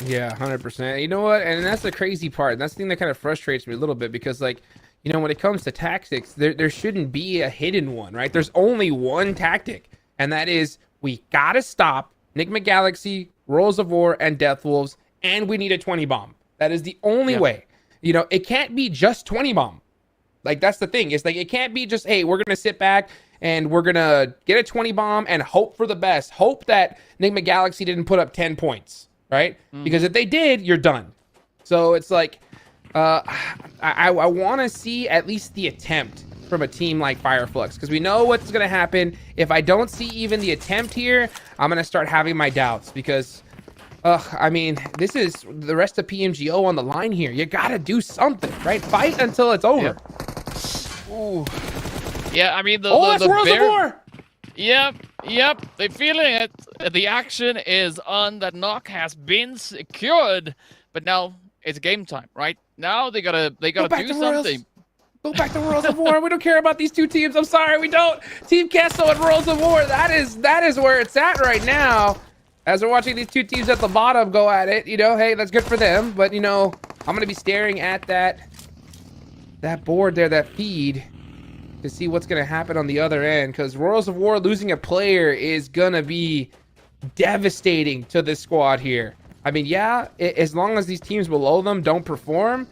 [SPEAKER 11] Yeah, 100%. You know what? And that's the crazy part. That's the thing that kind of frustrates me a little bit because, like, you know, when it comes to tactics, there shouldn't be a hidden one, right? There's only one tactic, and that is we got to stop Enigma Galaxy, Royals of War, and Death Wolves, and we need a 20 bomb. That is the only way. You know, it can't be just 20 bomb. Like, that's the thing. It's like, it can't be just, hey, we're going to sit back and we're going to get a 20 bomb and hope for the best. Hope that Enigma Galaxy didn't put up 10 points. Right? Because if they did, you're done. So it's like, I want to see at least the attempt from a team like Fireflux, because we know what's going to happen. If I don't see even the attempt here, I'm going to start having my doubts because, I mean, this is the rest of PMGO on the line here. You got to do something, right? Fight until it's over.
[SPEAKER 13] Ooh. Yeah, I mean,
[SPEAKER 11] that's Royals of War!
[SPEAKER 13] Yep, they're feeling it. The action is on. That knock has been secured, but now it's game time, right? Now they gotta do something.
[SPEAKER 11] Go back to Worlds of War. We don't care about these two teams. I'm sorry, we don't. Team Kesso and Worlds of War. That is where it's at right now. As we're watching these two teams at the bottom go at it, you know, hey, that's good for them. But you know, I'm gonna be staring at that board there, that feed, to see what's gonna happen on the other end. Because Worlds of War losing a player is gonna be devastating to this squad here. I mean, yeah, as long as these teams below them don't perform,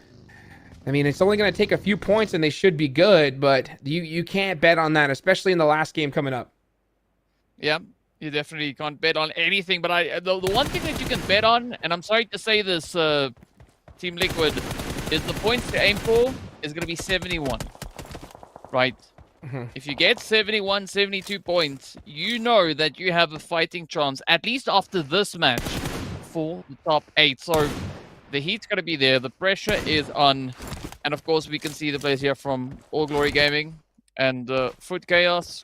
[SPEAKER 11] I mean, it's only going to take a few points and they should be good, but you can't bet on that, especially in the last game coming up.
[SPEAKER 13] Yeah, you definitely can't bet on anything, but the one thing that you can bet on, and I'm sorry to say this, Team Liquid, is the points to aim for is going to be 71, right? If you get 71, 72 points, you know that you have a fighting chance, at least after this match, for the top 8. So the heat's going to be there. The pressure is on. And of course, we can see the players here from All Glory Gaming and Foot Chaos.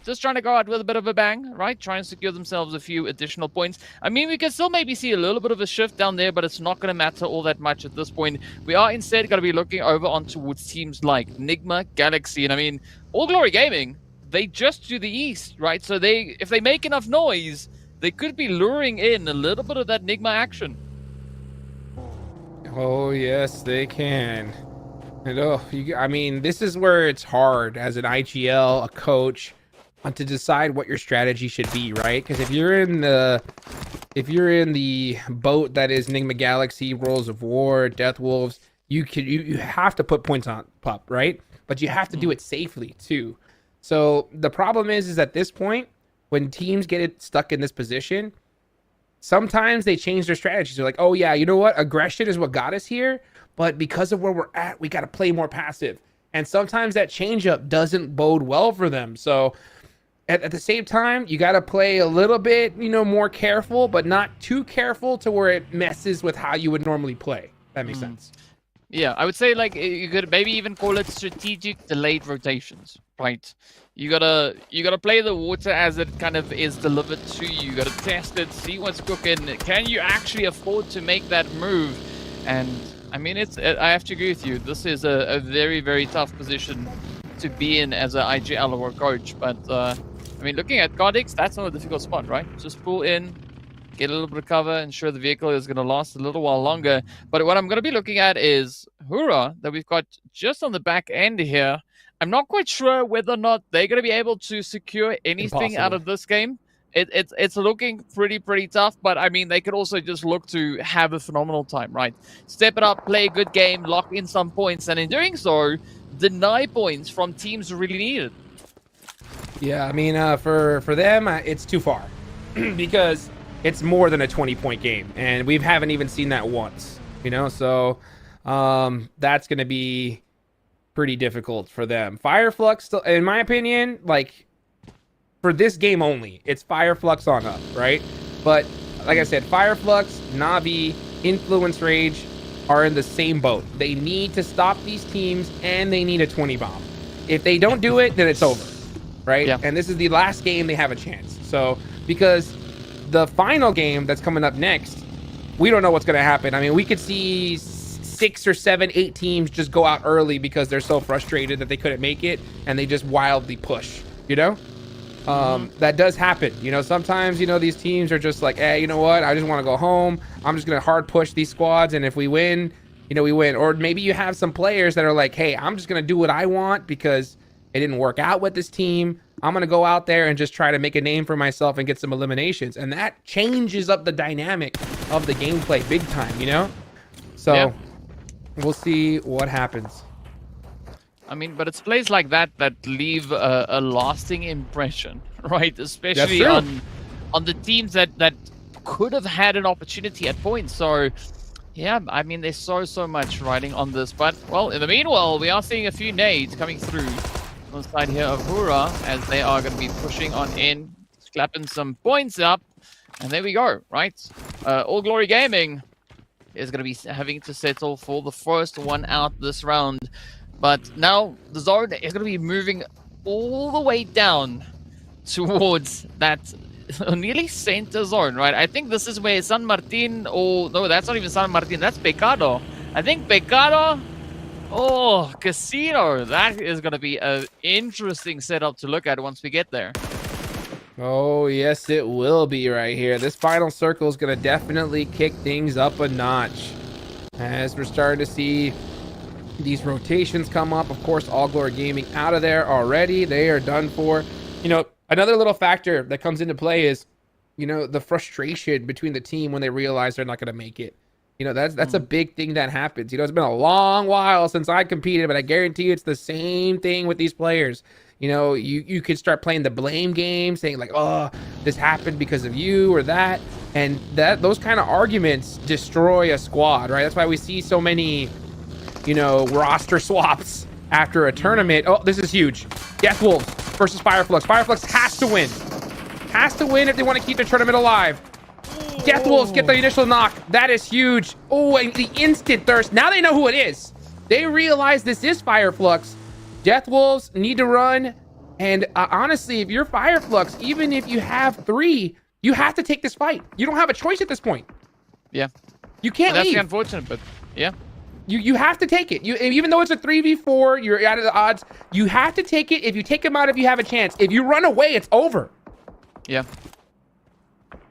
[SPEAKER 13] Just trying to go out with a bit of a bang, right? Try and secure themselves a few additional points. I mean, we can still maybe see a little bit of a shift down there, but it's not going to matter all that much at this point. We are instead going to be looking over on towards teams like Nigma, Galaxy. And I mean, All Glory Gaming, they just to the east, right? So if they make enough noise, they could be luring in a little bit of that Nigma action.
[SPEAKER 11] Oh, yes, they can. And I mean, this is where it's hard as an IGL, a coach, to decide what your strategy should be, right? Because if you're in the boat that is Nigma Galaxy, Worlds of War, Death Wolves, you have to put points on PUP, right? But you have to do it safely too. So the problem is at this point, when teams get stuck in this position, sometimes they change their strategies. They're like, oh yeah, you know what? Aggression is what got us here, but because of where we're at, we got to play more passive. And sometimes that changeup doesn't bode well for them. So at the same time, you got to play a little bit, more careful, but not too careful to where it messes with how you would normally play. That makes sense.
[SPEAKER 13] Yeah, I would say like you could maybe even call it strategic delayed rotations, right? You gotta play the water as it kind of is delivered to you. You gotta test it, see what's cooking. Can you actually afford to make that move? And I mean, I have to agree with you. This is a very, very tough position to be in as an IGL or a coach. But I mean, looking at Godix, that's not a difficult spot, right? Just pull in, get a little bit of cover, ensure the vehicle is going to last a little while longer. But what I'm going to be looking at is Hura that we've got just on the back end here. I'm not quite sure whether or not they're going to be able to secure anything out of this game. It's looking pretty tough, but I mean, they could also just look to have a phenomenal time, right? Step it up, play a good game, lock in some points, and in doing so, deny points from teams who really need it.
[SPEAKER 11] Yeah, I mean, for them, it's too far because it's more than a 20-point game, and we haven't even seen that once, So that's going to be pretty difficult for them. Fireflux, still, in my opinion, like for this game only, it's Fireflux on up, right? But like I said, Fireflux, Navi, Influence Rage are in the same boat. They need to stop these teams, and they need a 20 bomb. If they don't do it, then it's over, right? Yeah. And this is the last game they have a chance. So because the final game that's coming up next, we don't know what's going to happen. I mean, we could see 6 or 7, 8 teams just go out early because they're so frustrated that they couldn't make it, and they just wildly push, That does happen. Sometimes, these teams are just like, hey, you know what? I just want to go home. I'm just going to hard push these squads, and if we win, we win. Or maybe you have some players that are like, hey, I'm just going to do what I want because it didn't work out with this team. I'm going to go out there and just try to make a name for myself and get some eliminations. And that changes up the dynamic of the gameplay big time, So we'll see what happens.
[SPEAKER 13] I mean, but it's plays like that leave a lasting impression, right? Especially on the teams that could have had an opportunity at points. So, yeah, I mean, there's so much riding on this. But, well, in the meanwhile, we are seeing a few nades coming through on the side here of Hura as they are going to be pushing on in, clapping some points up. And there we go, right? All Glory Gaming is going to be having to settle for the first one out this round. But now the zone is going to be moving all the way down towards that nearly center zone, right? I think this is where San Martin, oh no, that's not even San Martin, that's Pecado. I think Pecado, oh, Casino, that is going to be an interesting setup to look at once we get there.
[SPEAKER 11] Oh, yes, it will be right here. This final circle is going to definitely kick things up a notch. As we're starting to see these rotations come up. Of course, All Glory Gaming out of there already. They are done for. You know, another little factor that comes into play is, you know, the frustration between the team when they realize they're not going to make it. You know, that's a big thing that happens. You know, it's been a long while since I competed, but I guarantee you it's the same thing with these players. You know, you could start playing the blame game, saying like, oh, this happened because of you or that. And those kind of arguments destroy a squad, right? That's why we see so many, you know, roster swaps after a tournament. Oh, this is huge. Death Wolves versus Fireflux. Fireflux has to win. Has to win if they want to keep the tournament alive. Death Wolves get the initial knock. That is huge. Oh, and the instant thirst. Now they know who it is. They realize this is Fireflux. Death Wolves need to run. And honestly, if you're Fireflux, even if you have 3, you have to take this fight. You don't have a choice at this point.
[SPEAKER 13] Yeah.
[SPEAKER 11] You can't leave.
[SPEAKER 13] That's unfortunate, but yeah.
[SPEAKER 11] You have to take it. Even though it's a 3v4, you're out of the odds. You have to take it. If you take them out, if you have a chance. If you run away, it's over.
[SPEAKER 13] Yeah.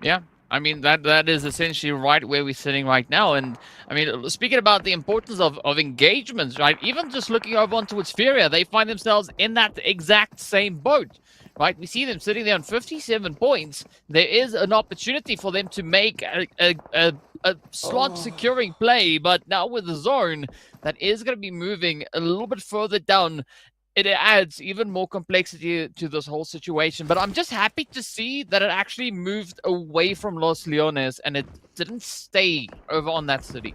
[SPEAKER 13] Yeah. I mean, that is essentially right where we're sitting right now. And I mean, speaking about the importance of engagements, right? Even just looking over on towards Furia, they find themselves in that exact same boat, right? We see them sitting there on 57 points. There is an opportunity for them to make a slot securing play, but now with the zone, that is going to be moving a little bit further down. It adds even more complexity to this whole situation. But I'm just happy to see that it actually moved away from Los Leones and it didn't stay over on that city.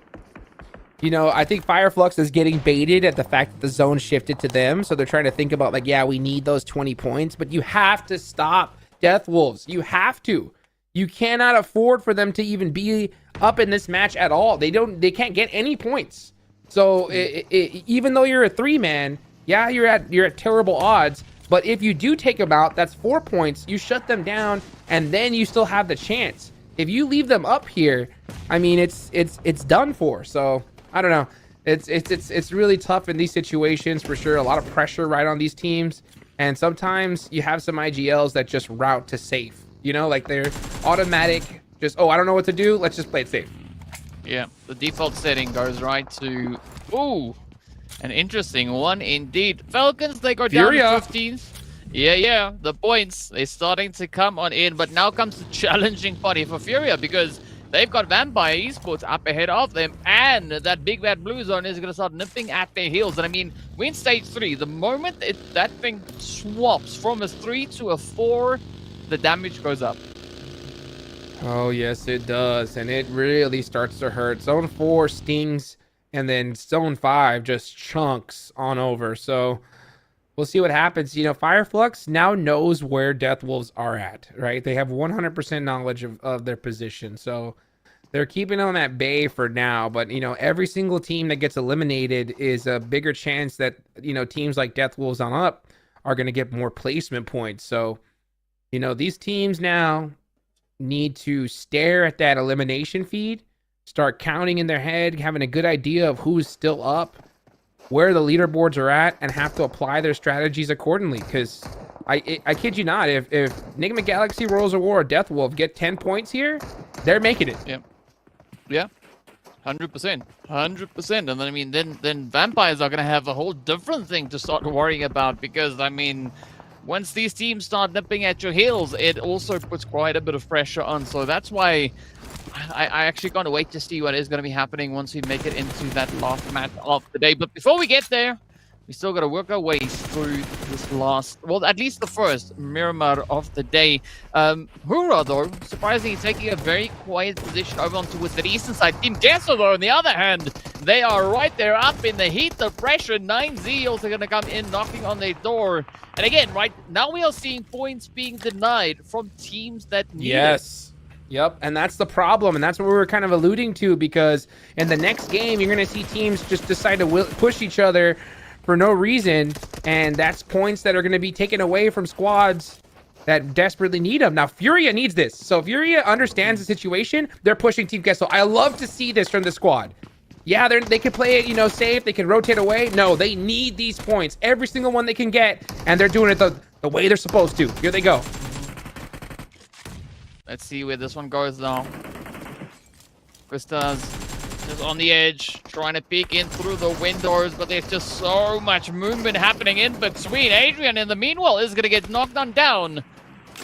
[SPEAKER 11] You know, I think Fireflux is getting baited at the fact that the zone shifted to them. So they're trying to think about like, yeah, we need those 20 points, but you have to stop Death Wolves. You have to. You cannot afford for them to even be up in this match at all. They can't get any points. So even though you're a 3-man, yeah, you're at terrible odds, but if you do take them out, that's 4 points. You shut them down, and then you still have the chance. If you leave them up here, I mean, it's done for. So I don't know. It's really tough in these situations for sure. A lot of pressure right on these teams, and sometimes you have some IGLs that just route to safe. You know, like they're automatic. Just I don't know what to do. Let's just play it safe.
[SPEAKER 13] Yeah, the default setting goes right to an interesting one indeed. Falcons, they go down to 15th. Yeah, the points, they're starting to come on in, but now comes the challenging party for Furia because they've got Vampire Esports up ahead of them, and that big bad blue zone is going to start nipping at their heels. And I mean, we're in stage 3. The moment that thing swaps from a 3 to a 4, the damage goes up.
[SPEAKER 11] Oh, yes, it does, and it really starts to hurt. Zone 4 stings, and then Zone 5 just chunks on over. So we'll see what happens. You know, Fireflux now knows where Death Wolves are at, right? They have 100% knowledge of their position. So they're keeping them at bay for now. But, you know, every single team that gets eliminated is a bigger chance that, you know, teams like Death Wolves on up are going to get more placement points. So, you know, these teams now need to stare at that elimination feed, start counting in their head, having a good idea of who's still up, where the leaderboards are at, and have to apply their strategies accordingly. Because I kid you not, if Enigma Galaxy, Royals of War, or Death Wolf get 10 points here, they're making it.
[SPEAKER 13] Yeah. 100%. 100%. And then, I mean, then Vampires are going to have a whole different thing to start worrying about because, I mean, once these teams start nipping at your heels, it also puts quite a bit of pressure on. So that's why I actually can't wait to see what is going to be happening once we make it into that last match of the day. But before we get there, we still got to work our way through this last, well, at least the first Miramar of the day. Hura, though, surprisingly taking a very quiet position over onto with the eastern side. Team Gesso, though, on the other hand, they are right there up in the heat of pressure. 9Z also going to come in, knocking on their door. And again, right now we are seeing points being denied from teams that need it.
[SPEAKER 11] Yep, and that's the problem, and that's what we were kind of alluding to, because in the next game, you're going to see teams just decide to push each other for no reason, and that's points that are going to be taken away from squads that desperately need him. Now, Furia needs this. So Furia understands the situation. They're pushing Team Kessel. I love to see this from the squad. Yeah, they can play it, you know, safe. They can rotate away. No, they need these points. Every single one they can get. And they're doing it the way they're supposed to. Here they go.
[SPEAKER 13] Let's see where this one goes now. Krista's just on the edge, trying to peek in through the windows, but there's just so much movement happening in between. Adrian, in the meanwhile, is going to get knocked on down.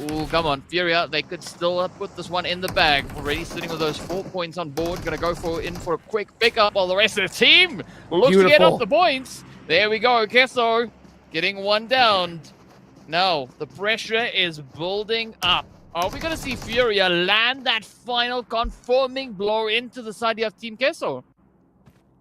[SPEAKER 13] Ooh, come on, Furia. They could still put this one in the bag. Already sitting with those 4 points on board. Going to go in for a quick pickup while the rest of the team looks to get up the points. There we go. Kesso getting one down. Now, the pressure is building up. Are we going to see Furia land that final confirming blow into the side of Team Kesso?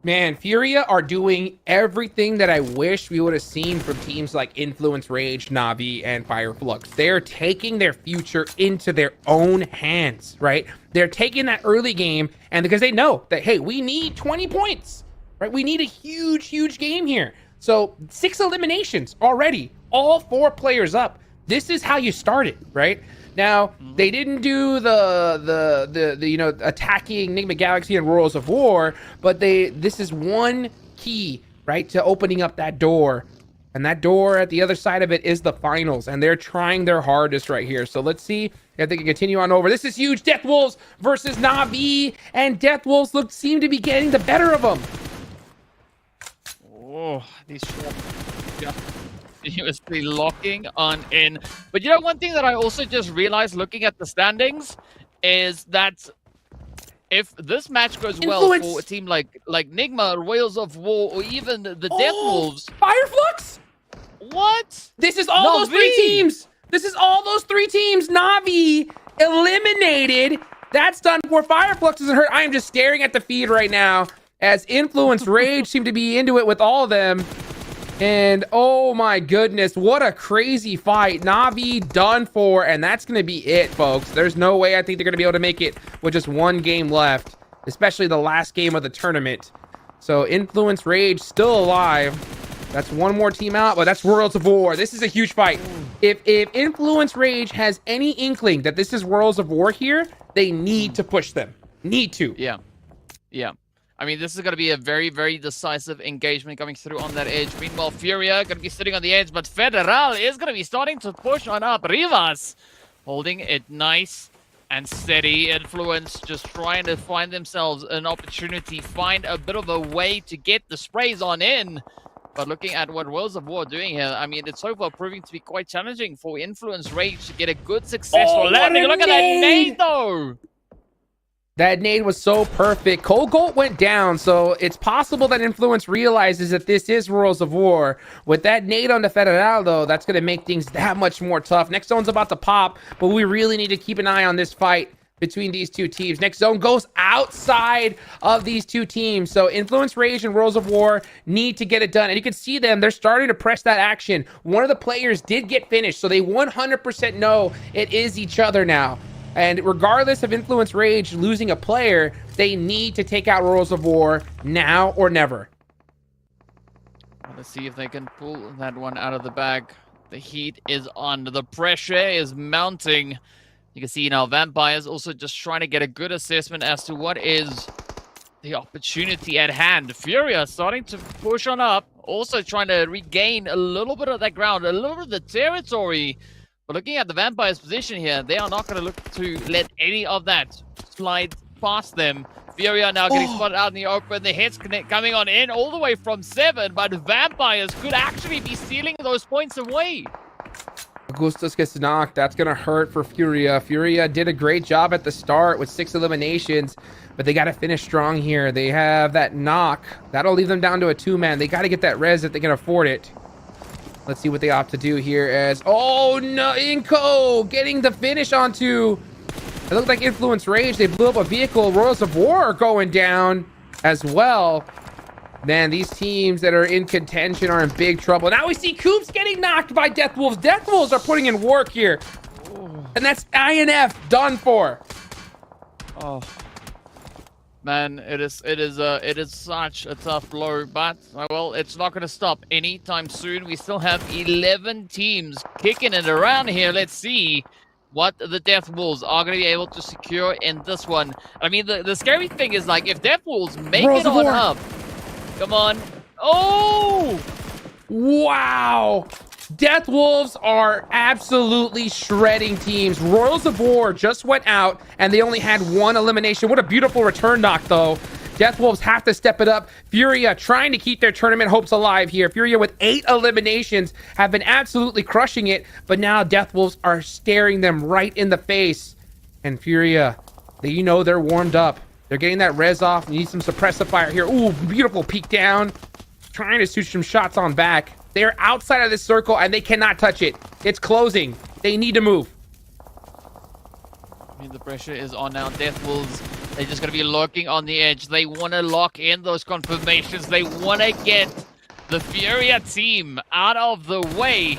[SPEAKER 11] Man, Furia are doing everything that I wish we would have seen from teams like Influence, Rage, Na'Vi, and Fireflux. They're taking their future into their own hands, right? They're taking that early game, and because they know that, hey, we need 20 points, right? We need a huge, huge game here. So 6 eliminations already, all 4 players up. This is how you start it, right? Now, they didn't do the you know, attacking Enigma Galaxy and Royals of War, but this is one key, right, to opening up that door. And that door at the other side of it is the finals, and they're trying their hardest right here. So let's see if they can continue on over. This is huge. Death Wolves versus Na'Vi, and Death Wolves seem to be getting the better of them.
[SPEAKER 13] Oh, these continuously locking on in. But you know, one thing that I also just realized looking at the standings is that if this match goes well for a team like Nigma, Royals of War, or even the Death Wolves.
[SPEAKER 11] Fireflux?
[SPEAKER 13] What?
[SPEAKER 11] This is all those 3 teams. This is all those 3 teams. Na'Vi eliminated. That's done for. Fireflux isn't hurt. I am just staring at the feed right now as Influence, Rage seem to be into it with all of them. And oh my goodness, what a crazy fight. Na'Vi done for, and that's going to be it, folks. There's no way I think they're going to be able to make it with just 1 game left, especially the last game of the tournament. So Influence, Rage still alive. That's 1 more team out, but that's Worlds of War. This is a huge fight. If Influence, Rage has any inkling that this is Worlds of War here, they need to push them. Need to.
[SPEAKER 13] Yeah. Yeah. I mean, this is going to be a very, very decisive engagement coming through on that edge. Meanwhile, Furia going to be sitting on the edge, but Federal is going to be starting to push on up. Rivas holding it nice and steady. Influence just trying to find themselves an opportunity, find a bit of a way to get the sprays on in. But looking at what Worlds of War are doing here, I mean, it's so far proving to be quite challenging for Influence Rage to get a good successful landing. Look at that nade, though!
[SPEAKER 11] That nade was so perfect. Cold Gold went down, so it's possible that Influence realizes that this is Worlds of War. With that nade on the Federal, though, that's going to make things that much more tough. Next zone's about to pop, but we really need to keep an eye on this fight between these 2 teams. Next zone goes outside of these 2 teams. So Influence, Rage, and Worlds of War need to get it done. And you can see them. They're starting to press that action. One of the players did get finished, so they 100% know it is each other now. And regardless of Influence, Rage losing a player, they need to take out Worlds of War now or never.
[SPEAKER 13] Let's see if they can pull that one out of the bag. The heat is on. The pressure is mounting. You can see now Vampires also just trying to get a good assessment as to what is the opportunity at hand. Furia starting to push on up. Also trying to regain a little bit of that ground, a little bit of the territory. But looking at the Vampires' position here, they are not going to look to let any of that slide past them. Furia now getting spotted out in the open. The hits coming on in all the way from 7, but Vampires could actually be stealing those points away.
[SPEAKER 11] Augustus gets knocked. That's going to hurt for Furia. Furia did a great job at the start with 6 eliminations, but they got to finish strong here. They have that knock. That'll leave them down to a 2-man. They got to get that res if they can afford it. Let's see what they opt to do here as... Oh, no! Inko getting the finish onto... It looked like Influence Rage. They blew up a vehicle. Royals of War are going down as well. Man, these teams that are in contention are in big trouble. Now we see Coops getting knocked by Death Wolves. Death Wolves are putting in work here. And that's INF done for.
[SPEAKER 13] Oh. Man, it is such a tough blow, but well, it's not going to stop anytime soon. We still have 11 teams kicking it around here. Let's see what the Death Wolves are going to be able to secure in this one. I mean, the scary thing is, like, if Death Wolves make it on up, come on. Oh!
[SPEAKER 11] Wow. Death Wolves are absolutely shredding teams. Royals of War just went out, and they only had one elimination. What a beautiful return knock, though. Death Wolves have to step it up. Furia trying to keep their tournament hopes alive here. Furia with 8 eliminations have been absolutely crushing it, but now Death Wolves are staring them right in the face. And Furia, you know they're warmed up. They're getting that res off. Need some suppressive fire here. Ooh, beautiful peek down. Trying to shoot some shots on back. They're outside of this circle, and they cannot touch it. It's closing. They need to move.
[SPEAKER 13] I mean, the pressure is on now. Death Wolves, they're just going to be lurking on the edge. They want to lock in those confirmations. They want to get the Furia team out of the way.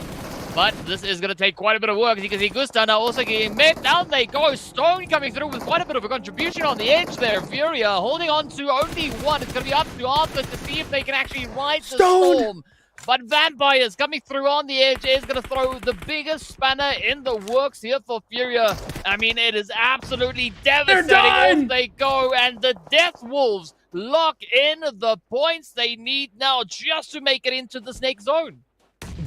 [SPEAKER 13] But this is going to take quite a bit of work. As you can see, Gusta now also getting met. Down they go. Stone coming through with quite a bit of a contribution on the edge there. Furia holding on to only one. It's going to be up to Arthur to see if they can actually ride the storm. But Vampires coming through on the edge is going to throw the biggest spanner in the works here for Furia. I mean, it is absolutely devastating. Off they go, and the Death Wolves lock in the points they need now just to make it into the Snake Zone.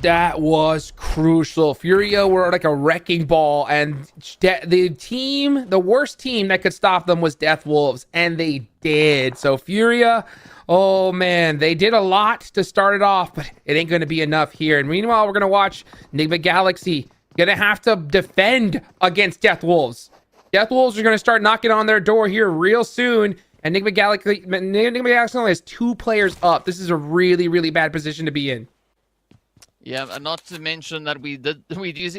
[SPEAKER 11] That was crucial. Furia were like a wrecking ball, and the worst team that could stop them was Death Wolves, and they did. So Furia, oh man, they did a lot to start it off, but it ain't going to be enough here. And meanwhile, we're going to watch Enigma Galaxy going to have to defend against Death Wolves. Death Wolves are going to start knocking on their door here real soon. And Enigma Galaxy only has 2 players up. This is a really, really bad position to be in.
[SPEAKER 13] Yeah, and not to mention that we do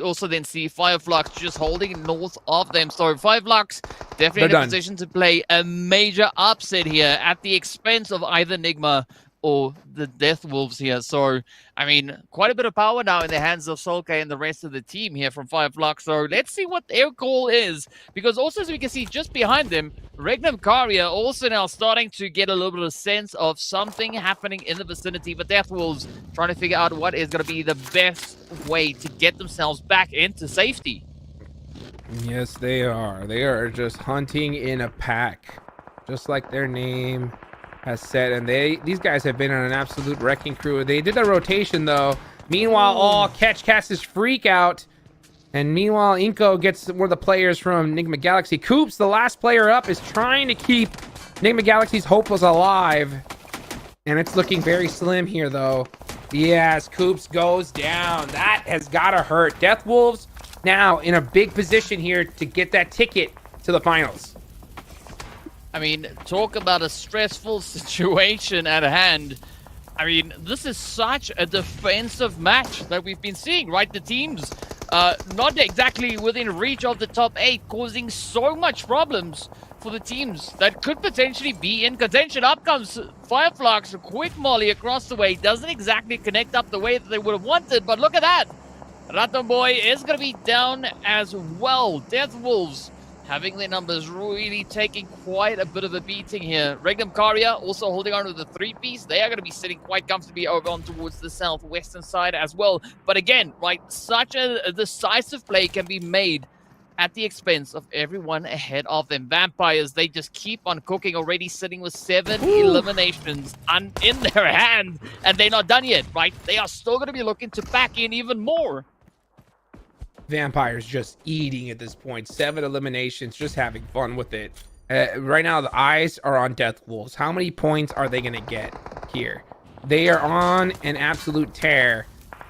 [SPEAKER 13] also then see Fireflux just holding north of them. So Fireflux definitely in a position to play a major upset here at the expense of either Enigma or the Death Wolves here. So, I mean, quite a bit of power now in the hands of Solke and the rest of the team here from Fireflux. So let's see what their call is. Because also, as we can see just behind them, Regnum Karia also now starting to get a little bit of a sense of something happening in the vicinity. But Death Wolves trying to figure out what is going to be the best way to get themselves back into safety.
[SPEAKER 11] Yes, they are. They are just hunting in a pack. Just like their name has said, and these guys have been on an absolute wrecking crew. They did a rotation though. Meanwhile, Catch casts his freak out, and meanwhile Inko gets one of the players from Enigma Galaxy. Coops, the last player up, is trying to keep Enigma Galaxy's hopes alive, and it's looking very slim here though. Yes, Coops goes down. That has gotta hurt. Death Wolves now in a big position here to get that ticket to the finals.
[SPEAKER 13] I mean, talk about a stressful situation at hand. I mean, this is such a defensive match that we've been seeing, right? The teams not exactly within reach of the top 8, causing so much problems for the teams that could potentially be in contention. Up comes Fireflux, a quick molly across the way. Doesn't exactly connect up the way that they would have wanted, but look at that. Raton Boy is going to be down as well. Death Wolves having their numbers really taking quite a bit of a beating here. Regnum Karia also holding on to the 3-piece. They are going to be sitting quite comfortably over on towards the southwestern side as well. But again, right, such a decisive play can be made at the expense of everyone ahead of them. Vampires, they just keep on cooking, already sitting with 7 eliminations in their hand. And they're not done yet, right? They are still going to be looking to pack in even more.
[SPEAKER 11] Vampires just eating at this point. 7 eliminations, just having fun with it. Right now, the eyes are on Death Wolves. How many points are they going to get here? They are on an absolute tear.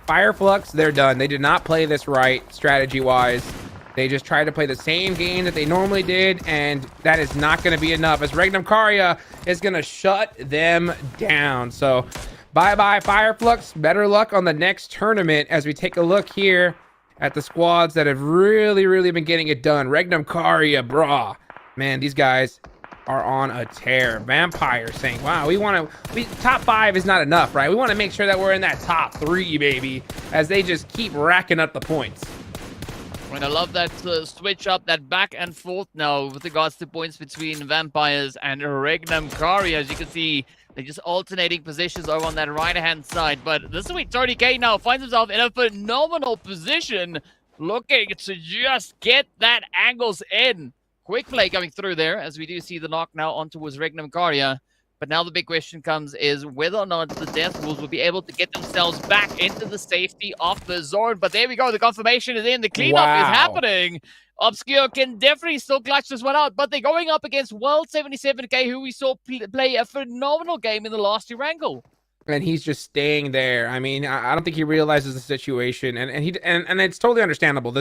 [SPEAKER 11] Fireflux, they're done. They did not play this right, strategy-wise. They just tried to play the same game that they normally did, and that is not going to be enough, as Regnum Karia is going to shut them down. So, bye-bye, Fireflux. Better luck on the next tournament as we take a look here at the squads that have really been getting it done. Regnum Karia, brah. Man, these guys are on a tear. Vampire saying, wow, top 5 is not enough, right? We want to make sure that we're in that top 3, baby, as they just keep racking up the points.
[SPEAKER 13] And I love that switch up, that back and forth now with regards to points between Vampires and Regnum Kari. As you can see, they're just alternating positions over on that right-hand side. But this is where Tony K now finds himself in a phenomenal position, looking to just get that angles in. Quick play coming through there, as we do see the knock now on towards Regnum Kari. But now the big question comes is whether or not the Death Wolves will be able to get themselves back into the safety of the zone. But there we go. The confirmation is in. The cleanup is happening. Obscure can definitely still clutch this one out. But they're going up against World 77K, who we saw play a phenomenal game in the last year angle.
[SPEAKER 11] And he's just staying there. I mean, I don't think he realizes the situation, and it's totally understandable.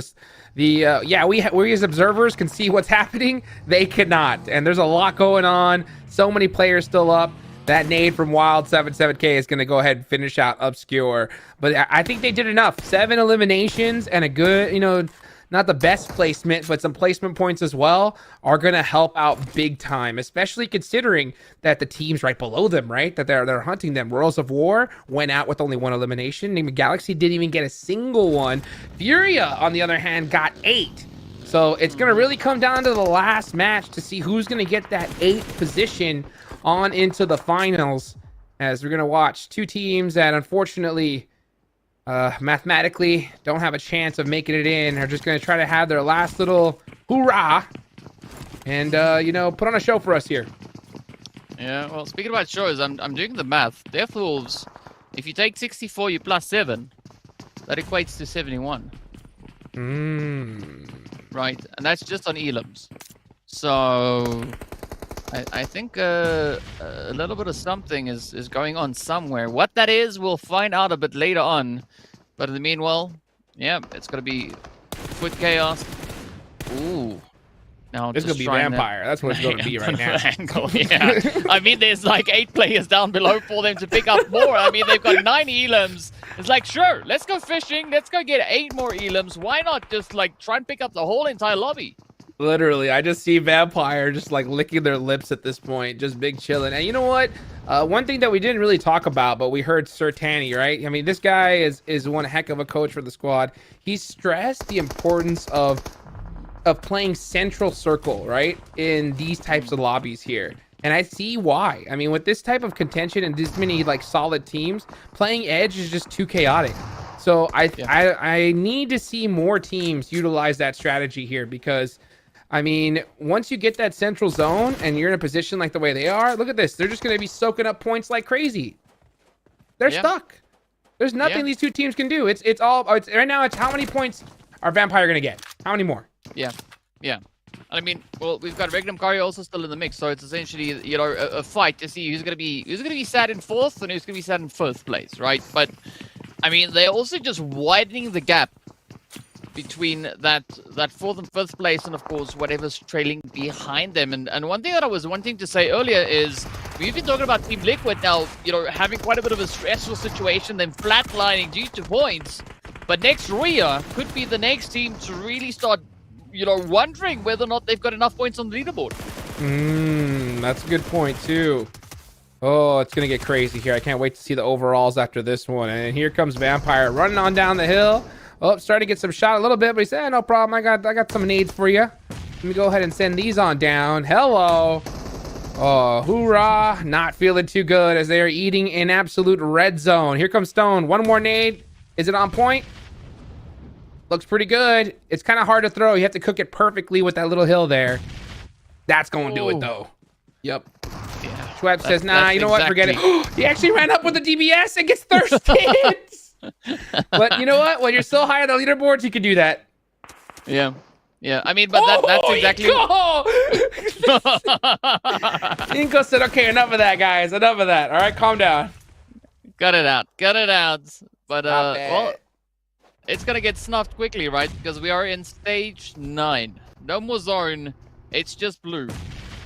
[SPEAKER 11] We as observers can see what's happening. They cannot, and there's a lot going on. So many players still up. That nade from Wild 77K is going to go ahead and finish out Obscure. But I think they did enough. 7 eliminations and a good, not the best placement, but some placement points as well are going to help out big time, especially considering that the teams right below them, right, that they're hunting them. Royals of War went out with only 1 elimination. Nigma Galaxy didn't even get a single one. Furia, on the other hand, got 8. So it's going to really come down to the last match to see who's going to get that 8th position on into the finals, as we're going to watch 2 teams that unfortunately mathematically don't have a chance of making it in. Are just going to try to have their last little hoorah and put on a show for us here.
[SPEAKER 13] Yeah, well, speaking about shows, I'm doing the math. Death Wolves, if you take 64, you plus 7, that equates to 71. Right, and that's just on elims. So I think a little bit of something is going on somewhere. What that is, we'll find out a bit later on. But in the meanwhile, yeah, it's going to be Foot Chaos. Ooh. Now
[SPEAKER 11] it's going to be Vampire. That's what it's going to be right now.
[SPEAKER 13] Angle, yeah. I mean, there's like 8 players down below for them to pick up more. I mean, they've got 9 elims. It's like, sure, let's go fishing. Let's go get 8 more elims. Why not just like try and pick up the whole entire lobby?
[SPEAKER 11] Literally, I just see Vampire just like licking their lips at this point, just big chilling. And you know what? One thing that we didn't really talk about, but we heard Sir Tanny, right? I mean, this guy is one heck of a coach for the squad. He stressed the importance of playing central circle, right, in these types of lobbies here. And I see why. I mean, with this type of contention and this many like solid teams, playing edge is just too chaotic. So I need to see more teams utilize that strategy here, because I mean, once you get that central zone and you're in a position like the way they are, look at this. They're just going to be soaking up points like crazy. They're stuck. There's nothing these 2 teams can do. It's right now. It's how many points are Vampire going to get? How many more?
[SPEAKER 13] Yeah. I mean, well, we've got Regnum Kari also still in the mix, so it's essentially a fight to see who's going to be sat in 4th and who's going to be sat in 1st place, right? But I mean, they're also just widening the gap between that 4th and 5th place, and of course whatever's trailing behind them. And one thing that I was wanting to say earlier is we've been talking about Team Liquid now, having quite a bit of a stressful situation, then flatlining due to points. But next Ria could be the next team to really start, wondering whether or not they've got enough points on the leaderboard.
[SPEAKER 11] That's a good point too. Oh, it's gonna get crazy here. I can't wait to see the overalls after this one. And here comes Vampire running on down the hill. Oh, starting to get some shot a little bit, but he said, no problem. I got some nades for you. Let me go ahead and send these on down. Hello. Oh, hoorah. Not feeling too good as they are eating an absolute red zone. Here comes Stone. One more nade. Is it on point? Looks pretty good. It's kind of hard to throw. You have to cook it perfectly with that little hill there. That's going to do it, though. Yep.
[SPEAKER 13] Yeah.
[SPEAKER 11] Schwab says, nah, you know what? Forget it. He actually ran up with the DBS and gets thirsted. But you know what? When you're so high on the leaderboards, you can do that.
[SPEAKER 13] Yeah. I mean, but that's exactly.
[SPEAKER 11] Inko said, "Okay, enough of that, guys. Enough of that. All right, calm down.
[SPEAKER 13] Cut it out. But well, it's gonna get snuffed quickly, right? Because we are in stage 9. No more zone. It's just blue.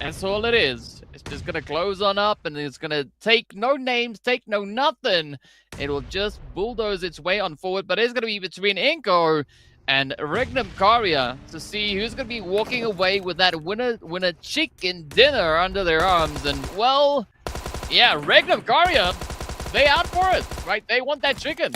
[SPEAKER 13] That's all it is. It's just gonna close on up, and it's gonna take no names, take no nothing. It will just bulldoze its way on forward. But it's gonna be between Inko and Regnum Kari to see who's gonna be walking away with that winner chicken dinner under their arms. And well, yeah, Regnum Kari, they out for it, right? They want that chicken.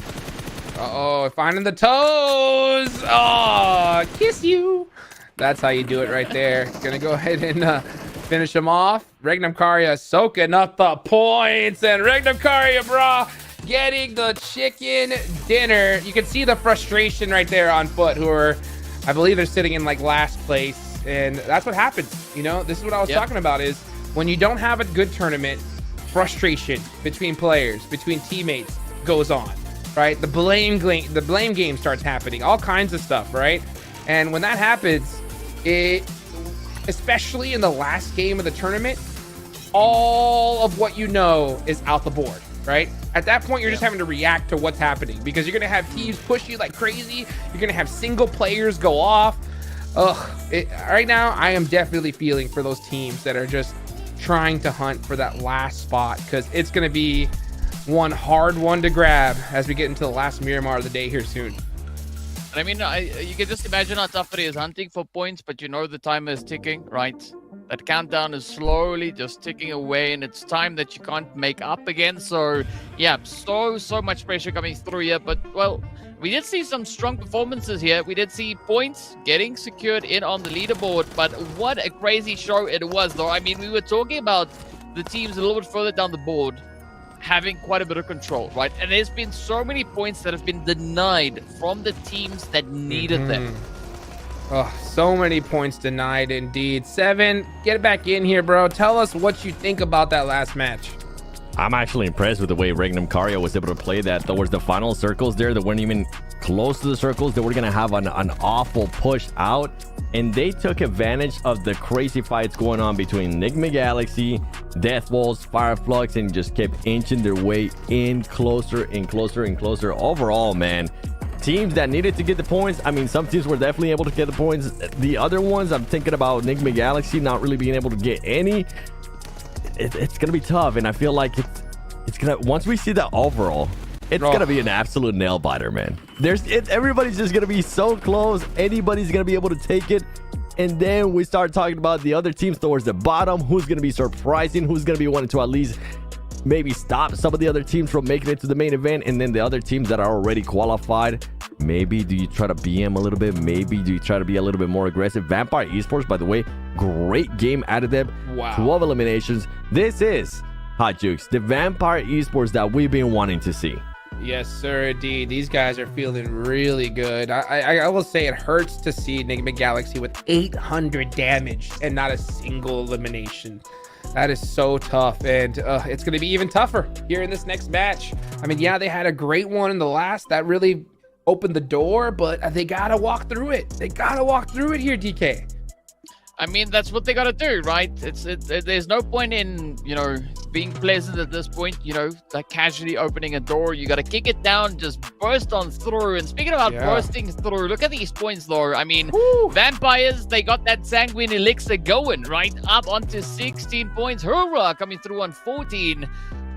[SPEAKER 11] Uh-oh, finding the toes. Oh, kiss you. That's how you do it right there. Gonna go ahead and finish him off. Regnum Karya soaking up the points, and Regnum Karya, brah, getting the chicken dinner. You can see the frustration right there on Foot, who are, I believe they're sitting in like last place, and that's what happens. You know, this is what I was talking about, is when you don't have a good tournament, frustration between players, between teammates goes on, right? The blame game starts happening, all kinds of stuff, right? And when that happens, especially in the last game of the tournament, all of what you know is out the board, right? At that point, you're just having to react to what's happening, because you're gonna have teams push you like crazy. You're gonna have single players go off. Right now, I am definitely feeling for those teams that are just trying to hunt for that last spot, because it's gonna be one hard one to grab as we get into the last Miramar of the day here soon.
[SPEAKER 13] I mean, you can just imagine how tough it is hunting for points, but you know the timer is ticking, right? That countdown is slowly just ticking away, and it's time that you can't make up again. So, yeah, so much pressure coming through here. But, well, we did see some strong performances here. We did see points getting secured in on the leaderboard, but what a crazy show it was, though. I mean, we were talking about the teams a little bit further down the board having quite a bit of control, right? And there's been so many points that have been denied from the teams that needed them.
[SPEAKER 11] Oh, so many points denied indeed. Seven, get back in here, bro. Tell us what you think about that last match.
[SPEAKER 12] I'm actually impressed with the way Regnum Karya was able to play that towards the final circles there. They weren't even close to the circles. They were going to have an awful push out. And they took advantage of the crazy fights going on between Enigma Galaxy, Death Walls, Fireflux, and just kept inching their way in closer and closer and closer. Overall, man, teams that needed to get the points, I mean, some teams were definitely able to get the points. The other ones, I'm thinking about Enigma Galaxy not really being able to get any. It's gonna be tough, and I feel like it's gonna, once we see the overall, it's gonna be an absolute nail biter, man. Everybody's just gonna be so close. Anybody's gonna be able to take it, and then we start talking about the other teams towards the bottom. Who's gonna be surprising? Who's gonna be wanting to at least maybe stop some of the other teams from making it to the main event, and then the other teams that are already qualified. Maybe do you try to BM a little bit? Maybe do you try to be a little bit more aggressive? Vampire Esports, by the way, great game out of them.
[SPEAKER 11] Wow.
[SPEAKER 12] 12 eliminations. This is Hot Jukes, the Vampire Esports that we've been wanting to see.
[SPEAKER 11] Yes, sir, indeed. These guys are feeling really good. I will say it hurts to see Enigma Galaxy with 800 damage and not a single elimination. That is so tough, and it's going to be even tougher here in this next match. I mean, yeah, they had a great one in the last that really opened the door, but they got to walk through it. They got to walk through it here, DK.
[SPEAKER 13] I mean, that's what they got to do, right? There's no point in, you know, being pleasant at this point, you know, like casually opening a door. You got to kick it down, just burst on through. And speaking about bursting through, look at these points, though. I mean, Vampires, they got that Sanguine Elixir going, right? Up onto 16 points. Hoorah, coming through on 14.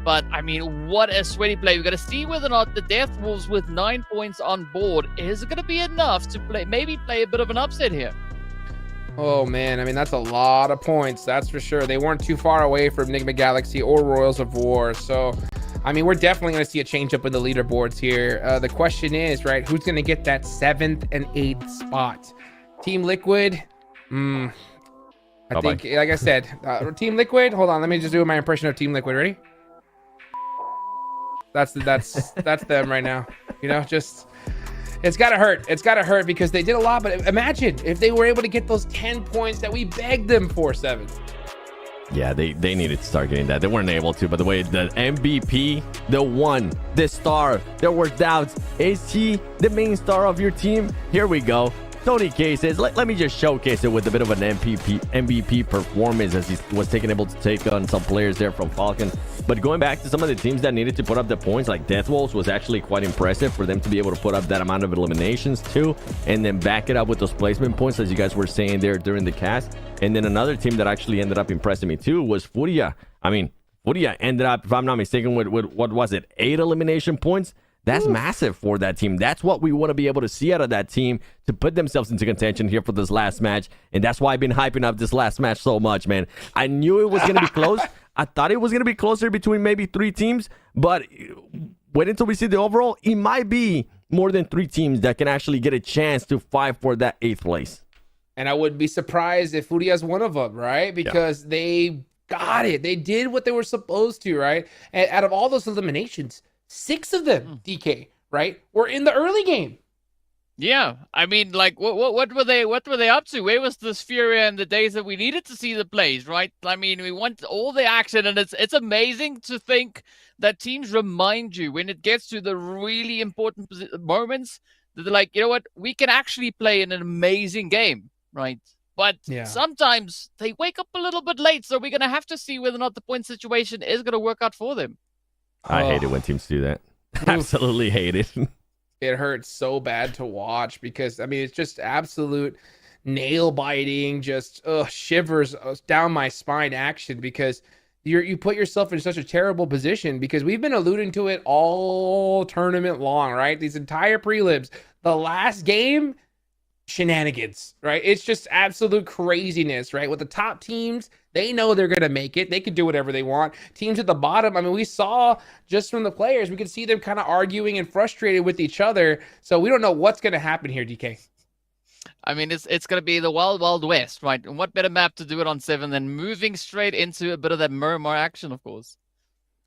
[SPEAKER 13] But, I mean, what a sweaty play. We've got to see whether or not the Death Wolves with 9 points on board is going to be enough to maybe play a bit of an upset here.
[SPEAKER 11] Oh, man. I mean, that's a lot of points. That's for sure. They weren't too far away from Enigma Galaxy or Royals of War. So, I mean, we're definitely going to see a change up in the leaderboards here. The question is, right, who's going to get that 7th and 8th spot? Team Liquid? I think, like I said, Team Liquid. Hold on. Let me just do my impression of Team Liquid. Ready? That's them right now. You know, just... It's got to hurt. It's got to hurt because they did a lot. But imagine if they were able to get those 10 points that we begged them for, 7.
[SPEAKER 12] Yeah, they needed to start getting that. They weren't able to. By the way, the MVP, the one, the star, there were doubts. Is he the main star of your team? Here we go. Tony K says, let me just showcase it with a bit of an MVP performance as he was able to take on some players there from Falcon. But going back to some of the teams that needed to put up the points, like Death Wolves was actually quite impressive for them to be able to put up that amount of eliminations too, and then back it up with those placement points, as you guys were saying there during the cast. And then another team that actually ended up impressing me too was Furia. I mean, Furia ended up, if I'm not mistaken, with what was it, 8 elimination points? That's massive for that team. That's what we want to be able to see out of that team to put themselves into contention here for this last match. And that's why I've been hyping up this last match so much, man. I knew it was going to be close. I thought it was going to be closer between maybe 3 teams. But wait until we see the overall. It might be more than 3 teams that can actually get a chance to fight for that 8th place.
[SPEAKER 11] And I wouldn't be surprised if Furia's one of them, right? Because they got it. They did what they were supposed to, right? And out of all those eliminations, 6 of them, DK, right, were in the early game.
[SPEAKER 13] Yeah, I mean, like, what were they up to? Where was this Furia in the days that we needed to see the plays, right? I mean, we want all the action, and it's amazing to think that teams remind you when it gets to the really important moments that they're like, you know what, we can actually play in an amazing game, right? But sometimes they wake up a little bit late, so we're gonna have to see whether or not the point situation is gonna work out for them.
[SPEAKER 12] I hate it when teams do that. Absolutely hate it.
[SPEAKER 11] It hurts so bad to watch because, I mean, it's just absolute nail biting, just shivers down my spine action because you put yourself in such a terrible position because we've been alluding to it all tournament long, right? These entire prelims, the last game, shenanigans, right? It's just absolute craziness, right? With the top teams, they know they're going to make it. They can do whatever they want. Teams at the bottom, I mean, we saw just from the players, we could see them kind of arguing and frustrated with each other. So we don't know what's going to happen here, DK.
[SPEAKER 13] I mean, it's going to be the wild, wild west, right? And what better map to do it on 7 than moving straight into a bit of that Miramar action, of course.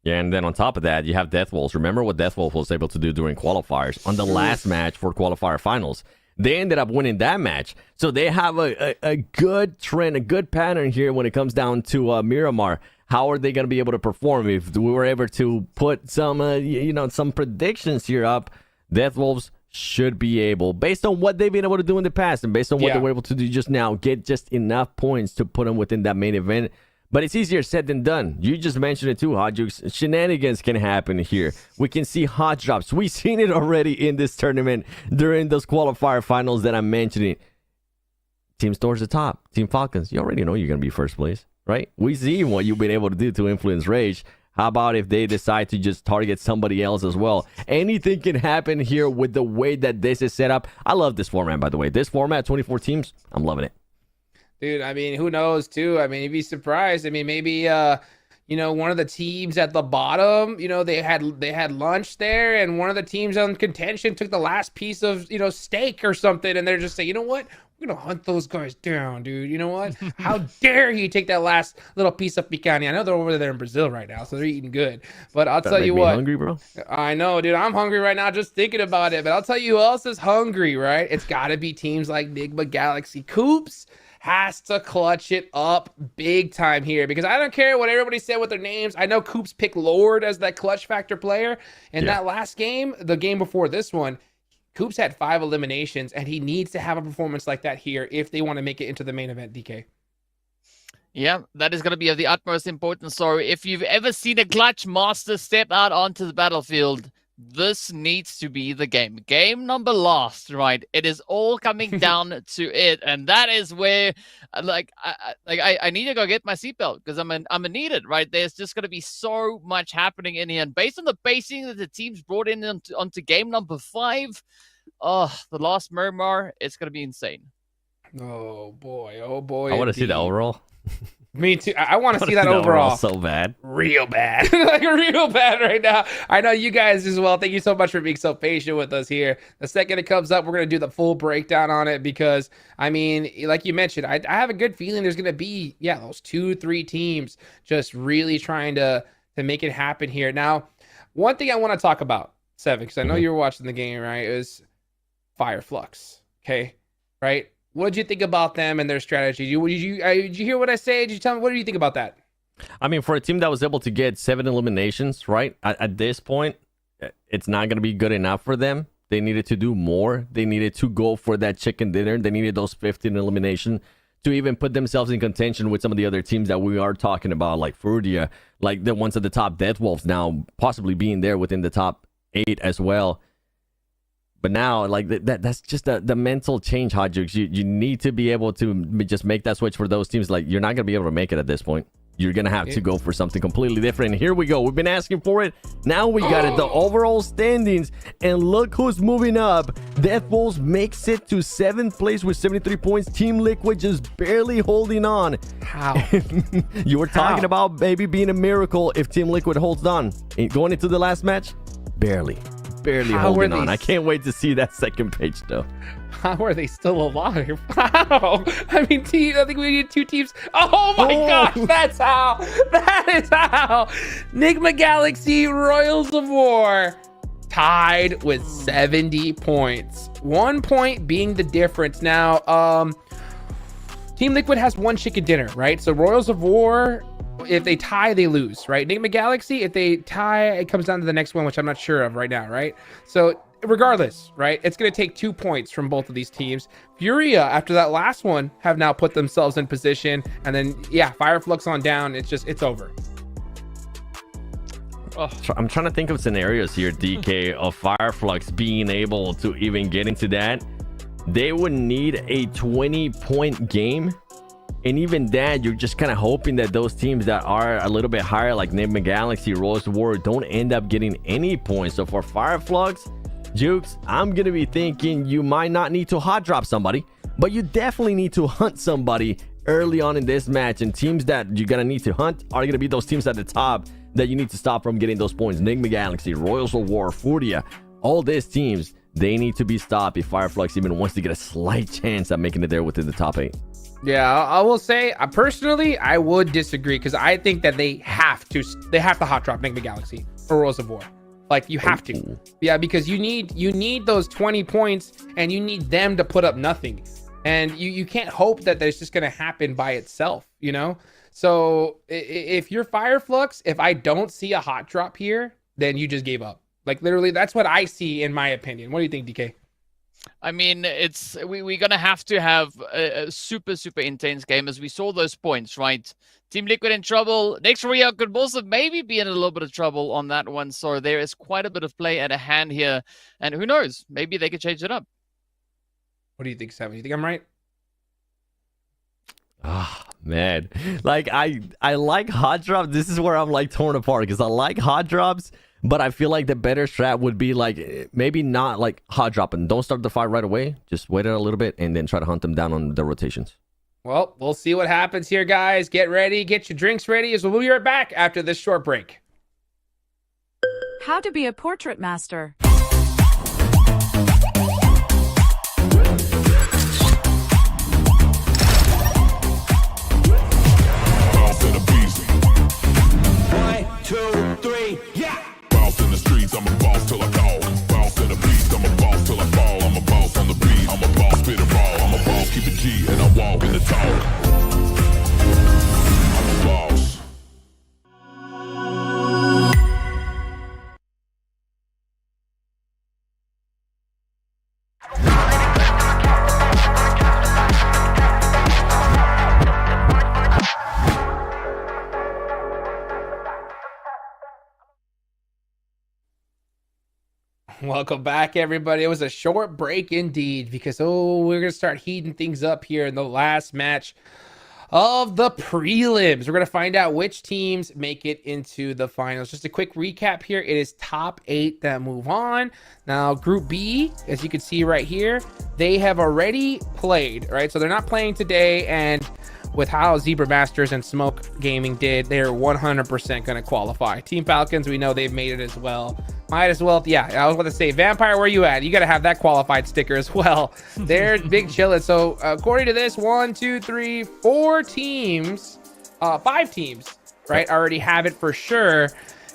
[SPEAKER 12] Yeah, and then on top of that, you have Deathwolves. Remember what Deathwolves was able to do during qualifiers on the last match for qualifier finals. They ended up winning that match. So they have a good trend, a good pattern here when it comes down to Miramar. How are they going to be able to perform? If we were able to put some, some predictions here up, Deathwolves should be able, based on what they've been able to do in the past and based on what they were able to do just now, get just enough points to put them within that main event. But it's easier said than done. You just mentioned it too, Hot Jukes. Shenanigans can happen here. We can see hot drops. We've seen it already in this tournament during those qualifier finals that I'm mentioning. Teams towards the top. Team Falcons, you already know you're going to be first place, right? We see what you've been able to do to influence Rage. How about if they decide to just target somebody else as well? Anything can happen here with the way that this is set up. I love this format, by the way. This format, 24 teams, I'm loving it.
[SPEAKER 11] Dude, I mean, who knows, too? I mean, you'd be surprised. I mean, maybe, one of the teams at the bottom, they had lunch there, and one of the teams on contention took the last piece of, steak or something, and they're just saying, you know what? We're going to hunt those guys down, dude. You know what? How dare he take that last little piece of picanha? I know they're over there in Brazil right now, so they're eating good. But I'll tell you what.
[SPEAKER 12] Hungry, bro?
[SPEAKER 11] I know, dude. I'm hungry right now just thinking about it. But I'll tell you who else is hungry, right? It's got to be teams like Enigma Galaxy. Coops has to clutch it up big time here because I don't care what everybody said with their names. I know Coops picked Lord as that clutch factor player. And that last game, the game before this one, Coops had 5 eliminations, and he needs to have a performance like that here if they want to make it into the main event, DK.
[SPEAKER 13] Yeah, that is going to be of the utmost importance. So if you've ever seen a clutch master step out onto the battlefield, this needs to be the game. Game number last, right? It is all coming down to it, and that is where, I need to go get my seatbelt because I'm gonna need it, right? There's just going to be so much happening in here, and based on the basing that the teams brought in onto game number 5, the last Miramar, it's going to be insane.
[SPEAKER 11] Oh boy! I
[SPEAKER 12] want to see the overall.
[SPEAKER 11] Me too. I want to see that overall.
[SPEAKER 12] So bad.
[SPEAKER 11] Real bad. Like real bad right now. I know you guys as well. Thank you so much for being so patient with us here. The second it comes up, we're going to do the full breakdown on it because, I mean, like you mentioned, I have a good feeling there's going to be, those 2-3 teams just really trying to make it happen here. Now, one thing I want to talk about, Seven, because I know you were watching the game, right, is Fireflux, okay? Right? What did you think about them and their strategy? Did you hear what I say? Did you tell me? What do you think about that?
[SPEAKER 12] I mean, for a team that was able to get 7 eliminations, right? At this point, it's not going to be good enough for them. They needed to do more. They needed to go for that chicken dinner. They needed those 15 eliminations to even put themselves in contention with some of the other teams that we are talking about, like Frudia, like the ones at the top, Deathwolves now possibly being there within the top 8 as well. But now, like, that's just the mental change, Hot Jukes. You need to be able to just make that switch for those teams. Like, you're not going to be able to make it at this point. You're going to have to go for something completely different. And here we go. We've been asking for it. Now we got it. The overall standings. And look who's moving up. Deathwolves makes it to 7th place with 73 points. Team Liquid just barely holding on.
[SPEAKER 11] How?
[SPEAKER 12] You were talking about maybe being a miracle if Team Liquid holds on. Going into the last match? Barely. barely holding on. I can't wait to see that second page though.
[SPEAKER 11] How are they still alive? Wow. I mean, I think we need 2 teams. Oh my gosh, that's how. That is how. Nigma Galaxy Royals of War tied with 70 points. 1 point being the difference. Now, Team Liquid has 1 chicken dinner, right? So Royals of War, if they tie, they lose, right? Nigma Galaxy, if they tie, it comes down to the next one, which I'm not sure of right now, right? So regardless, right, it's going to take 2 points from both of these teams. Furia, after that last one, have now put themselves in position. And then, yeah, Fireflux on down. It's over.
[SPEAKER 12] I'm trying to think of scenarios here, DK, of Fireflux being able to even get into that. They would need a 20-point game. And even that, you're just kind of hoping that those teams that are a little bit higher, like Nigma Galaxy, Royals of War, don't end up getting any points. So for Fireflux, Jukes, I'm going to be thinking you might not need to hot drop somebody, but you definitely need to hunt somebody early on in this match. And teams that you're going to need to hunt are going to be those teams at the top that you need to stop from getting those points. Nigma Galaxy, Royals of War, Furia, all these teams, they need to be stopped if Fireflux even wants to get a slight chance at making it there within the top 8.
[SPEAKER 11] Yeah, I will say, personally, I would disagree because I think that they have to hot drop Nigma Galaxy or Royals of War. Like, you have to. Yeah, because you need those 20 points and you need them to put up nothing. And you can't hope that it's just going to happen by itself, you know? So if you're Fireflux, if I don't see a hot drop here, then you just gave up. Like, literally, that's what I see in my opinion. What do you think, DK?
[SPEAKER 13] I mean, we're going to have a super, super intense game as we saw those points, right? Team Liquid in trouble. Next Rio could also maybe be in a little bit of trouble on that one. So there is quite a bit of play at a hand here. And who knows? Maybe they could change it up.
[SPEAKER 11] What do you think, Sam? You think I'm right?
[SPEAKER 12] Ah, man. Like, I like hot drops. This is where I'm like torn apart because I like hot drops. But I feel like the better strat would be like maybe not like hot dropping. Don't start the fight right away. Just wait a little bit and then try to hunt them down on the rotations.
[SPEAKER 11] Well, we'll see what happens here, guys. Get ready. Get your drinks ready as we'll be right back after this short break.
[SPEAKER 4] How to be a portrait master.
[SPEAKER 10] In the streets, I'm a boss till I call. Boss in the beast, I'm a boss till I fall. I'm a boss on the beat, I'm a boss, spit it raw. I'm a boss, keep it G, and I walk in the talk. I'm a boss.
[SPEAKER 11] Welcome back, everybody. It was a short break indeed because, we're going to start heating things up here in the last match of the prelims. We're going to find out which teams make it into the finals. Just a quick recap here. It is top 8 that move on. Now, Group B, as you can see right here, they have already played, right? So they're not playing today, and with how Zebra Masters and Smoke Gaming did, they're 100% going to qualify. Team Falcons, we know they've made it as well. Might as well, yeah, I was about to say, Vampire, where you at? You got to have that qualified sticker as well. They're big chillin'. So according to this, 1, 2, 3, 4 teams, 5 teams, right, already have it for sure.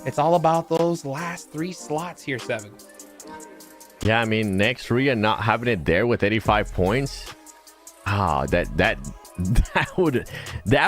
[SPEAKER 11] It's all about those last 3 slots here, 7.
[SPEAKER 12] Yeah, I mean, next Ria not having it there with 85 points. That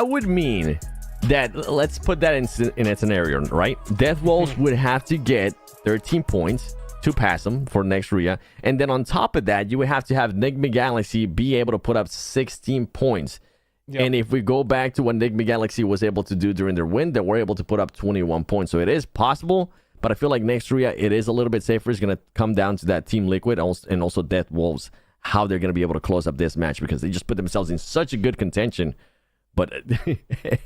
[SPEAKER 12] would mean that, let's put that in a scenario, right? Death Wolves would have to get 13 points to pass them for next Ria. And then on top of that, you would have to have Nigma Galaxy be able to put up 16 points. Yep. And if we go back to what Nigma Galaxy was able to do during their win, they were able to put up 21 points. So it is possible, but I feel like next Ria, it is a little bit safer. It's going to come down to that Team Liquid and also Death Wolves, how they're going to be able to close up this match because they just put themselves in such a good contention. But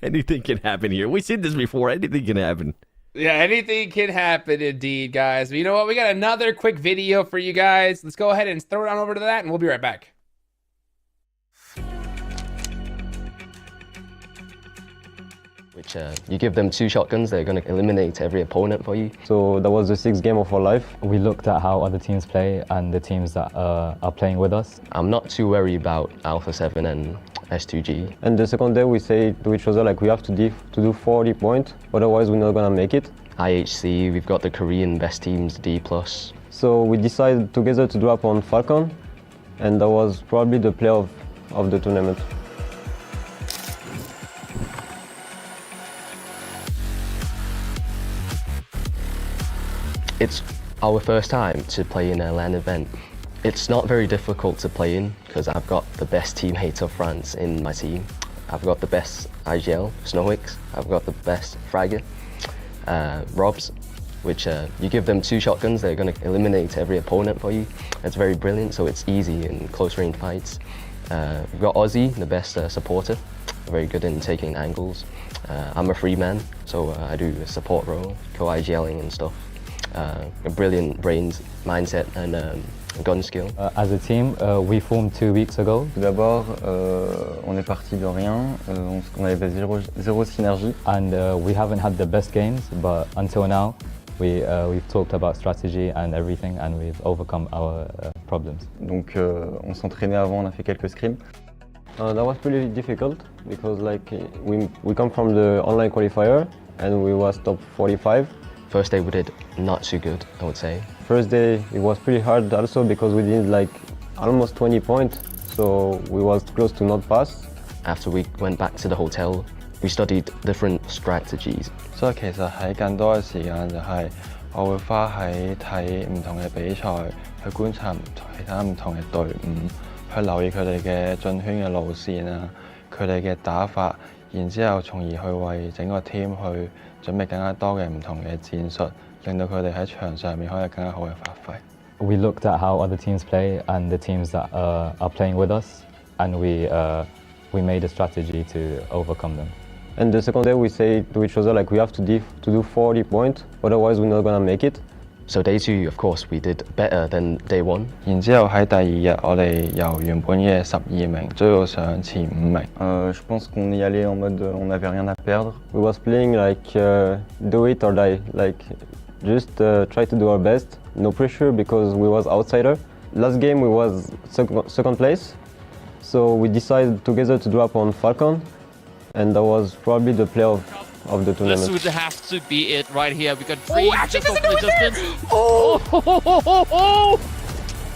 [SPEAKER 12] anything can happen here. We've seen this before. Anything can happen.
[SPEAKER 11] Yeah, anything can happen indeed, guys. But you know what? We got another quick video for you guys. Let's go ahead and throw it on over to that, and we'll be right back.
[SPEAKER 19] which you give them 2 shotguns, they're going to eliminate every opponent for you.
[SPEAKER 20] So that was the 6th game of our life. We looked at how other teams play and the teams that are playing with us.
[SPEAKER 19] I'm not too worried about Alpha 7 and S2G.
[SPEAKER 20] And the second day we say to each other, like, we have to do 40 points, otherwise we're not gonna make it.
[SPEAKER 19] IHC, we've got the Korean best teams, D+.
[SPEAKER 20] So we decided together to drop on Falcon, and that was probably the play of the tournament.
[SPEAKER 19] It's our first time to play in a LAN event. It's not very difficult to play in because I've got the best teammate of France in my team. I've got the best IGL, Snowix. I've got the best Fragger, Robs, which you give them 2 shotguns, they're going to eliminate every opponent for you. It's very brilliant, so it's easy in close range fights. We've got Ozzy, the best supporter, very good in taking angles. I'm a free man, so I do a support role, co-IGLing and stuff. A brilliant brains, mindset and gun skill.
[SPEAKER 20] As a team, we formed 2 weeks ago.
[SPEAKER 21] Tout d'abord, on est parti de rien, on avait zéro synergie.
[SPEAKER 20] And we haven't had the best games, but until now, we've talked about strategy and everything, and we've overcome our problems.
[SPEAKER 21] Donc on s'entraînait avant, on a fait quelques scrims.
[SPEAKER 20] That was pretty difficult because like we come from the Online Qualifier and we was top 45.
[SPEAKER 19] First day we did not too good, I would say.
[SPEAKER 20] First day it was pretty hard also because we did like almost 20 points, so we was close to not pass.
[SPEAKER 19] After we went back to the hotel, we studied different strategies.
[SPEAKER 21] 所以其實喺更多嘅時間就係我會花喺睇唔同嘅比賽，去觀察其他唔同嘅隊伍，去留意佢哋嘅進圈嘅路線啊，佢哋嘅打法，然之後從而去為整個 team 去準備更加多嘅唔同嘅戰術，令到佢哋喺場上面可以有更加好嘅發揮。
[SPEAKER 20] We looked at how other teams play and the teams that are playing with us, and we made a strategy to overcome them. And the second day we say to each other, like, we have to do 40 points, otherwise we're not gonna make it.
[SPEAKER 19] So day 2, of course, we did better than day 1.
[SPEAKER 21] 然之後喺第2日，我哋由原本嘅12名追到上前5名。Je pense qu'on y allait en mode on n'avait rien à perdre.
[SPEAKER 20] We was playing like do it or die, like just try to do our best. No pressure because we was outsider. Last game we was second place, so we decided together to drop on Falcon, and that was probably the play of the tournament.
[SPEAKER 13] This would have to be it right here. We got 3 just off the distance.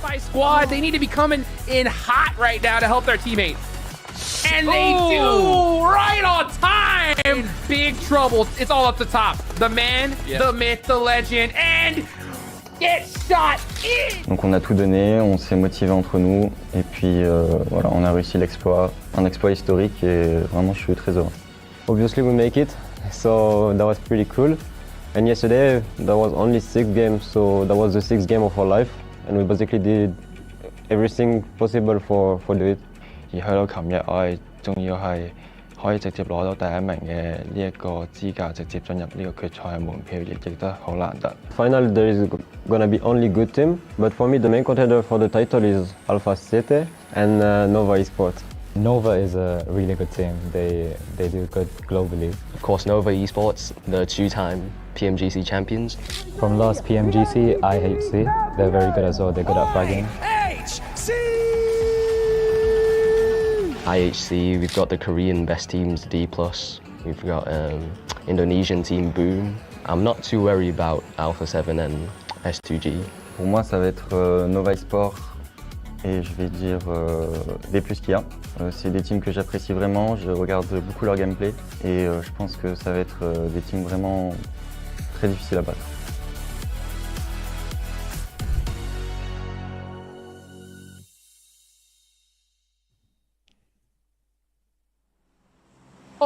[SPEAKER 11] My squad, they need to be coming in hot right now to help their teammate. And they do, right on time. In big trouble. It's all up the top. The man, the myth, the legend, and get shot in.
[SPEAKER 21] Donc on a tout donné, on s'est motivé entre nous, et puis voilà, on a réussi l'exploit, un exploit historique, et vraiment je suis très heureux.
[SPEAKER 20] Obviously we make it, so that was pretty cool. And yesterday there was only 6 games, so that was the 6th game of our life, and we basically did everything possible for do it.
[SPEAKER 21] 而去到琴日，我係仲要係可以直接攞到第1名嘅呢一個資格，直接進入呢個決賽嘅門票，亦都好難得。
[SPEAKER 20] Finally, there is gonna be only good team, but for me the main contender for the title is Alpha 7 and Nova Esports. Nova is a really good team. They do good globally.
[SPEAKER 19] Of course, Nova Esports, the 2-time PMGC champions.
[SPEAKER 20] From last PMGC, IHC, they're very good as well. They're good at fragging.
[SPEAKER 19] IHC, we've got the Korean best teams, D+. We've got Indonesian team, Boom. I'm not too worried about Alpha 7 and S2G.
[SPEAKER 21] Pour moi, ça va être Nova Esports et je vais dire V+. C'est des teams que j'apprécie vraiment, je regarde beaucoup leur gameplay et je pense que ça va être des teams vraiment très difficiles à battre.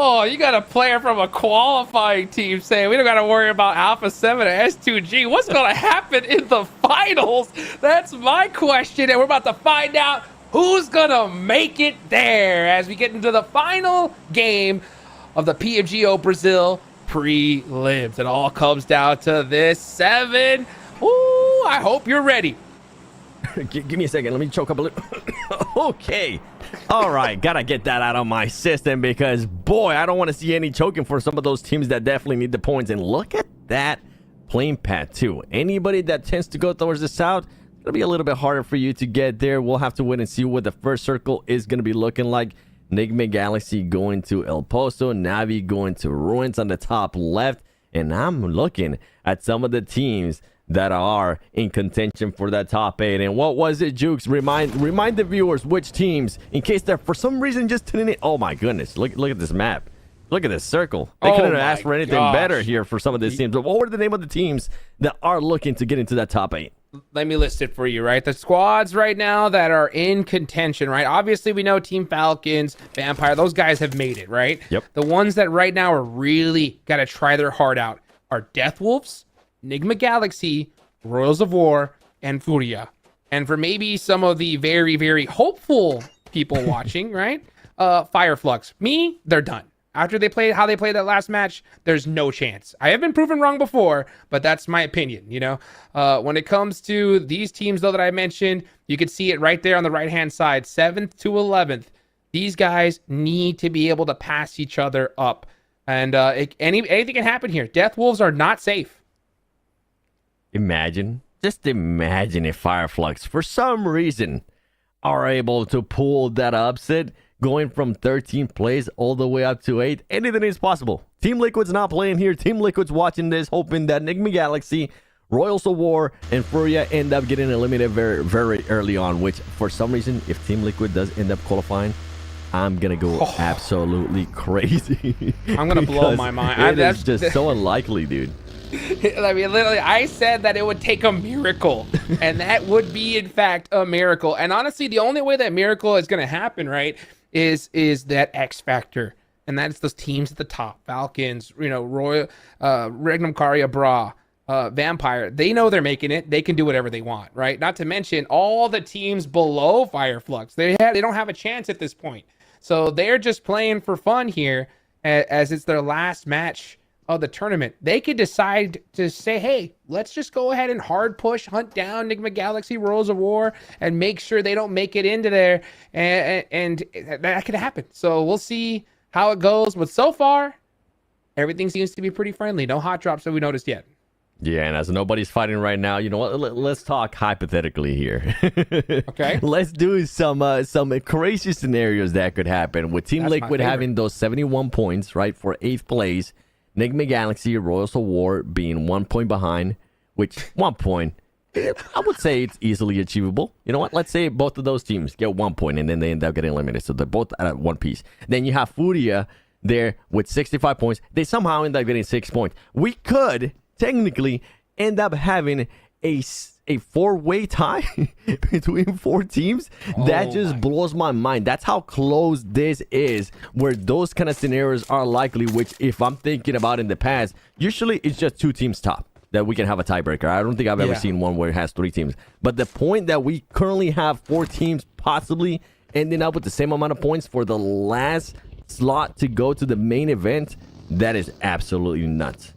[SPEAKER 11] Oh, you got a player from a qualifying team saying we don't got to worry about Alpha 7 or S2G. What's going to happen in the finals? That's my question, and we're about to find out who's going to make it there as we get into the final game of the PMGO Brazil Prelims. It all comes down to this 7. Ooh, I hope you're ready.
[SPEAKER 12] Give me a second. Let me choke up a little. Okay. All right, gotta get that out of my system because, boy, I don't want to see any choking for some of those teams that definitely need the points. And look at that playing path, too. Anybody that tends to go towards the south, it's going to be a little bit harder for you to get there. We'll have to wait and see what the first circle is going to be looking like. Enigma Galaxy going to El Pozo, Navi going to Ruins on the top left. And I'm looking at some of the teams that are in contention for that top 8. And what was it, Jukes? Remind the viewers which teams, in case they're for some reason just tuning in. Oh my goodness, look at this map. Look at this circle. They couldn't have asked for anything better here for some of these teams. But what were the name of the teams that are looking to get into that top 8?
[SPEAKER 11] Let me list it for you, right? The squads right now that are in contention, right? Obviously, we know Team Falcons, Vampire, those guys have made it, right?
[SPEAKER 12] Yep.
[SPEAKER 11] The ones that right now are really got to try their heart out are Death Wolves, Enigma Galaxy, Royals of War, and Furia. And for maybe some of the very, very hopeful people watching, right? Fireflux. Me, they're done. After they played how they played that last match, there's no chance. I have been proven wrong before, but that's my opinion, you know? When it comes to these teams, though, that I mentioned, you can see it right there on the right-hand side, 7th to 11th. These guys need to be able to pass each other up. And anything can happen here. Death Wolves are not safe.
[SPEAKER 12] Just imagine if Fireflux, for some reason, are able to pull that upset, going from 13 plays all the way up to 8. Anything is possible. Team Liquid's not playing here. Team Liquid's watching this, hoping that Enigma Galaxy, Royals of War, and Furia end up getting eliminated very, very early on, which, for some reason, if Team Liquid does end up qualifying, I'm going to go absolutely crazy.
[SPEAKER 11] I'm going to blow my mind.
[SPEAKER 12] That's just so unlikely, dude.
[SPEAKER 11] I mean, literally, I said that it would take a miracle, and that would be, in fact, a miracle. And honestly, the only way that miracle is going to happen, right, is that X factor, and that's those teams at the top: Falcons, Royal, Regnum Caria, Bra, Vampire. They know they're making it. They can do whatever they want, right? Not to mention all the teams below Fireflux. They don't have a chance at this point, so they're just playing for fun here, as it's their last match of the tournament. They could decide to say, hey, let's just go ahead and hard push, hunt down Enigma Galaxy, Royals of War, and make sure they don't make it into there. And that could happen. So we'll see how it goes. But so far, everything seems to be pretty friendly. No hot drops that we noticed yet.
[SPEAKER 12] Yeah, and as nobody's fighting right now, you know what? Let's talk hypothetically here.
[SPEAKER 11] Okay.
[SPEAKER 12] Let's do some crazy scenarios that could happen with Team Liquid having those 71 points, right, for 8th place. Enigma Galaxy, Royals of War being 1 point behind, which 1 point, I would say it's easily achievable. You know what? Let's say both of those teams get 1 point and then they end up getting eliminated. So they're both at one piece. Then you have Furia there with 65 points. They somehow end up getting 6 points. We could technically end up having a 4-way tie between 4 teams. That just blows my mind. That's how close this is, where those kind of scenarios are likely, which if I'm thinking about in the past, usually it's just 2 teams top that we can have a tiebreaker. I don't think I've ever seen one where it has 3 teams. But the point that we currently have 4 teams possibly ending up with the same amount of points for the last slot to go to the main event, that is absolutely nuts.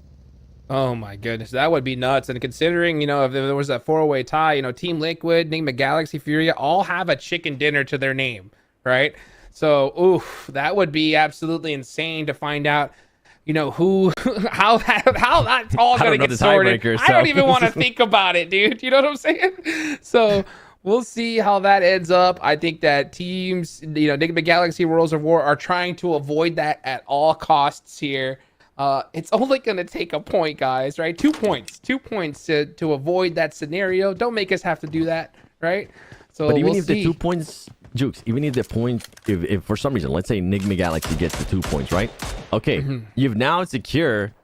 [SPEAKER 11] Oh my goodness, that would be nuts. And considering, if there was a 4-way tie, Team Liquid, Enigma Galaxy, Furia all have a chicken dinner to their name, right? So, that would be absolutely insane to find out, how that's all going to get sorted. I don't even want to think about it, dude. You know what I'm saying? So we'll see how that ends up. I think that teams, Enigma Galaxy, Worlds of War are trying to avoid that at all costs here. It's only going to take a point, guys, right? 2 points. 2 points to avoid that scenario. Don't make us have to do that, right? So
[SPEAKER 12] but even if the 2 points, Jukes, even if the point, if for some reason, let's say Enigma Galaxy gets the 2 points, right? Okay, you've now secured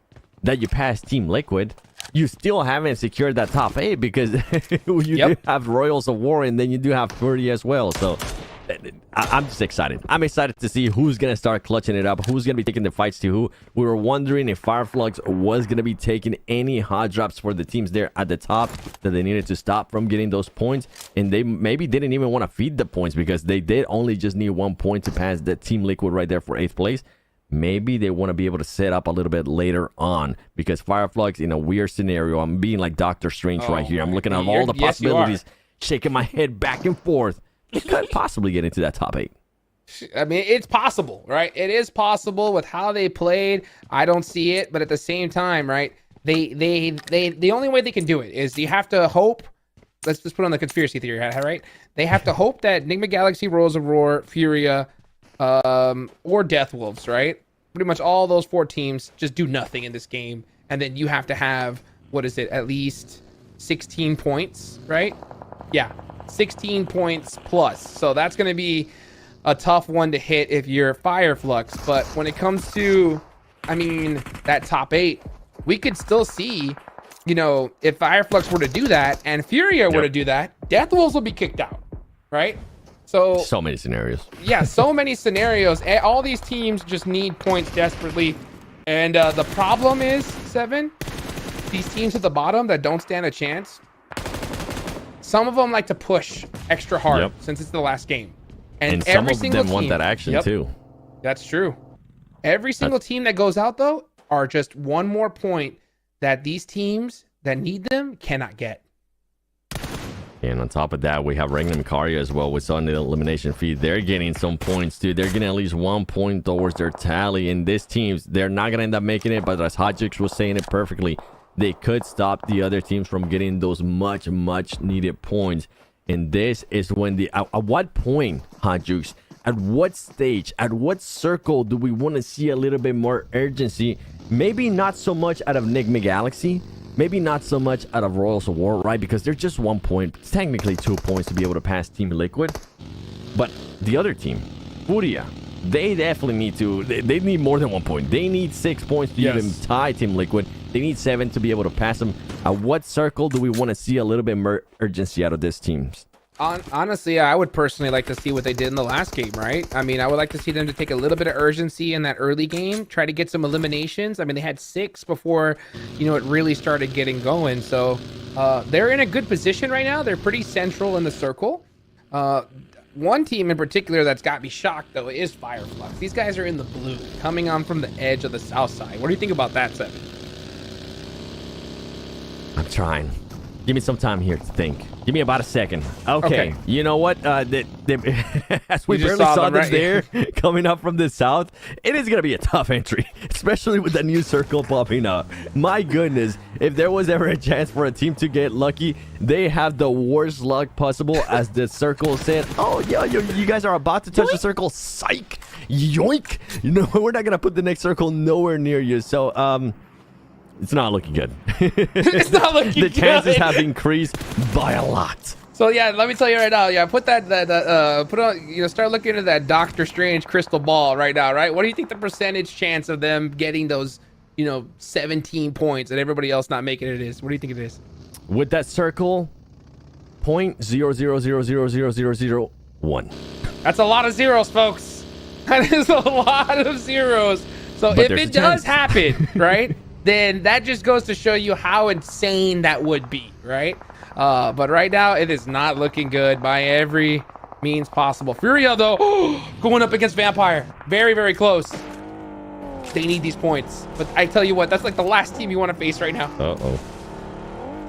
[SPEAKER 12] that you pass Team Liquid. You still haven't secured that top 8 because you do have Royals of War and then you do have Fury as well. So I'm just excited. I'm excited to see who's going to start clutching it up, who's going to be taking the fights to who. We were wondering if Fireflux was going to be taking any hot drops for the teams there at the top that they needed to stop from getting those points. And they maybe didn't even want to feed the points because they did only just need 1 point to pass the Team Liquid right there for 8th place. Maybe they want to be able to set up a little bit later on because Fireflux, in a weird scenario, I'm being like Doctor Strange right here. I'm looking at all the possibilities, shaking my head back and forth. It could possibly get into that top 8.
[SPEAKER 11] I mean, it's possible, right? It is possible with how they played. I don't see it, but at the same time, right? The only way they can do it is you have to hope. Let's just put on the conspiracy theory hat, right? They have to hope that Enigma Galaxy, Royals of Roar, Furia, or Death Wolves, right? Pretty much all those 4 teams just do nothing in this game, and then you have to have, what is it, at least 16 points, right? Yeah, 16 points plus. So that's going to be a tough one to hit if you're Fireflux. But when it comes to, I mean, that top 8, we could still see, you know, if Fireflux were to do that and Furia were to do that, Death Wolves will be kicked out, right? So
[SPEAKER 12] many scenarios.
[SPEAKER 11] Yeah, so many scenarios. All these teams just need points desperately. And the problem is, Seven, these teams at the bottom that don't stand a chance, some of them like to push extra hard since it's the last game. And
[SPEAKER 12] some
[SPEAKER 11] every
[SPEAKER 12] of
[SPEAKER 11] single
[SPEAKER 12] them want
[SPEAKER 11] team,
[SPEAKER 12] that action too.
[SPEAKER 11] That's true. Every single team that goes out, though, are just one more point that these teams that need them cannot get.
[SPEAKER 12] And on top of that, we have Regnum Karya as well. We saw in the elimination feed, they're getting some points too. They're getting at least 1 point towards their tally. And this teams, they're not going to end up making it. But as Hajix was saying it perfectly, they could stop the other teams from getting those much needed points. And this is when at what point, Hajix, at what stage, at what circle do we want to see a little bit more urgency? Maybe not so much out of Enigma Galaxy. Maybe not so much out of Royals of War, right? Because they're just 1 point, technically 2 points to be able to pass Team Liquid. But the other team, Furia, they definitely need to, they need more than 1 point. They need 6 points to even tie Team Liquid. They need 7 to be able to pass them. At what circle do we want to see a little bit more urgency out of this teams?
[SPEAKER 11] Honestly, I would personally like to see what they did in the last game, right? I mean, I would like to see them to take a little bit of urgency in that early game, try to get some eliminations. I mean, they had 6 before, you know, it really started getting going. So they're in a good position right now. They're pretty central in the circle. One team in particular that's got me shocked, though, is Fireflux. These guys are in the blue, coming on from the edge of the south side. What do you think about that, Seven?
[SPEAKER 12] I'm trying. Give me some time here to think. Give me about a second. Okay. You know what? As we barely saw them there coming up from the south, it is going to be a tough entry, especially with the new circle popping up. My goodness, if there was ever a chance for a team to get lucky, they have the worst luck possible as the circle said, oh, yeah, you guys are about to touch the circle. Psych. Yoink. You know, we're not going to put the next circle nowhere near you. So, it's not looking good.
[SPEAKER 11] It's not looking good.
[SPEAKER 12] The chances have increased by a lot.
[SPEAKER 11] So yeah, let me tell you right now. Yeah, put on, you know, start looking at that Doctor Strange crystal ball right now, right? What do you think the percentage chance of them getting those, you know, 17 points and everybody else not making it is? What do you think it is?
[SPEAKER 12] With that circle, 0.000000001.
[SPEAKER 11] That's a lot of zeros, folks. That is a lot of zeros. So if it does happen, right? Then that just goes to show you how insane that would be, right? But right now, it is not looking good by every means possible. Furia, though, going up against Vampire. Very, very close. They need these points. But I tell you what, that's like the last team you want to face right now.
[SPEAKER 12] Uh-oh.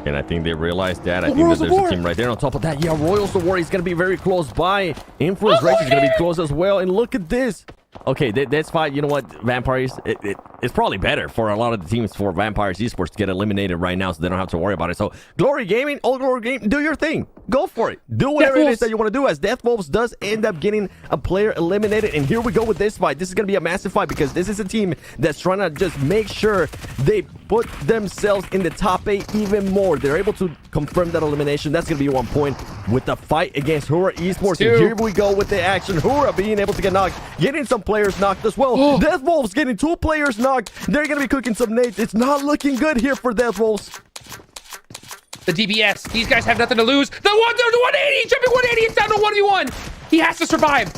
[SPEAKER 12] And I think they realized that. I think that there's a team right there on top of that. Yeah, Royals of War is going to be very close by. Influence Race is going to be close as well. And look at this. Okay, that's fine. You know what, Vampires, it's probably better for a lot of the teams for Vampires Esports to get eliminated right now so they don't have to worry about it. So, Glory Gaming, Old Glory Gaming, do your thing. Go for it. Do whatever it is that you want to do, as Death Wolves does end up getting a player eliminated. And here we go with this fight. This is going to be a massive fight because this is a team that's trying to just make sure they put themselves in the top 8 even more. They're able to confirm that elimination. That's going to be 1 point with the fight against Hura Esports. And here we go with the action. Hura being able to get knocked, getting some players knocked as well. Death Wolves getting 2 players knocked. They're going to be cooking some nades. It's not looking good here for Death Wolves.
[SPEAKER 11] The DBS. These guys have nothing to lose. The 180, jumping 180. It's down to 1v1. He has to survive.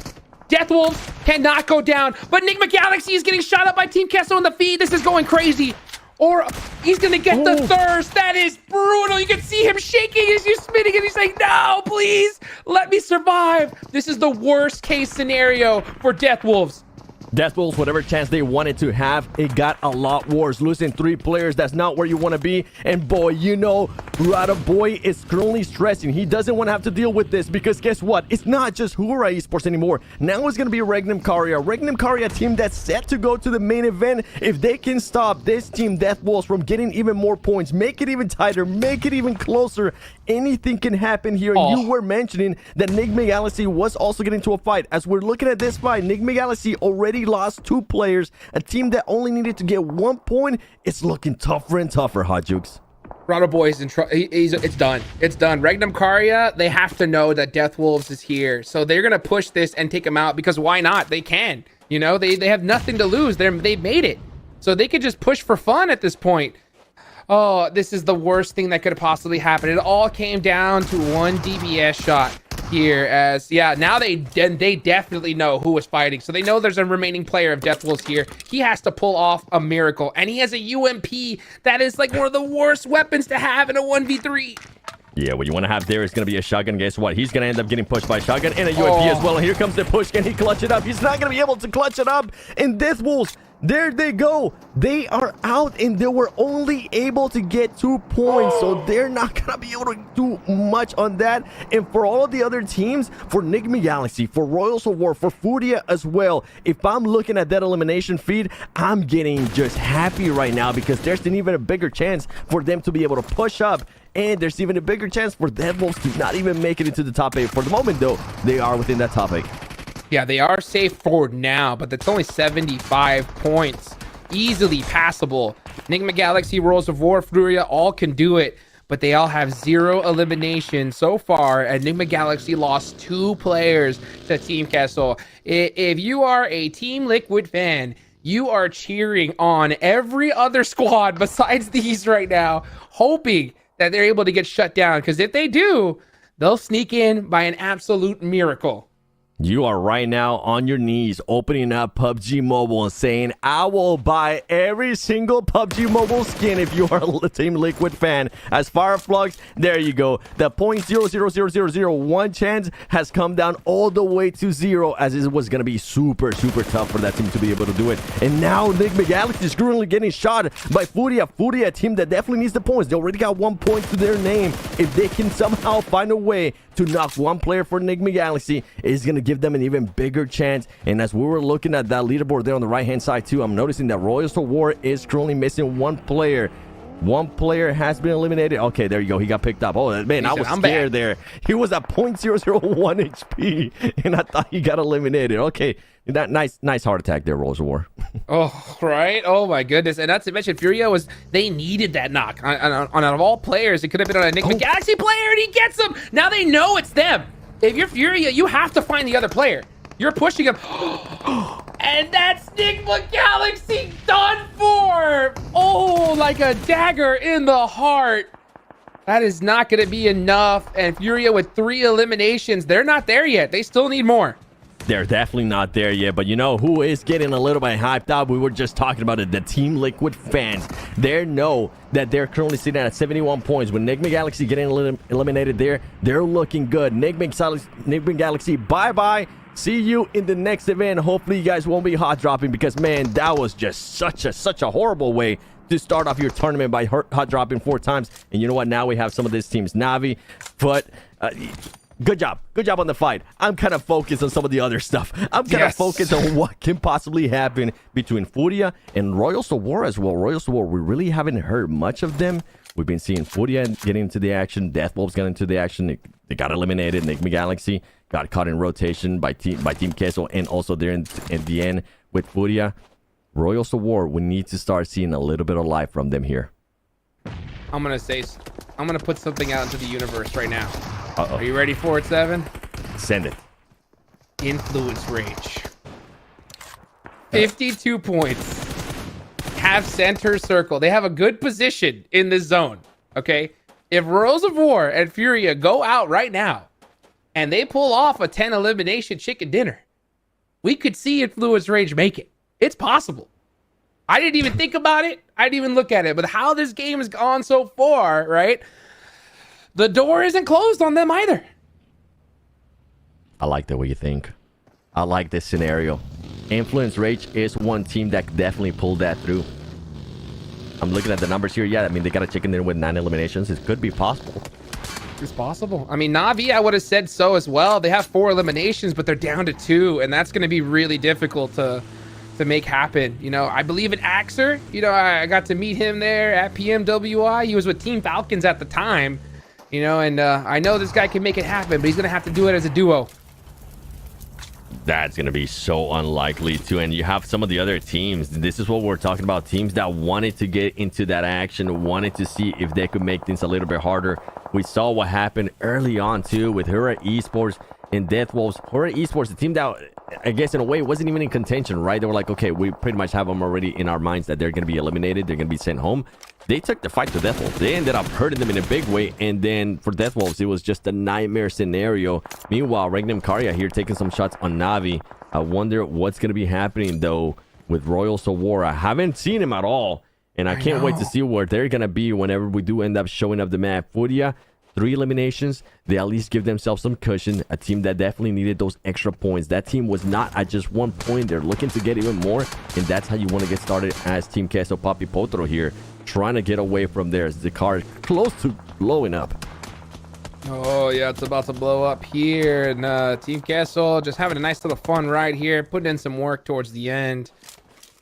[SPEAKER 11] Death Wolves cannot go down. But Enigma Galaxy is getting shot up by Team Kesso in the feed. This is going crazy. Or he's going to get the thirst. That is brutal. You can see him shaking as he's spinning and he's like, no, please let me survive. This is the worst case scenario for Death Wolves.
[SPEAKER 12] Death Wolves, whatever chance they wanted to have, it got a lot worse. Losing 3 players, that's not where you want to be. And boy, you know, Rada Boy is currently stressing. He doesn't want to have to deal with this because guess what? It's not just Hura Esports anymore. Now it's going to be Regnum Karya. Regnum Karya team that's set to go to the main event. If they can stop this team, Death Wolves, from getting even more points, make it even tighter, make it even closer, anything can happen here. And you were mentioning that Enigma Galaxy was also getting into a fight. As we're looking at this fight, Enigma Galaxy already lost 2 players. A team that only needed to get 1 point. It's looking tougher and tougher, Hot Jukes.
[SPEAKER 11] Rada Boy's in trouble. It's done. It's done. Regnum Karya, they have to know that Death Wolves is here. So they're going to push this and take him out because why not? They can. You know, they have nothing to lose. They've made it. So they could just push for fun at this point. Oh, this is the worst thing that could have possibly happened. It all came down to 1 DBS shot here as, yeah, now they definitely know who was fighting. So they know there's a remaining player of Death Wolves here. He has to pull off a miracle. And he has a UMP that is like one of the worst weapons to have in a 1v3.
[SPEAKER 12] Yeah, what you want to have there is going to be a shotgun. Guess what? He's going to end up getting pushed by a shotgun and a UMP as well. And here comes the push. Can he clutch it up? He's not going to be able to clutch it up. And Death Wolves, there they go. They are out and they were only able to get 2 points. So they're not going to be able to do much on that. And for all of the other teams, for Enigma Galaxy, for Royals of War, for Furia as well, if I'm looking at that elimination feed, I'm getting just happy right now because there's an even a bigger chance for them to be able to push up. And there's even a bigger chance for Death Wolves to not even make it into the top 8. For the moment, though, they are within that top 8.
[SPEAKER 11] Yeah, they are safe for now, but that's only 75 points. Easily passable. Enigma Galaxy, Royals of War, Furia, all can do it, but they all have 0 eliminations so far. Enigma Galaxy lost 2 players to Team Kessel. If you are a Team Liquid fan, you are cheering on every other squad besides these right now, hoping that they're able to get shut down, because if they do, they'll sneak in by an absolute miracle.
[SPEAKER 12] You are right now on your knees opening up PUBG Mobile and saying, I will buy every single PUBG Mobile skin if you are a Team Liquid fan. As Fireflux, there you go. The 0.00001 chance has come down all the way to 0, as it was going to be super, super tough for that team to be able to do it. And now Enigma Galaxy is currently getting shot by Furia. Furia, a team that definitely needs the points. They already got 1 point to their name. If they can somehow find a way to knock 1 player for Enigma Galaxy, it's going to give them an even bigger chance. And as we were looking at that leaderboard there on the right hand side too, I'm noticing that Royals of War is currently missing 1 player. 1 player has been eliminated. Okay, there you go. He got picked up. Oh man, I was scared there. He was at 0.001 HP and I thought he got eliminated. Okay, that nice heart attack there, Royals of War.
[SPEAKER 11] Oh, right. Oh my goodness. And not to mention, Furia they needed that knock on out of all players. It could have been on a Enigma Galaxy player and he gets them. Now they know it's them. If you're Furia, you have to find the other player. You're pushing him. And that's Enigma Galaxy done for. Oh, like a dagger in the heart. That is not going to be enough. And Furia with 3 eliminations, they're not there yet. They still need more.
[SPEAKER 12] They're definitely not there yet, but you know who is getting a little bit hyped up? We were just talking about it. The Team Liquid fans. They know that they're currently sitting at 71 points. With Enigma Galaxy getting eliminated there, they're looking good. Enigma Galaxy, bye-bye. See you in the next event. Hopefully you guys won't be hot dropping because, man, that was just such a horrible way to start off your tournament by hot dropping 4 times. And you know what? Now we have some of these teams. Navi, but... Good job on the fight. I'm kind of focused on some of the other stuff. I'm kind of focused on what can possibly happen between Furia and Royals of War as well. Royals of War, we really haven't heard much of them. We've been seeing Furia getting into the action. Death Wolves got into the action. They got eliminated. Enigma Galaxy got caught in rotation by Team Kessel, and also there in the end with Furia. Royals of War, we need to start seeing a little bit of life from them here.
[SPEAKER 11] I'm gonna put something out into the universe right now.
[SPEAKER 12] Uh-oh.
[SPEAKER 11] Are you ready for it, 7?
[SPEAKER 12] Send it.
[SPEAKER 11] Influence Rage. 52 points. Have center circle. They have a good position in this zone. Okay? If Royals of War and Furia go out right now and they pull off a 10 elimination chicken dinner, we could see Influence Rage make it. It's possible. I didn't even think about it. I didn't even look at it. But how this game has gone so far, right? The door isn't closed on them either.
[SPEAKER 12] I like the way you think. I like this scenario. Influence Rage is one team that definitely pulled that through. I'm looking at the numbers here. Yeah, I mean, they got a chicken dinner with 9 eliminations. It could be possible.
[SPEAKER 11] It's possible. I mean, Na'Vi, I would have said so as well. They have 4 eliminations, but they're down to 2, and that's going to be really difficult to make happen. You know, I believe in Axer. You know, I got to meet him there at PMWI. He was with Team Falcons at the time. You know, and I know this guy can make it happen, but he's going to have to do it as a duo.
[SPEAKER 12] That's going to be so unlikely too. And you have some of the other teams. This is what we're talking about. Teams that wanted to get into that action, wanted to see if they could make things a little bit harder. We saw what happened early on too with Hura Esports and Death Wolves. Hura Esports, the team that I guess in a way wasn't even in contention, right? They were like, okay, we pretty much have them already in our minds that they're going to be eliminated. They're going to be sent home. They took the fight to Death Wolves. They ended up hurting them in a big way. And then for Death Wolves, it was just a nightmare scenario. Meanwhile, Regnum Karya here taking some shots on Na'Vi. I wonder what's going to be happening, though, with Royal Sawara. I haven't seen him at all. And I can't wait to see where they're going to be whenever we do end up showing up the map. Furia, 3 eliminations. They at least give themselves some cushion. A team that definitely needed those extra points. That team was not at just 1 point. They're looking to get even more. And that's how you want to get started as Team Queso Papi Potro here. Trying to get away from there. The car is close to blowing up.
[SPEAKER 11] Oh, yeah, it's about to blow up here. And Team Queso just having a nice little fun ride here. Putting in some work towards the end.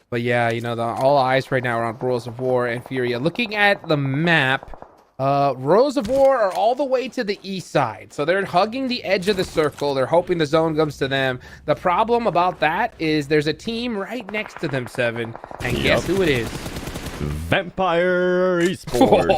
[SPEAKER 11] But yeah, you know, all eyes right now are on Royals of War and Furia. Looking at the map, Royals of War are all the way to the east side. So they're hugging the edge of the circle. They're hoping the zone comes to them. The problem about that is there's a team right next to them, Seven. And guess who it is?
[SPEAKER 12] Vampire Esports.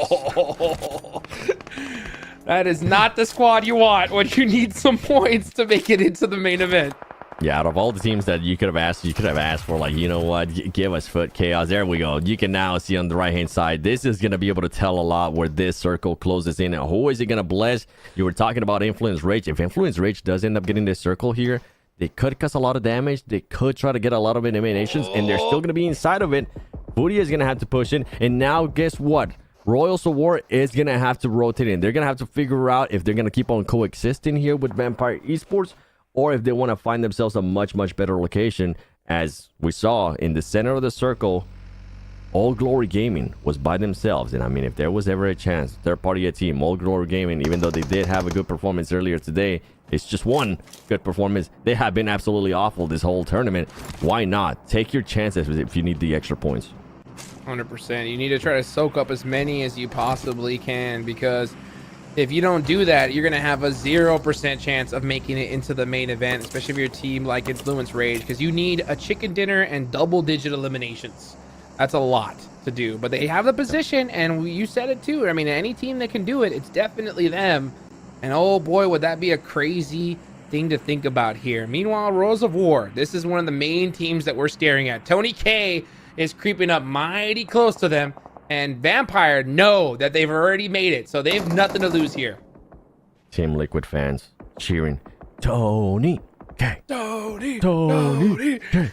[SPEAKER 11] That is not the squad you want when you need some points to make it into the main event.
[SPEAKER 12] Yeah, out of all the teams that you could have asked for, like, you know what, give us Foot Chaos. There we go. You can now see on the right hand side, this is going to be able to tell a lot where this circle closes in. And who is it going to bless? You were talking about Influence Rage. If Influence Rage does end up getting this circle here, they could cause a lot of damage. They could try to get a lot of eliminations, and they're still going to be inside of it. Furia is going to have to push in. And now, guess what? Royal War is going to have to rotate in. They're going to have to figure out if they're going to keep on coexisting here with Vampire Esports, or if they want to find themselves a much, much better location. As we saw in the center of the circle, All Glory Gaming was by themselves. And I mean, if there was ever a chance, third-party team, All Glory Gaming, even though they did have a good performance earlier today, it's just one good performance. They have been absolutely awful this whole tournament. Why not? Take your chances if you need the extra points.
[SPEAKER 11] 100%. You need to try to soak up as many as you possibly can, because if you don't do that, you're going to have a 0% chance of making it into the main event, especially if your team like Influence Rage, because you need a chicken dinner and double-digit eliminations. That's a lot to do, but they have the position, and you said it too. I mean, any team that can do it, it's definitely them. And oh boy, would that be a crazy thing to think about here. Meanwhile, Royals of War, this is one of the main teams that we're staring at. Tony K is creeping up mighty close to them, and Vampire know that they've already made it, so they have nothing to lose here.
[SPEAKER 12] Team Liquid fans cheering, Tony K.
[SPEAKER 11] Tony.
[SPEAKER 12] K.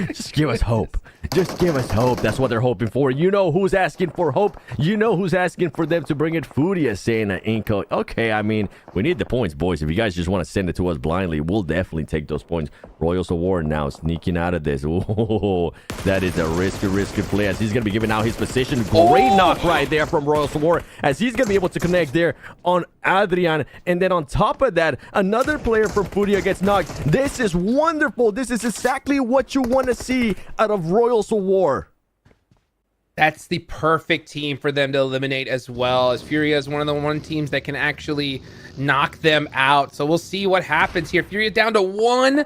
[SPEAKER 12] Just give us hope. Just give us hope. That's what they're hoping for. You know who's asking for hope. You know who's asking for them to bring it. Furia saying that Inco. Okay, I mean, we need the points, boys. If you guys just want to send it to us blindly, we'll definitely take those points. Royals of War now sneaking out of this. Ooh, that is a risky play, as he's going to be giving out his position. Great knock right there from Royals of War, as he's going to be able to connect there on Adrian. And then on top of that, another player from Furia gets knocked. This is wonderful. This is exactly what you want to see out of Royals of War.
[SPEAKER 11] That's the perfect team for them to eliminate as well, as Furia is one of the teams that can actually knock them out. So we'll see what happens here. Furia down to 1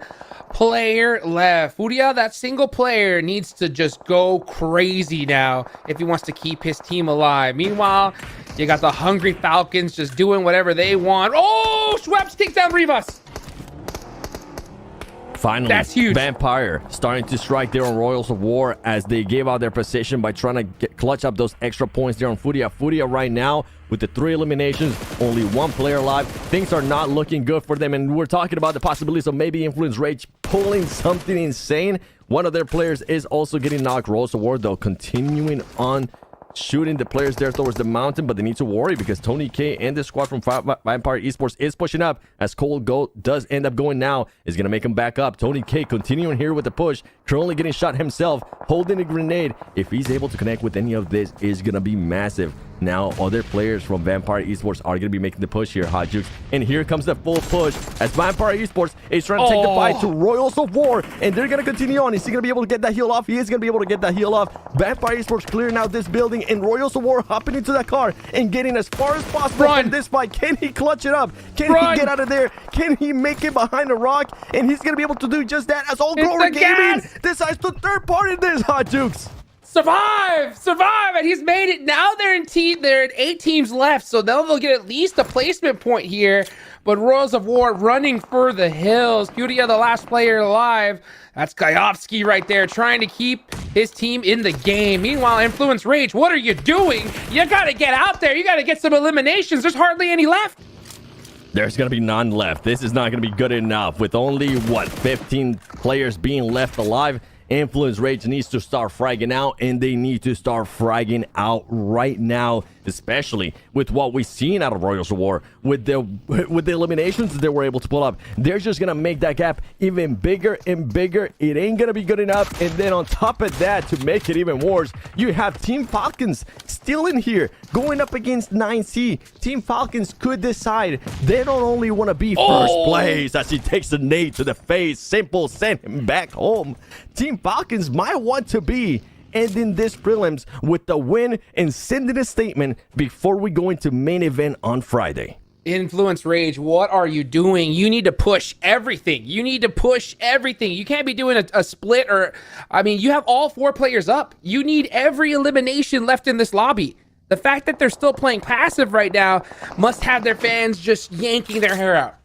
[SPEAKER 11] player left. Furia, that single player, needs to just go crazy now if he wants to keep his team alive. Meanwhile, you got the Hungry Falcons just doing whatever they want. Oh, Schweppes takes down Rivas.
[SPEAKER 12] Finally,
[SPEAKER 11] that's huge.
[SPEAKER 12] Vampire starting to strike there on Royals of War, as they gave out their position by trying to clutch up those extra points there on Furia. Furia right now with the 3 eliminations, only 1 player alive. Things are not looking good for them, and we're talking about the possibilities of maybe Influence Rage pulling something insane. One of their players is also getting knocked. Royals of War, though, continuing on shooting the players there towards the mountain, but they need to worry because Tony K and the squad from Vampire Esports is pushing up as Cold Goat does end up going now. Is going to make him back up. Tony K continuing here with the push, currently getting shot himself, holding a grenade. If he's able to connect with any of this, is going to be massive. Now, other players from Vampire Esports are going to be making the push here, Hot Jukes. And here comes the full push as Vampire Esports is trying to take the fight to Royals of War. And they're going to continue on. Is he going to be able to get that heal off? He is going to be able to get that heal off. Vampire Esports clearing out this building. And Royals of War hopping into that car and getting as far as possible from this fight. Can he clutch it up? Can he get out of there? Can he make it behind a rock? And he's going to be able to do just that as All Glory Gaming decides to third party this, Hot Jukes.
[SPEAKER 11] Survive, and he's made it. Now they're at 8 teams left, so they'll get at least a placement point here. But Royals of War running for the hills. Curia, the last player alive. That's Kayovsky right there, trying to keep his team in the game. Meanwhile, Influence Rage, what are you doing? You gotta get out there. You gotta get some eliminations. There's hardly any left.
[SPEAKER 12] There's going to be none left. This is not going to be good enough. With only, 15 players being left alive, Influence Rage needs to start fragging out, and they need to start fragging out right now, especially with what we've seen out of Royals of War. With the eliminations that they were able to pull up, they're just going to make that gap even bigger and bigger. It ain't going to be good enough. And then on top of that, to make it even worse, you have Team Falcons still in here going up against 9C. Team Falcons could decide they don't only want to be first place as he takes a nade to the face. Simple, send him back home. Team Falcons might want to be ending this prelims with the win and sending a statement before we go into main event on Friday.
[SPEAKER 11] Influence Rage, what are you doing? You need to push everything. You can't be doing a split you have all 4 players up. You need every elimination left in this lobby. The fact that they're still playing passive right now must have their fans just yanking their hair out.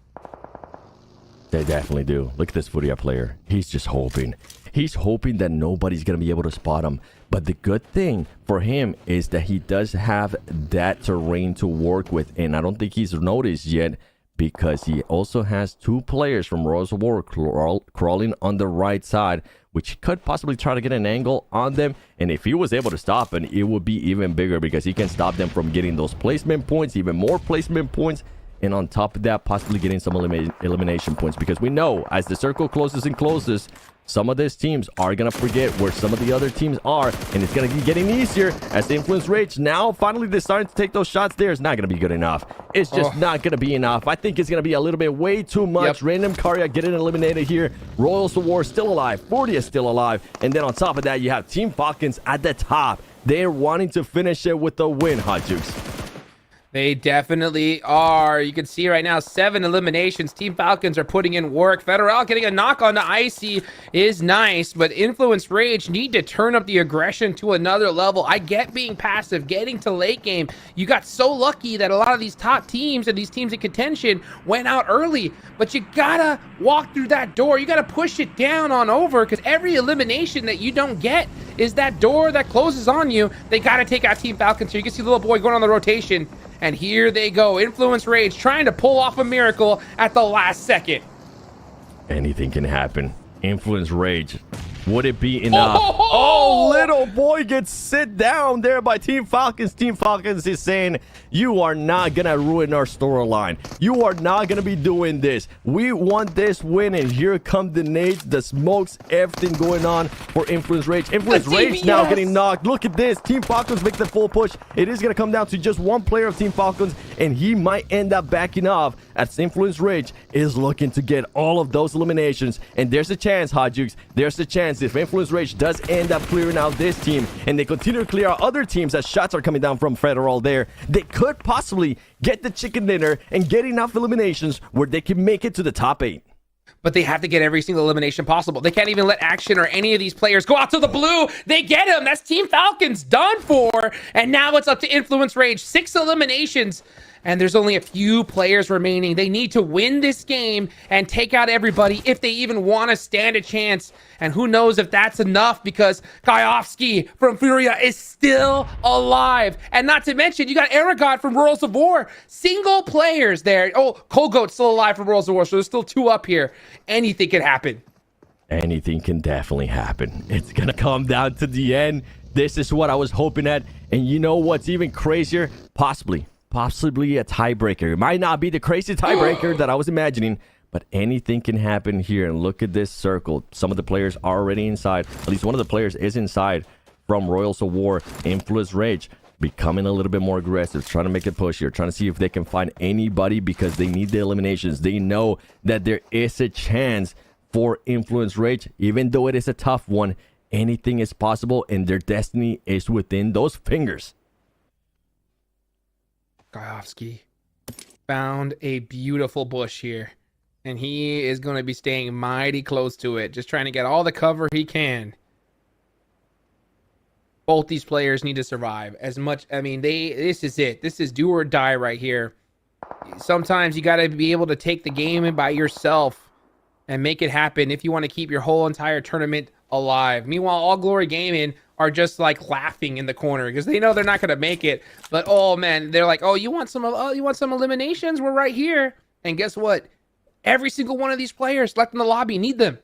[SPEAKER 12] They definitely do. Look at this Furia player. He's just hoping. He's hoping that nobody's going to be able to spot him. But the good thing for him is that he does have that terrain to work with. And I don't think he's noticed yet because he also has 2 players from Royals of War crawling on the right side, which could possibly try to get an angle on them. And if he was able to stop it, it would be even bigger because he can stop them from getting those placement points, even more placement points. And on top of that, possibly getting some elimination points, because we know as the circle closes and closes, some of these teams are going to forget where some of the other teams are, and it's going to be getting easier as the Influence Rage now finally they're starting to take those shots there. It's not going to be good enough. It's just not going to be enough. I think it's going to be a little bit way too much. Random Karya getting eliminated here. Royals of War still alive. 40 is still alive. And then on top of that, you have Team Falcons at the top. They're wanting to finish it with a win, Hot Jukes.
[SPEAKER 11] They definitely are. You can see right now 7 eliminations. Team Falcons are putting in work. Federal getting a knock on the Icy is nice, but Influence Rage need to turn up the aggression to another level. I get being passive, getting to late game. You got so lucky that a lot of these top teams and these teams in contention went out early, but you gotta walk through that door. You gotta push it down on over, because every elimination that you don't get is that door that closes on you. They gotta take out Team Falcons here. You can see the little boy going on the rotation. And here they go. Influence Rage trying to pull off a miracle at the last second.
[SPEAKER 12] Anything can happen. Influence Rage. Would it be enough? Little boy gets sit down there by Team Falcons. Team Falcons is saying, you are not going to ruin our storyline. You are not going to be doing this. We want this win, and here come the nades, the smokes, everything going on for Influence Rage. Influence Rage now getting knocked. Look at this. Team Falcons make the full push. It is going to come down to just 1 player of Team Falcons, and he might end up backing off as Influence Rage is looking to get all of those eliminations. And there's a chance, Hot Jukes. There's a chance if Influence Rage does end up clearing out this team and they continue to clear out other teams as shots are coming down from Federal there, they could possibly get the chicken dinner and get enough eliminations where they can make it to the top 8.
[SPEAKER 11] But they have to get every single elimination possible. They can't even let Action or any of these players go out to the blue. They get him. That's Team Falcons done for. And now it's up to Influence Rage. 6 eliminations. And there's only a few players remaining. They need to win this game and take out everybody if they even want to stand a chance. And who knows if that's enough, because Kayovsky from Furia is still alive. And not to mention, you got Aragon from Royals of War. Single players there. Oh, Colgoat's still alive from Royals of War, so there's still 2 up here. Anything can happen.
[SPEAKER 12] Anything can definitely happen. It's going to come down to the end. This is what I was hoping at. And you know what's even crazier? Possibly a tiebreaker. It might not be the crazy tiebreaker that I was imagining, but anything can happen here. And look at this circle. Some of the players are already inside. At least one of the players is inside from Royals of War. Influence Rage becoming a little bit more aggressive, trying to make a push here, trying to see if they can find anybody because they need the eliminations. They know that there is a chance for Influence Rage, even though it is a tough one. Anything is possible, and their destiny is within those fingers.
[SPEAKER 11] Kayovsky found a beautiful bush here, and he is going to be staying mighty close to it, just trying to get all the cover he can. Both these players need to survive as much. I mean, this is it. This is do or die right here. Sometimes you got to be able to take the game in by yourself and make it happen if you want to keep your whole entire tournament alive. Meanwhile, All Glory Gaming are just like laughing in the corner because they know they're not going to make it. But oh man, they're like, oh, you want some eliminations? We're right here. And guess what? Every single one of these players left in the lobby need them.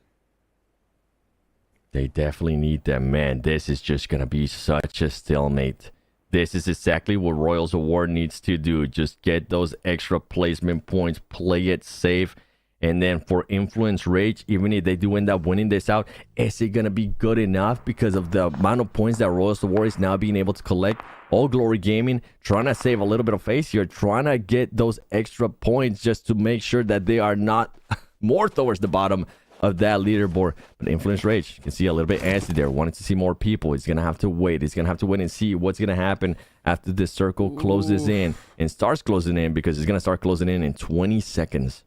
[SPEAKER 12] They definitely need them, man. This is just going to be such a stalemate. This is exactly what Royals of War needs to do. Just get those extra placement points, play it safe. And then for Influence Rage, even if they do end up winning this out, is it going to be good enough because of the amount of points that Royals of War is now being able to collect? All Glory Gaming trying to save a little bit of face here, trying to get those extra points just to make sure that they are not more towards the bottom of that leaderboard. But Influence Rage, you can see a little bit antsy there, wanting to see more people. He's going to have to wait. He's going to have to wait and see what's going to happen after this circle closes in and starts closing in, because it's going to start closing in 20 seconds.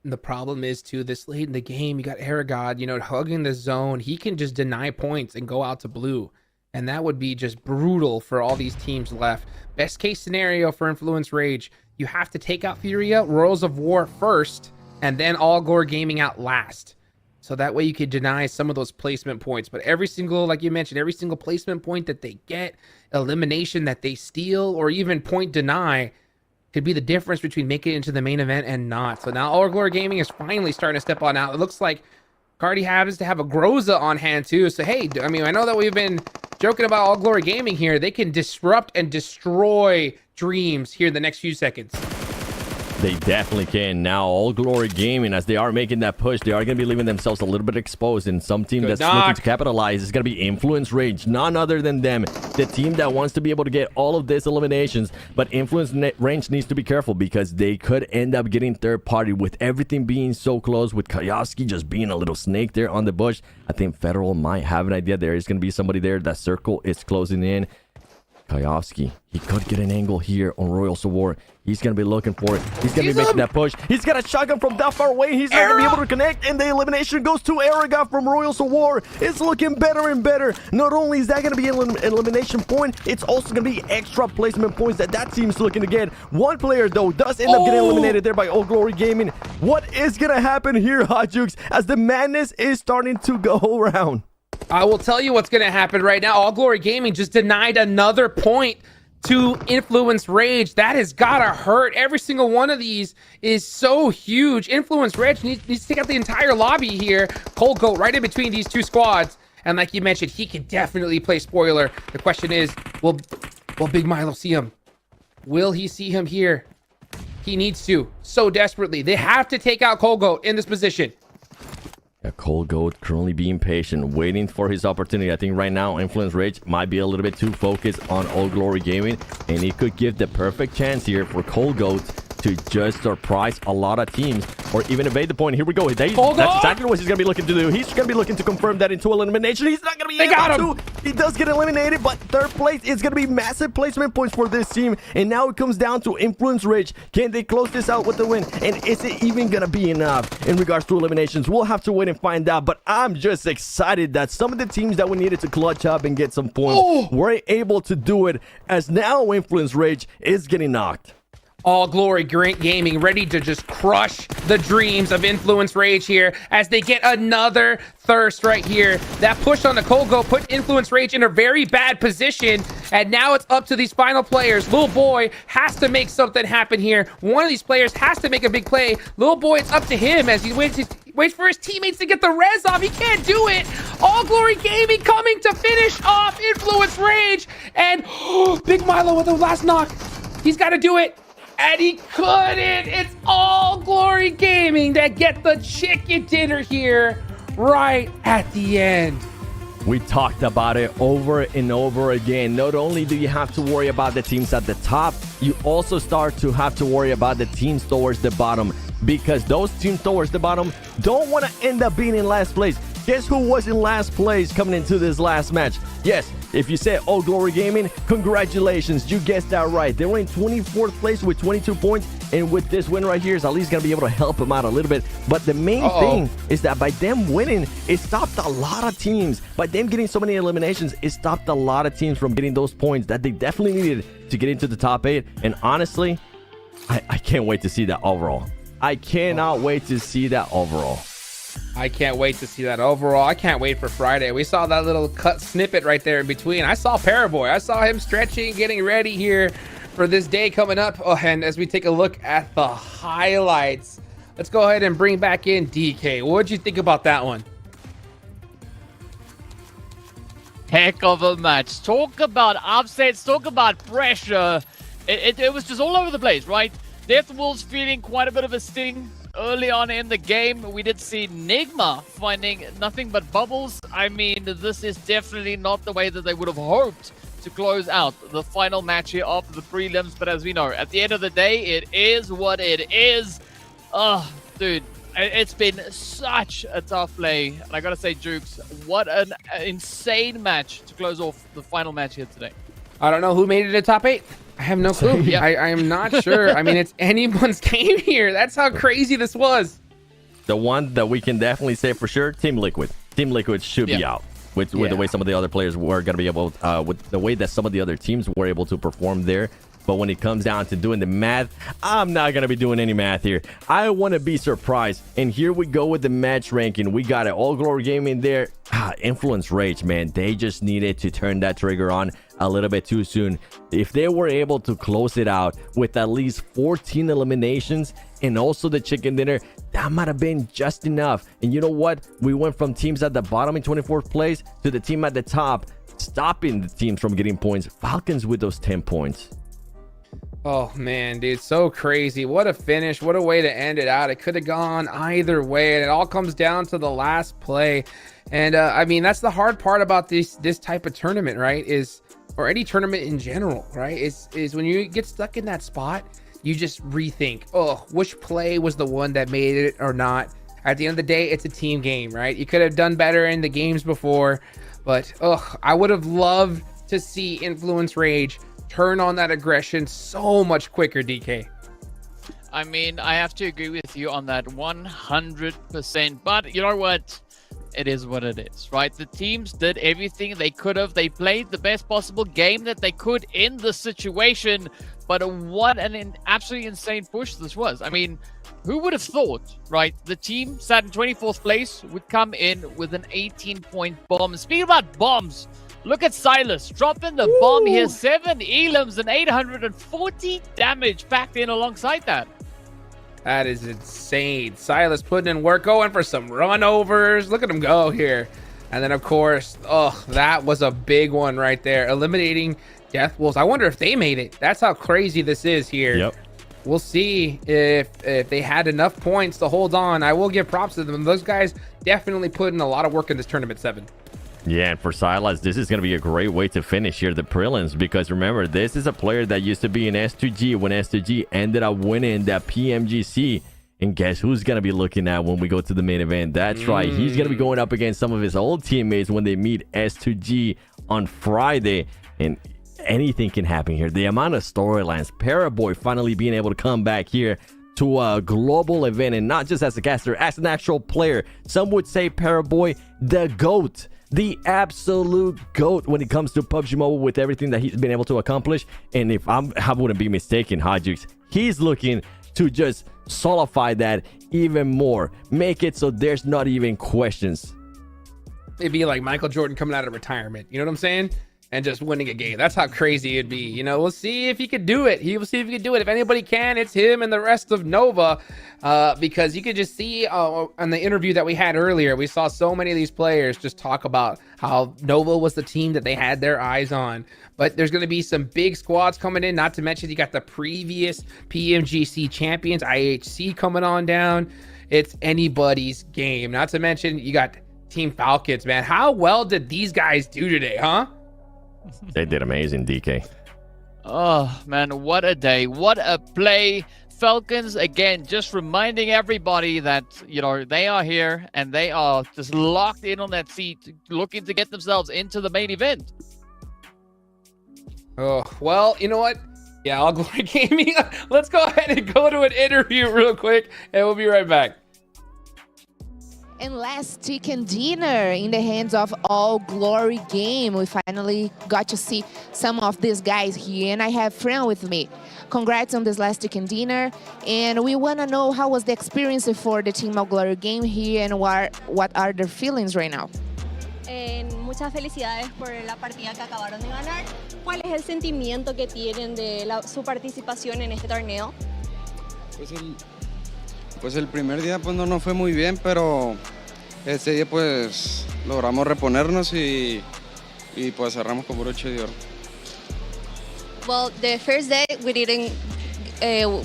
[SPEAKER 11] The problem is, too, this late in the game, you got Aragod, you know, hugging the zone. He can just deny points and go out to blue. And that would be just brutal for all these teams left. Best case scenario for Influence Rage, you have to take out Furia, Royals of War first, and then All Glory Gaming out last. So that way you could deny some of those placement points. But every single, like you mentioned, every single placement point that they get, elimination that they steal, or even point deny, could be the difference between making it into the main event and not. So now All Glory Gaming is finally starting to step on out. It looks like Cardi happens to have a Groza on hand too. So hey, I mean, I know that we've been joking about All Glory Gaming here. They can disrupt and destroy dreams here in the next few seconds.
[SPEAKER 12] They definitely can. Now, All Glory Gaming, as they are making that push, they are going to be leaving themselves a little bit exposed. And some team that's looking to capitalize is going to be Influence Rage. None other than them. The team that wants to be able to get all of these eliminations. But Influence Rage needs to be careful because they could end up getting third party with everything being so close, with Kayovsky just being a little snake there on the bush. I think Federal might have an idea. There is going to be somebody there. That circle is closing in. Kayovsky, he could get an angle here on Royals of War. He's going to be looking for it. He's going to be making that push. He's got a shotgun from that far away. He's not going to be able to connect, and the elimination goes to Aragod from Royals of War. It's looking better and better. Not only is that going to be an elimination point, it's also going to be extra placement points that team's looking to get. One player, though, does end up getting eliminated there by All Glory Gaming. What is going to happen here, Hot Jukes, as the madness is starting to go around?
[SPEAKER 11] I will tell you what's going to happen right now. All Glory Gaming just denied another point to Influence Rage. That has got to hurt. Every single one of these is so huge. Influence Rage needs to take out the entire lobby here. Cold Goat right in between these two squads. And like you mentioned, he can definitely play spoiler. The question is, will Big Milo see him? Will he see him here? He needs to so desperately. They have to take out Cold Goat in this position.
[SPEAKER 12] A Cold Goat currently being patient, waiting for his opportunity. I think right now, Influence Rage might be a little bit too focused on All Glory Gaming, and he could give the perfect chance here for Cold Goat to just surprise a lot of teams, or even evade the point. Here we go. That's exactly what he's going to be looking to do. He's going to be looking to confirm that into elimination. He's not going to be able to. He does get eliminated, but third place is going to be massive placement points for this team. And now it comes down to Influence Rage. Can they close this out with the win? And is it even going to be enough in regards to eliminations? We'll have to wait and find out. But I'm just excited that some of the teams that we needed to clutch up and get some points were able to do it, as now Influence Rage is getting knocked.
[SPEAKER 11] All Glory Gaming ready to just crush the dreams of Influence Rage here as they get another thirst right here. That push on the Cold Goat put Influence Rage in a very bad position, and now it's up to these final players. Little Boy has to make something happen here. One of these players has to make a big play. Little Boy, it's up to him as he waits. Waits for his teammates to get the res off. He can't do it. All Glory Gaming coming to finish off Influence Rage. And Big Milo with the last knock. He's got to do it. And he couldn't. It's All Glory Gaming that get the chicken dinner here right at the end.
[SPEAKER 12] We talked about it over and over again. Not only do you have to worry about the teams at the top, you also start to have to worry about the teams towards the bottom, because those teams towards the bottom don't want to end up being in last place. Guess who was in last place coming into this last match? Yes, if you said All Glory Gaming, congratulations, you guessed that right. They were in 24th place with 22 points, and with this win right here is at least going to be able to help them out a little bit. But the main thing is that by them winning, it stopped a lot of teams. By them getting so many eliminations, it stopped a lot of teams from getting those points that they definitely needed to get into the top 8. And honestly, I can't wait to see that overall. I cannot wait to see that overall.
[SPEAKER 11] I can't wait to see that overall. I can't wait for Friday. We saw that little cut snippet right there in between. I saw Paraboy. I saw him stretching, getting ready here for this day coming up. Oh, and as we take a look at the highlights, let's go ahead and bring back in DK. What did you think about that one?
[SPEAKER 13] Heck of a match. Talk about upsets, talk about pressure. It was just all over the place, right? Death Wolves feeling quite a bit of a sting early on in the game. We did see Nigma finding nothing but bubbles. I mean, this is definitely not the way that they would have hoped to close out the final match here after the prelims. But as we know, at the end of the day, it is what it is. Oh, dude, it's been such a tough play. And I gotta say, Jukes, what an insane match to close off the final match here today.
[SPEAKER 11] I don't know who made it a top 8. I have no clue.
[SPEAKER 13] Yeah.
[SPEAKER 11] I am not sure. I mean, it's anyone's game here. That's how crazy this was.
[SPEAKER 12] The one that we can definitely say for sure, Team Liquid. Team Liquid should be out with the way some of the other players were going to be able, with the way that some of the other teams were able to perform there. But when it comes down to doing the math, I'm not going to be doing any math here. I want to be surprised. And here we go with the match ranking. We got it. All Glory Gaming there. Influence Rage, man. They just needed to turn that trigger on a little bit too soon. If they were able to close it out with at least 14 eliminations and also the chicken dinner, that might have been just enough. And you know what? We went from teams at the bottom in 24th place to the team at the top, stopping the teams from getting points. Falcons with those 10 points.
[SPEAKER 11] Oh man, dude, so crazy. What a finish. What a way to end it out. It could have gone either way, and it all comes down to the last play. And I mean, that's the hard part about this type of tournament, right? Or any tournament in general, right? Is when you get stuck in that spot, you just rethink, which play was the one that made it or not. At the end of the day, it's a team game, right? You could have done better in the games before, but I would have loved to see Influence Rage turn on that aggression so much quicker, DK.
[SPEAKER 13] I mean, I have to agree with you on that 100%. But you know what? It is what it is, right? The teams did everything they could have. They played the best possible game that they could in the situation. But what an absolutely insane push this was. I mean, who would have thought, right? The team sat in 24th place would come in with an 18-point bomb. Speaking about bombs, look at Silas dropping the bomb here. 7 elims and 840 damage packed in alongside that.
[SPEAKER 11] That is insane. Silas putting in work, going for some runovers. Look at him go here. And then, of course, that was a big one right there. Eliminating Death Wolves. I wonder if they made it. That's how crazy this is here.
[SPEAKER 12] Yep.
[SPEAKER 11] We'll see if they had enough points to hold on. I will give props to them. Those guys definitely put in a lot of work in this tournament, 7.
[SPEAKER 12] Yeah, and for Silas, this is going to be a great way to finish here the prelims, because remember, this is a player that used to be in S2G when S2G ended up winning that PMGC. And guess who's going to be looking at when we go to the main event? That's right. He's going to be going up against some of his old teammates when they meet S2G on Friday. And anything can happen here. The amount of storylines, Paraboy finally being able to come back here to a global event, and not just as a caster, as an actual player. Some would say Paraboy, the GOAT. The absolute GOAT when it comes to PUBG Mobile with everything that he's been able to accomplish. And if I wouldn't be mistaken, Hajux, he's looking to just solidify that even more. Make it so there's not even questions.
[SPEAKER 11] It'd be like Michael Jordan coming out of retirement. You know what I'm saying? and just winning a game. That's how crazy it'd be. You know, we'll see if he could do it. We'll see if he can do it. If anybody can, it's him and the rest of Nova, because you could just see on the interview that we had earlier, we saw so many of these players just talk about how Nova was the team that they had their eyes on. But there's going to be some big squads coming in, not to mention you got the previous PMGC champions, IHC, coming on down. It's anybody's game. Not to mention you got Team Falcons, man. How well did these guys do today, huh?
[SPEAKER 12] They did amazing, DK.
[SPEAKER 13] Oh, man, what a day. What a play. Falcons, again, just reminding everybody that, you know, they are here and they are just locked in on that seat, looking to get themselves into the main event.
[SPEAKER 11] Oh, well, you know what? Yeah, All Glory Gaming. Let's go ahead and go to an interview real quick, and we'll be right back.
[SPEAKER 2] And last chicken dinner in the hands of All Glory Game. We finally got to see some of these guys here, and I have Fran with me. Congrats on this last chicken dinner, and we want to know how was the experience for the Team All Glory Game here, and what are their feelings right now?
[SPEAKER 3] Muchas felicidades por la partida que acabaron de ganar. ¿Cuál es el sentimiento que tienen de su participación en este torneo?
[SPEAKER 6] Pues el primer día pues no fue muy bien, pero este día pues logramos reponernos y pues cerramos con broche de oro.
[SPEAKER 3] Well, the first day we didn't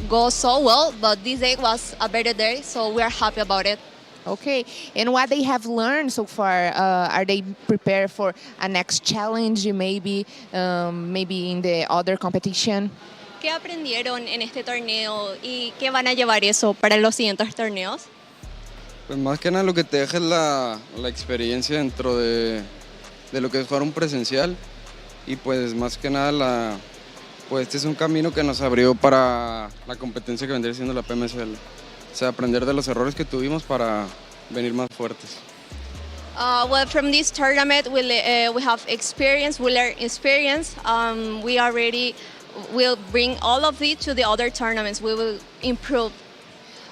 [SPEAKER 3] go so well, but this day was a better day, so we are happy about it.
[SPEAKER 2] Okay, and what they have learned so far, are they prepared for a next challenge, maybe in the other competition?
[SPEAKER 3] ¿Qué aprendieron en este torneo y qué van a llevar eso para los siguientes torneos?
[SPEAKER 6] Pues más que nada lo que te deja es la experiencia dentro de lo que es jugar un presencial y pues más que nada pues este es un camino que nos abrió para la competencia que vendría siendo la PMSL. O sea, aprender de los errores que tuvimos para venir más fuertes.
[SPEAKER 3] Well, from this tournament, we have experience, we learn experience. We already will bring all of it to the other tournaments. We will improve.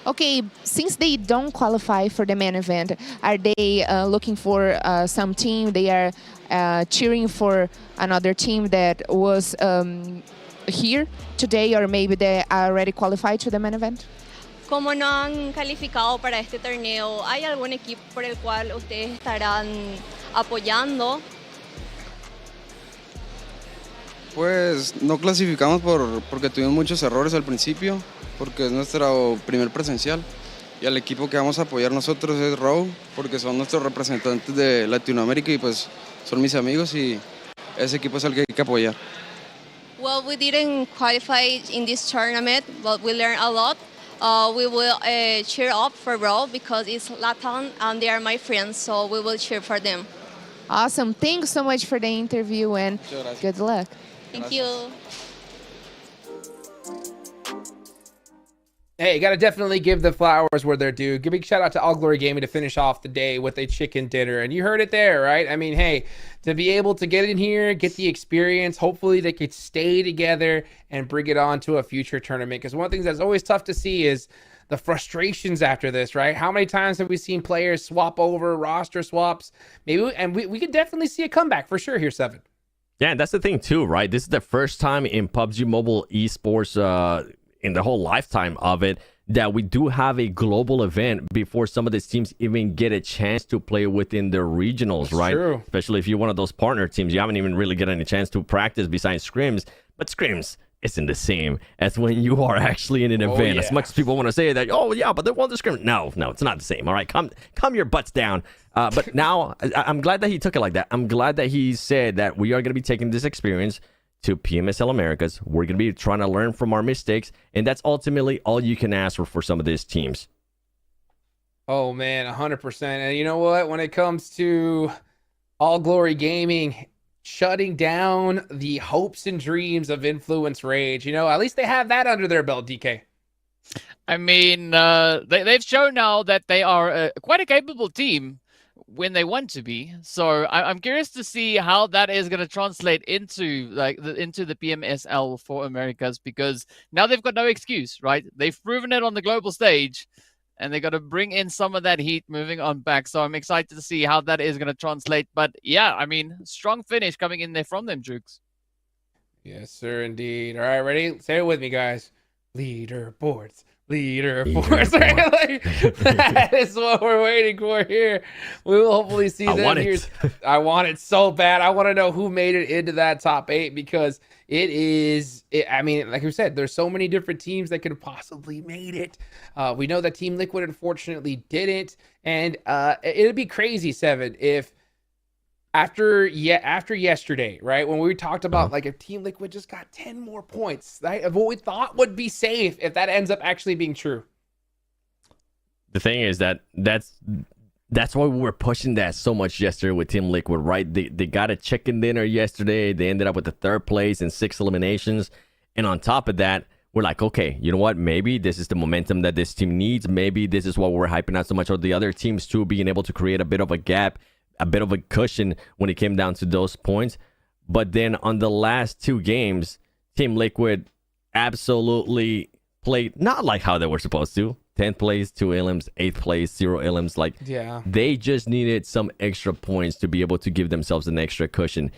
[SPEAKER 2] Okay, since they don't qualify for the main event, are they looking for some team? They are cheering for another team that was here today, or maybe they already qualified to the main event?
[SPEAKER 3] Como no han calificado para este torneo, ¿hay algún equipo por el cual ustedes estarán apoyando?
[SPEAKER 6] Pues no clasificamos porque tuvimos muchos errores al principio, porque es nuestro primer presencial. Y al equipo que vamos a apoyar nosotros es Raw, porque son nuestros representantes de Latinoamérica y pues son mis amigos y ese equipo es el que hay que apoyar.
[SPEAKER 3] Well, we didn't qualify in this tournament, but we learned a lot. We will cheer up for Raw because it's Latin and they are my friends, so we will cheer for them.
[SPEAKER 2] Awesome. Thanks so much for the interview and good luck.
[SPEAKER 3] Thank you.
[SPEAKER 11] Hey, gotta definitely give the flowers where they're due. Give a big shout out to All Glory Gaming to finish off the day with a chicken dinner. And you heard it there, right? I mean, hey, to be able to get in here, get the experience, hopefully they could stay together and bring it on to a future tournament. Because one of the things that's always tough to see is the frustrations after this, right? How many times have we seen players swap over, roster swaps? We could definitely see a comeback for sure here, Seven.
[SPEAKER 12] Yeah, and that's the thing too, right? This is the first time in PUBG Mobile esports in the whole lifetime of it that we do have a global event before some of these teams even get a chance to play within their regionals, right?
[SPEAKER 11] True.
[SPEAKER 12] Especially if you're one of those partner teams, you haven't even really get any chance to practice besides scrims. But scrims isn't the same as when you are actually in an event.
[SPEAKER 11] Yeah.
[SPEAKER 12] As much as people want to say that, oh yeah, but they won the scrim. No, it's not the same. All right, calm your butts down. But now I'm glad that he took it like that. I'm glad that he said that we are going to be taking this experience to PMSL Americas. We're going to be trying to learn from our mistakes, and that's ultimately all you can ask for some of these teams.
[SPEAKER 11] Oh man, 100%. And you know what? When it comes to All Glory Gaming shutting down the hopes and dreams of Influence Rage, at least they have that under their belt, DK.
[SPEAKER 13] I mean, they've shown now that they are quite a capable team when they want to be. So I'm curious to see how that is going to translate into the PMSL for Americas, because now they've got no excuse, right? They've proven it on the global stage. and they're going to bring in some of that heat moving on back. So I'm excited to see how that is going to translate. But yeah, I mean, strong finish coming in there from them, Jukes.
[SPEAKER 11] Yes, sir, indeed. All right, ready? Say it with me, guys. Leaderboards. Leaderboards. Right? Like, that is what we're waiting for here. We will hopefully see them here. I want it so bad. I want to know who made it into that top 8 because I mean, like we said, there's so many different teams that could have possibly made it. We know that Team Liquid unfortunately didn't. And it'd be crazy, Seven, if after yesterday, right, when we talked about like if Team Liquid just got 10 more points, right, of what we thought would be safe, if that ends up actually being true.
[SPEAKER 12] The thing is that's why we were pushing that so much yesterday with Team Liquid, right? They got a chicken dinner yesterday. They ended up with the 3rd place and 6 eliminations. And on top of that, we're like, okay, you know what? Maybe this is the momentum that this team needs. Maybe this is what we're hyping out so much of the other teams too, being able to create a bit of a gap, a bit of a cushion when it came down to those points. But then on the last 2 games, Team Liquid absolutely played not like how they were supposed to. 10th place, 2 elims, 8th place, 0 elims. Like,
[SPEAKER 11] yeah,
[SPEAKER 12] they just needed some extra points to be able to give themselves an extra cushion.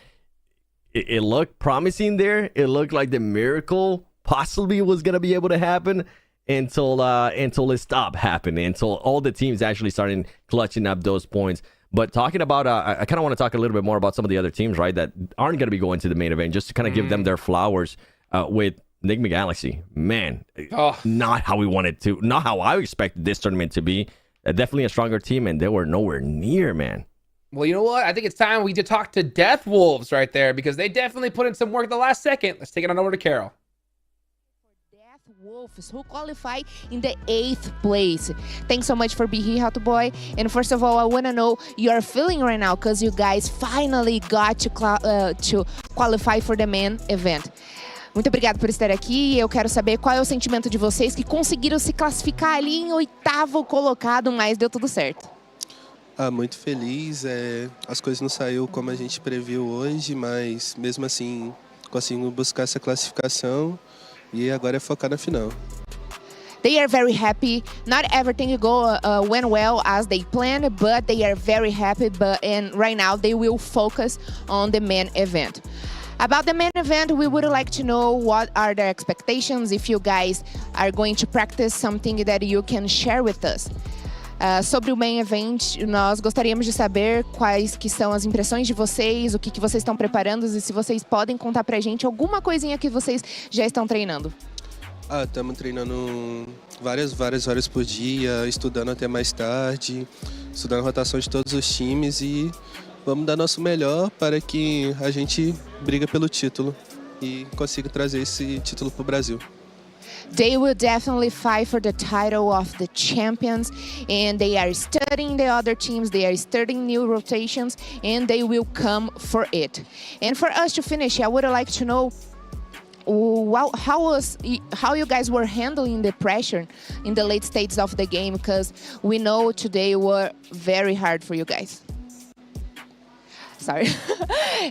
[SPEAKER 12] It looked promising there. It looked like the miracle possibly was going to be able to happen until it stopped happening, until all the teams actually started clutching up those points. But talking about, I kind of want to talk a little bit more about some of the other teams, right, that aren't going to be going to the main event, just to kind of give them their flowers with Enigma Galaxy. Man, not how we wanted to, not how I expected this tournament to be. Definitely a stronger team, and they were nowhere near, man.
[SPEAKER 11] Well, you know what? I think it's time we did talk to Death Wolves right there, because they definitely put in some work at the last second. Let's take it on over to Carol.
[SPEAKER 2] Wolves, who qualify in the 8th place. Thanks so much for being here, Hato Boy. And first of all, I want to know your feeling right now, because you guys finally got to qualify for the main event. Muito obrigado por estar aqui e eu quero saber qual é o sentimento de vocês que conseguiram se classificar ali em 8º colocado, mas deu tudo certo.
[SPEAKER 8] Muito feliz. As coisas não saíram como a gente previu hoje, mas mesmo assim conseguimos buscar essa classificação. E agora é focar na final.
[SPEAKER 2] They are very happy. Not everything went well as they planned, but they are very happy. And right now they will focus on the main event. About the main event, we would like to know what are the expectations, if you guys are going to practice something that you can share with us. Sobre o main event, nós gostaríamos de saber quais que são as impressões de vocês, o que vocês estão preparando e se vocês podem contar pra gente alguma coisinha que vocês já estão treinando.
[SPEAKER 8] Estamos treinando várias horas por dia, estudando até mais tarde, estudando a rotação de todos os times e vamos dar nosso melhor para que a gente briga pelo título e consiga trazer esse título pro Brasil.
[SPEAKER 2] They will definitely fight for the title of the champions, and they are studying the other teams, they are studying new rotations, and they will come for it. And for us to finish, I would like to know how you guys were handling the pressure in the late stages of the game, because we know today were very hard for you guys. Sorry.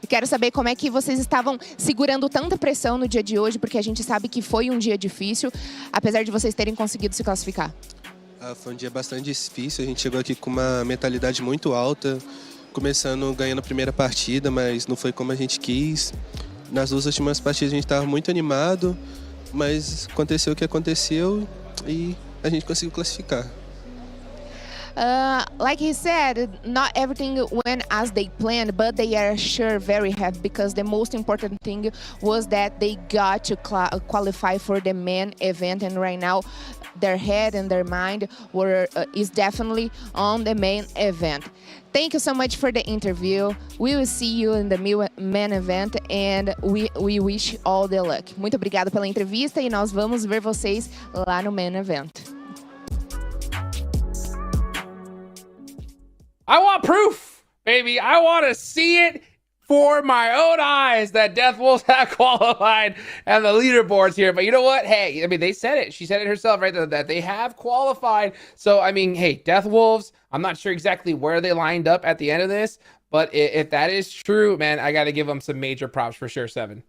[SPEAKER 2] Quero saber como é que vocês estavam segurando tanta pressão no dia de hoje, porque a gente sabe que foi um dia difícil, apesar de vocês terem conseguido se classificar.
[SPEAKER 8] Foi um dia bastante difícil, a gente chegou aqui com uma mentalidade muito alta, começando ganhando a primeira partida, mas não foi como a gente quis. Nas 2 últimas partidas a gente estava muito animado, mas aconteceu o que aconteceu e a gente conseguiu classificar.
[SPEAKER 2] Like he said, not everything went as they planned, but they are sure very happy because the most important thing was that they got to qualify for the main event, and right now their head and their mind is definitely on the main event. Thank you so much for the interview. We will see you in the main event and we wish all the luck. Muito obrigado pela entrevista e nós vamos ver vocês lá no main event.
[SPEAKER 11] I want proof, baby. I want to see it for my own eyes that Death Wolves have qualified and the leaderboards here. But you know what? Hey, I mean, they said it. She said it herself, right? That they have qualified. So, I mean, hey, Death Wolves, I'm not sure exactly where they lined up at the end of this. But if that is true, man, I got to give them some major props for sure, Seven.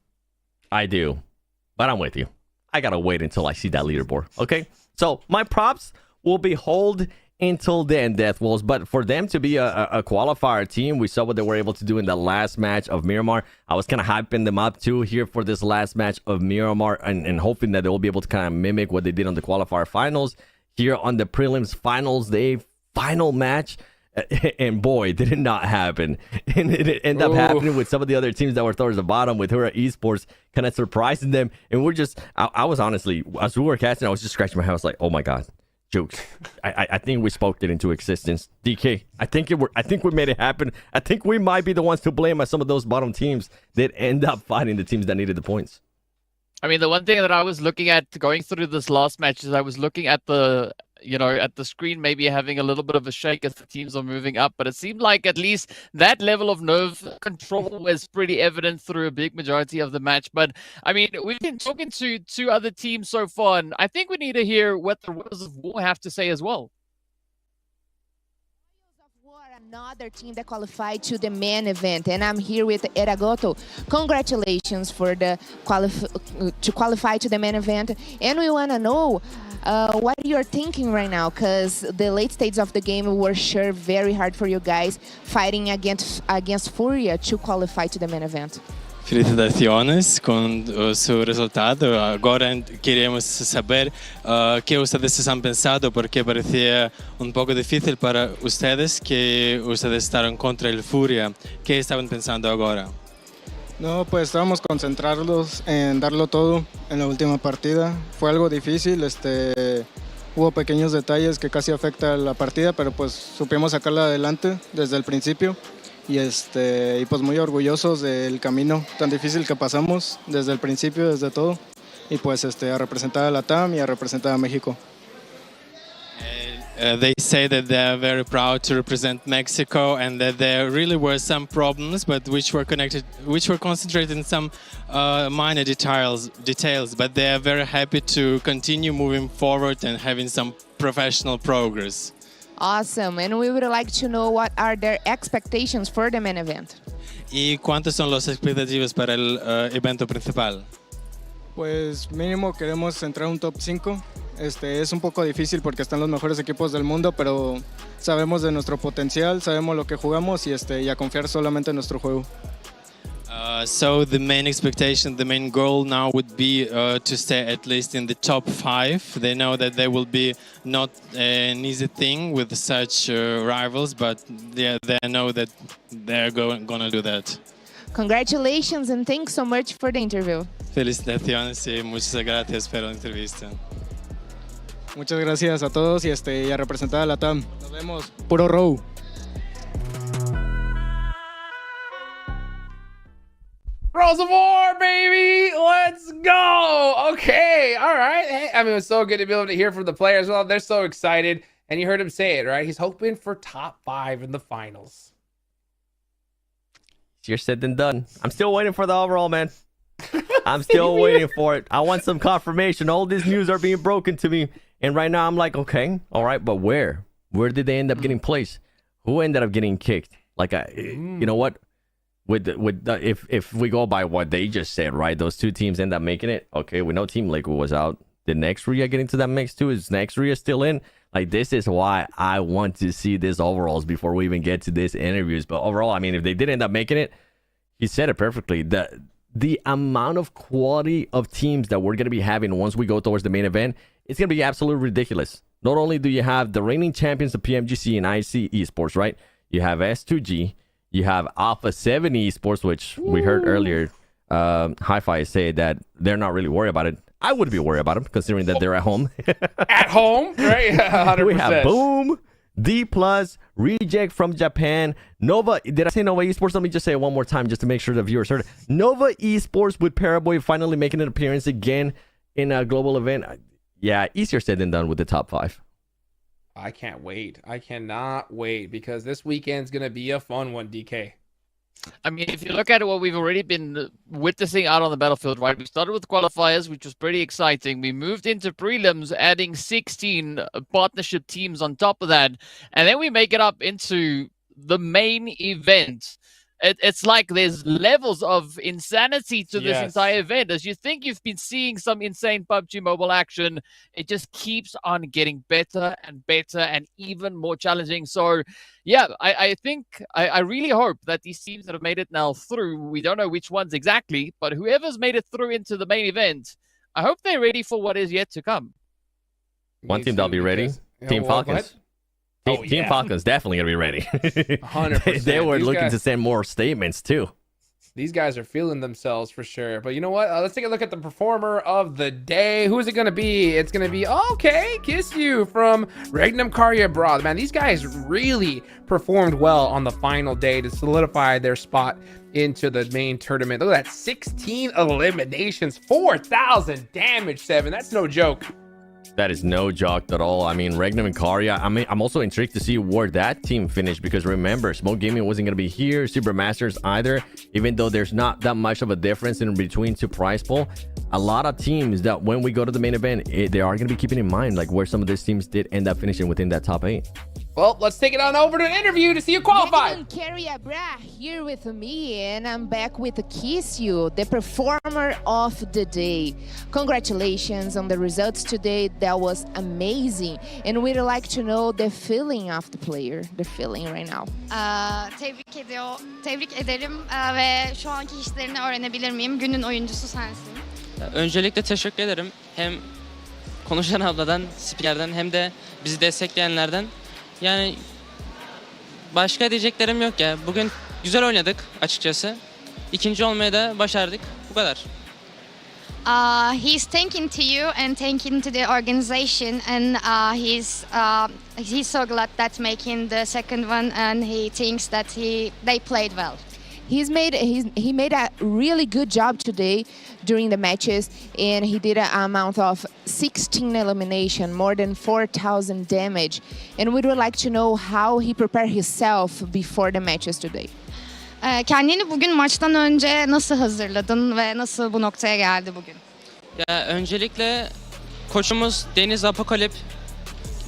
[SPEAKER 12] I do. But I'm with you. I got to wait until I see that leaderboard. Okay? So, my props will be held until then, Death Wolves. But for them to be a qualifier team, we saw what they were able to do in the last match of Miramar. I was kind of hyping them up too here for this last match of Miramar and hoping that they'll be able to kind of mimic what they did on the qualifier finals here on the prelims finals day final match. And boy, did it not happen. And it ended up happening with some of the other teams that were towards the bottom, with Hura Esports kind of surprising them. And we're just, I was honestly, as we were catching, I was just scratching my head. I was like, oh my God, jokes. I think we spoke it into existence. DK, I think we made it happen. I think we might be the ones to blame as some of those bottom teams that end up fighting the teams that needed the points.
[SPEAKER 13] I mean, the one thing that I was looking at going through this last match is I was looking at the screen, maybe having a little bit of a shake as the teams are moving up. But it seemed like at least that level of nerve control was pretty evident through a big majority of the match. But I mean, we've been talking to two other teams so far, and I think we need to hear what the Royals of War have to say as well.
[SPEAKER 2] Another team that qualified to the main event, and I'm here with Eragoto. Congratulations for the to qualify to the main event, and we want to know what you're thinking right now, because the late stages of the game were sure very hard for you guys, fighting against Furia to qualify to the main event.
[SPEAKER 7] Felicitaciones com o seu resultado. Agora queremos saber qué ustedes han pensado, porque parecía un poco difícil para ustedes que ustedes estaban contra el Furia. ¿Qué estaban pensando ahora?
[SPEAKER 22] No, pues estábamos concentrados en darlo todo en la última partida. Fue algo difícil, hubo pequeños detalles que casi afectan la partida, pero pues supimos sacarla adelante desde el principio. Y pues muy orgullosos del camino tan difícil que pasamos desde el principio, desde todo. Y pues a representar a la TAM y a representar a México.
[SPEAKER 7] They say that they are very proud to represent Mexico, and that there really were some problems, but which were concentrated in some minor details. But they are very happy to continue moving forward and having some professional progress.
[SPEAKER 2] Awesome, and we would like to know what are their expectations for the main event.
[SPEAKER 7] ¿Y cuántas son las expectativas para el evento principal?
[SPEAKER 22] Pues mínimo queremos entrar un top 5. Es un poco difícil porque están los mejores equipos del mundo, pero sabemos de nuestro potencial, sabemos lo que jugamos y a confiar solamente en nuestro juego.
[SPEAKER 7] So the main expectation, the main goal now would be to stay at least in the top 5. They know that they will be not an easy thing with such rivals, but they know that they're gonna do that.
[SPEAKER 2] Congratulations and thanks so much for the interview.
[SPEAKER 7] Felicitaciones y muchas gracias por la entrevista.
[SPEAKER 22] Muchas gracias a todos y a representar a la TAM. Nos vemos. Puro row.
[SPEAKER 11] Rolls of War, baby! Let's go! Okay, all right. Hey, I mean, it was so good to be able to hear from the players. Well, they're so excited. And you heard him say it, right? He's hoping for top 5 in the finals.
[SPEAKER 12] Easier said than done. I'm still waiting for the overall, man. I'm still waiting for it. I want some confirmation. All this news are being broken to me. And right now I'm like, okay, all right, but where? Where did they end up getting placed? Who ended up getting kicked? Like, you know what? If we go by what they just said, right? Those two teams end up making it. Okay, we know Team Lakewood was out. Did Nexria get into that mix too? Is Nexria still in? Like, this is why I want to see this overalls before we even get to this interviews. But overall, I mean, if they did end up making it, he said it perfectly. The amount of quality of teams that we're going to be having once we go towards the main event, it's going to be absolutely ridiculous. Not only do you have the reigning champions of PMGC and IC Esports, right? You have S2G. You have Alpha 7 Esports, which we heard earlier. Hi-Fi say that they're not really worried about it. I would be worried about them, considering that they're at home.
[SPEAKER 11] At home, right? 100%.
[SPEAKER 12] We have Boom, D+, Reject from Japan, Nova. Did I say Nova Esports? Let me just say it one more time just to make sure the viewers heard it. Nova Esports with Paraboy finally making an appearance again in a global event. Yeah, easier said than done with the top 5.
[SPEAKER 11] I can't wait. I cannot wait, because this weekend's going to be a fun one, DK.
[SPEAKER 13] I mean, if you look at what we've already been witnessing out on the battlefield, right? We started with qualifiers, which was pretty exciting. We moved into prelims, adding 16 partnership teams on top of that. And then we make it up into the main event. it's like there's levels of insanity to this entire event. As you think you've been seeing some insane PUBG Mobile action, it just keeps on getting better and better and even more challenging. So, yeah, I think I really hope that these teams that have made it now through, we don't know which ones exactly, but whoever's made it through into the main event, I hope they're ready for what is yet to come.
[SPEAKER 12] One team that'll be ready. Team Falcons. Team Falcons definitely gonna be ready.
[SPEAKER 11] 100%.
[SPEAKER 12] They were
[SPEAKER 11] These
[SPEAKER 12] looking
[SPEAKER 11] guys-
[SPEAKER 12] to send more statements too.
[SPEAKER 11] These guys are feeling themselves for sure. But you know what? Let's take a look at the performer of the day. Who is it going to be? It's going to be, okay, Kiss You from Regnum Karya Broad. Man, these guys really performed well on the final day to solidify their spot into the main tournament. Look at that, 16 eliminations, 4,000 damage, 7. That's no joke.
[SPEAKER 12] That is no joke at all. I mean, Regnum and Karya. I mean, I'm also intrigued to see where that team finished because remember, Smoke Gaming wasn't going to be here, Supermasters either, even though there's not that much of a difference in between two prize pool. A lot of teams that when we go to the main event, they are going to be keeping in mind like where some of these teams did end up finishing within that top 8.
[SPEAKER 11] Well, let's take it on over to an interview to see you qualify.
[SPEAKER 2] Karya Bra here with me, and I'm back with Kiss You, the performer of the day. Congratulations on the results today. That was amazing. And we'd like to know the feeling of the player, the feeling right now.
[SPEAKER 9] Tebrik ederim ve şu anki işlerini öğrenebilir miyim? Günün oyuncusu sensin.
[SPEAKER 15] Öncelikle teşekkür ederim. Hem konuşan abladan, spikerden hem de bizi destekleyenlerden. Yani başka diyeceklerim yok ya. Bugün güzel oynadık açıkçası. İkinci olmayı da başardık. Bu kadar.
[SPEAKER 9] He's thanking to you and thanking to the organization, and he's so glad that making the second one, and he thinks that they played well.
[SPEAKER 2] He made a really good job today during the matches, and he did an amount of 16 elimination, more than 4,000 damage. And we would like to know how he prepared himself before the matches today.
[SPEAKER 9] Kendini bugün maçtan önce nasıl hazırladın ve nasıl bu noktaya geldi bugün?
[SPEAKER 15] Ya öncelikle koçumuz Deniz Apokalip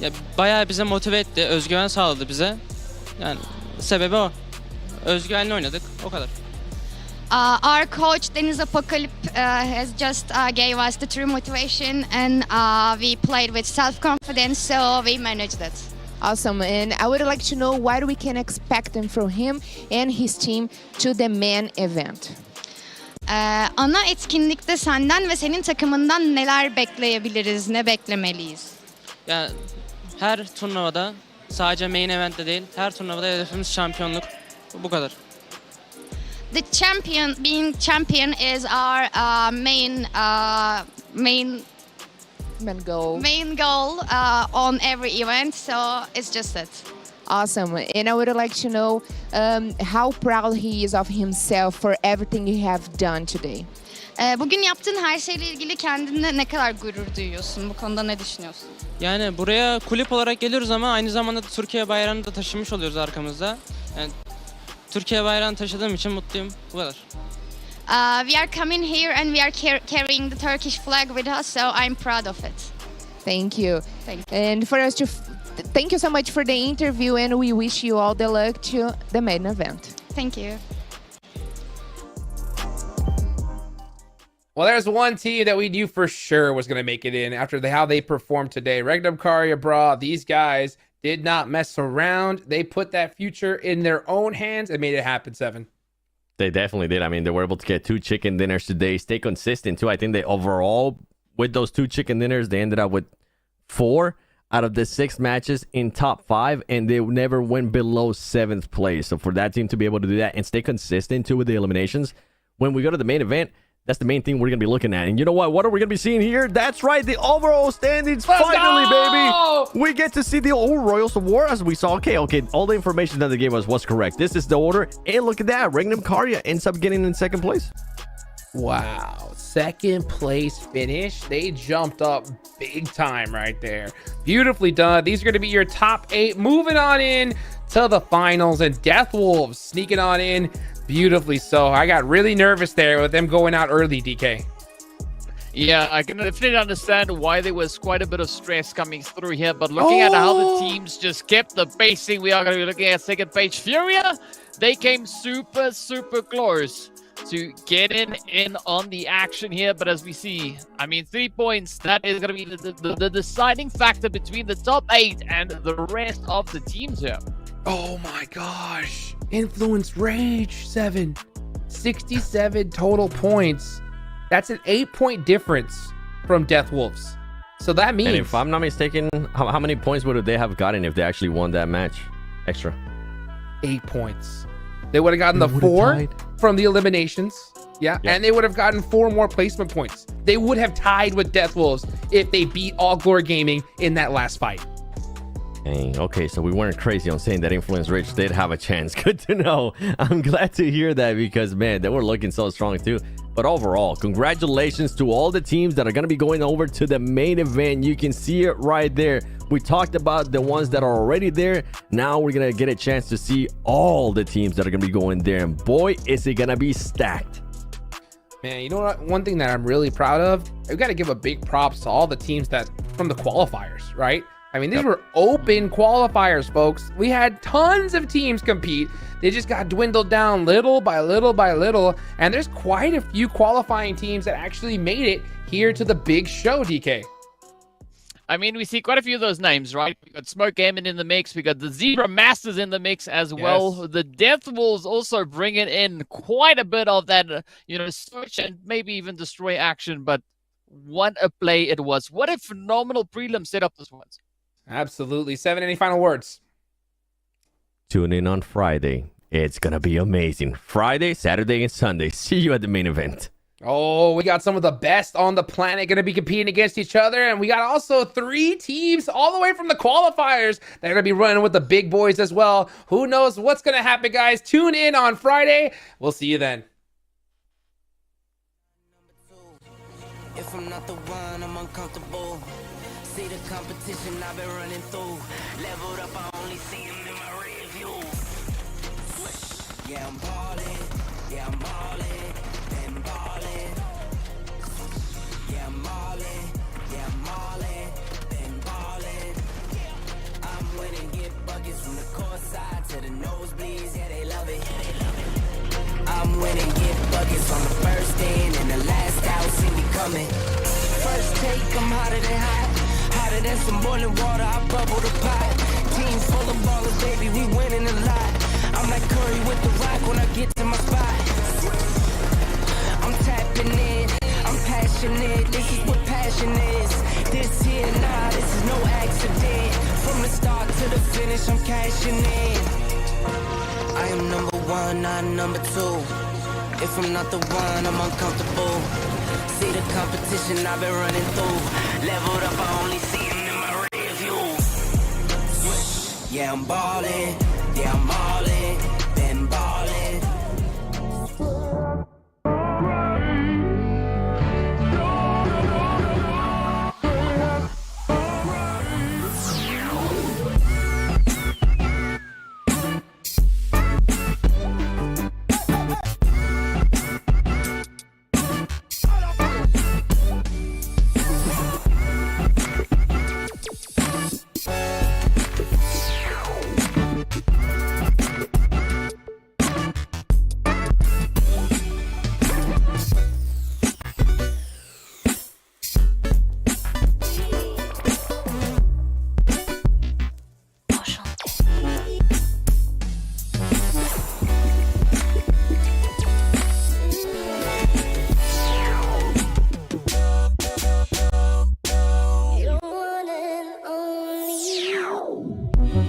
[SPEAKER 15] ya bayağı bize motive etti, özgüven sağladı bize. Yani sebebi o. Özgüvenli oynadık, o kadar.
[SPEAKER 9] Our coach Deniz Apokalip has just gave us the true motivation, and we played with self-confidence, so we managed it.
[SPEAKER 2] Awesome, and I would like to know what we can expect from him and his team to the main event.
[SPEAKER 9] Ana etkinlikte senden ve senin takımından neler bekleyebiliriz, ne beklemeliyiz?
[SPEAKER 15] Ya her turnuvada, sadece main event'te değil, her turnuvada hedefimiz şampiyonluk. Bu kadar.
[SPEAKER 9] The champion, being champion is our main goal on every event, so it's just it.
[SPEAKER 2] Awesome, and I would like to know how proud he is of himself for everything you have done today.
[SPEAKER 9] Bugün yaptığın her şeyle ilgili kendine ne kadar gurur duyuyorsun? Bu konuda ne düşünüyorsun?
[SPEAKER 15] Yani buraya kulüp olarak geliyoruz ama aynı zamanda Türkiye bayrağını da taşımış oluyoruz arkamızda. Yani Türkiye bayrağını taşıdığım için mutluyum. Bu kadar.
[SPEAKER 9] We are coming here and we are carrying the Turkish flag with us, so I'm proud of it.
[SPEAKER 2] Thank you.
[SPEAKER 9] Thank you.
[SPEAKER 2] And for us to thank you so much for the interview, and we wish you all the luck to the main event.
[SPEAKER 9] Thank you.
[SPEAKER 11] Well, there's one team that we knew for sure was going to make it in after how they performed today. Regnum Karya Bra, these guys did not mess around. They put that future in their own hands and made it happen, 7.
[SPEAKER 12] They definitely did. I mean, they were able to get 2 chicken dinners today, stay consistent too. I think they overall, with those 2 chicken dinners, they ended up with 4 out of the 6 matches in top 5, and they never went below 7th place. So for that team to be able to do that and stay consistent too with the eliminations, when we go to the main event, that's the main thing we're going to be looking at. And you know what? What are we going to be seeing here? That's right, the overall standings.
[SPEAKER 11] Let's
[SPEAKER 12] finally,
[SPEAKER 11] go!
[SPEAKER 12] baby. We get to see the old Royals of War as we saw. Okay, all the information that they gave us was correct. This is the order. And look at that. Regnum Karya ends up getting in 2nd place.
[SPEAKER 11] Wow. 2nd place finish. They jumped up big time right there. Beautifully done. These are going to be your top 8. Moving on in to the finals, and Death Wolves sneaking on in. Beautifully so. I got really nervous there with them going out early, DK.
[SPEAKER 13] Yeah, I can definitely understand why there was quite a bit of stress coming through here, but looking at how the teams just kept the pacing, we are going to be looking at second page. Furia, they came super, super close to getting in on the action here, but as we see, I mean, 3 points, that is going to be the deciding factor between the top 8 and the rest of the teams here.
[SPEAKER 11] Oh my gosh. Influence Rage 7. 67 total points. That's an 8-point difference from Death Wolves. So that means...
[SPEAKER 12] And if I'm not mistaken, how many points would they have gotten if they actually won that match? Extra.
[SPEAKER 11] 8 points. They would have gotten the 4 from the eliminations. Yeah,
[SPEAKER 12] Yep.
[SPEAKER 11] and they would have gotten 4 more placement points. They would have tied with Death Wolves if they beat All Glory Gaming in that last fight.
[SPEAKER 12] Dang, okay, so we weren't crazy on saying that Influence Rich did have a chance. Good to know. I'm glad to hear that because, man, they were looking so strong too. But overall, congratulations to all the teams that are going to be going over to the main event. You can see it right there. We talked about the ones that are already there. Now we're going to get a chance to see all the teams that are going to be going there. And boy, is it going to be stacked.
[SPEAKER 11] Man, you know what? One thing that I'm really proud of, I've got to give a big props to all the teams that from the qualifiers, right? I mean, these were open qualifiers, folks. We had tons of teams compete. They just got dwindled down little by little by little. And there's quite a few qualifying teams that actually made it here to the big show, DK.
[SPEAKER 13] I mean, we see quite a few of those names, right? We got Smoke Gaming in the mix. We got the Zebra Masters in the mix as well. The Death Wolves also bringing in quite a bit of that, search and maybe even destroy action. But what a play it was. What a phenomenal prelim setup this was.
[SPEAKER 11] Absolutely. 7, any final words?
[SPEAKER 12] Tune in on Friday. It's going to be amazing. Friday, Saturday, and Sunday. See you at the main event.
[SPEAKER 11] Oh, we got some of the best on the planet going to be competing against each other. And we got also 3 teams all the way from the qualifiers that are going to be running with the big boys as well. Who knows what's going to happen, guys? Tune in on Friday. We'll see you then.
[SPEAKER 18] If I'm not the one, I'm uncomfortable. See the competition I've been running through. Leveled up, I only see them in my rear view. Yeah, I'm ballin'. Yeah, I'm ballin'. Been ballin'. Yeah, I'm ballin'. Yeah, I'm ballin'. Been ballin'. I'm winning, get buckets from the court side to the nosebleeds. Yeah, they love it. Yeah, they love it. I'm winning, get buckets on the first in and the last out. See me coming. First take, I'm hotter than hot. Hotter than some boiling water, I bubble the pot. Team full of ballers, baby, we winning a lot. I'm like Curry with the rock when I get to my spot. I'm tapping in, I'm passionate. This is what passion is. This here, nah, this is no accident. From the start to the finish, I'm cashing in. I am number 1, not number 2. If I'm not the one, I'm uncomfortable. See the competition I've been running through. Leveled up, I only see them in my rear view. Yeah, I'm ballin'. Yeah, I'm ballin'. Been ballin'.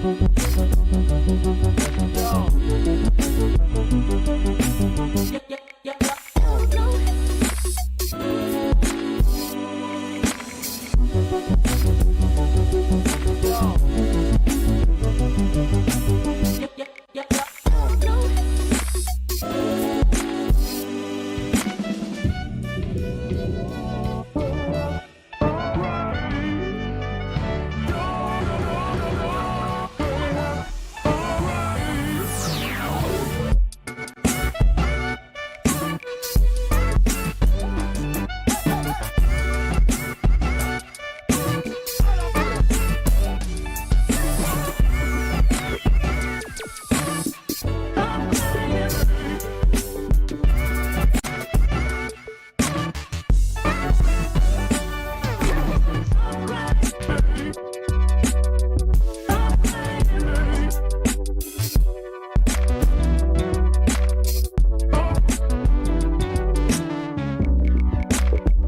[SPEAKER 17] Thank you.